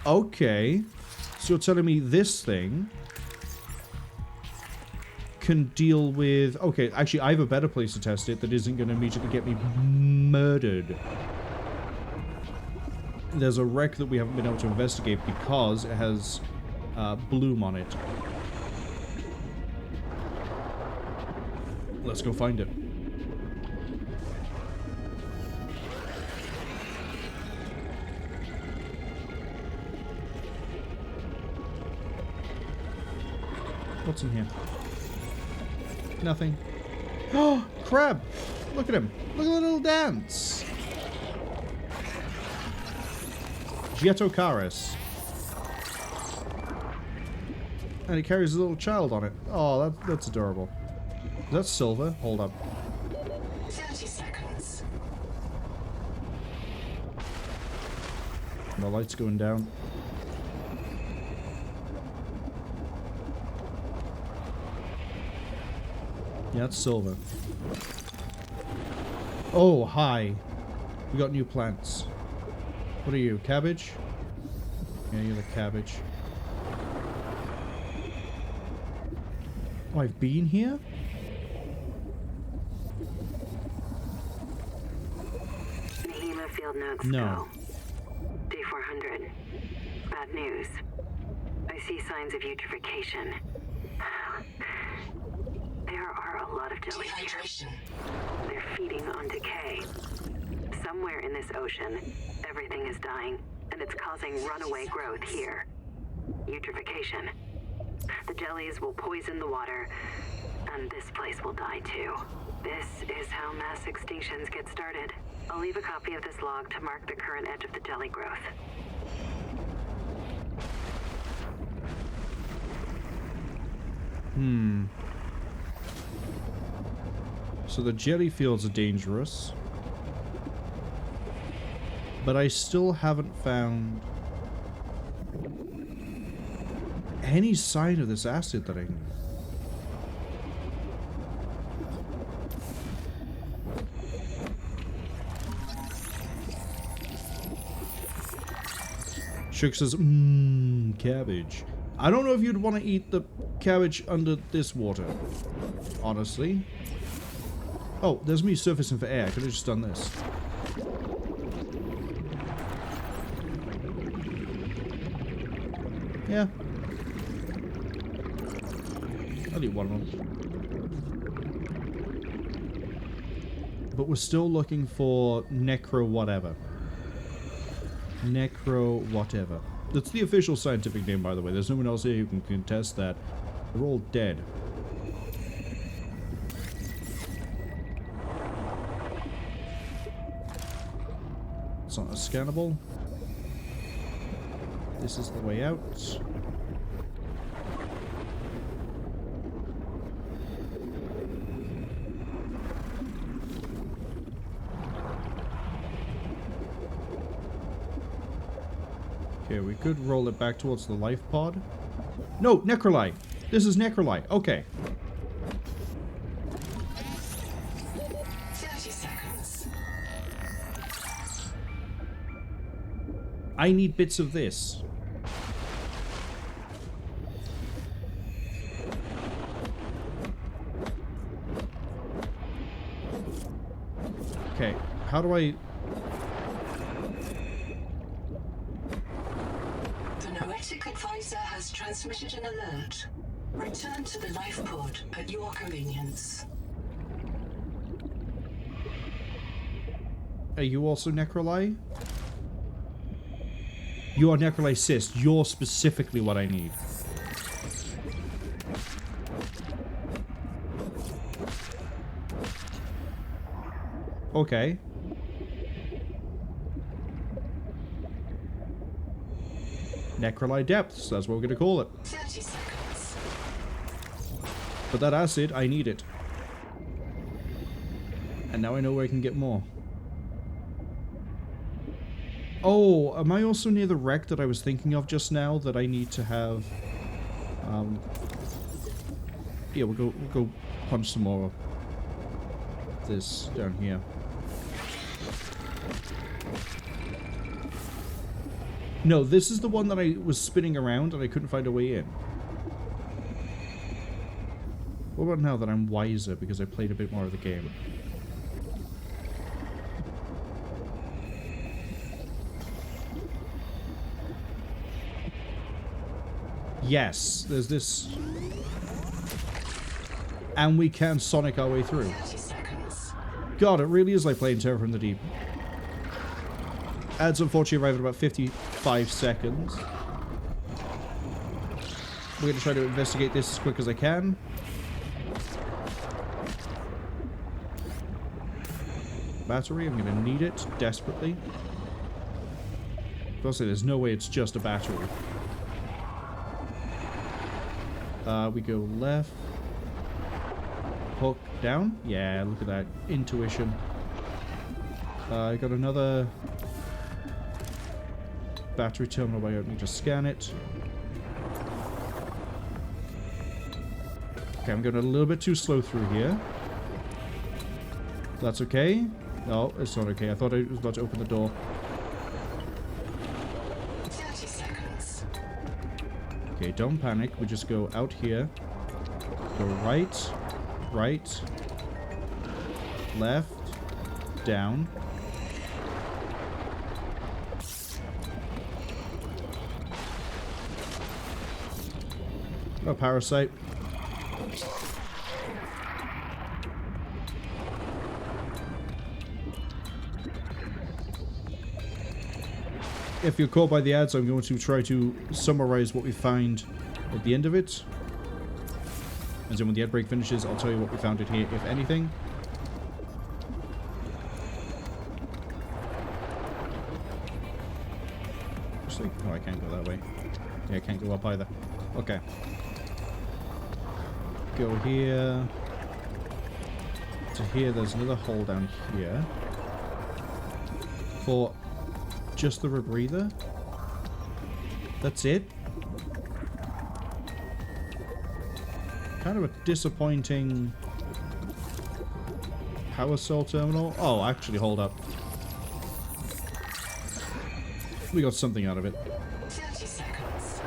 Okay. So you're telling me this thing can deal with... Okay, actually, I have a better place to test it that isn't going to immediately get me murdered. There's a wreck that we haven't been able to investigate because it has Bloom on it. Let's go find it. What's in here? Nothing. Oh, crab! Look at him. Look at the little dance. Gietocaris. And he carries a little child on it. Oh, that's adorable. Is that silver? Hold up. 30 seconds. The light's going down. Yeah, it's silver. Oh, hi. We got new plants. What are you, cabbage? Yeah, you're the cabbage. Oh, I've been here? Nahima field notes No. go. Day 400. Bad news. I see signs of eutrophication. There are a lot of jellies here. Dehydration. They're feeding on decay. Somewhere in this ocean, everything is dying, and it's causing runaway growth here. Eutrophication. The jellies will poison the water, and this place will die too. This is how mass extinctions get started. I'll leave a copy of this log to mark the current edge of the jelly growth. So the jelly fields are dangerous. But I still haven't found any sign of this acid that I need. Shook says, cabbage. I don't know if you'd want to eat the cabbage under this water, honestly. Oh, there's me surfacing for air. I could have just done this. Yeah. I'll eat one of them. But we're still looking for necro whatever. Necro whatever. That's the official scientific name, by the way. There's no one else here who can contest that. They're all dead. It's not a scannable. This is the way out. Okay, we could roll it back towards the life pod. No, Necroli! This is Necroli. Okay. 30 seconds. I need bits of this. Okay, how do I... The Noetic Advisor has transmitted an alert. Return to the life pod at your convenience. Are you also Necroli? You are Necroli Cyst. You're specifically what I need. Okay. Necroli Depths, that's what we're going to call it. 30 seconds. But that acid, I need it. And now I know where I can get more. Oh, am I also near the wreck that I was thinking of just now that I need to have? Yeah, we'll go punch some more of this down here. No, this is the one that I was spinning around and I couldn't find a way in. What about now that I'm wiser because I played a bit more of the game? Yes, there's this. And we can Sonic our way through. 30 seconds. God, it really is like playing Terror from the Deep. Ads unfortunately arrive in about 55 seconds. We're going to try to investigate this as quick as I can. Battery, I'm going to need it desperately. I'll say there's no way it's just a battery. We go left. Hook down. Yeah, look at that. Intuition. I got another battery terminal where I don't need to scan it. Okay, I'm going a little bit too slow through here. That's okay. No, it's not okay. I thought I was about to open the door. 30 seconds. Okay, don't panic. We just go out here. Go right, right, left, down. Oh, parasite. if you're caught by the ads, I'm going to try to summarize what we find at the end of it. And then when the ad break finishes, I'll tell you what we found in here, if anything. Oh, I can't go that way. Yeah, I can't go up either. Okay. Go here. To here, there's another hole down here. For just the rebreather. That's it. Kind of a disappointing power cell terminal. Oh, actually, hold up. We got something out of it. 30 seconds.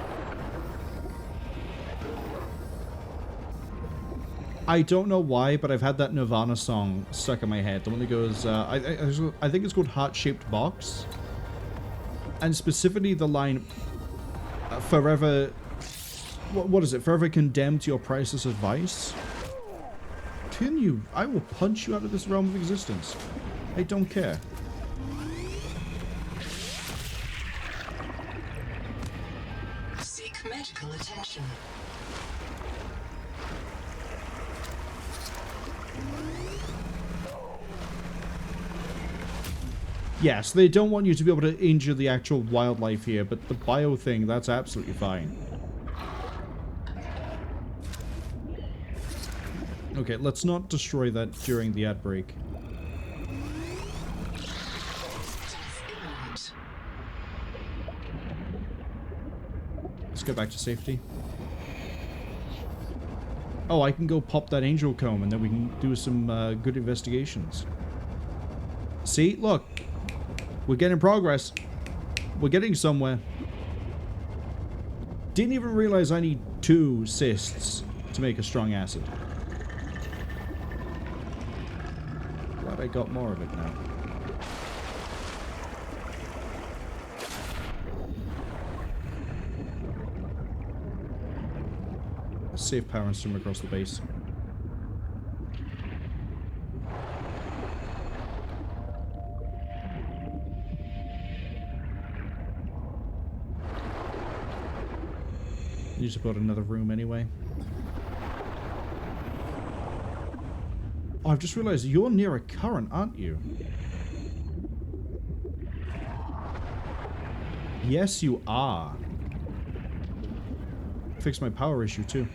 I don't know why, but I've had that Nirvana song stuck in my head. The one that goes, I think it's called Heart-Shaped Box. And specifically the line, forever... What is it? Forever condemned to your priceless advice? Continue. I will punch you out of this realm of existence. I don't care. Seek medical attention. Yes, they don't want you to be able to injure the actual wildlife here, but the bio thing, that's absolutely fine. Okay, let's not destroy that during the ad break. Let's go back to safety. Oh, I can go pop that angel comb and then we can do some good investigations. See? Look. We're getting progress. We're getting somewhere. Didn't even realize I need 2 cysts to make a strong acid. Glad I got more of it now. Save power and swim across the base. Need to build another room anyway. Oh, I've just realized you're near a current, aren't you? Yes, you are. Fix my power issue too.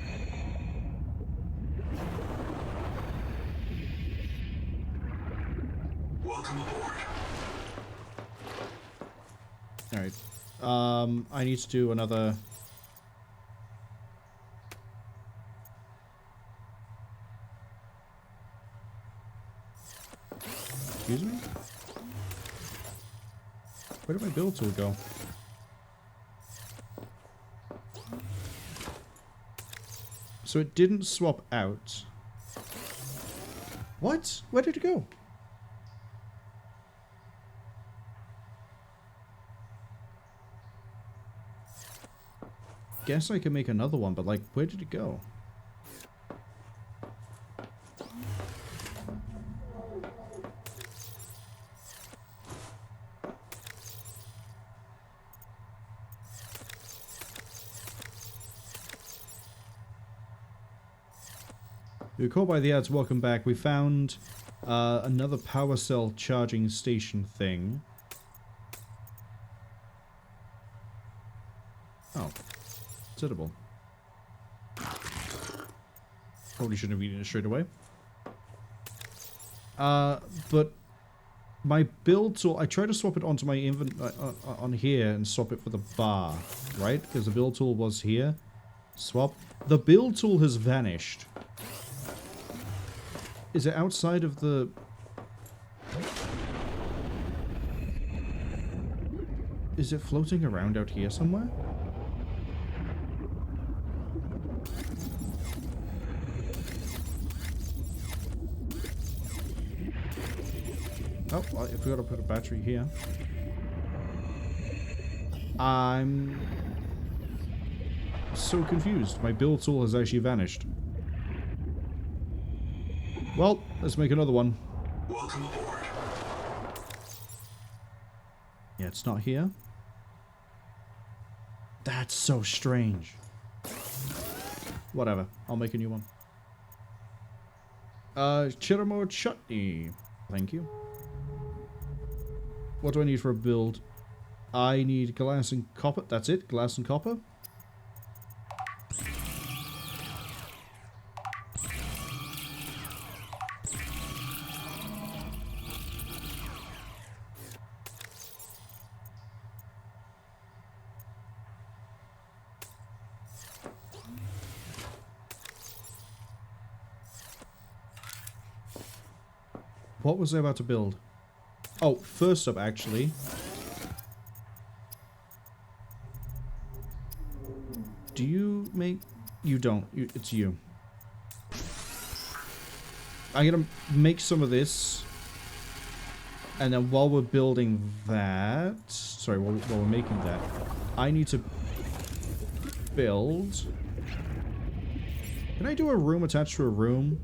Welcome aboard. Alright. I need to do another... Excuse me? Where did my build tool go? So it didn't swap out. What? Where did it go? Guess I can make another one, but like, where did it go? You're caught by the ads, welcome back. We found another power cell charging station thing. Oh. It's edible. Probably shouldn't have eaten it straight away. But my build tool, I tried to swap it onto my on here and swap it for the bar, right? Because the build tool was here. Swap. The build tool has vanished. Is it outside of the... Is it floating around out here somewhere? Oh, I forgot to put a battery here. I'm so confused. My build tool has actually vanished. Well, let's make another one. Welcome aboard. Yeah, it's not here. That's so strange. Whatever. I'll make a new one. Chiramo chutney. Thank you. What do I need for a build? I need glass and copper. That's it. Glass and copper. What was I about to build? Oh, first up, actually. Do you make... You don't. It's you. I'm gonna make some of this. And then while we're building that... Sorry, while we're making that, I need to build... Can I do a room attached to a room?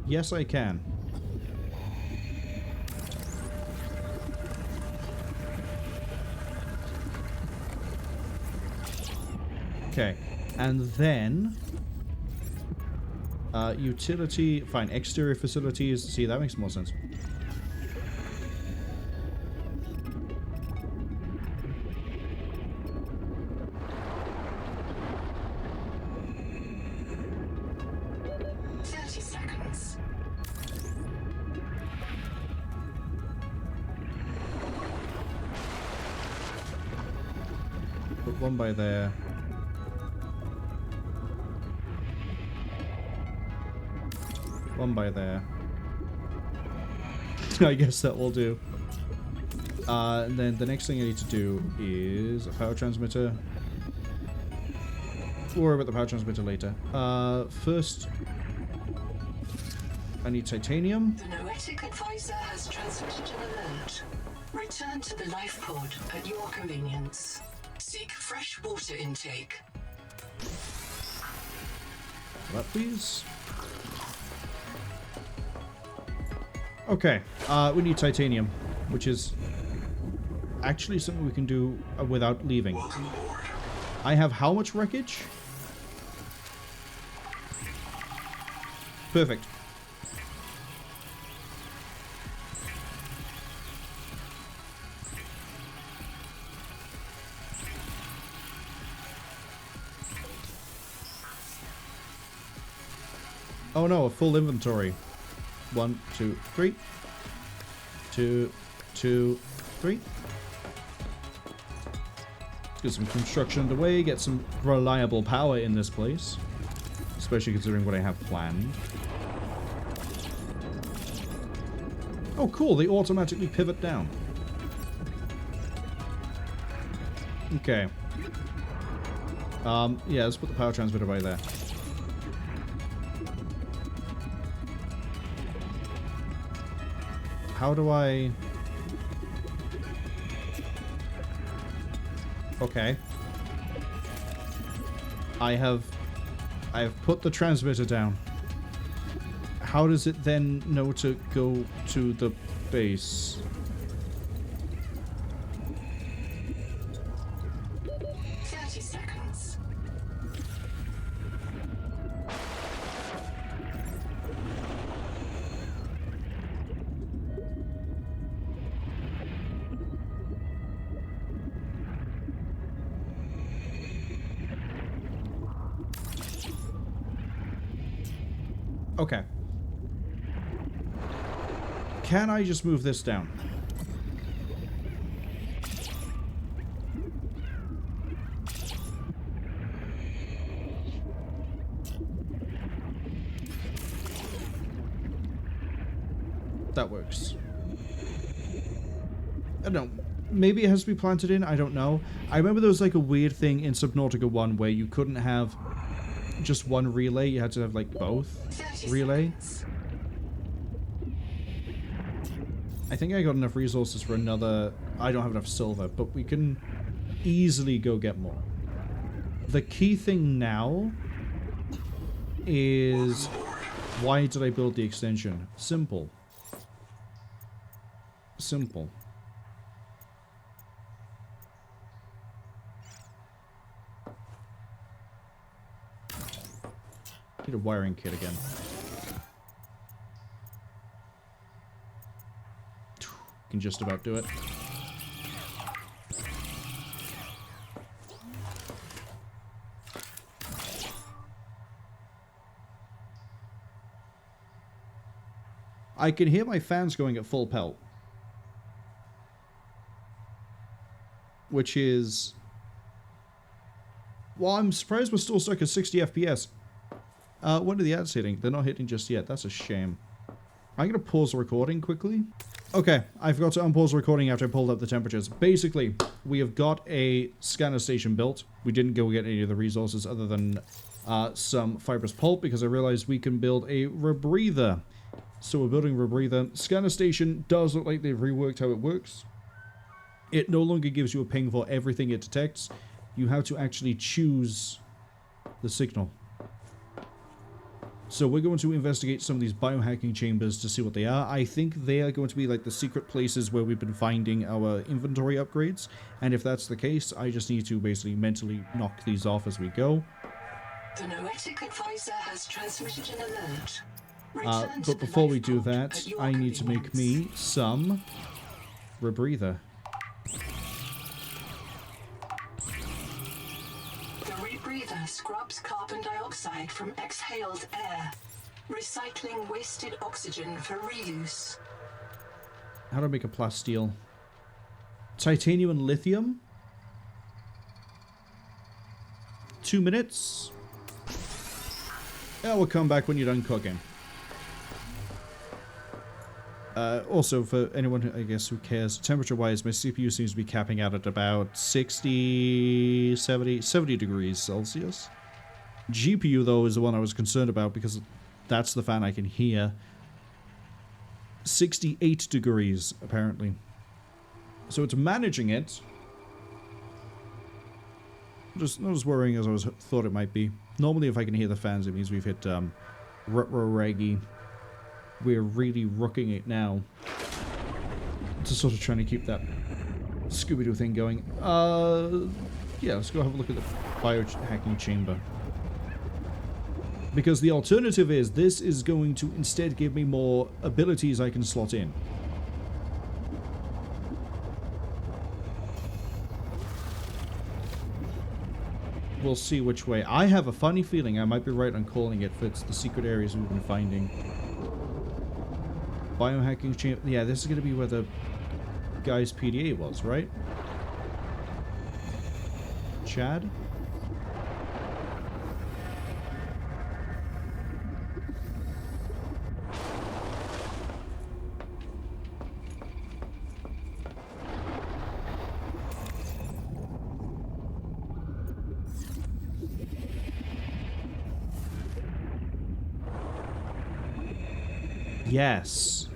Yes, I can. Okay, and then utility, fine, exterior facilities. See, that makes more sense. Put one by there. One by there. I guess that will do. And then the next thing I need to do is a power transmitter. We'll worry about the power transmitter later. First, I need titanium. The Noetic advisor has transmitted an alert. Return to the life pod at your convenience. Seek fresh water intake. That, please. Okay, we need titanium, which is actually something we can do without leaving. I have how much wreckage? Perfect. Oh no, a full inventory. 1, 2, 3. 2, 2, 3. Let's get some construction underway, get some reliable power in this place. Especially considering what I have planned. Oh cool, they automatically pivot down. Okay. Yeah, let's put the power transmitter right there. How do I... Okay. I have put the transmitter down. How does it then know to go to the base? Okay. Can I just move this down? That works. I don't know. Maybe it has to be planted in? I don't know. I remember there was like a weird thing in Subnautica 1 where you couldn't have just one relay, you had to have like both relay. I think I got enough resources for another. I don't have enough silver, but we can easily go get more. The key thing now is Why did I build the extension? Simple. Simple. Need a wiring kit again. Can just about do it. I can hear my fans going at full pelt. Which is... Well, I'm surprised we're still stuck at 60 FPS. When are the ads hitting? They're not hitting just yet. That's a shame. I'm going to pause the recording quickly. Okay, I forgot to unpause the recording after I pulled up the temperatures. Basically, we have got a scanner station built. We didn't go get any of the resources other than some fibrous pulp because I realized we can build a rebreather. So we're building a rebreather. Scanner station does look like they've reworked how it works. It no longer gives you a ping for everything it detects. You have to actually choose the signal. So we're going to investigate some of these biohacking chambers to see what they are. I think they are going to be like the secret places where we've been finding our inventory upgrades. And if that's the case, I just need to basically mentally knock these off as we go. The Noetic advisor has transmitted an alert. But before we do that, I need to make me some rebreather. Rebreather scrubs carbon dioxide from exhaled air, recycling wasted oxygen for reuse. How do I make a plasteel? Titanium and lithium? 2 minutes? Yeah, we'll come back when you're done cooking. Also, for anyone who, I guess, who cares, temperature-wise, my CPU seems to be capping out at about 60, 70 degrees Celsius. GPU, though, is the one I was concerned about because that's the fan I can hear. 68 degrees, apparently. So it's managing it. Not as worrying as I thought it might be. Normally, if I can hear the fans, it means we've hit Rutro-Reggie. We're really rooking it now. To sort of trying to keep that Scooby-Doo thing going. Yeah, let's go have a look at the biohacking chamber. Because the alternative is, this is going to instead give me more abilities I can slot in. We'll see which way. I have a funny feeling I might be right on calling it for it's the secret areas we've been finding. Biohacking chamber. Yeah, this is going to be where the guy's PDA was, right? Chad? Yes.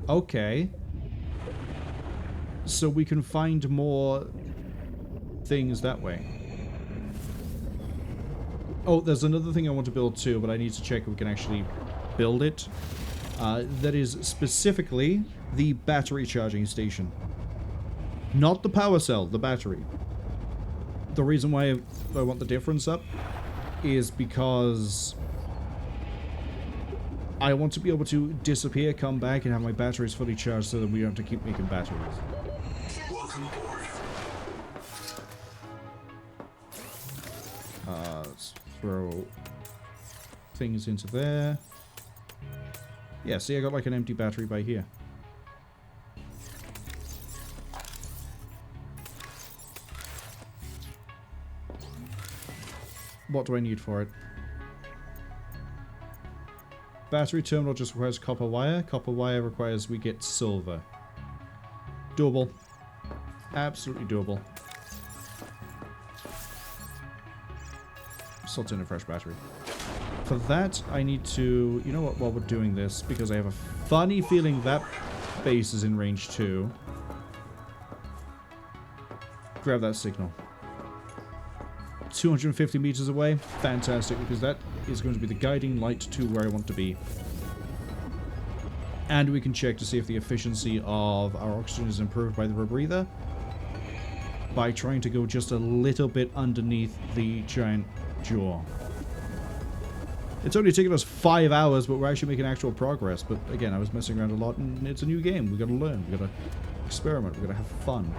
Okay. So we can find more things that way. Oh, there's another thing I want to build too, but I need to check if we can actually build it. That is specifically the battery charging station. Not the power cell, the battery. The reason why I want the difference up is because I want to be able to disappear, come back, and have my batteries fully charged so that we don't have to keep making batteries. Welcome aboard. Let's throw things into there. Yeah, see, I got like an empty battery by here. What do I need for it? Battery terminal just requires copper wire. Copper wire requires we get silver. Doable. Absolutely doable. Slot in a fresh battery. For that, I need to... You know what, while we're doing this, because I have a funny feeling that base is in range 2. Grab that signal. 250 meters away. Fantastic, because that is going to be the guiding light to where I want to be. And we can check to see if the efficiency of our oxygen is improved by the rebreather by trying to go just a little bit underneath the giant jaw. It's only taken us 5 hours, but we're actually making actual progress. But again, I was messing around a lot, and it's a new game. We gotta learn. We gotta experiment. We gotta have fun.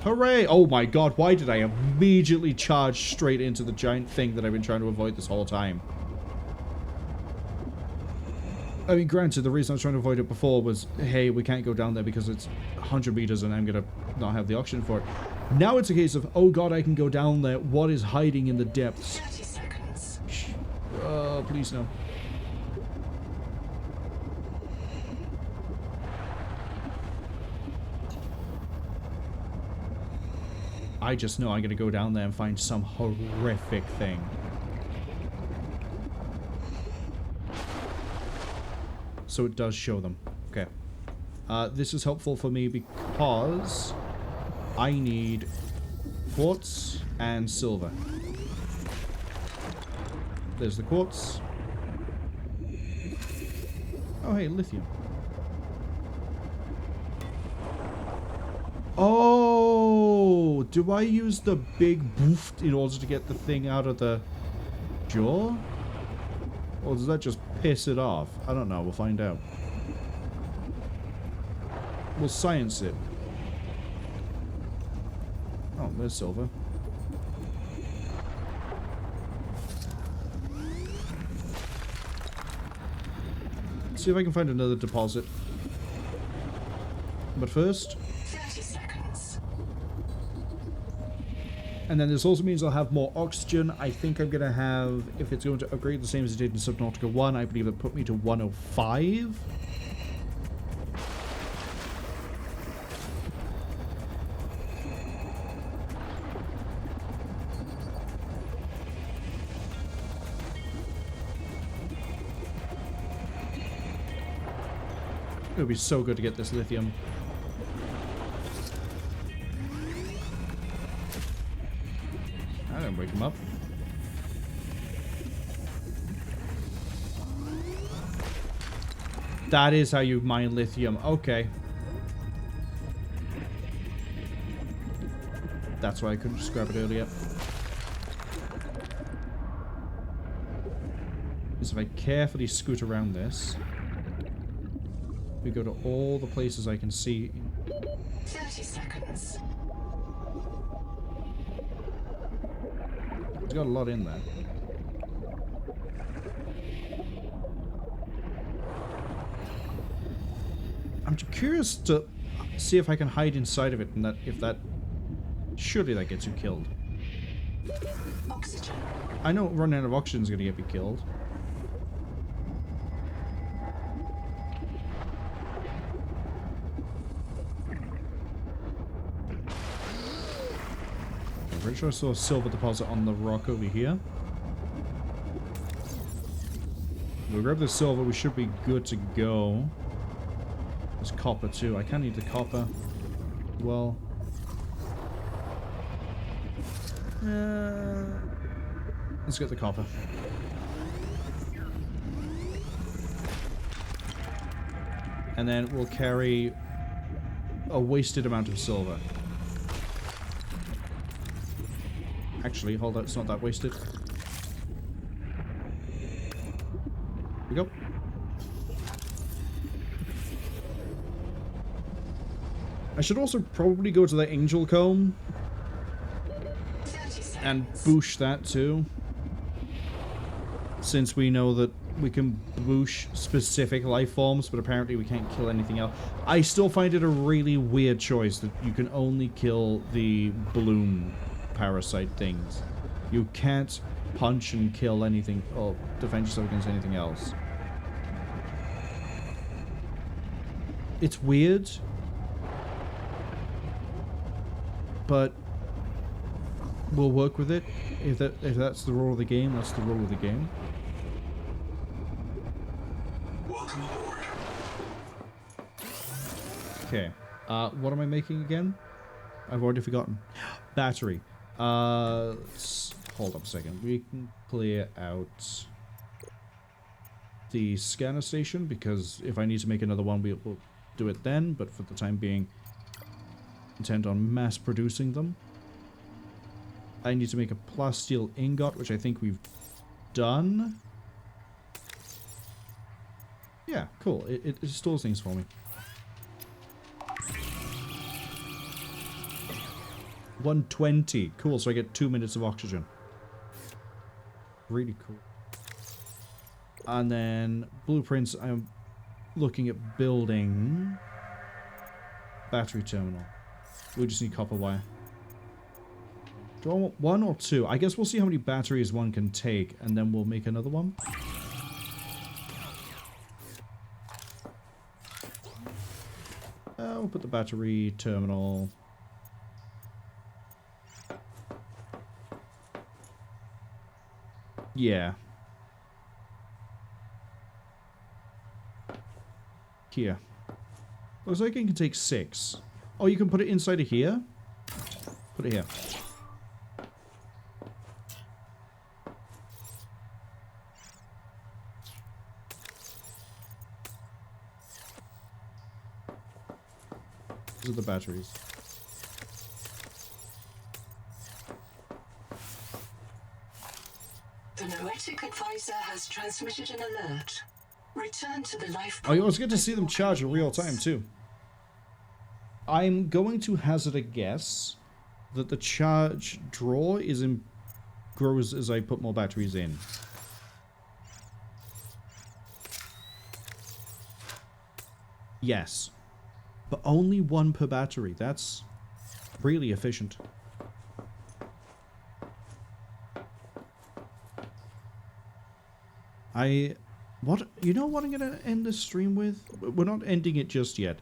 Hooray! Oh my god, why did I immediately charge straight into the giant thing that I've been trying to avoid this whole time? I mean, granted, the reason I was trying to avoid it before was, hey, we can't go down there because it's 100 meters and I'm gonna not have the oxygen for it. Now it's a case of, oh god, I can go down there. What is hiding in the depths? 30 seconds. Please no. I just know I'm gonna go down there and find some horrific thing. So it does show them. Okay. This is helpful for me because I need quartz and silver. There's the quartz. Oh, hey, lithium. Oh, do I use the big boof in order to get the thing out of the jaw? Or does that just piss it off? I don't know. We'll find out. We'll science it. Oh, there's silver. Let's see if I can find another deposit. But first... 30 seconds. And then this also means I'll have more oxygen. I think I'm going to have, if it's going to upgrade the same as it did in Subnautica 1, I believe it put me to 105. It would be so good to get this lithium. I didn't wake him up. That is how you mine lithium. Okay. That's why I couldn't just grab it earlier. Is if I carefully scoot around this, we go to all the places I can see. 30 seconds. There's got a lot in there. I'm curious to see if I can hide inside of it, and that if that... Surely that gets you killed. Oxygen. I know running out of oxygen is going to get me killed. I'm pretty sure I saw a silver deposit on the rock over here. We'll grab the silver, we should be good to go. There's copper too. I can need the copper. Well. Let's get the copper. And then we'll carry a wasted amount of silver. Actually, hold on, it's not that wasted. Here we go. I should also probably go to the Angel Comb and boosh that too. Since we know that we can boosh specific life forms, but apparently we can't kill anything else. I still find it a really weird choice that you can only kill the bloom parasite things. You can't punch and kill anything or defend yourself against anything else. It's weird, but we'll work with it. If that's the rule of the game, that's the rule of the game. Welcome aboard. Okay. What am I making again? I've already forgotten. Battery. Hold up a second. We can clear out the scanner station, because if I need to make another one, we'll do it then, but for the time being, intend on mass producing them. I need to make a plasteel ingot, which I think we've done. Yeah, cool. It stores things for me. 120. Cool, so I get 2 minutes of oxygen. Really cool. And then blueprints, I'm looking at building battery terminal. We just need copper wire. Do I want 1 or 2? I guess we'll see how many batteries one can take, and then we'll make another one. We'll put the battery terminal. Yeah. Here. Looks like it can take 6. Oh, you can put it inside of here? Put it here. These are the batteries. The Noetic advisor has transmitted an alert. Return to the life. Oh, it's good to see them charge in real time too. I'm going to hazard a guess that the charge draw grows as I put more batteries in. Yes. But only 1 per battery. That's really efficient. You know what I'm going to end this stream with? We're not ending it just yet.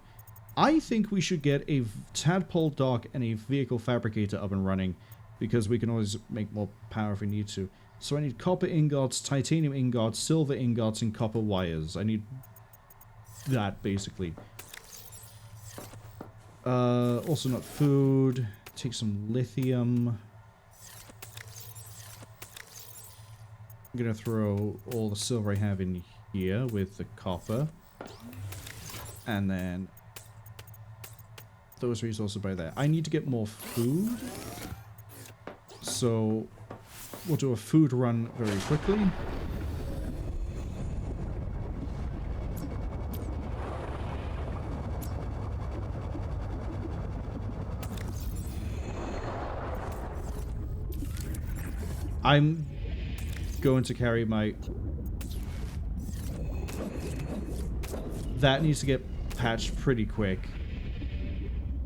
I think we should get a tadpole dock and a vehicle fabricator up and running, because we can always make more power if we need to. So I need copper ingots, titanium ingots, silver ingots, and copper wires. I need that, basically. Also not food. Take some lithium. I'm gonna throw all the silver I have in here with the copper. And then those resources by there. I need to get more food. So we'll do a food run very quickly. I'm going to carry my... That needs to get patched pretty quick.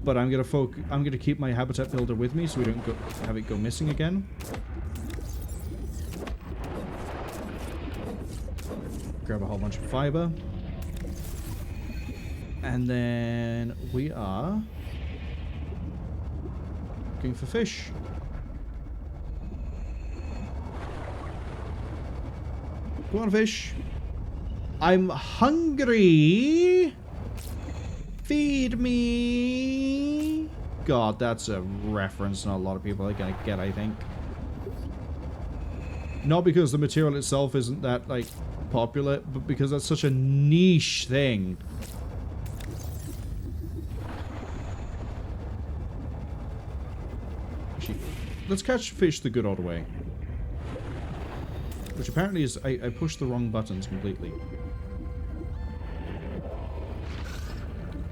But I'm gonna keep my habitat builder with me so we don't have it go missing again. Grab a whole bunch of fiber. And then we are looking for fish. Go on, fish. I'm hungry. Feed me. God, that's a reference not a lot of people are gonna get, I think. Not because the material itself isn't that, like, popular, but because that's such a niche thing. Actually, let's catch fish the good old way. Which apparently is... I pushed the wrong buttons completely.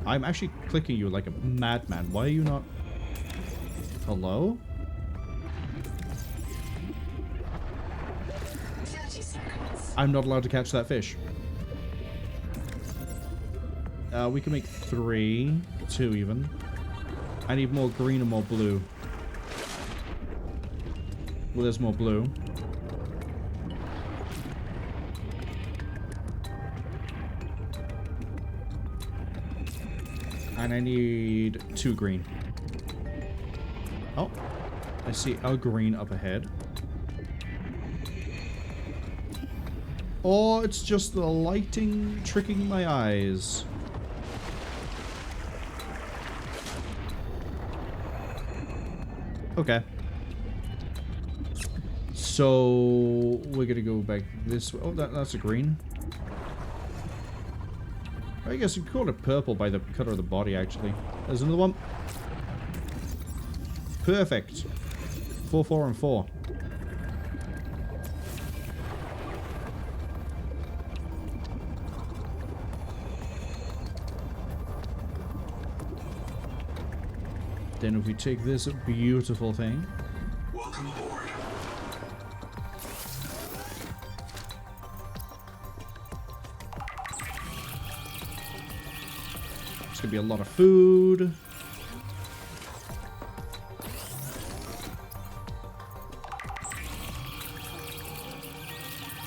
I'm actually clicking you like a madman. Why are you not... Hello? 30 seconds. I'm not allowed to catch that fish. We can make 3. 2 even. I need more green and more blue. Well, there's more blue. And I need 2 green. Oh, I see a green up ahead. Or it's just the lighting tricking my eyes. Okay. So we're gonna go back this way. Oh, that's a green. I guess you could call it purple by the color of the body, actually. There's another one. Perfect. 4, 4, and 4. Then if we take this beautiful thing. Welcome aboard. It's gonna be a lot of food.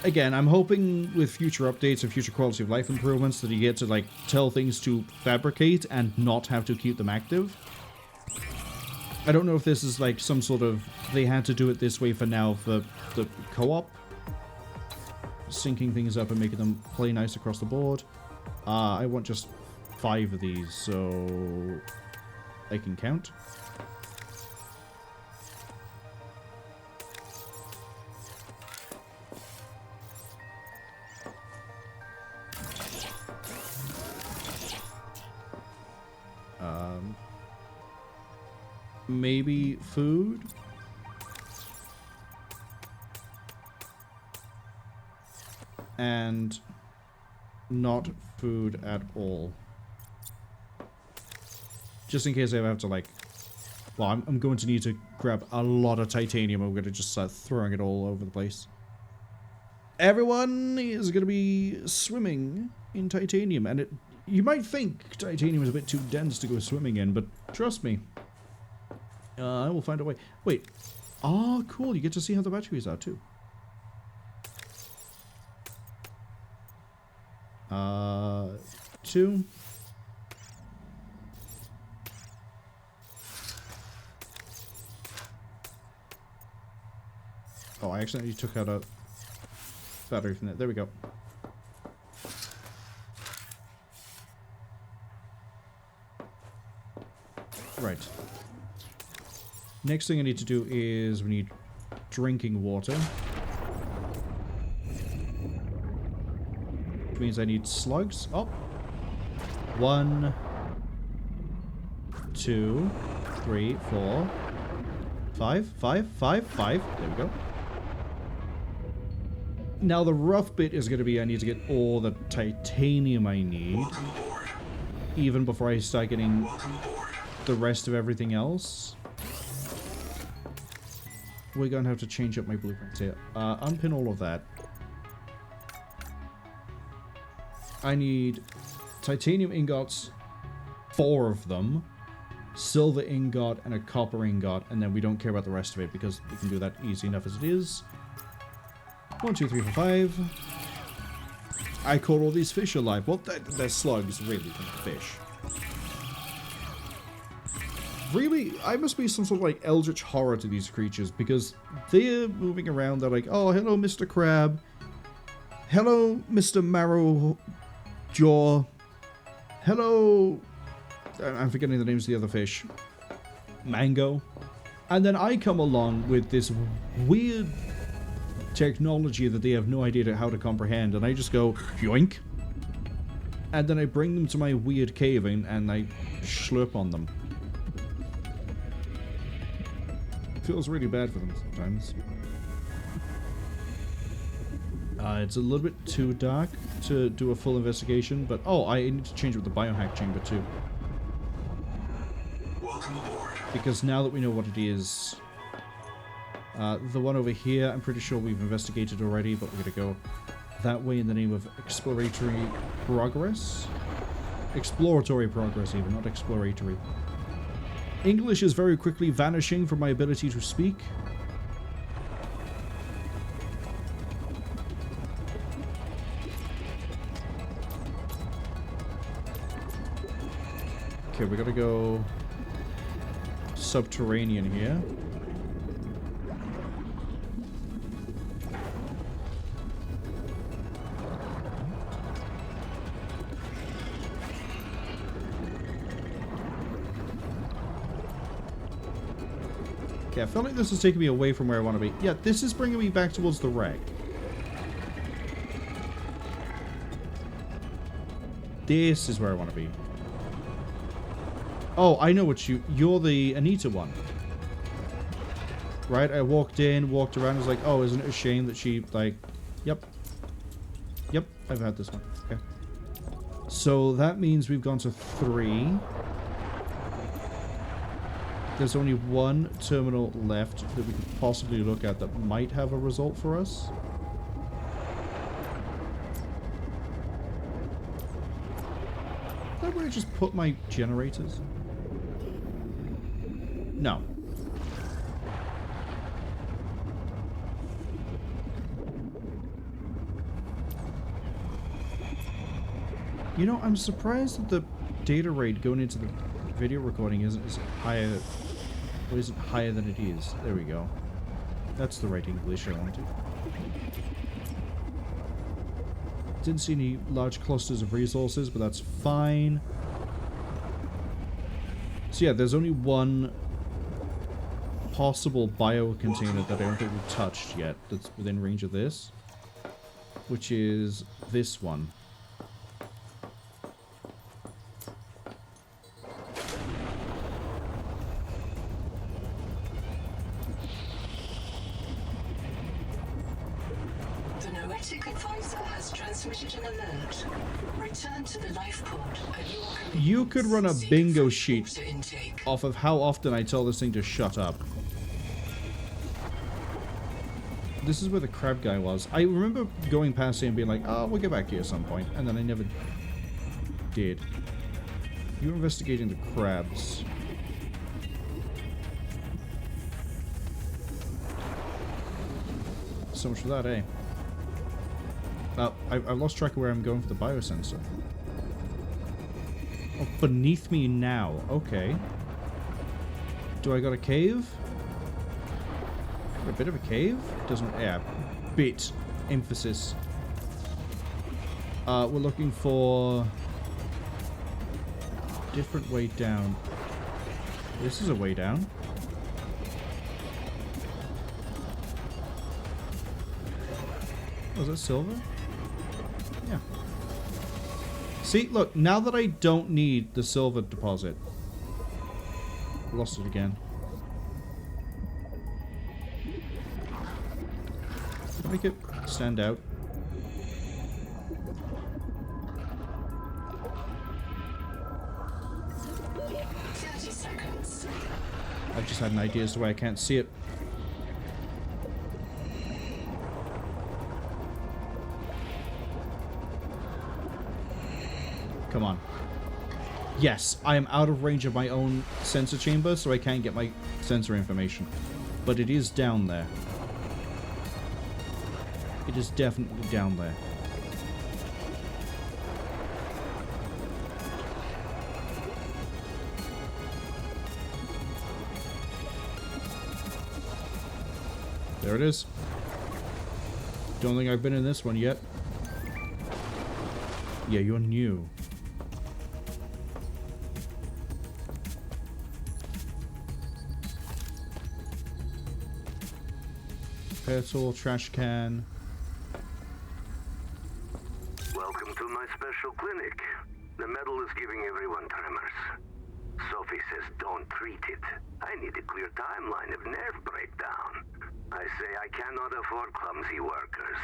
Again, I'm hoping with future updates and future quality of life improvements that you get to like tell things to fabricate and not have to keep them active. I don't know if this is like some sort of they had to do it this way for now for the co-op, syncing things up and making them play nice across the board. I want just 5 of these so I can count. Maybe food? And not food at all. Just in case I have to like... Well, I'm going to need to grab a lot of titanium. I'm going to just start throwing it all over the place. Everyone is going to be swimming in titanium. And you might think titanium is a bit too dense to go swimming in, but trust me. I will find a way. Wait. Oh, cool. You get to see how the batteries are, too. 2. Oh, I accidentally took out a battery from there. There we go. Right. Next thing I need to do is we need drinking water. Which means I need slugs. Oh. 1, 2, 3, 4, 5, 5, 5, 5. There we go. Now the rough bit is going to be I need to get all the titanium I need. Even before I start getting the rest of everything else. We're going to have to change up my blueprints here. Unpin all of that. I need titanium ingots, 4 of them, silver ingot, and a copper ingot, and then we don't care about the rest of it because we can do that easy enough as it is. 1, 2, 3, 4, 5. I caught all these fish alive. Well, they're slugs, really, from fish. Really, I must be some sort of like eldritch horror to these creatures because they're moving around. They're like, oh, hello, Mr. Crab. Hello, Mr. Marrow Jaw. Hello. I'm forgetting the names of the other fish. Mango. And then I come along with this weird technology that they have no idea how to comprehend. And I just go, yoink. And then I bring them to my weird cave and I slurp on them. Feels really bad for them sometimes. It's a little bit too dark to do a full investigation, but oh, I need to change with the biohack chamber too. Welcome aboard. Because now that we know what it is, the one over here, I'm pretty sure we've investigated already, but we're gonna go that way in the name of exploratory progress. Exploratory progress, even, not exploratory. English is very quickly vanishing from my ability to speak. Okay, we gotta go subterranean here. Okay, I feel like this is taking me away from where I want to be. Yeah, this is bringing me back towards the wreck. This is where I want to be. Oh, I know what you're the Anita one. Right? I walked in, walked around, was like, oh, isn't it a shame that she, like... Yep. Yep, I've had this one. Okay. So that means we've gone to 3. There's only 1 terminal left that we could possibly look at that might have a result for us. Is that where I just put my generators? No. You know, I'm surprised that the data rate going into the video recording isn't higher, or isn't higher than it is. There we go. That's the right English I wanted. Didn't see any large clusters of resources, but that's fine. So yeah, there's only 1 possible bio container that I don't think we've touched yet that's within range of this, which is this one. You could run a bingo sheet off of how often I tell this thing to shut up. This is where the crab guy was. I remember going past him and being like, oh, we'll get back here at some point. And then I never did. You were investigating the crabs. So much for that, eh? I lost track of where I'm going for the biosensor. Oh, beneath me now. Okay. Do I got a cave? A bit of a cave? Doesn't... Yeah. Bit. Emphasis. We're looking for... different way down. This is a way down. Was that silver? Yeah. See, look, now that I don't need the silver deposit. Lost it again. Make it stand out. I've just had an idea as to why I can't see it. Come on. Yes, I am out of range of my own sensor chamber, so I can't get my sensor information. But it is down there. It is definitely down there. There it is. Don't think I've been in this one yet. Yeah, you're new. Repair tool, trash can. Welcome to my special clinic. The metal is giving everyone tremors. Sophie says don't treat it. I need a clear timeline of nerve breakdown. I say I cannot afford clumsy workers.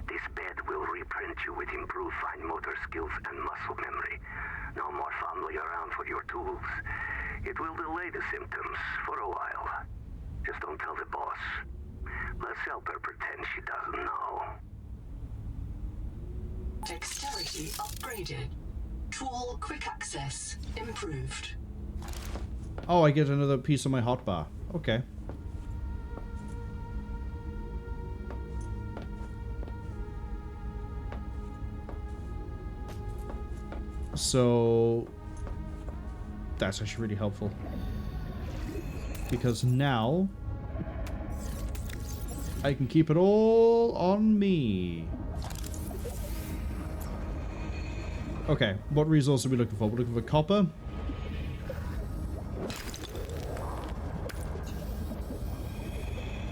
This bed will reprint you with improved fine motor skills and muscle memory. No more fumbling around for your tools. It will delay the symptoms for a while. Just don't tell the boss. Let's help her pretend she doesn't know. Dexterity upgraded. Tool quick access improved. Oh, I get another piece of my hotbar. Okay. So that's actually really helpful. Because now I can keep it all on me. Okay, what resource are we looking for? We're looking for copper.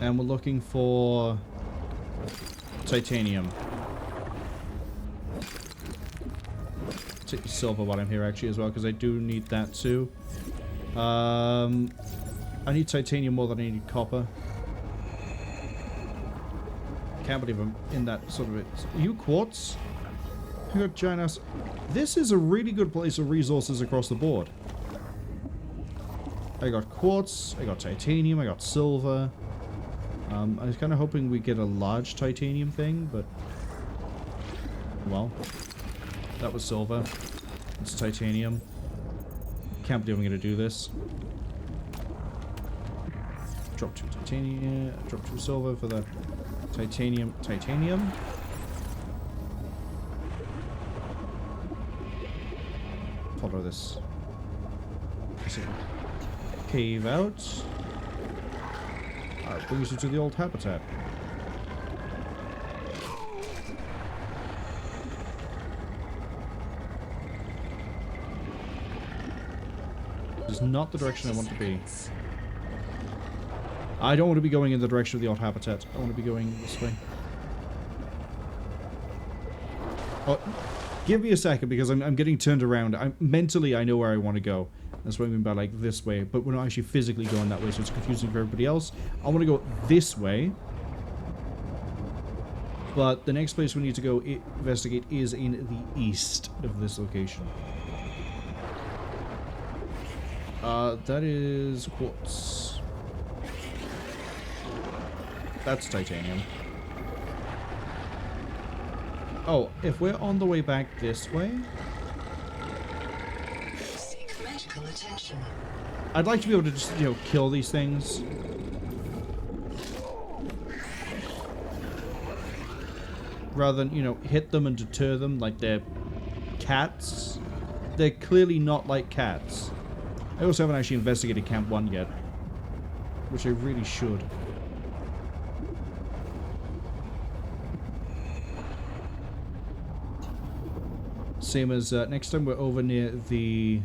And we're looking for titanium. Take the silver while I'm here actually as well, because I do need that too. I need titanium more than I need copper. Can't believe I'm in that sort of it. Are you quartz? You got giant ass. This is a really good place of resources across the board. I got quartz, I got titanium, I got silver. I was kind of hoping we get a large titanium thing, but... well, that was silver. It's titanium. Can't believe I'm going to do this. Drop 2 titanium, drop 2 silver for the titanium. Titanium? Follow this. Cave out. Alright, brings you to the old habitat. This is not the direction I want to be. I don't want to be going in the direction of the old habitat. I want to be going this way. Oh, give me a second because I'm getting turned around. Mentally, I know where I want to go. That's what I mean by like this way, but we're not actually physically going that way, so it's confusing for everybody else. I want to go this way, but the next place we need to go investigate is in the east of this location. That is quartz. That's titanium. Oh, if we're on the way back this way... Attention. I'd like to be able to just, you know, kill these things. Rather than, you know, hit them and deter them like they're cats. They're clearly not like cats. I also haven't actually investigated Camp 1 yet. Which I really should. Same as next time we're over near the...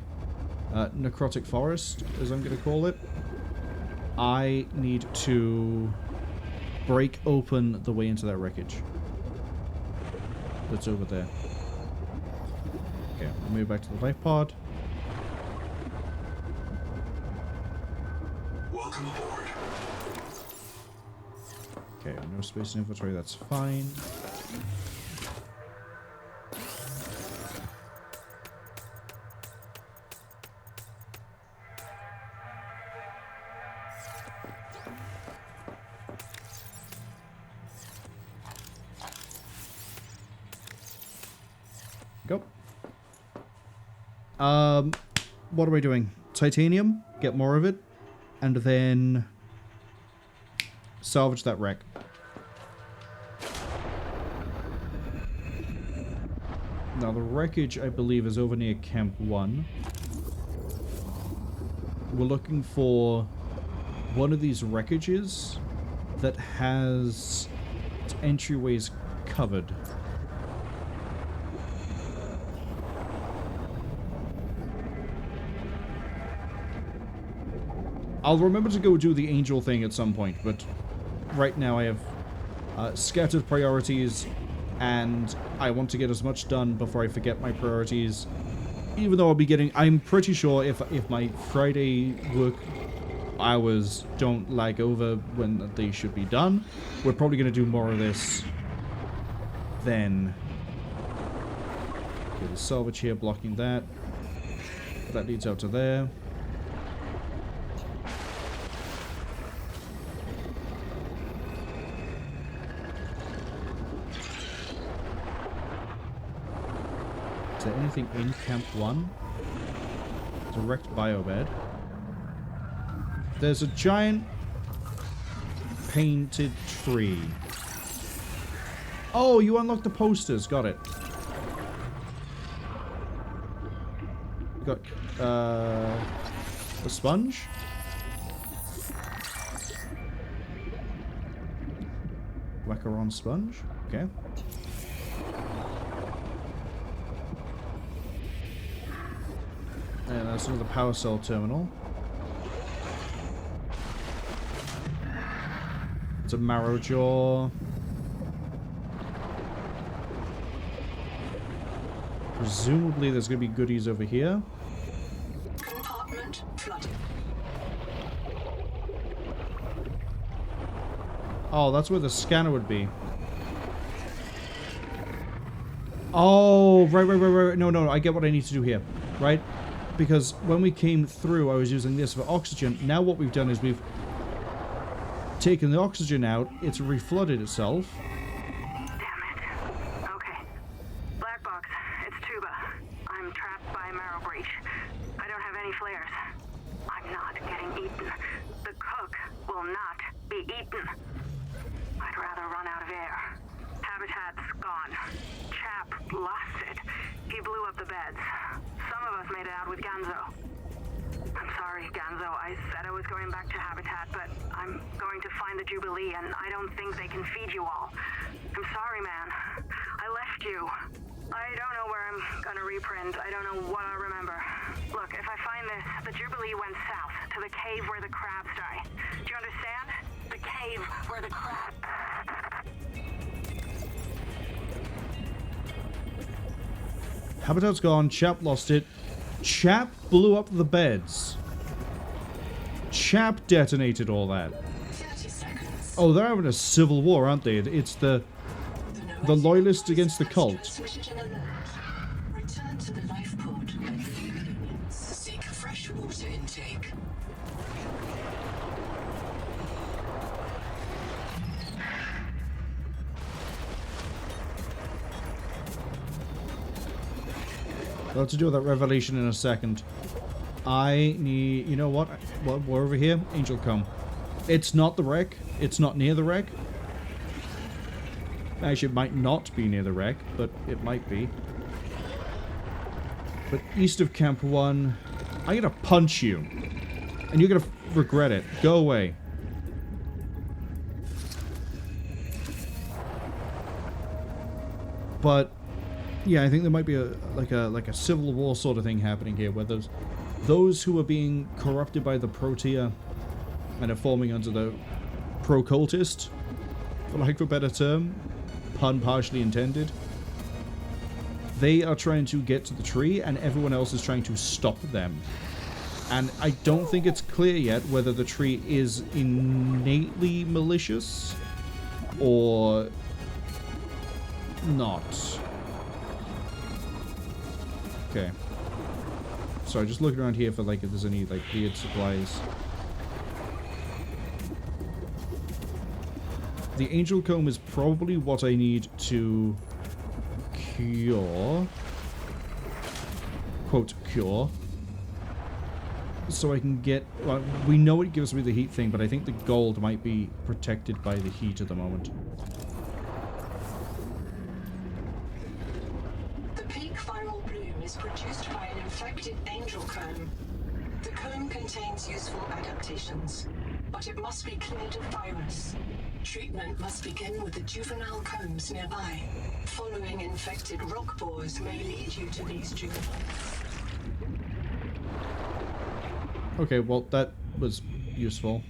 necrotic forest, as I'm going to call it. I need to break open the way into that wreckage that's over there. Okay, we'll move back to the life pod. Welcome aboard. Okay, no space in inventory, that's fine. Go. What are we doing? Titanium, get more of it, and then salvage that wreck. Now the wreckage, I believe, is over near Camp 1. We're looking for one of these wreckages that has its entryways covered. I'll remember to go do the angel thing at some point, but right now I have scattered priorities, and I want to get as much done before I forget my priorities. Even though I'll be getting... I'm pretty sure if my Friday work hours don't lag over when they should be done, we're probably going to do more of this then. Okay, the salvage here blocking that. That leads out to there. Is there anything in Camp 1? It's a wrecked biobed. There's a giant painted tree. Oh, you unlocked the posters. Got it. Got a sponge. Wackaron sponge. Okay. And that's another power cell terminal. It's a marrow jaw. Presumably there's going to be goodies over here. Compartment flooded. Oh, that's where the scanner would be. Oh, right. No, I get what I need to do here, right? Because when we came through, I was using this for oxygen. Now what we've done is we've taken the oxygen out. It's reflooded itself. Damn it. Okay. Black box, it's Tuba. I'm trapped by marrow breach. I don't have any flares. I'm not getting eaten. The cook will not be eaten. I'd rather run out of air. Habitat's gone. Chap lost it. He blew up the beds. Some of us made it out with Ganzo. I'm sorry, Ganzo. I said I was going back to Habitat, but I'm going to find the Jubilee, and I don't think they can feed you all. I'm sorry, man. I left you. I don't know where I'm gonna reprint. I don't know what I'll remember. Look, if I find this, the Jubilee went south, to the cave where the crabs die. Do you understand? The cave where the crabs... Habitat's gone. Chap lost it. Chap blew up the beds. Chap detonated all that. 30 seconds. Oh, they're having a civil war, aren't they? It's the loyalists against the cult. Transmission alert. Return to the life pod at your convenience. Seek fresh water intake. I'll have to do with that revelation in a second. I need... You know what? We're over here. Angel come. It's not the wreck. It's not near the wreck. Actually, it might not be near the wreck, but it might be. But east of Camp 1... I'm gonna punch you. And you're gonna regret it. Go away. But... yeah, I think there might be a like a civil war sort of thing happening here, where those who are being corrupted by the Protea and are forming under the pro-cultist, for lack of a better term, pun partially intended, they are trying to get to the tree, and everyone else is trying to stop them. And I don't think it's clear yet whether the tree is innately malicious or not. Okay. Sorry, just looking around here for like if there's any like weird supplies. The angel comb is probably what I need to cure. Quote, cure. So I can get... well, we know it gives me the heat thing, but I think the gold might be protected by the heat at the moment. The peak viral bloom is produced by an infected angel comb. The comb contains useful adaptations, but it must be cleared of virus. Treatment must begin with the juvenile combs nearby. Following infected rock bores may lead you to these juveniles. Okay, well, that was useful.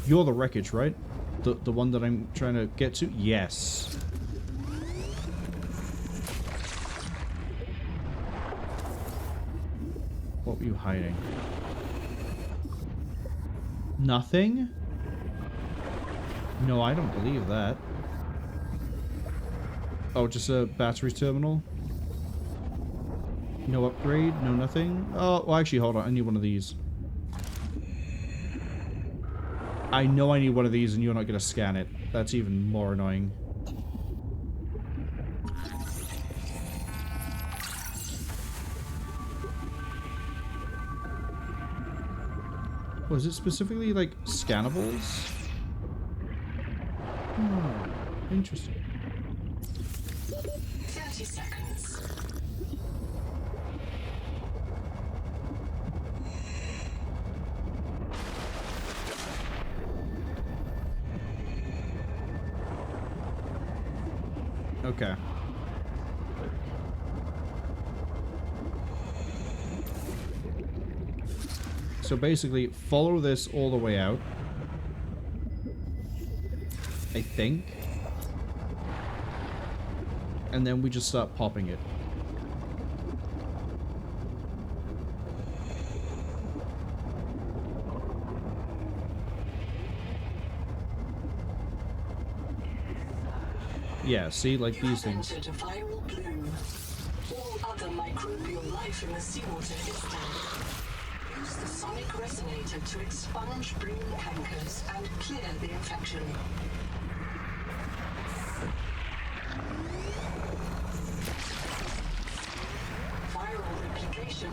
You're the wreckage, right? The one that I'm trying to get to? Yes. What were you hiding? Nothing? No, I don't believe that. Oh, just a battery terminal? No upgrade? No nothing? Oh, well, actually, hold on. I need one of these. I know I need one of these and you're not going to scan it. That's even more annoying. Was it specifically, like, scannables? Oh, interesting. 30 seconds. Okay. So basically, follow this all the way out. I think. And then we just start popping it. Yeah, see, like these things. Entered a viral bloom. All other microbial life in the seawater is dead. Use the sonic resonator to expunge bloom cankers and clear the infection. Viral replication.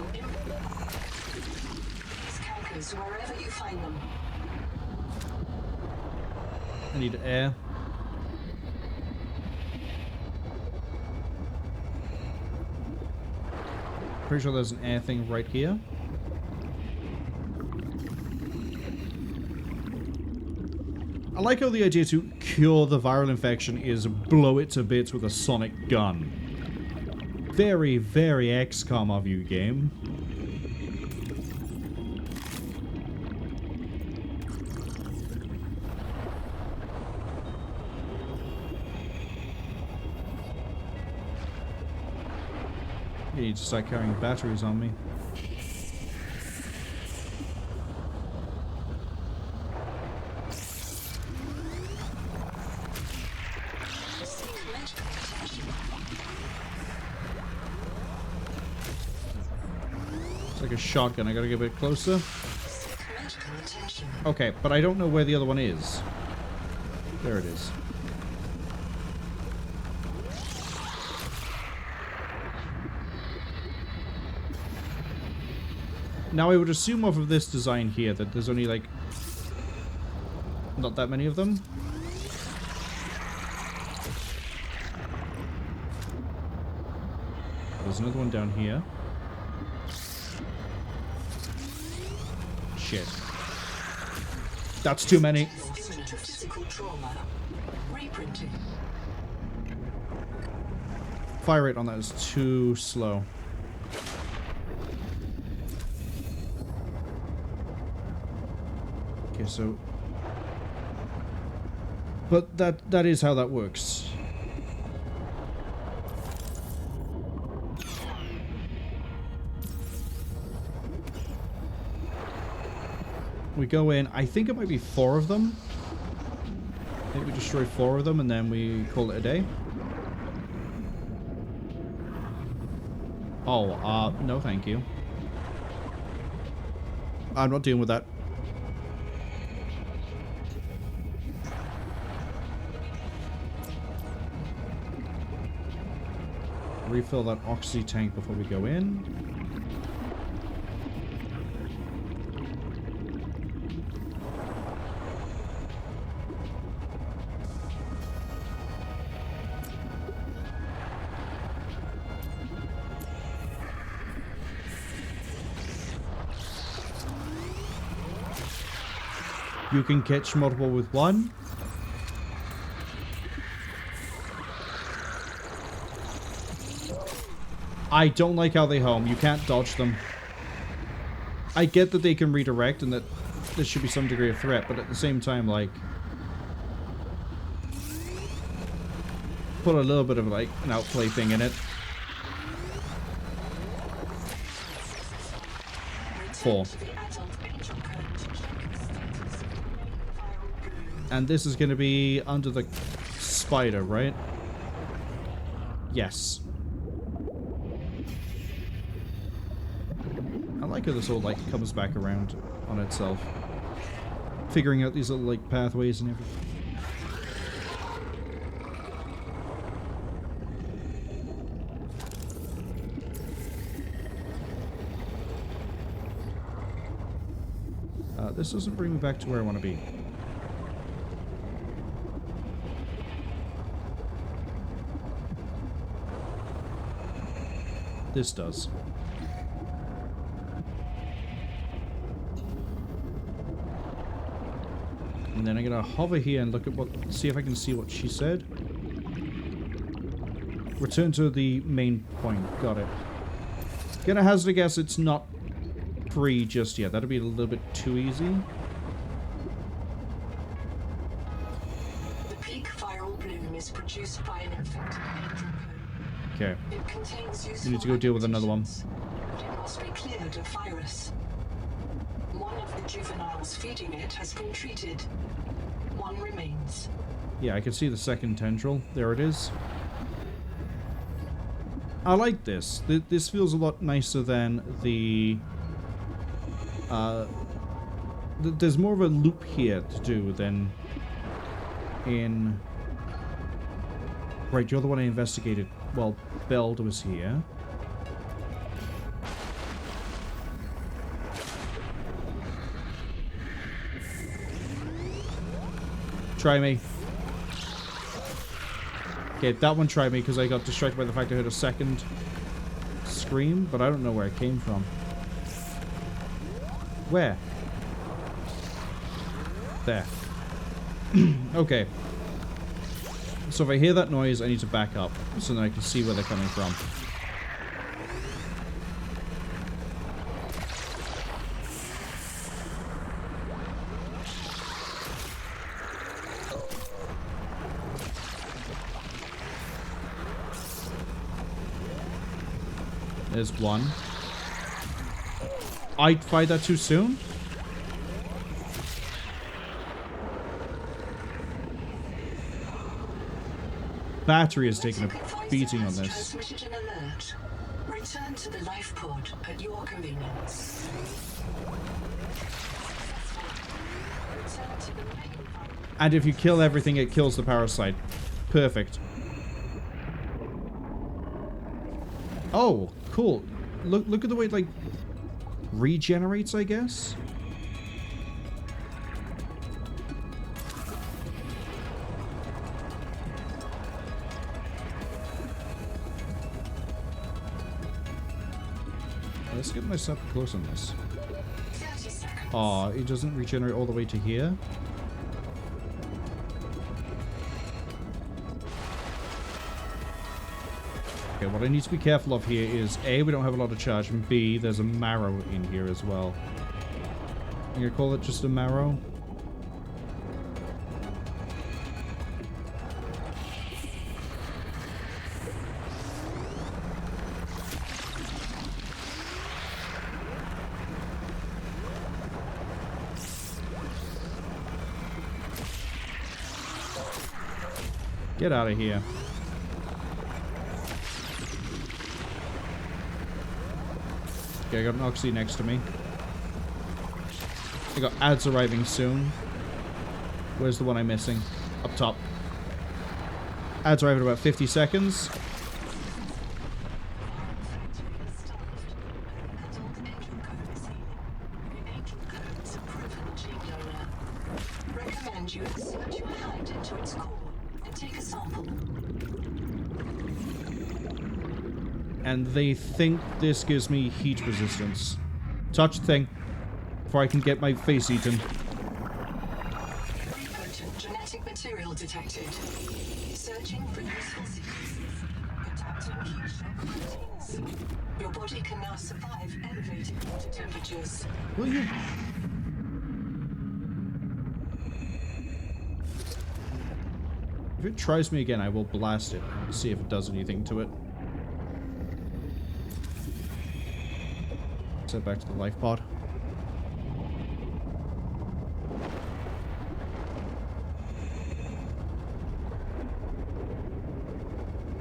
These cankers wherever you find them. I need air. Pretty sure there's an air thing right here. I like how the idea to cure the viral infection is blow it to bits with a sonic gun. Very, very XCOM of you, game. You need to start carrying batteries on me. It's like a shotgun. I gotta get a bit closer. Okay, but I don't know where the other one is. There it is. Now I would assume off of this design here that there's only like not that many of them. There's another one down here. Shit. That's too many. Fire rate on that is too slow. Okay, so... But that is how that works. We go in, I think it might be 4 of them. I think we destroy 4 of them and then we call it a day. Oh, no thank you. I'm not dealing with that. Refill that oxy tank before we go in. You can catch multiple with one. I don't like how they home. You can't dodge them. I get that they can redirect and that there should be some degree of threat, but at the same time, like... put a little bit of, like, an outplay thing in it. 4. And this is going to be under the spider, right? Yes. I like how this all, like, comes back around on itself. Figuring out these little, like, pathways and everything. This doesn't bring me back to where I want to be. This does. And then I'm gonna hover here and look at what, see if I can see what she said. Return to the main point. Got it. Gonna hazard a guess it's not free just yet. That'll be a little bit too easy. The peak viral bloom is produced by an infected angel cone. Okay. It contains useful We need to go deal with another one. adaptations, but it must be cleared of virus. One of the juveniles feeding it has been treated. One remains. Yeah, I can see the second tendril. There it is. I like this. This feels a lot nicer than the... there's more of a loop here to do than in... Right, you're the one I investigated. Well, Beld was here. Try me. Okay, that one tried me because I got distracted by the fact I heard a second scream, but I don't know where it came from. Where? There. Okay. So if I hear that noise, I need to back up so that I can see where they're coming from. There's one. I fired that too soon? Battery is taking a beating on this. Transmitted an alert. Return to the life pod at your convenience. Return to the main pod. And if you kill everything, it kills the parasite. Perfect. Oh, cool. Look at the way it, like, regenerates, I guess? Let's get myself close on this. 30 seconds. Aw, it doesn't regenerate all the way to here? Okay, what I need to be careful of here is A, we don't have a lot of charge, and B, there's a marrow in here as well. I'm gonna call it just a marrow. Get out of here. Okay, I got an Oxy next to me. I got ads arriving soon. Where's the one I'm missing? Up top. Ads arrive in about 50 seconds. Recommend you insert your hand into its core and take a sample. And they think this gives me heat resistance. Touch the thing before I can get my face eaten. Potent genetic material detected. Searching for useful sequences. Adapting heat shock proteins. Your body can now survive elevated water temperatures. Will you? If it tries me again, I will blast it. See if it does anything to it. Set back to the life pod.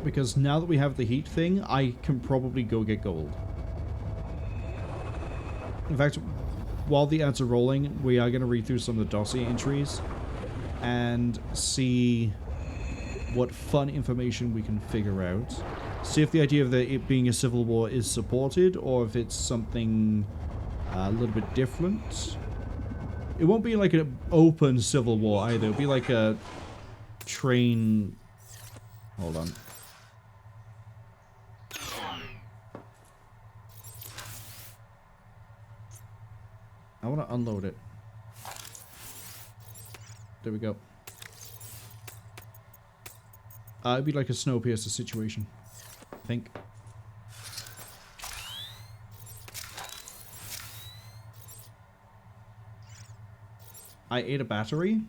Because now that we have the heat thing, I can probably go get gold. In fact, while the ads are rolling, we are going to read through some of the dossier entries and see what fun information we can figure out. See if the idea of it being a civil war is supported, or if it's something a little bit different. It won't be like an open civil war either. It'll be like a train... Hold on. I want to unload it. There we go. It'd be like a Snowpiercer situation, I think. I ate a battery.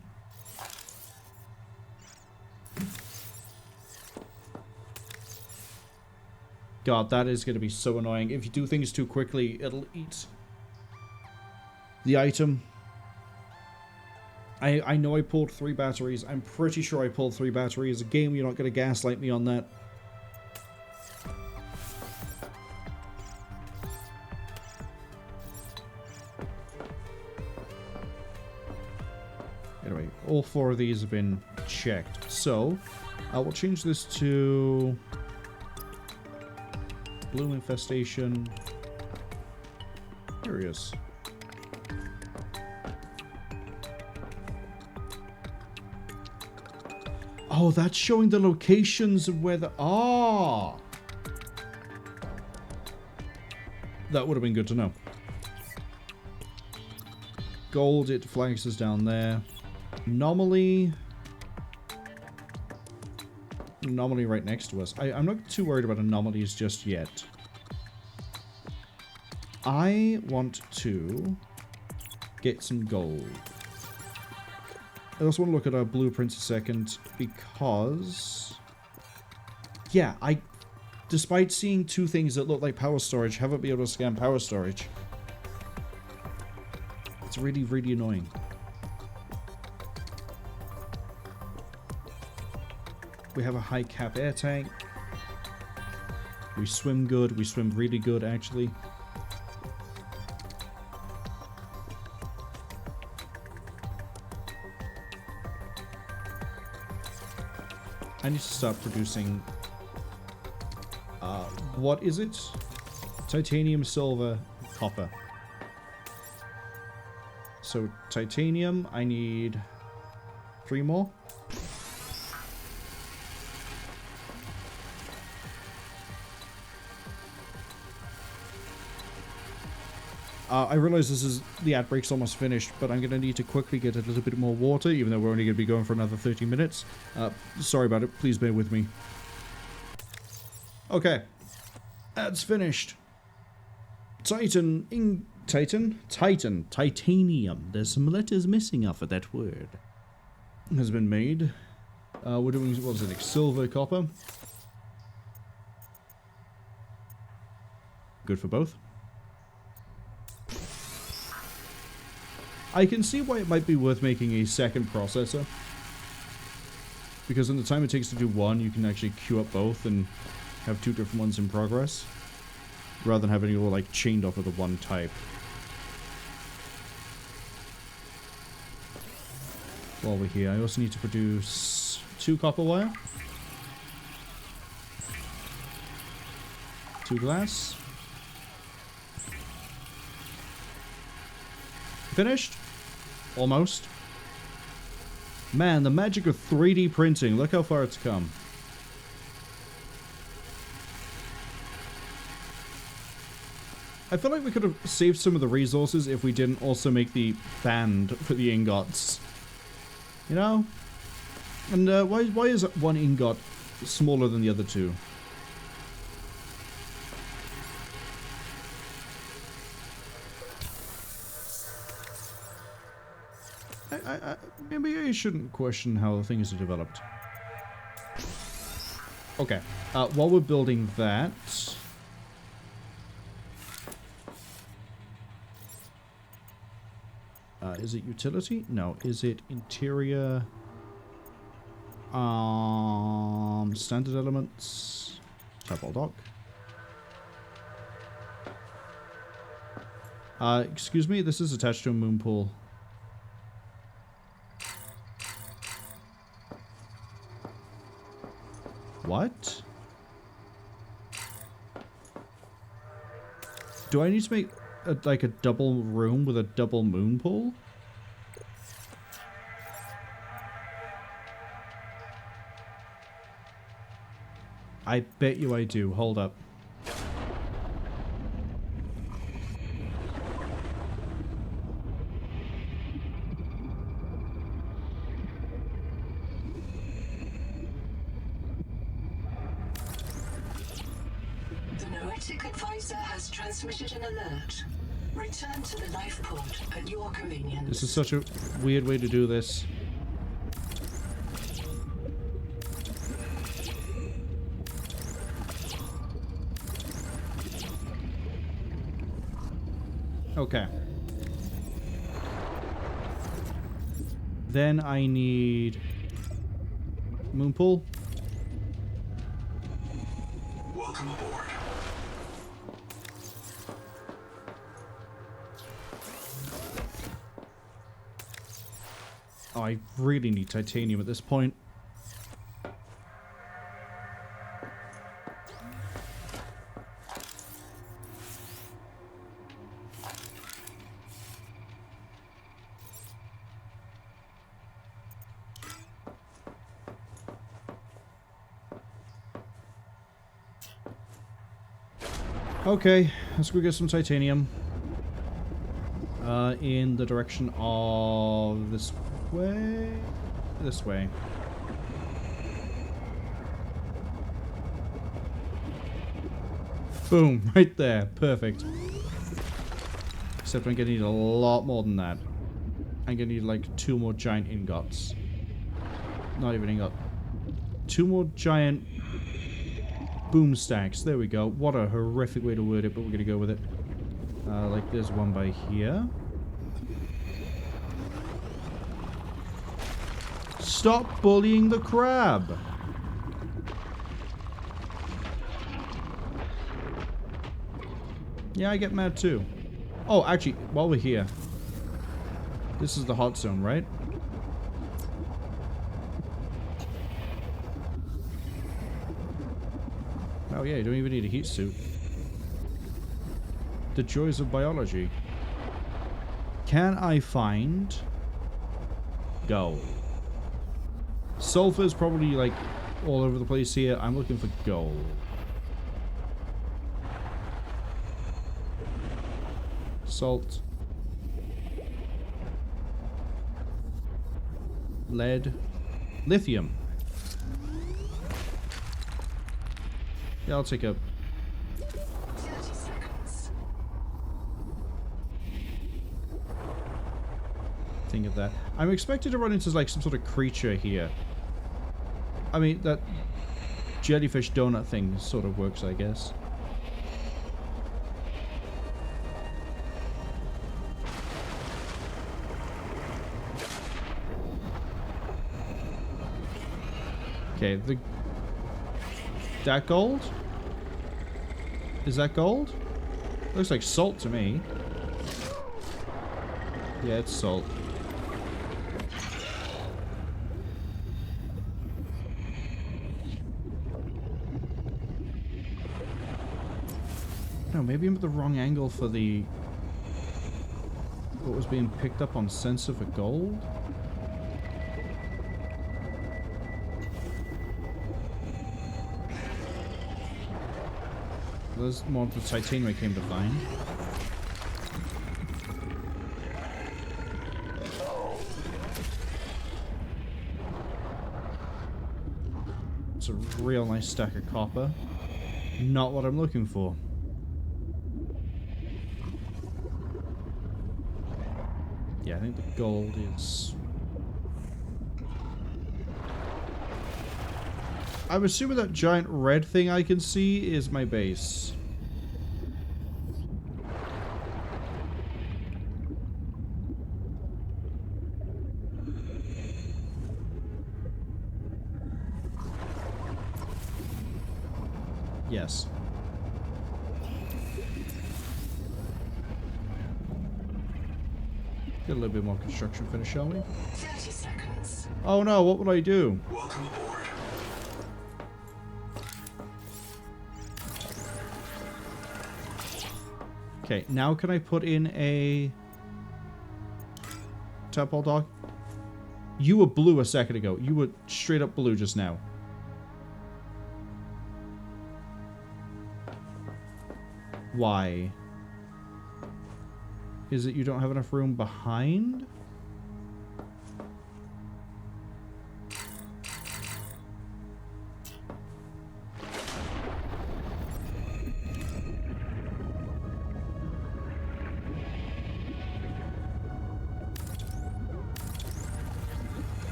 God, that is going to be so annoying. If you do things too quickly, it'll eat the item. I know I pulled 3 batteries. I'm pretty sure I pulled 3 batteries. A game, you're not going to gaslight me on that. Anyway, all 4 of these have been checked. So, we'll change this to Bloom Infestation. Here he is. Oh, that's showing the locations of where the... Ah! That would have been good to know. Gold, it flags us down there. Anomaly. Anomaly right next to us. I'm not too worried about anomalies just yet. I want to get some gold. I also want to look at our blueprints a second because... Yeah, despite seeing 2 things that look like power storage, haven't been able to scan power storage. It's really, really annoying. We have a high cap air tank. We swim good. We swim really good, actually. I need to start producing... what is it? Titanium, silver, copper. So, titanium, I need 3 more. I realize the ad break's almost finished, but I'm going to need to quickly get a little bit more water, even though we're only going to be going for another 30 minutes. Sorry about it. Please bear with me. Okay. Ad's finished. Titanium. There's some letters missing off of that word. Has been made. We're doing, what was it, silver, copper. Good for both. I can see why it might be worth making a second processor. Because in the time it takes to do one, you can actually queue up both and have 2 different ones in progress. Rather than having it all like chained off of the one type. While we're here, I also need to produce 2 copper wire. 2 glass. Finished? Almost. Man, the magic of 3D printing. Look how far it's come. I feel like we could have saved some of the resources if we didn't also make the band for the ingots. You know? And why is one ingot smaller than the other 2? Maybe I shouldn't question how things are developed. Okay. While we're building that... is it utility? No. Is it interior? Standard elements. Chapel dock. Excuse me, this is attached to a moon pool. What? Do I need to make like a double room with a double moon pool? I bet you I do. Hold up. The Noetic Advisor has transmitted an alert. Return to the life pod at your convenience. This is such a weird way to do this. Okay. Then I need Moonpool. Welcome aboard. Oh, I really need titanium at this point. Okay, let's go get some titanium. In the direction of this way? This way. Boom, right there. Perfect. Except I'm gonna need a lot more than that. I'm gonna need like 2 more giant ingots. Not even ingot. 2 more giant boom stacks. There we go. What a horrific way to word it, but we're gonna go with it. Like there's one by here. Stop bullying the crab! Yeah, I get mad too. Oh, actually, while we're here. This is the hot zone, right? Oh yeah, you don't even need a heat suit. The joys of biology. Can I find gold? Sulfur is probably like all over the place here. I'm looking for gold. Salt. Lead. Lithium. Yeah, I'll take a... 30 seconds. Think of that. I'm expected to run into like some sort of creature here. I mean, that jellyfish donut thing sort of works, I guess. Okay, that gold? Is that gold? Looks like salt to me. Yeah, it's salt. No, maybe I'm at the wrong angle for the... what was being picked up on sensor for gold? There's more of the titanium I came to find. It's a real nice stack of copper. Not what I'm looking for. Yeah, I think the gold is... I'm assuming that giant red thing I can see is my base. Yes. Get a little bit more construction finish, shall we? 30 seconds. Oh no, what would I do? Welcome aboard. Okay, now can I put in a tadpole dog? You were blue a second ago. You were straight up blue just now. Why? Is it you don't have enough room behind?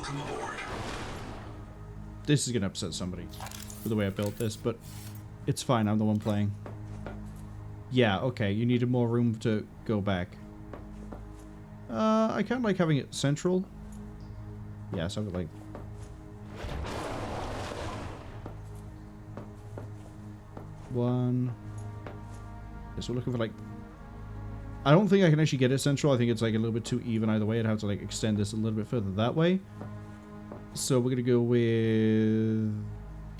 Welcome aboard. This is gonna upset somebody with the way I built this, but it's fine. I'm the one playing. Yeah, okay. You needed more room to go back. I kind of like having it central. Yeah, so I would like... One. Okay, so we're looking for like... I don't think I can actually get it central. I think it's like a little bit too even either way. I'd have to like extend this a little bit further that way. So we're gonna go with...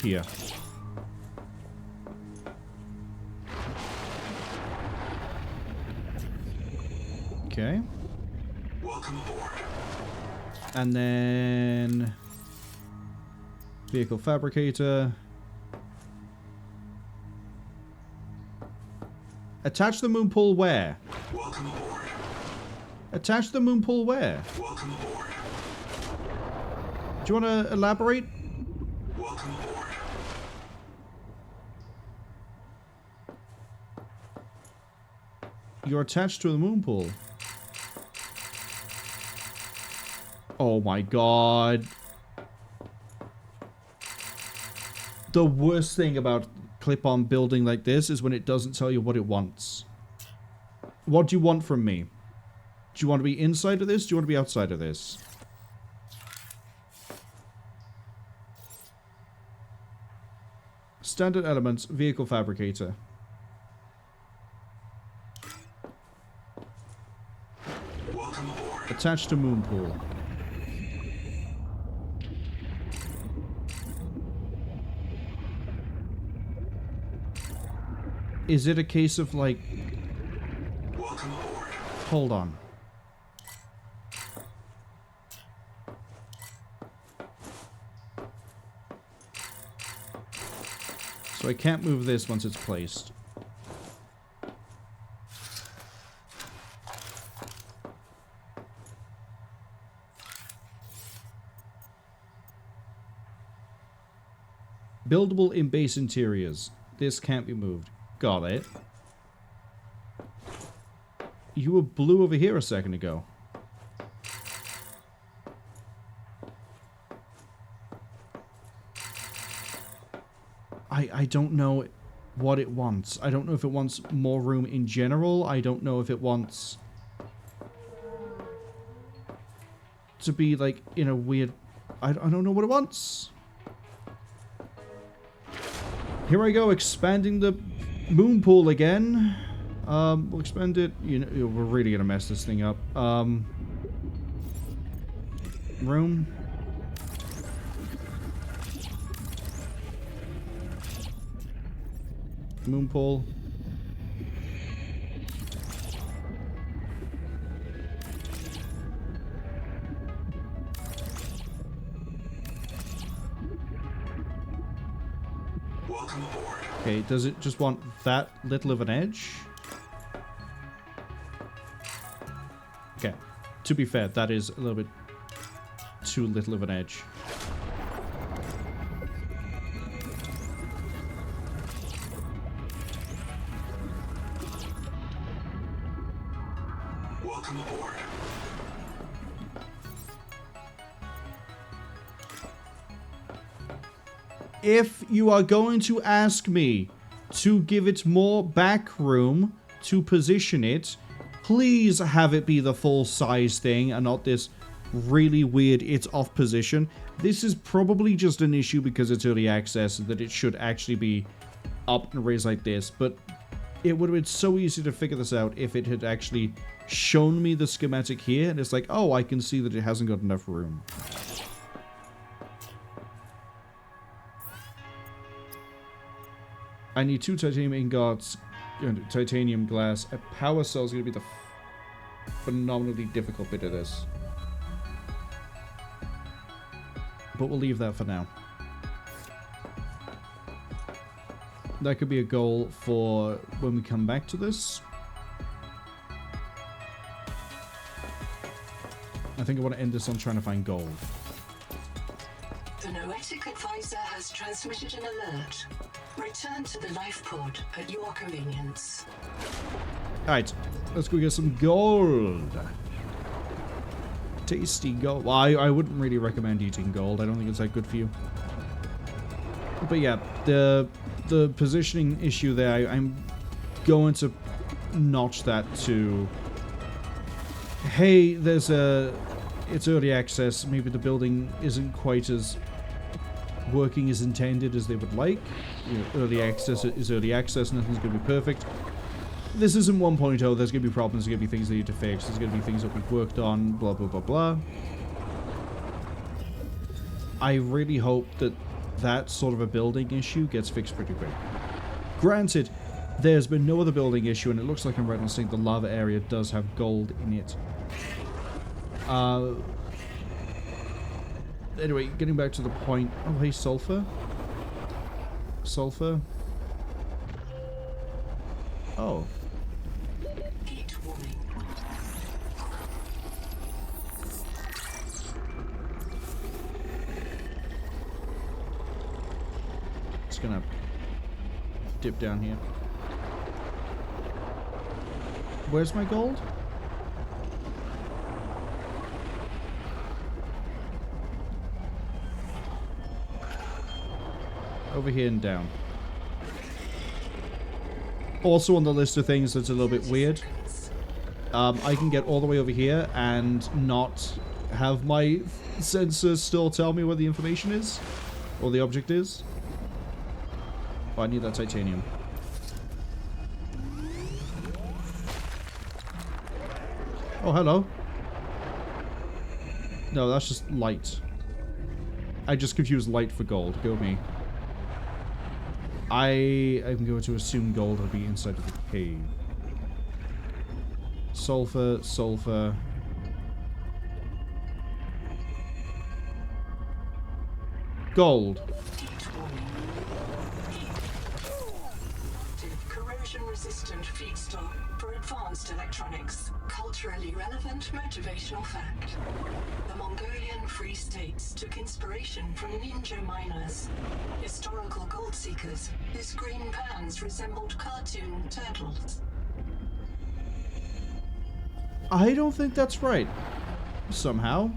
here. Okay. Welcome aboard. And then... vehicle fabricator. Attach the moon pool where? Welcome aboard. Attach the moon pool where? Welcome aboard. Do you want to elaborate? Welcome aboard. You're attached to the moon pool. Oh my god. The worst thing about clip-on building like this is when it doesn't tell you what it wants. What do you want from me? Do you want to be inside of this? Do you want to be outside of this? Standard elements, vehicle fabricator. Welcome aboard. Attached to moon pool. Is it a case of like... Welcome aboard. Hold on. So I can't move this once it's placed. Buildable in base interiors. This can't be moved. Got it. You were blue over here a second ago. I don't know what it wants. I don't know if it wants more room in general. I don't know if it wants to be like in a weird... I don't know what it wants. Here I go, expanding the moon pool again. We'll expand it. You know, we're really gonna mess this thing up. Room. Moon pool. Welcome aboard. Okay, does it just want that little of an edge? Okay, to be fair, that is a little bit too little of an edge. Welcome aboard. If you are going to ask me to give it more back room to position it, please have it be the full size thing and not this really weird it's off position. This is probably just an issue because it's early access that it should actually be up and raised like this, but it would have been so easy to figure this out if it had actually shown me the schematic here and it's like, oh, I can see that it hasn't got enough room. I need 2 titanium ingots, titanium glass. A power cell is going to be the phenomenally difficult bit of this. But we'll leave that for now. That could be a goal for when we come back to this. I think I want to end this on trying to find gold. The Noetic Advisor has transmitted an alert. Return to the life pod at your convenience. Alright, let's go get some gold. Tasty gold. Well, I wouldn't really recommend eating gold. I don't think it's that good for you. But yeah, the positioning issue there, I'm going to notch that to, hey, it's early access. Maybe the building isn't quite as working as intended as they would like. You know, early access is early access. Nothing's going to be perfect. This isn't 1.0. There's going to be problems. There's going to be things they need to fix. There's going to be things that we've worked on. Blah, blah, blah, blah. I really hope that that sort of a building issue gets fixed pretty quick. Granted, there's been no other building issue, and it looks like I'm right on saying the lava area does have gold in it. Anyway, getting back to the point. Oh, hey, sulfur. Sulfur. Oh. It's gonna dip down here. Where's my gold? Over here and down. Also on the list of things that's a little bit weird. I can get all the way over here and not have my sensors still tell me where the information is. Or the object is. Oh, I need that titanium. Oh, hello. No, that's just light. I just confused light for gold. Go me. I am going to assume gold will be inside of the cave. Sulfur, sulfur. Gold. Corrosion-resistant feedstock for advanced electronics. Culturally relevant motivational fact. The Mongolian Free States took inspiration from ninja miners, historical gold seekers whose green pans resembled cartoon turtles. I don't think that's right. Somehow.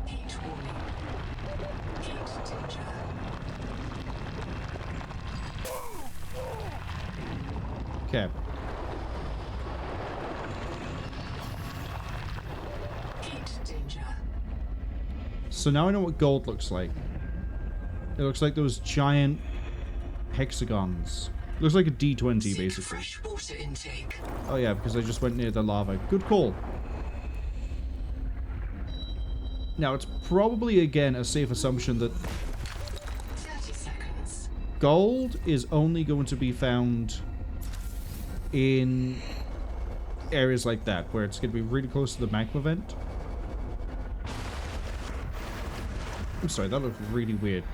Heat warning. Heat danger. Okay. Heat danger. So now I know what gold looks like. It looks like those giant hexagons. It looks like a D20 basically. Fresh water intake. Oh yeah, because I just went near the lava. Good call. Now it's probably again a safe assumption that 30 seconds. gold is only going to be found in areas like that, where it's going to be really close to the magma vent. I'm sorry, that looked really weird.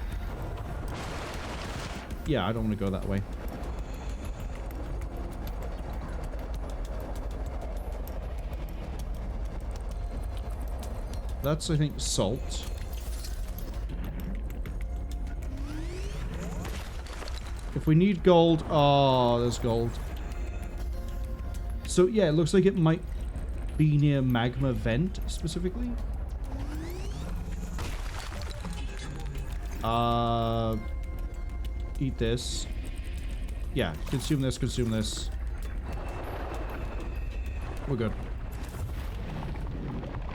Yeah, I don't want to go that way. That's, I think, salt. If we need gold... Oh, there's gold. So, yeah, it looks like it might be near magma vent, specifically. Eat this. Yeah, consume this, consume this. We're good.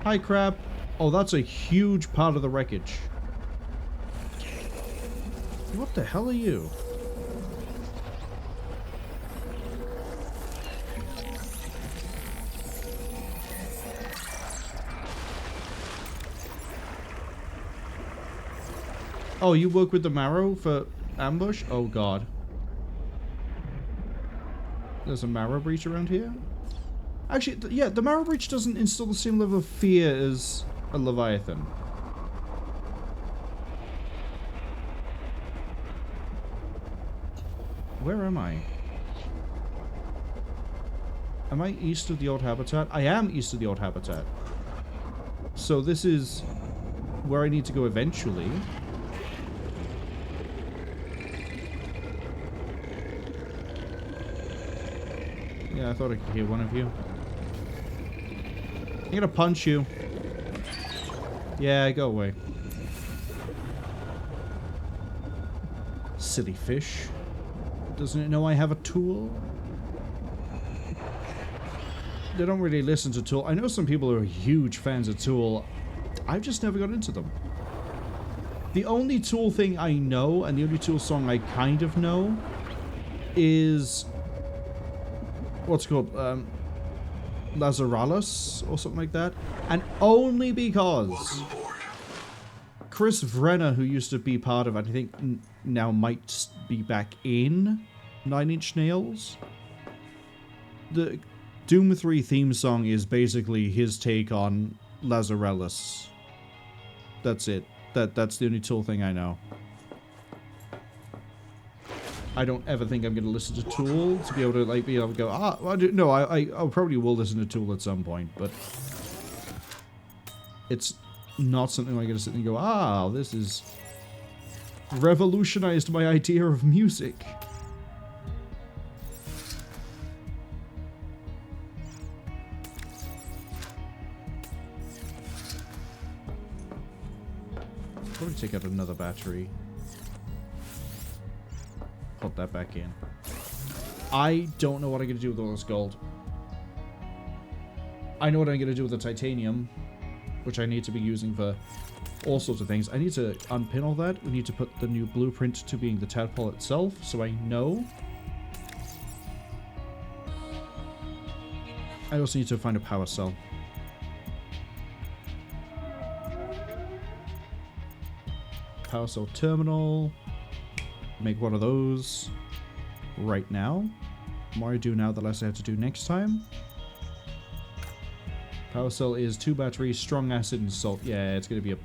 Hi, crab. Oh, that's a huge part of the wreckage. What the hell are you? Oh, you work with the marrow for ambush? Oh, God. There's a marrow breach around here? Actually, yeah, the marrow breach doesn't instill the same level of fear as a Leviathan. Where am I? Am I east of the old habitat? I am east of the old habitat. So this is where I need to go eventually. Yeah, I thought I could hear one of you. I'm gonna punch you. Yeah, go away. Silly fish. Doesn't it know I have a tool? They don't really listen to Tool. I know some people are huge fans of Tool. I've just never got into them. The only Tool thing I know, and the only Tool song I kind of know, is... what's it called? Lazaralus, or something like that. And only because... Chris Vrenna, who used to be part of, I think now might be back in Nine Inch Nails. The Doom 3 theme song is basically his take on Lazarellus. That's it. That's the only Tool thing I know. I don't ever think I'm going to listen to Tool to be able to like be able to go, well, I probably will listen to Tool at some point, but it's not something I'm going to sit and go, this is revolutionized my idea of music. Probably take out another battery. Put that back in. I don't know what I'm going to do with all this gold. I know what I'm going to do with the titanium, which I need to be using for all sorts of things. I need to unpin all that. We need to put the new blueprint to being the tadpole itself, so I know. I also need to find a power cell. Power cell terminal. Make one of those right now. The more I do now, the less I have to do next time. Power cell is 2 batteries, strong acid, and salt. Yeah, it's going to be a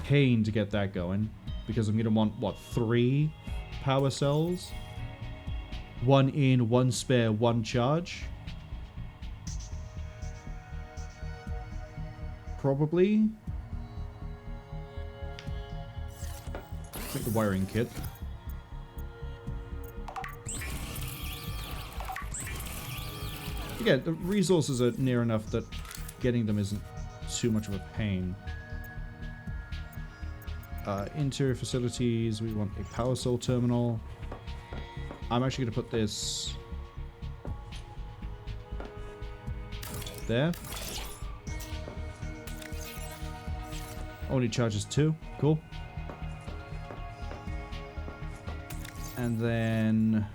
pain to get that going. Because I'm going to want, what, 3 power cells? 1 in, 1 spare, 1 charge. Probably. Take the wiring kit. Yeah, the resources are near enough that getting them isn't too much of a pain. Interior facilities, we want a power cell terminal. I'm actually going to put this there. Only charges 2. Cool. And then...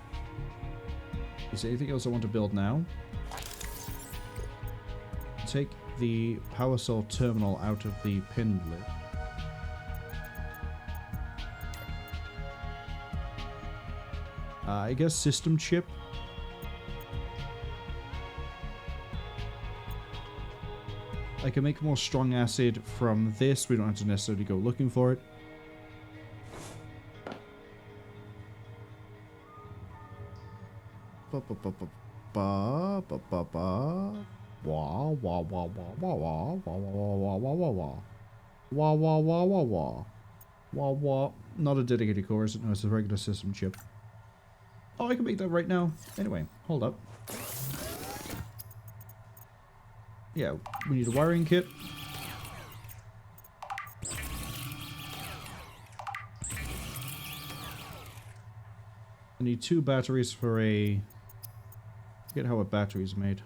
is there anything else I want to build now? Take the power cell terminal out of the pin lid. I guess system chip. I can make more strong acid from this. We don't have to necessarily go looking for it. Wah wah wah wah wah wah wah wah wah wah wah wah wah wah wah wah wah wah wah. Not a dedicated core, is it? No, it's a regular system chip. Oh, I can make that right now. Anyway, hold up. Yeah, we need a wiring kit. I need 2 batteries for a... I forget how a battery is made.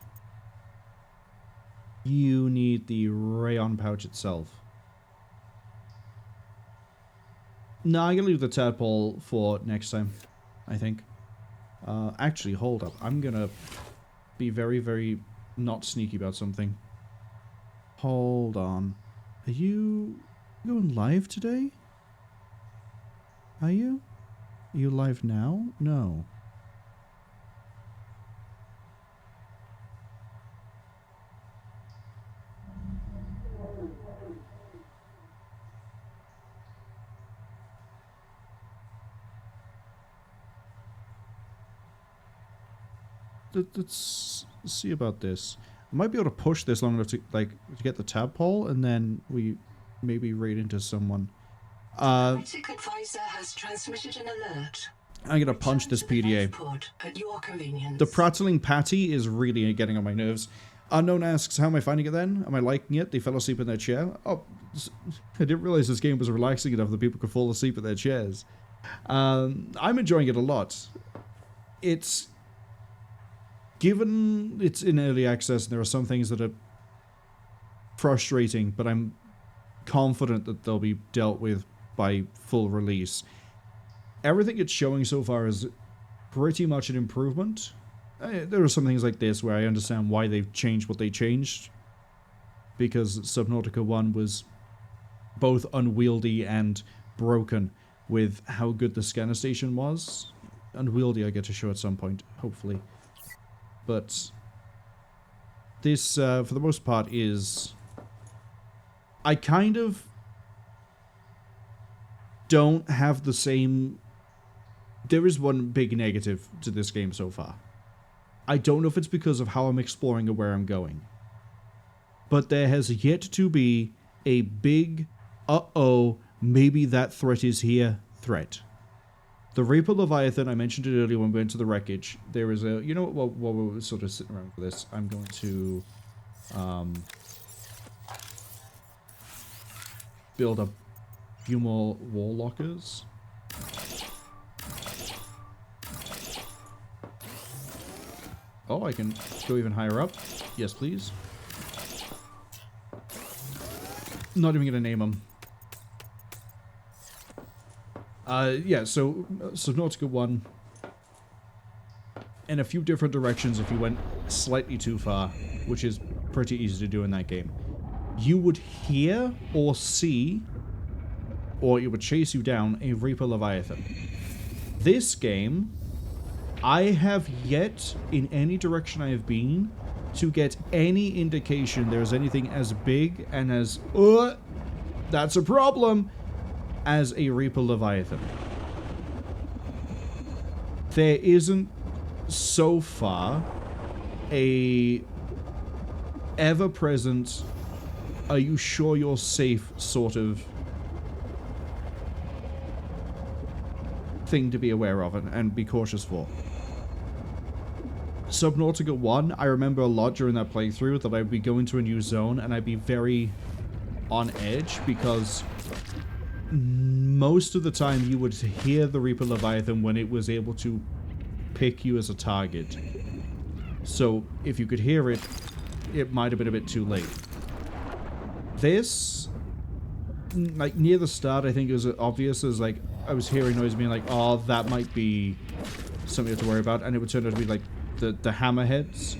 You need the rayon pouch itself. No, I'm gonna leave the tadpole for next time, I think. Actually, hold up. I'm gonna be very, very not sneaky about something. Hold on. Are you going live today? Are you? Are you live now? No. Let's see about this. I might be able to push this long enough to get the tadpole, and then we maybe raid into someone. Critic advisor has transmitted an alert. I'm gonna punch this PDA. At your convenience. The prattling patty is really getting on my nerves. Unknown asks, how am I finding it then? Am I liking it? They fell asleep in their chair. Oh, I didn't realize this game was relaxing enough that people could fall asleep in their chairs. I'm enjoying it a lot. It's... Given it's in early access and there are some things that are frustrating, but I'm confident that they'll be dealt with by full release. Everything it's showing so far is pretty much an improvement. There are some things like this where I understand why they've changed what they changed, because Subnautica 1 was both unwieldy and broken with how good the scanner station was. Unwieldy I get to show at some point, hopefully. But this, for the most part, is... I kind of don't have the same... There is one big negative to this game so far. I don't know if it's because of how I'm exploring or where I'm going. But there has yet to be a big, uh-oh, maybe that threat is here, threat. The Reaper Leviathan, I mentioned it earlier when we went to the wreckage. There is a... You know what, while we're sort of sitting around for this, I'm going to... build a few more wall lockers. Oh, I can go even higher up. Yes, please. Not even gonna name them. Yeah, so Subnautica 1, in a few different directions if you went slightly too far, which is pretty easy to do in that game, you would hear or see, or it would chase you down, a Reaper Leviathan. This game, I have yet, in any direction I have been, to get any indication there's anything as big and as, that's a problem, as a Reaper Leviathan. There isn't, so far, a ever-present, are you sure you're safe sort of thing to be aware of and be cautious for. Subnautica 1, I remember a lot during that playthrough that I'd be going to a new zone and I'd be very on edge because most of the time you would hear the Reaper Leviathan when it was able to pick you as a target. So if you could hear it, it might have been a bit too late. This, like near the start, I think it was obvious as like I was hearing noise being like, oh, that might be something you have to worry about, and it would turn out to be like the hammerheads,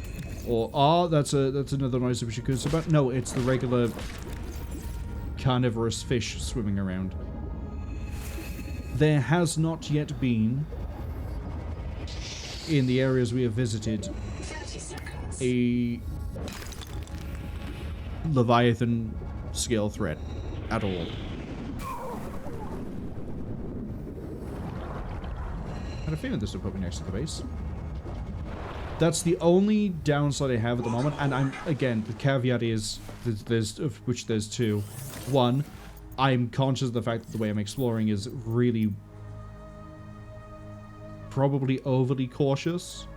or oh, that's another noise that we should be concerned about. No, it's the regular carnivorous fish swimming around. There has not yet been, in the areas we have visited, a Leviathan scale threat at all. I had a feeling this would put me next to the base. That's the only downside I have at the moment, and I'm, again, the caveat is, there's two. One, I'm conscious of the fact that the way I'm exploring is really probably overly cautious.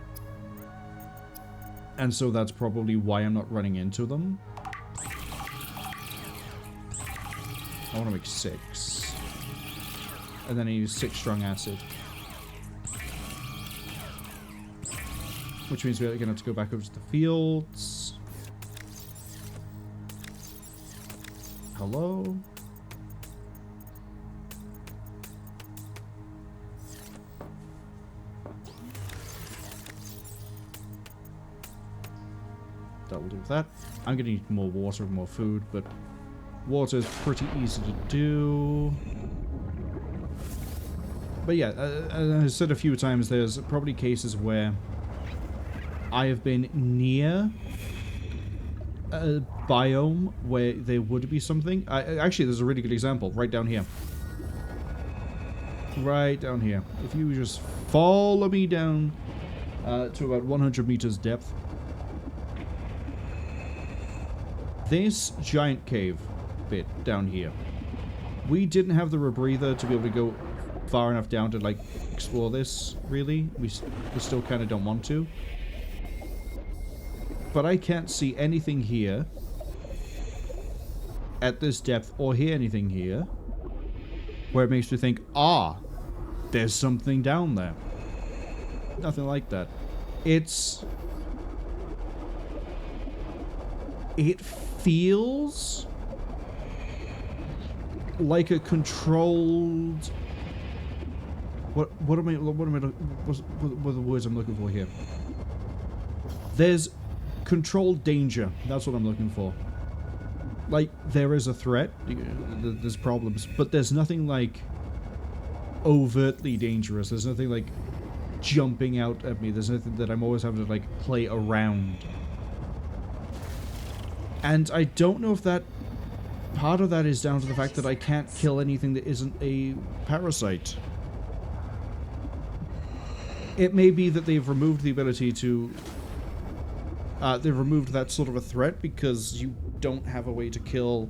And so that's probably why I'm not running into them. I want to make 6. And then I use 6 strong acid. Which means we're going to have to go back over to the fields. Hello? That will do that. I'm going to need more water and more food, but water is pretty easy to do. But yeah, as I said a few times, there's probably cases where I have been near a biome where there would be something. Actually, there's a really good example right down here. Right down here. If you just follow me down to about 100 meters depth. This giant cave bit down here. We didn't have the rebreather to be able to go far enough down to, like, explore this, really. We still kind of don't want to. But I can't see anything here at this depth or hear anything here where it makes me think, ah, there's something down there. Nothing like that. It feels like a controlled... What are the words I'm looking for here? There's controlled danger. That's what I'm looking for. Like, there is a threat. There's problems. But there's nothing, like, overtly dangerous. There's nothing, like, jumping out at me. There's nothing that I'm always having to, like, play around. And I don't know if that... Part of that is down to the fact that I can't kill anything that isn't a parasite. It may be that they've removed the ability to... they've removed that sort of a threat because you don't have a way to kill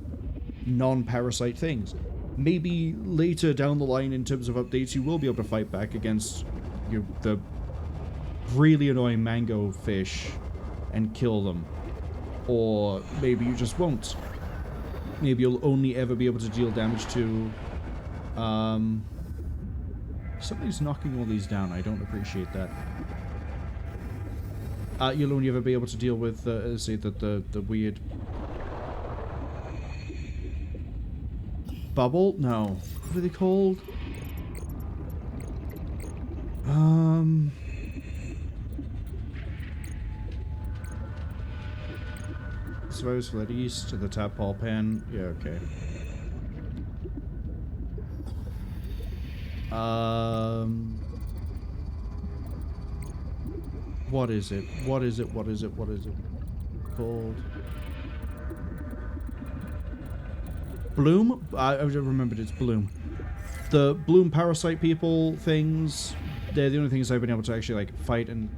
non-parasite things. Maybe later down the line in terms of updates you will be able to fight back against the really annoying mango fish and kill them. Or maybe you just won't. Maybe you'll only ever be able to deal damage to... Somebody's knocking all these down. I don't appreciate that. You'll only ever be able to deal with, say, the weird... Bubble? No. What are they called? Suppose fled east to the tadpole pen. Yeah, okay. What is it? What is it? What is it? What is it called? Bloom? I remembered it's Bloom. The Bloom parasite people things, they're the only things I've been able to actually, like, fight and,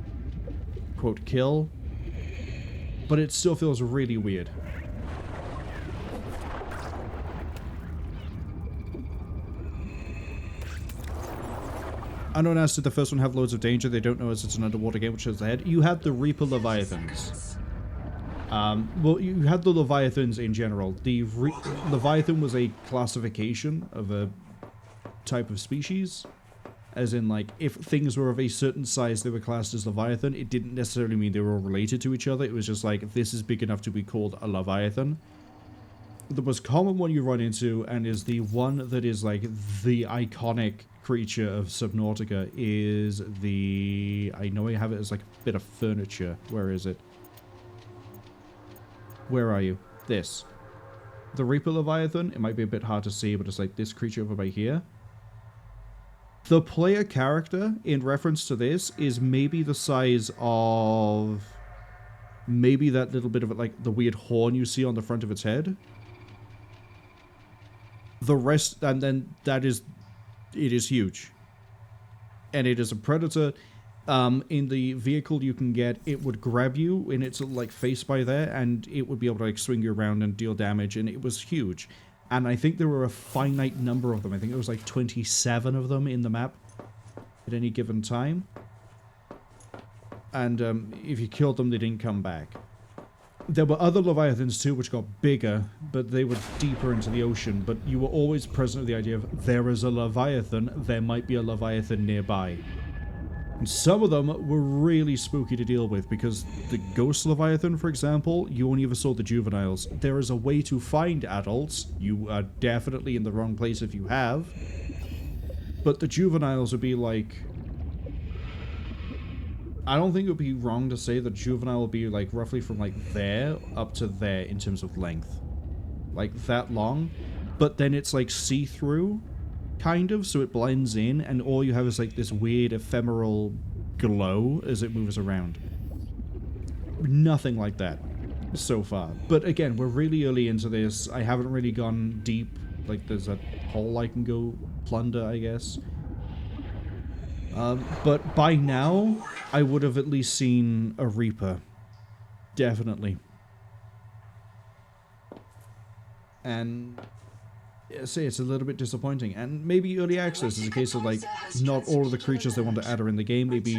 quote, kill. But it still feels really weird. Unknown as did the first one have loads of danger. They don't know as it's an underwater game, which is ahead. You had the Reaper Leviathans. Well, you had the Leviathans in general. The Leviathan was a classification of a type of species. As in, like, if things were of a certain size, they were classed as Leviathan. It didn't necessarily mean they were all related to each other. It was just like, this is big enough to be called a Leviathan. The most common one you run into, and is the one that is, like, the iconic creature of Subnautica, is the... I know I have it as, like, a bit of furniture. Where is it? Where are you? This. The Reaper Leviathan, it might be a bit hard to see, but it's like this creature over by here. The player character, in reference to this, is maybe the size of... Maybe that little bit of, like, the weird horn you see on the front of its head. The rest, and then that is... It is huge. And it is a predator. In the vehicle you can get, it would grab you in its, like, face by there, and it would be able to, like, swing you around and deal damage, and it was huge. And I think there were a finite number of them. I think there was like 27 of them in the map at any given time. And if you killed them, they didn't come back. There were other Leviathans too, which got bigger, but they were deeper into the ocean. But you were always present with the idea of, there is a Leviathan, there might be a Leviathan nearby. And some of them were really spooky to deal with, because the Ghost Leviathan, for example, you only ever saw the juveniles. There is a way to find adults. You are definitely in the wrong place if you have. But the juveniles would be like... I don't think it would be wrong to say that juvenile would be like roughly from like there up to there in terms of length. Like that long. But then it's like see-through. Kind of, so it blends in, and all you have is like this weird ephemeral glow as it moves around. Nothing like that so far. But again, we're really early into this. I haven't really gone deep. Like, there's a hole I can go plunder, I guess. But by now, I would have at least seen a Reaper. Definitely. And... say it's a little bit disappointing. And maybe early access is a case of, like, not all of the creatures they want to add are in the game. Maybe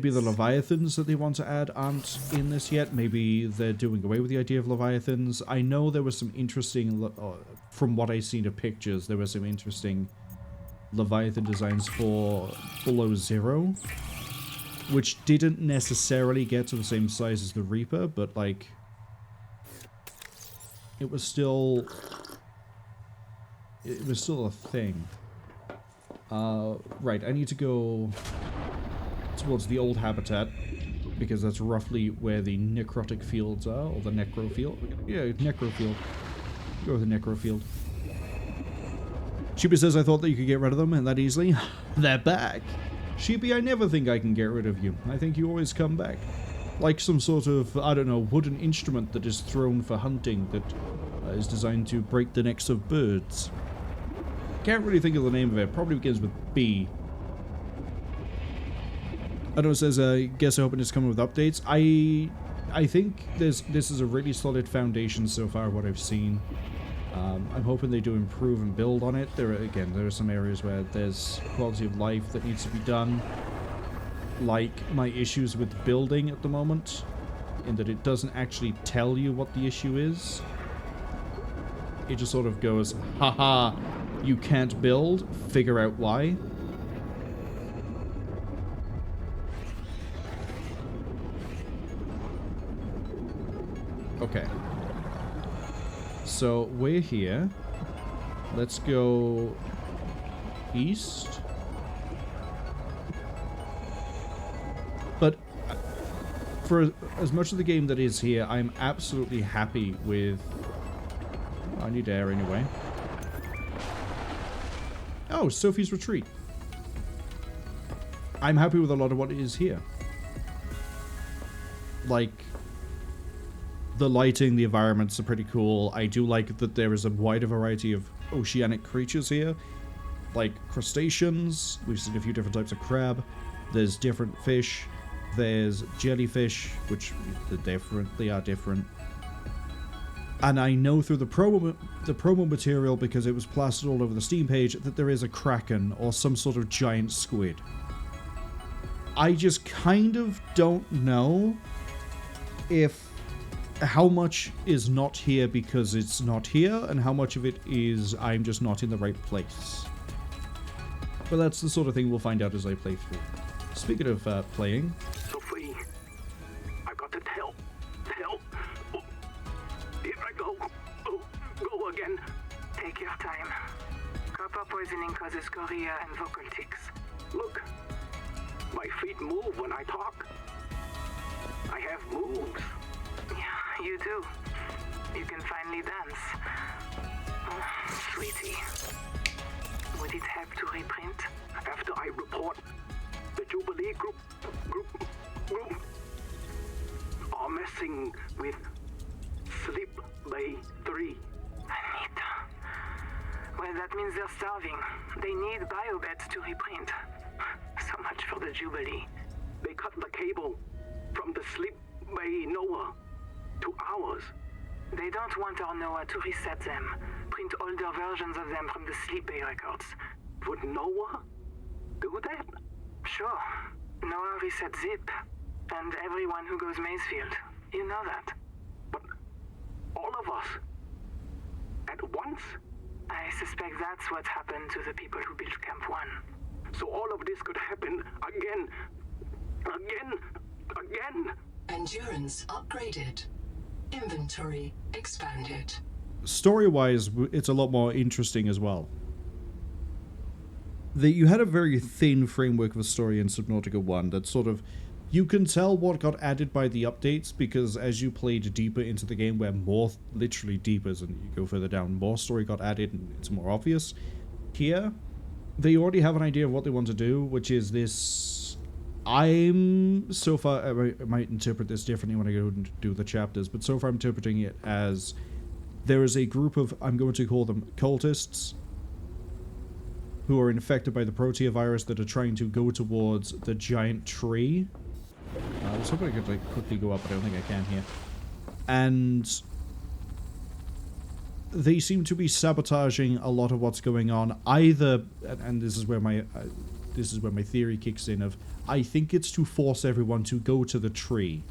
the Leviathans that they want to add aren't in this yet. Maybe they're doing away with the idea of Leviathans. I know there was some interesting, from what I've seen of pictures, there were some interesting Leviathan designs for Below Zero, which didn't necessarily get to the same size as the Reaper, but, like, it was still a thing. Right, I need to go towards the old habitat, because that's roughly where the necrotic fields are, or the necro field. Yeah, necro field. Go with the necro field. Sheepy says, I thought that you could get rid of them, and that easily. They're back! Sheepy, I never think I can get rid of you. I think you always come back. Like some sort of, I don't know, wooden instrument that is thrown for hunting that is designed to break the necks of birds. Can't really think of the name of it. Probably begins with B. I know it says, guess I hope it's coming with updates. I think this is a really solid foundation so far, what I've seen. I'm hoping they do improve and build on it. There are some areas where there's quality of life that needs to be done. Like my issues with building at the moment, in that it doesn't actually tell you what the issue is. It just sort of goes, haha, you can't build, figure out why. Okay. So we're here. Let's go east. But for as much of the game that is here, I'm absolutely happy with... I need air anyway. Oh, Sophie's Retreat. I'm happy with a lot of what is here. Like, the lighting, the environments are pretty cool. I do like that there is a wider variety of oceanic creatures here. Like crustaceans. We've seen a few different types of crab. There's different fish. There's jellyfish, which they are different. And I know through the promo material, because it was plastered all over the Steam page, that there is a kraken or some sort of giant squid. I just kind of don't know if how much is not here because it's not here, and how much of it is I'm just not in the right place. But that's the sort of thing we'll find out as I play through. Speaking of playing... Sophie, I've got to tell. Oh, here I go. Oh, go again. Take your time. Copper poisoning causes chorea and vocal tics. Look, my feet move when I talk. I have moves. Yeah, you do. You can finally dance. Oh, sweetie. Would it help to reprint? After I report, the Jubilee group are messing with Sleep Bay 3. Anita. Well, that means they're starving. They need biobeds to reprint. So much for the Jubilee. They cut the cable from the Sleep Bay Noah to ours. They don't want our Noah to reset them. Print older versions of them from the Sleep Bay records. Would Noah do that? Sure. Noah reset Zip. And everyone who goes Mazefield. You know that. But all of us at once? I suspect that's what happened to the people who built Camp 1. So all of this could happen again. Endurance upgraded. Inventory expanded. Story-wise, it's a lot more interesting as well. You had a very thin framework of a story in Subnautica 1 that sort of... You can tell what got added by the updates, because as you played deeper into the game, where more, literally deeper, and you go further down, more story got added and it's more obvious. Here, they already have an idea of what they want to do, which is this... so far, I might interpret this differently when I go and do the chapters, but so far I'm interpreting it as there is a group of, I'm going to call them cultists, who are infected by the Protea virus that are trying to go towards the giant tree. I was hoping I could quickly go up, but I don't think I can here. And they seem to be sabotaging a lot of what's going on. Either, and this is where my theory kicks in. Of I think it's to force everyone to go to the tree.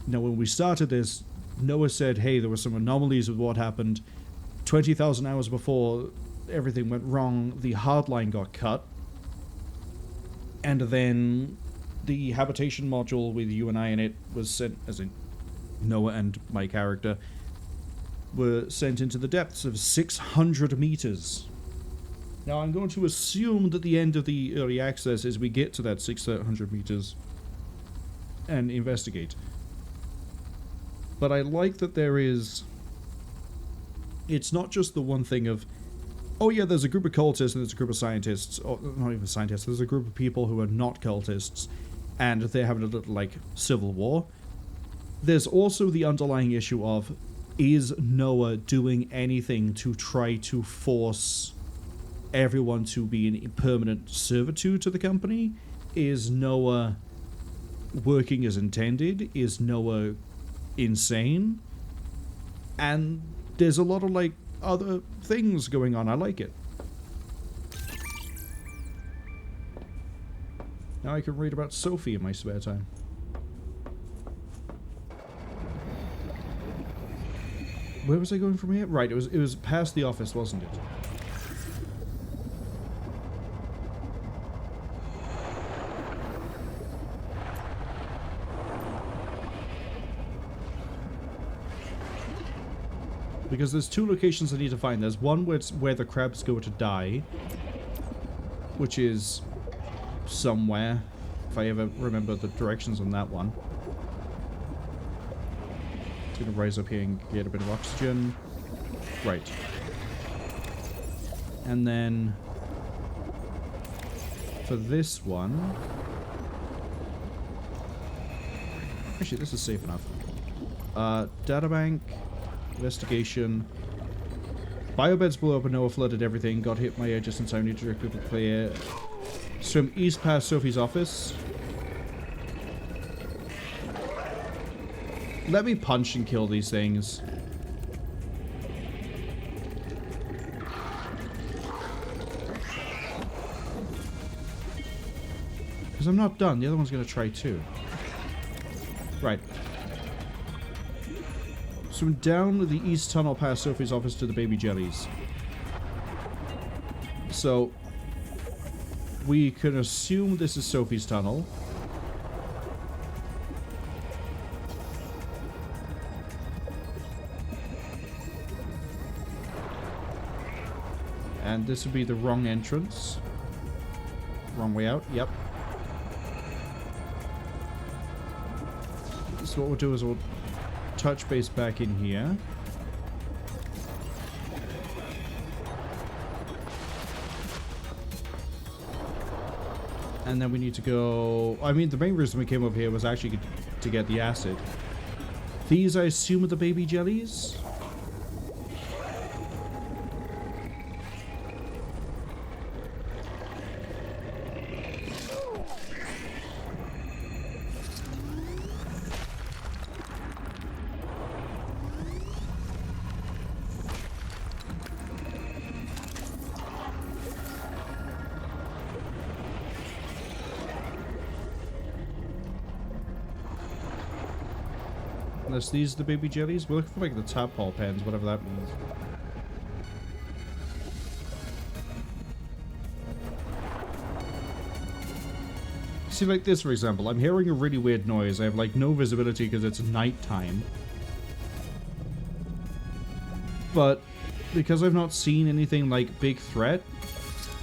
Now, when we started this, Noah said, "Hey, there were some anomalies with what happened. 20,000 hours before everything went wrong, the hardline got cut, and then the habitation module with you and I in it was sent, as in Noah and my character." Were sent into the depths of 600 meters. Now, I'm going to assume that the end of the early access is we get to that 600 meters and investigate. But I like that there is... It's not just the one thing of, oh yeah, there's a group of cultists and there's a group of scientists, or not even scientists, there's a group of people who are not cultists, and they're having a little, like, civil war. There's also the underlying issue of, is Noah doing anything to try to force everyone to be in permanent servitude to the company? Is Noah working as intended? Is Noah insane? And there's a lot of, like, other things going on. I like it. Now I can read about Sophie in my spare time. Where was I going from here? Right, it was past the office, wasn't it? Because there's two locations I need to find. There's one where the crabs go to die, which is somewhere, if I ever remember the directions on that one. Gonna rise up here and get a bit of oxygen. Right. And then for this one, actually this is safe enough. Databank, investigation. Biobeds blew up and Noah flooded everything. Got hit by air just in time. Need to direct people clear. Swim east past Sophie's office. Let me punch and kill these things. Because I'm not done. The other one's going to try too. Right. Swim down the east tunnel past Sophie's office to the baby jellies. So, we can assume this is Sophie's tunnel. And this would be the wrong entrance. Wrong way out, yep. So what we'll do is we'll touch base back in here. And then we need to go... I mean, the main reason we came over here was actually to get the acid. These, I assume, are the baby jellies? Unless these are the baby jellies. We're looking for like the tadpole pens, whatever that means. See, like this, for example. I'm hearing a really weird noise. I have like no visibility because it's nighttime. But because I've not seen anything like big threat,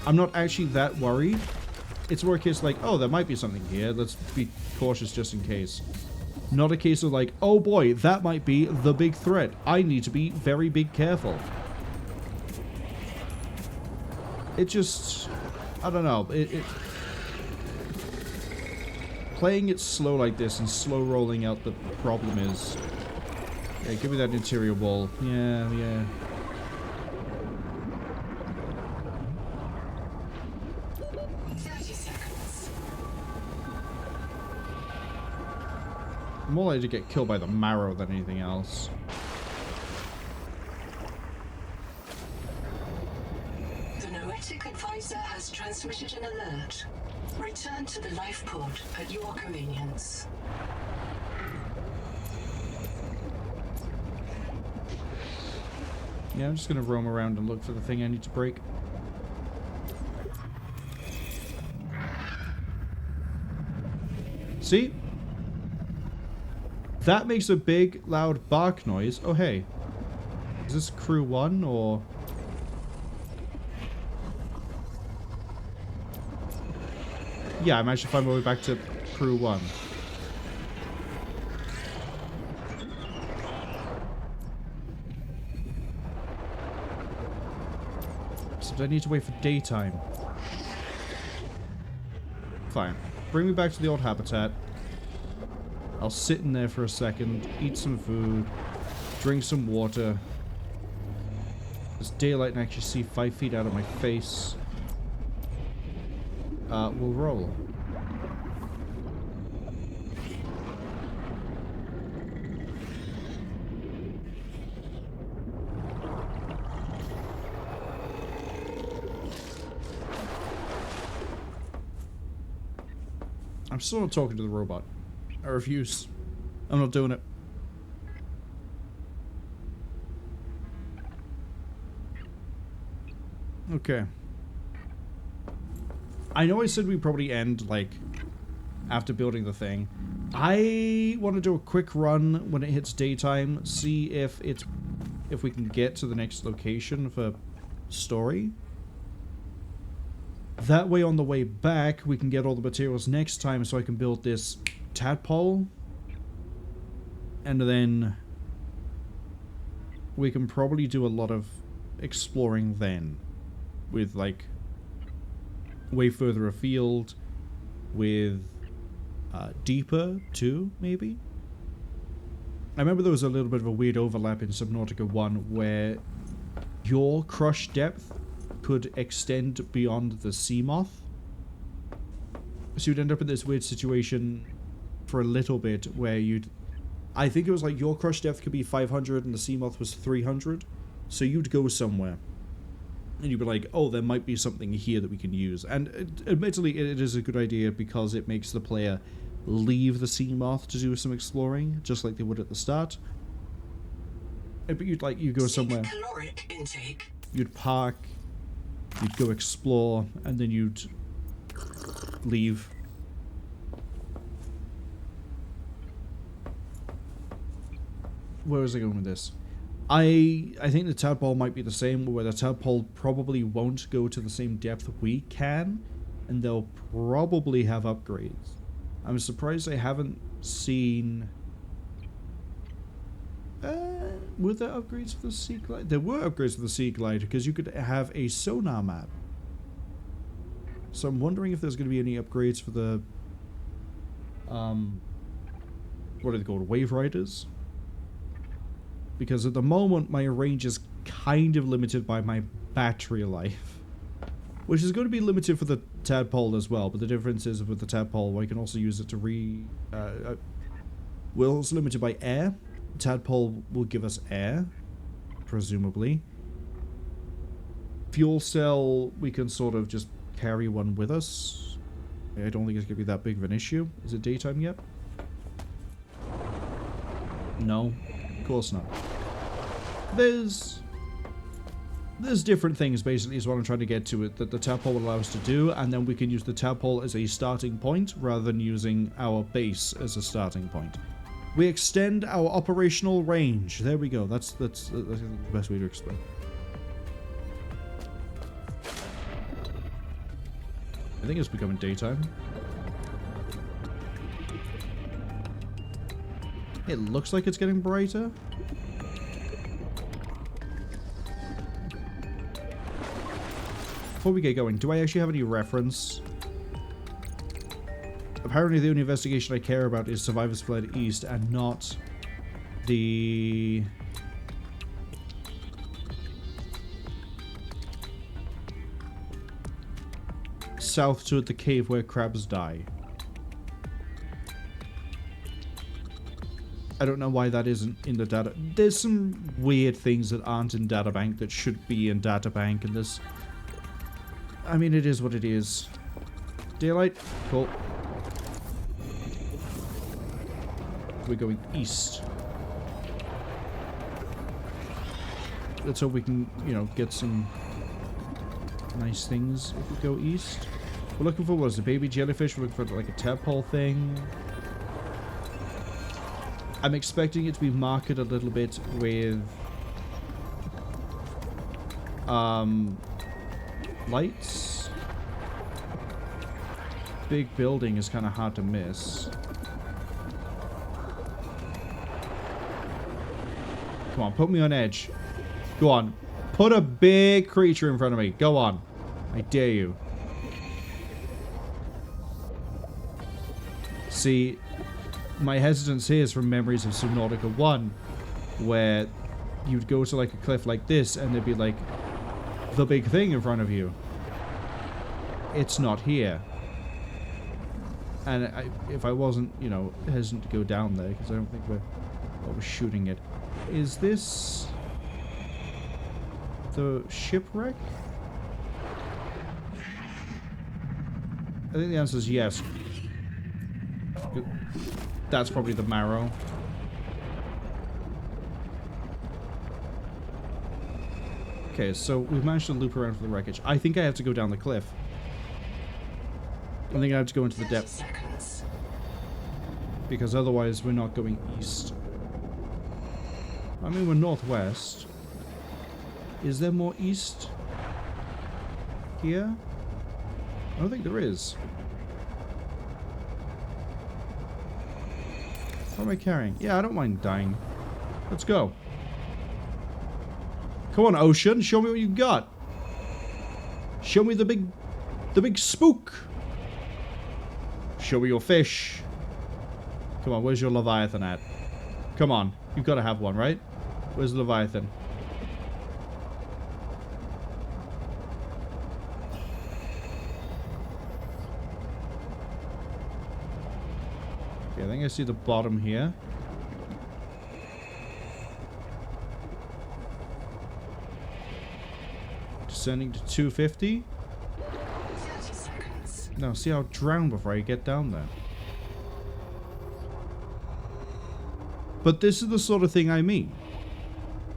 I'm not actually that worried. It's more a case like, oh, there might be something here. Let's be cautious just in case. Not a case of like, oh boy, that might be the big threat. I need to be very big careful. It just... I don't know. Playing it slow like this and slow rolling out the problem is... Yeah, give me that interior wall. Yeah, yeah. I'm more likely to get killed by the marrow than anything else. Supervisor has transmitted an alert. Return to the life pod at your convenience. Yeah, I'm just gonna roam around and look for the thing I need to break. See? That makes a big, loud bark noise. Oh, hey. Is this crew 1 or... Yeah, I managed to find my way back to crew 1. So do I need to wait for daytime? Fine. Bring me back to the old habitat. I'll sit in there for a second, eat some food, drink some water. There's daylight and I actually see 5 feet out of my face. We'll roll. I'm still not talking to the robot. I refuse. I'm not doing it. Okay. I know I said we'd probably end, like, after building the thing. I want to do a quick run when it hits daytime, see if we can get to the next location for story. That way on the way back, we can get all the materials next time so I can build this tadpole. And then we can probably do a lot of exploring then. With, like, way further afield, with deeper too, maybe? I remember there was a little bit of a weird overlap in Subnautica 1 where your crush depth could extend beyond the sea moth. So you'd end up in this weird situation for a little bit where you'd... I think it was like your crush depth could be 500 and the sea moth was 300. So you'd go somewhere. And you'd be like, oh, there might be something here that we can use. And admittedly, it is a good idea because it makes the player leave the sea moth to do some exploring, just like they would at the start. But you'd go somewhere. Caloric intake. You'd park, you'd go explore, and then you'd leave. Where was I going with this? I think the tadpole might be the same, where the tadpole probably won't go to the same depth we can, and they'll probably have upgrades. I'm surprised I haven't seen... were there upgrades for the Sea Glide? There were upgrades for the Sea Glide, because you could have a sonar map. So I'm wondering if there's going to be any upgrades for the... what are they called? Wave Riders? Because at the moment, my range is kind of limited by my battery life. Which is going to be limited for the tadpole as well, but the difference is with the tadpole, I can also use it to well, it's limited by air. Tadpole will give us air, presumably. Fuel cell, we can sort of just carry one with us. I don't think it's going to be that big of an issue. Is it daytime yet? No. Of course not. There's different things, basically, is what I'm trying to get to it, that the tadpole will allow us to do, and then we can use the tadpole as a starting point, rather than using our base as a starting point. We extend our operational range. There we go. That's the best way to explain. I think it's becoming daytime. It looks like it's getting brighter. Before we get going, do I actually have any reference? Apparently the only investigation I care about is Survivors Fled East and not the... south to the cave where crabs die. I don't know why that isn't in the data. There's some weird things that aren't in databank that should be in databank, and there's... I mean, it is what it is. Daylight? Cool. We're going east. Let's hope we can, you know, get some nice things if we go east. We're looking for, what is it, baby jellyfish? We're looking for, like, a tadpole thing. I'm expecting it to be marketed a little bit with... lights. Big building is kind of hard to miss. Come on, put me on edge. Go on. Put a big creature in front of me. Go on. I dare you. See, my hesitance here is from memories of Subnautica 1, where you'd go to like a cliff like this and there'd be like the big thing in front of you. It's not here. And if I wasn't, you know, hesitant to go down there, because I don't think we're shooting it. Is this the shipwreck? I think the answer is yes. That's probably the marrow. Okay, so we've managed to loop around for the wreckage. I think I have to go down the cliff. I think I have to go into the depth. Because otherwise we're not going east. I mean, we're northwest. Is there more east here? I don't think there is. What am I carrying? Yeah, I don't mind dying. Let's go. Come on, ocean. Show me what you got. Show me the big spook. Show me your fish. Come on, where's your Leviathan at? Come on. You've got to have one, right? Where's the Leviathan? Okay, I think I see the bottom here. Descending to 250. 30 seconds. No, see, I'll drown before I get down there. But this is the sort of thing I mean.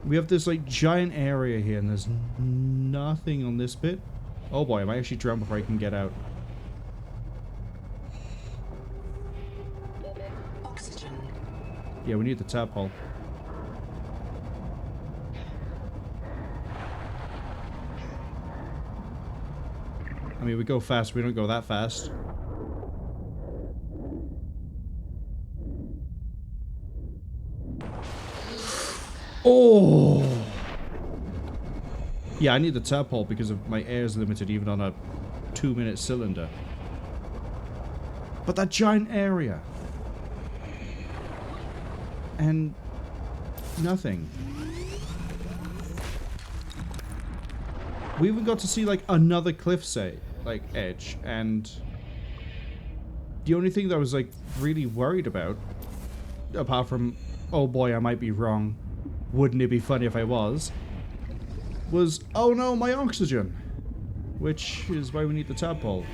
We have this, like, giant area here, and there's nothing on this bit. Oh boy, I might actually drown before I can get out. Oxygen. Yeah, we need the tadpole. I mean, we go fast, we don't go that fast. Oh! Yeah, I need the tadpole because of my air is limited even on a 2-minute cylinder. But that giant area. And nothing. We even got to see like another cliff edge, and the only thing that I was like really worried about, apart from, oh boy, I might be wrong, wouldn't it be funny if I was, oh no, my oxygen, which is why we need the tadpole.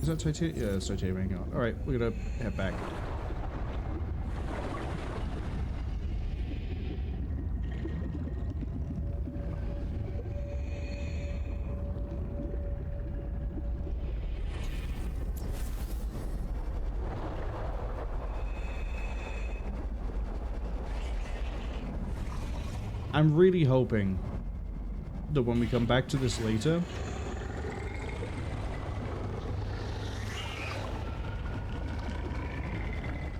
Is that titanium? Yeah, it's titanium. Alright, we're gonna head back. I'm really hoping that when we come back to this later,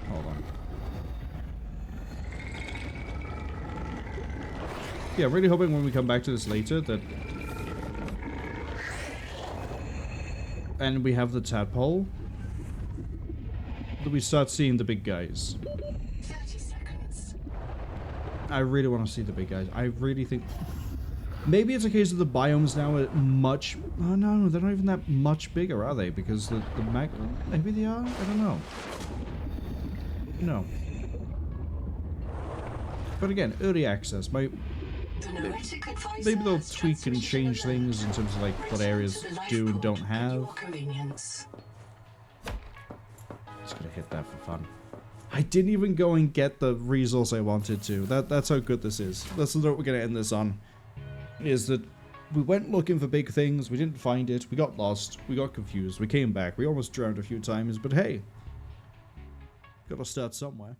hold on. Yeah, really hoping when we come back to this later that, and we have the tadpole, that we start seeing the big guys. I really want to see the big guys. I really think... Maybe it's a case of the biomes now are much... Oh no, they're not even that much bigger, are they? Because the mag... Maybe they are? I don't know. No. But again, early access. My The noetic advisor maybe they'll has tweak and transmitted change alert. things in terms of like what areas Return to the do and lifeboat don't at have. your convenience. Just gonna hit that for fun. I didn't even go and get the resource I wanted to. That's how good this is. That's what we're gonna end this on. Is that we went looking for big things, we didn't find it, we got lost, we got confused, we came back, we almost drowned a few times, but hey, gotta start somewhere.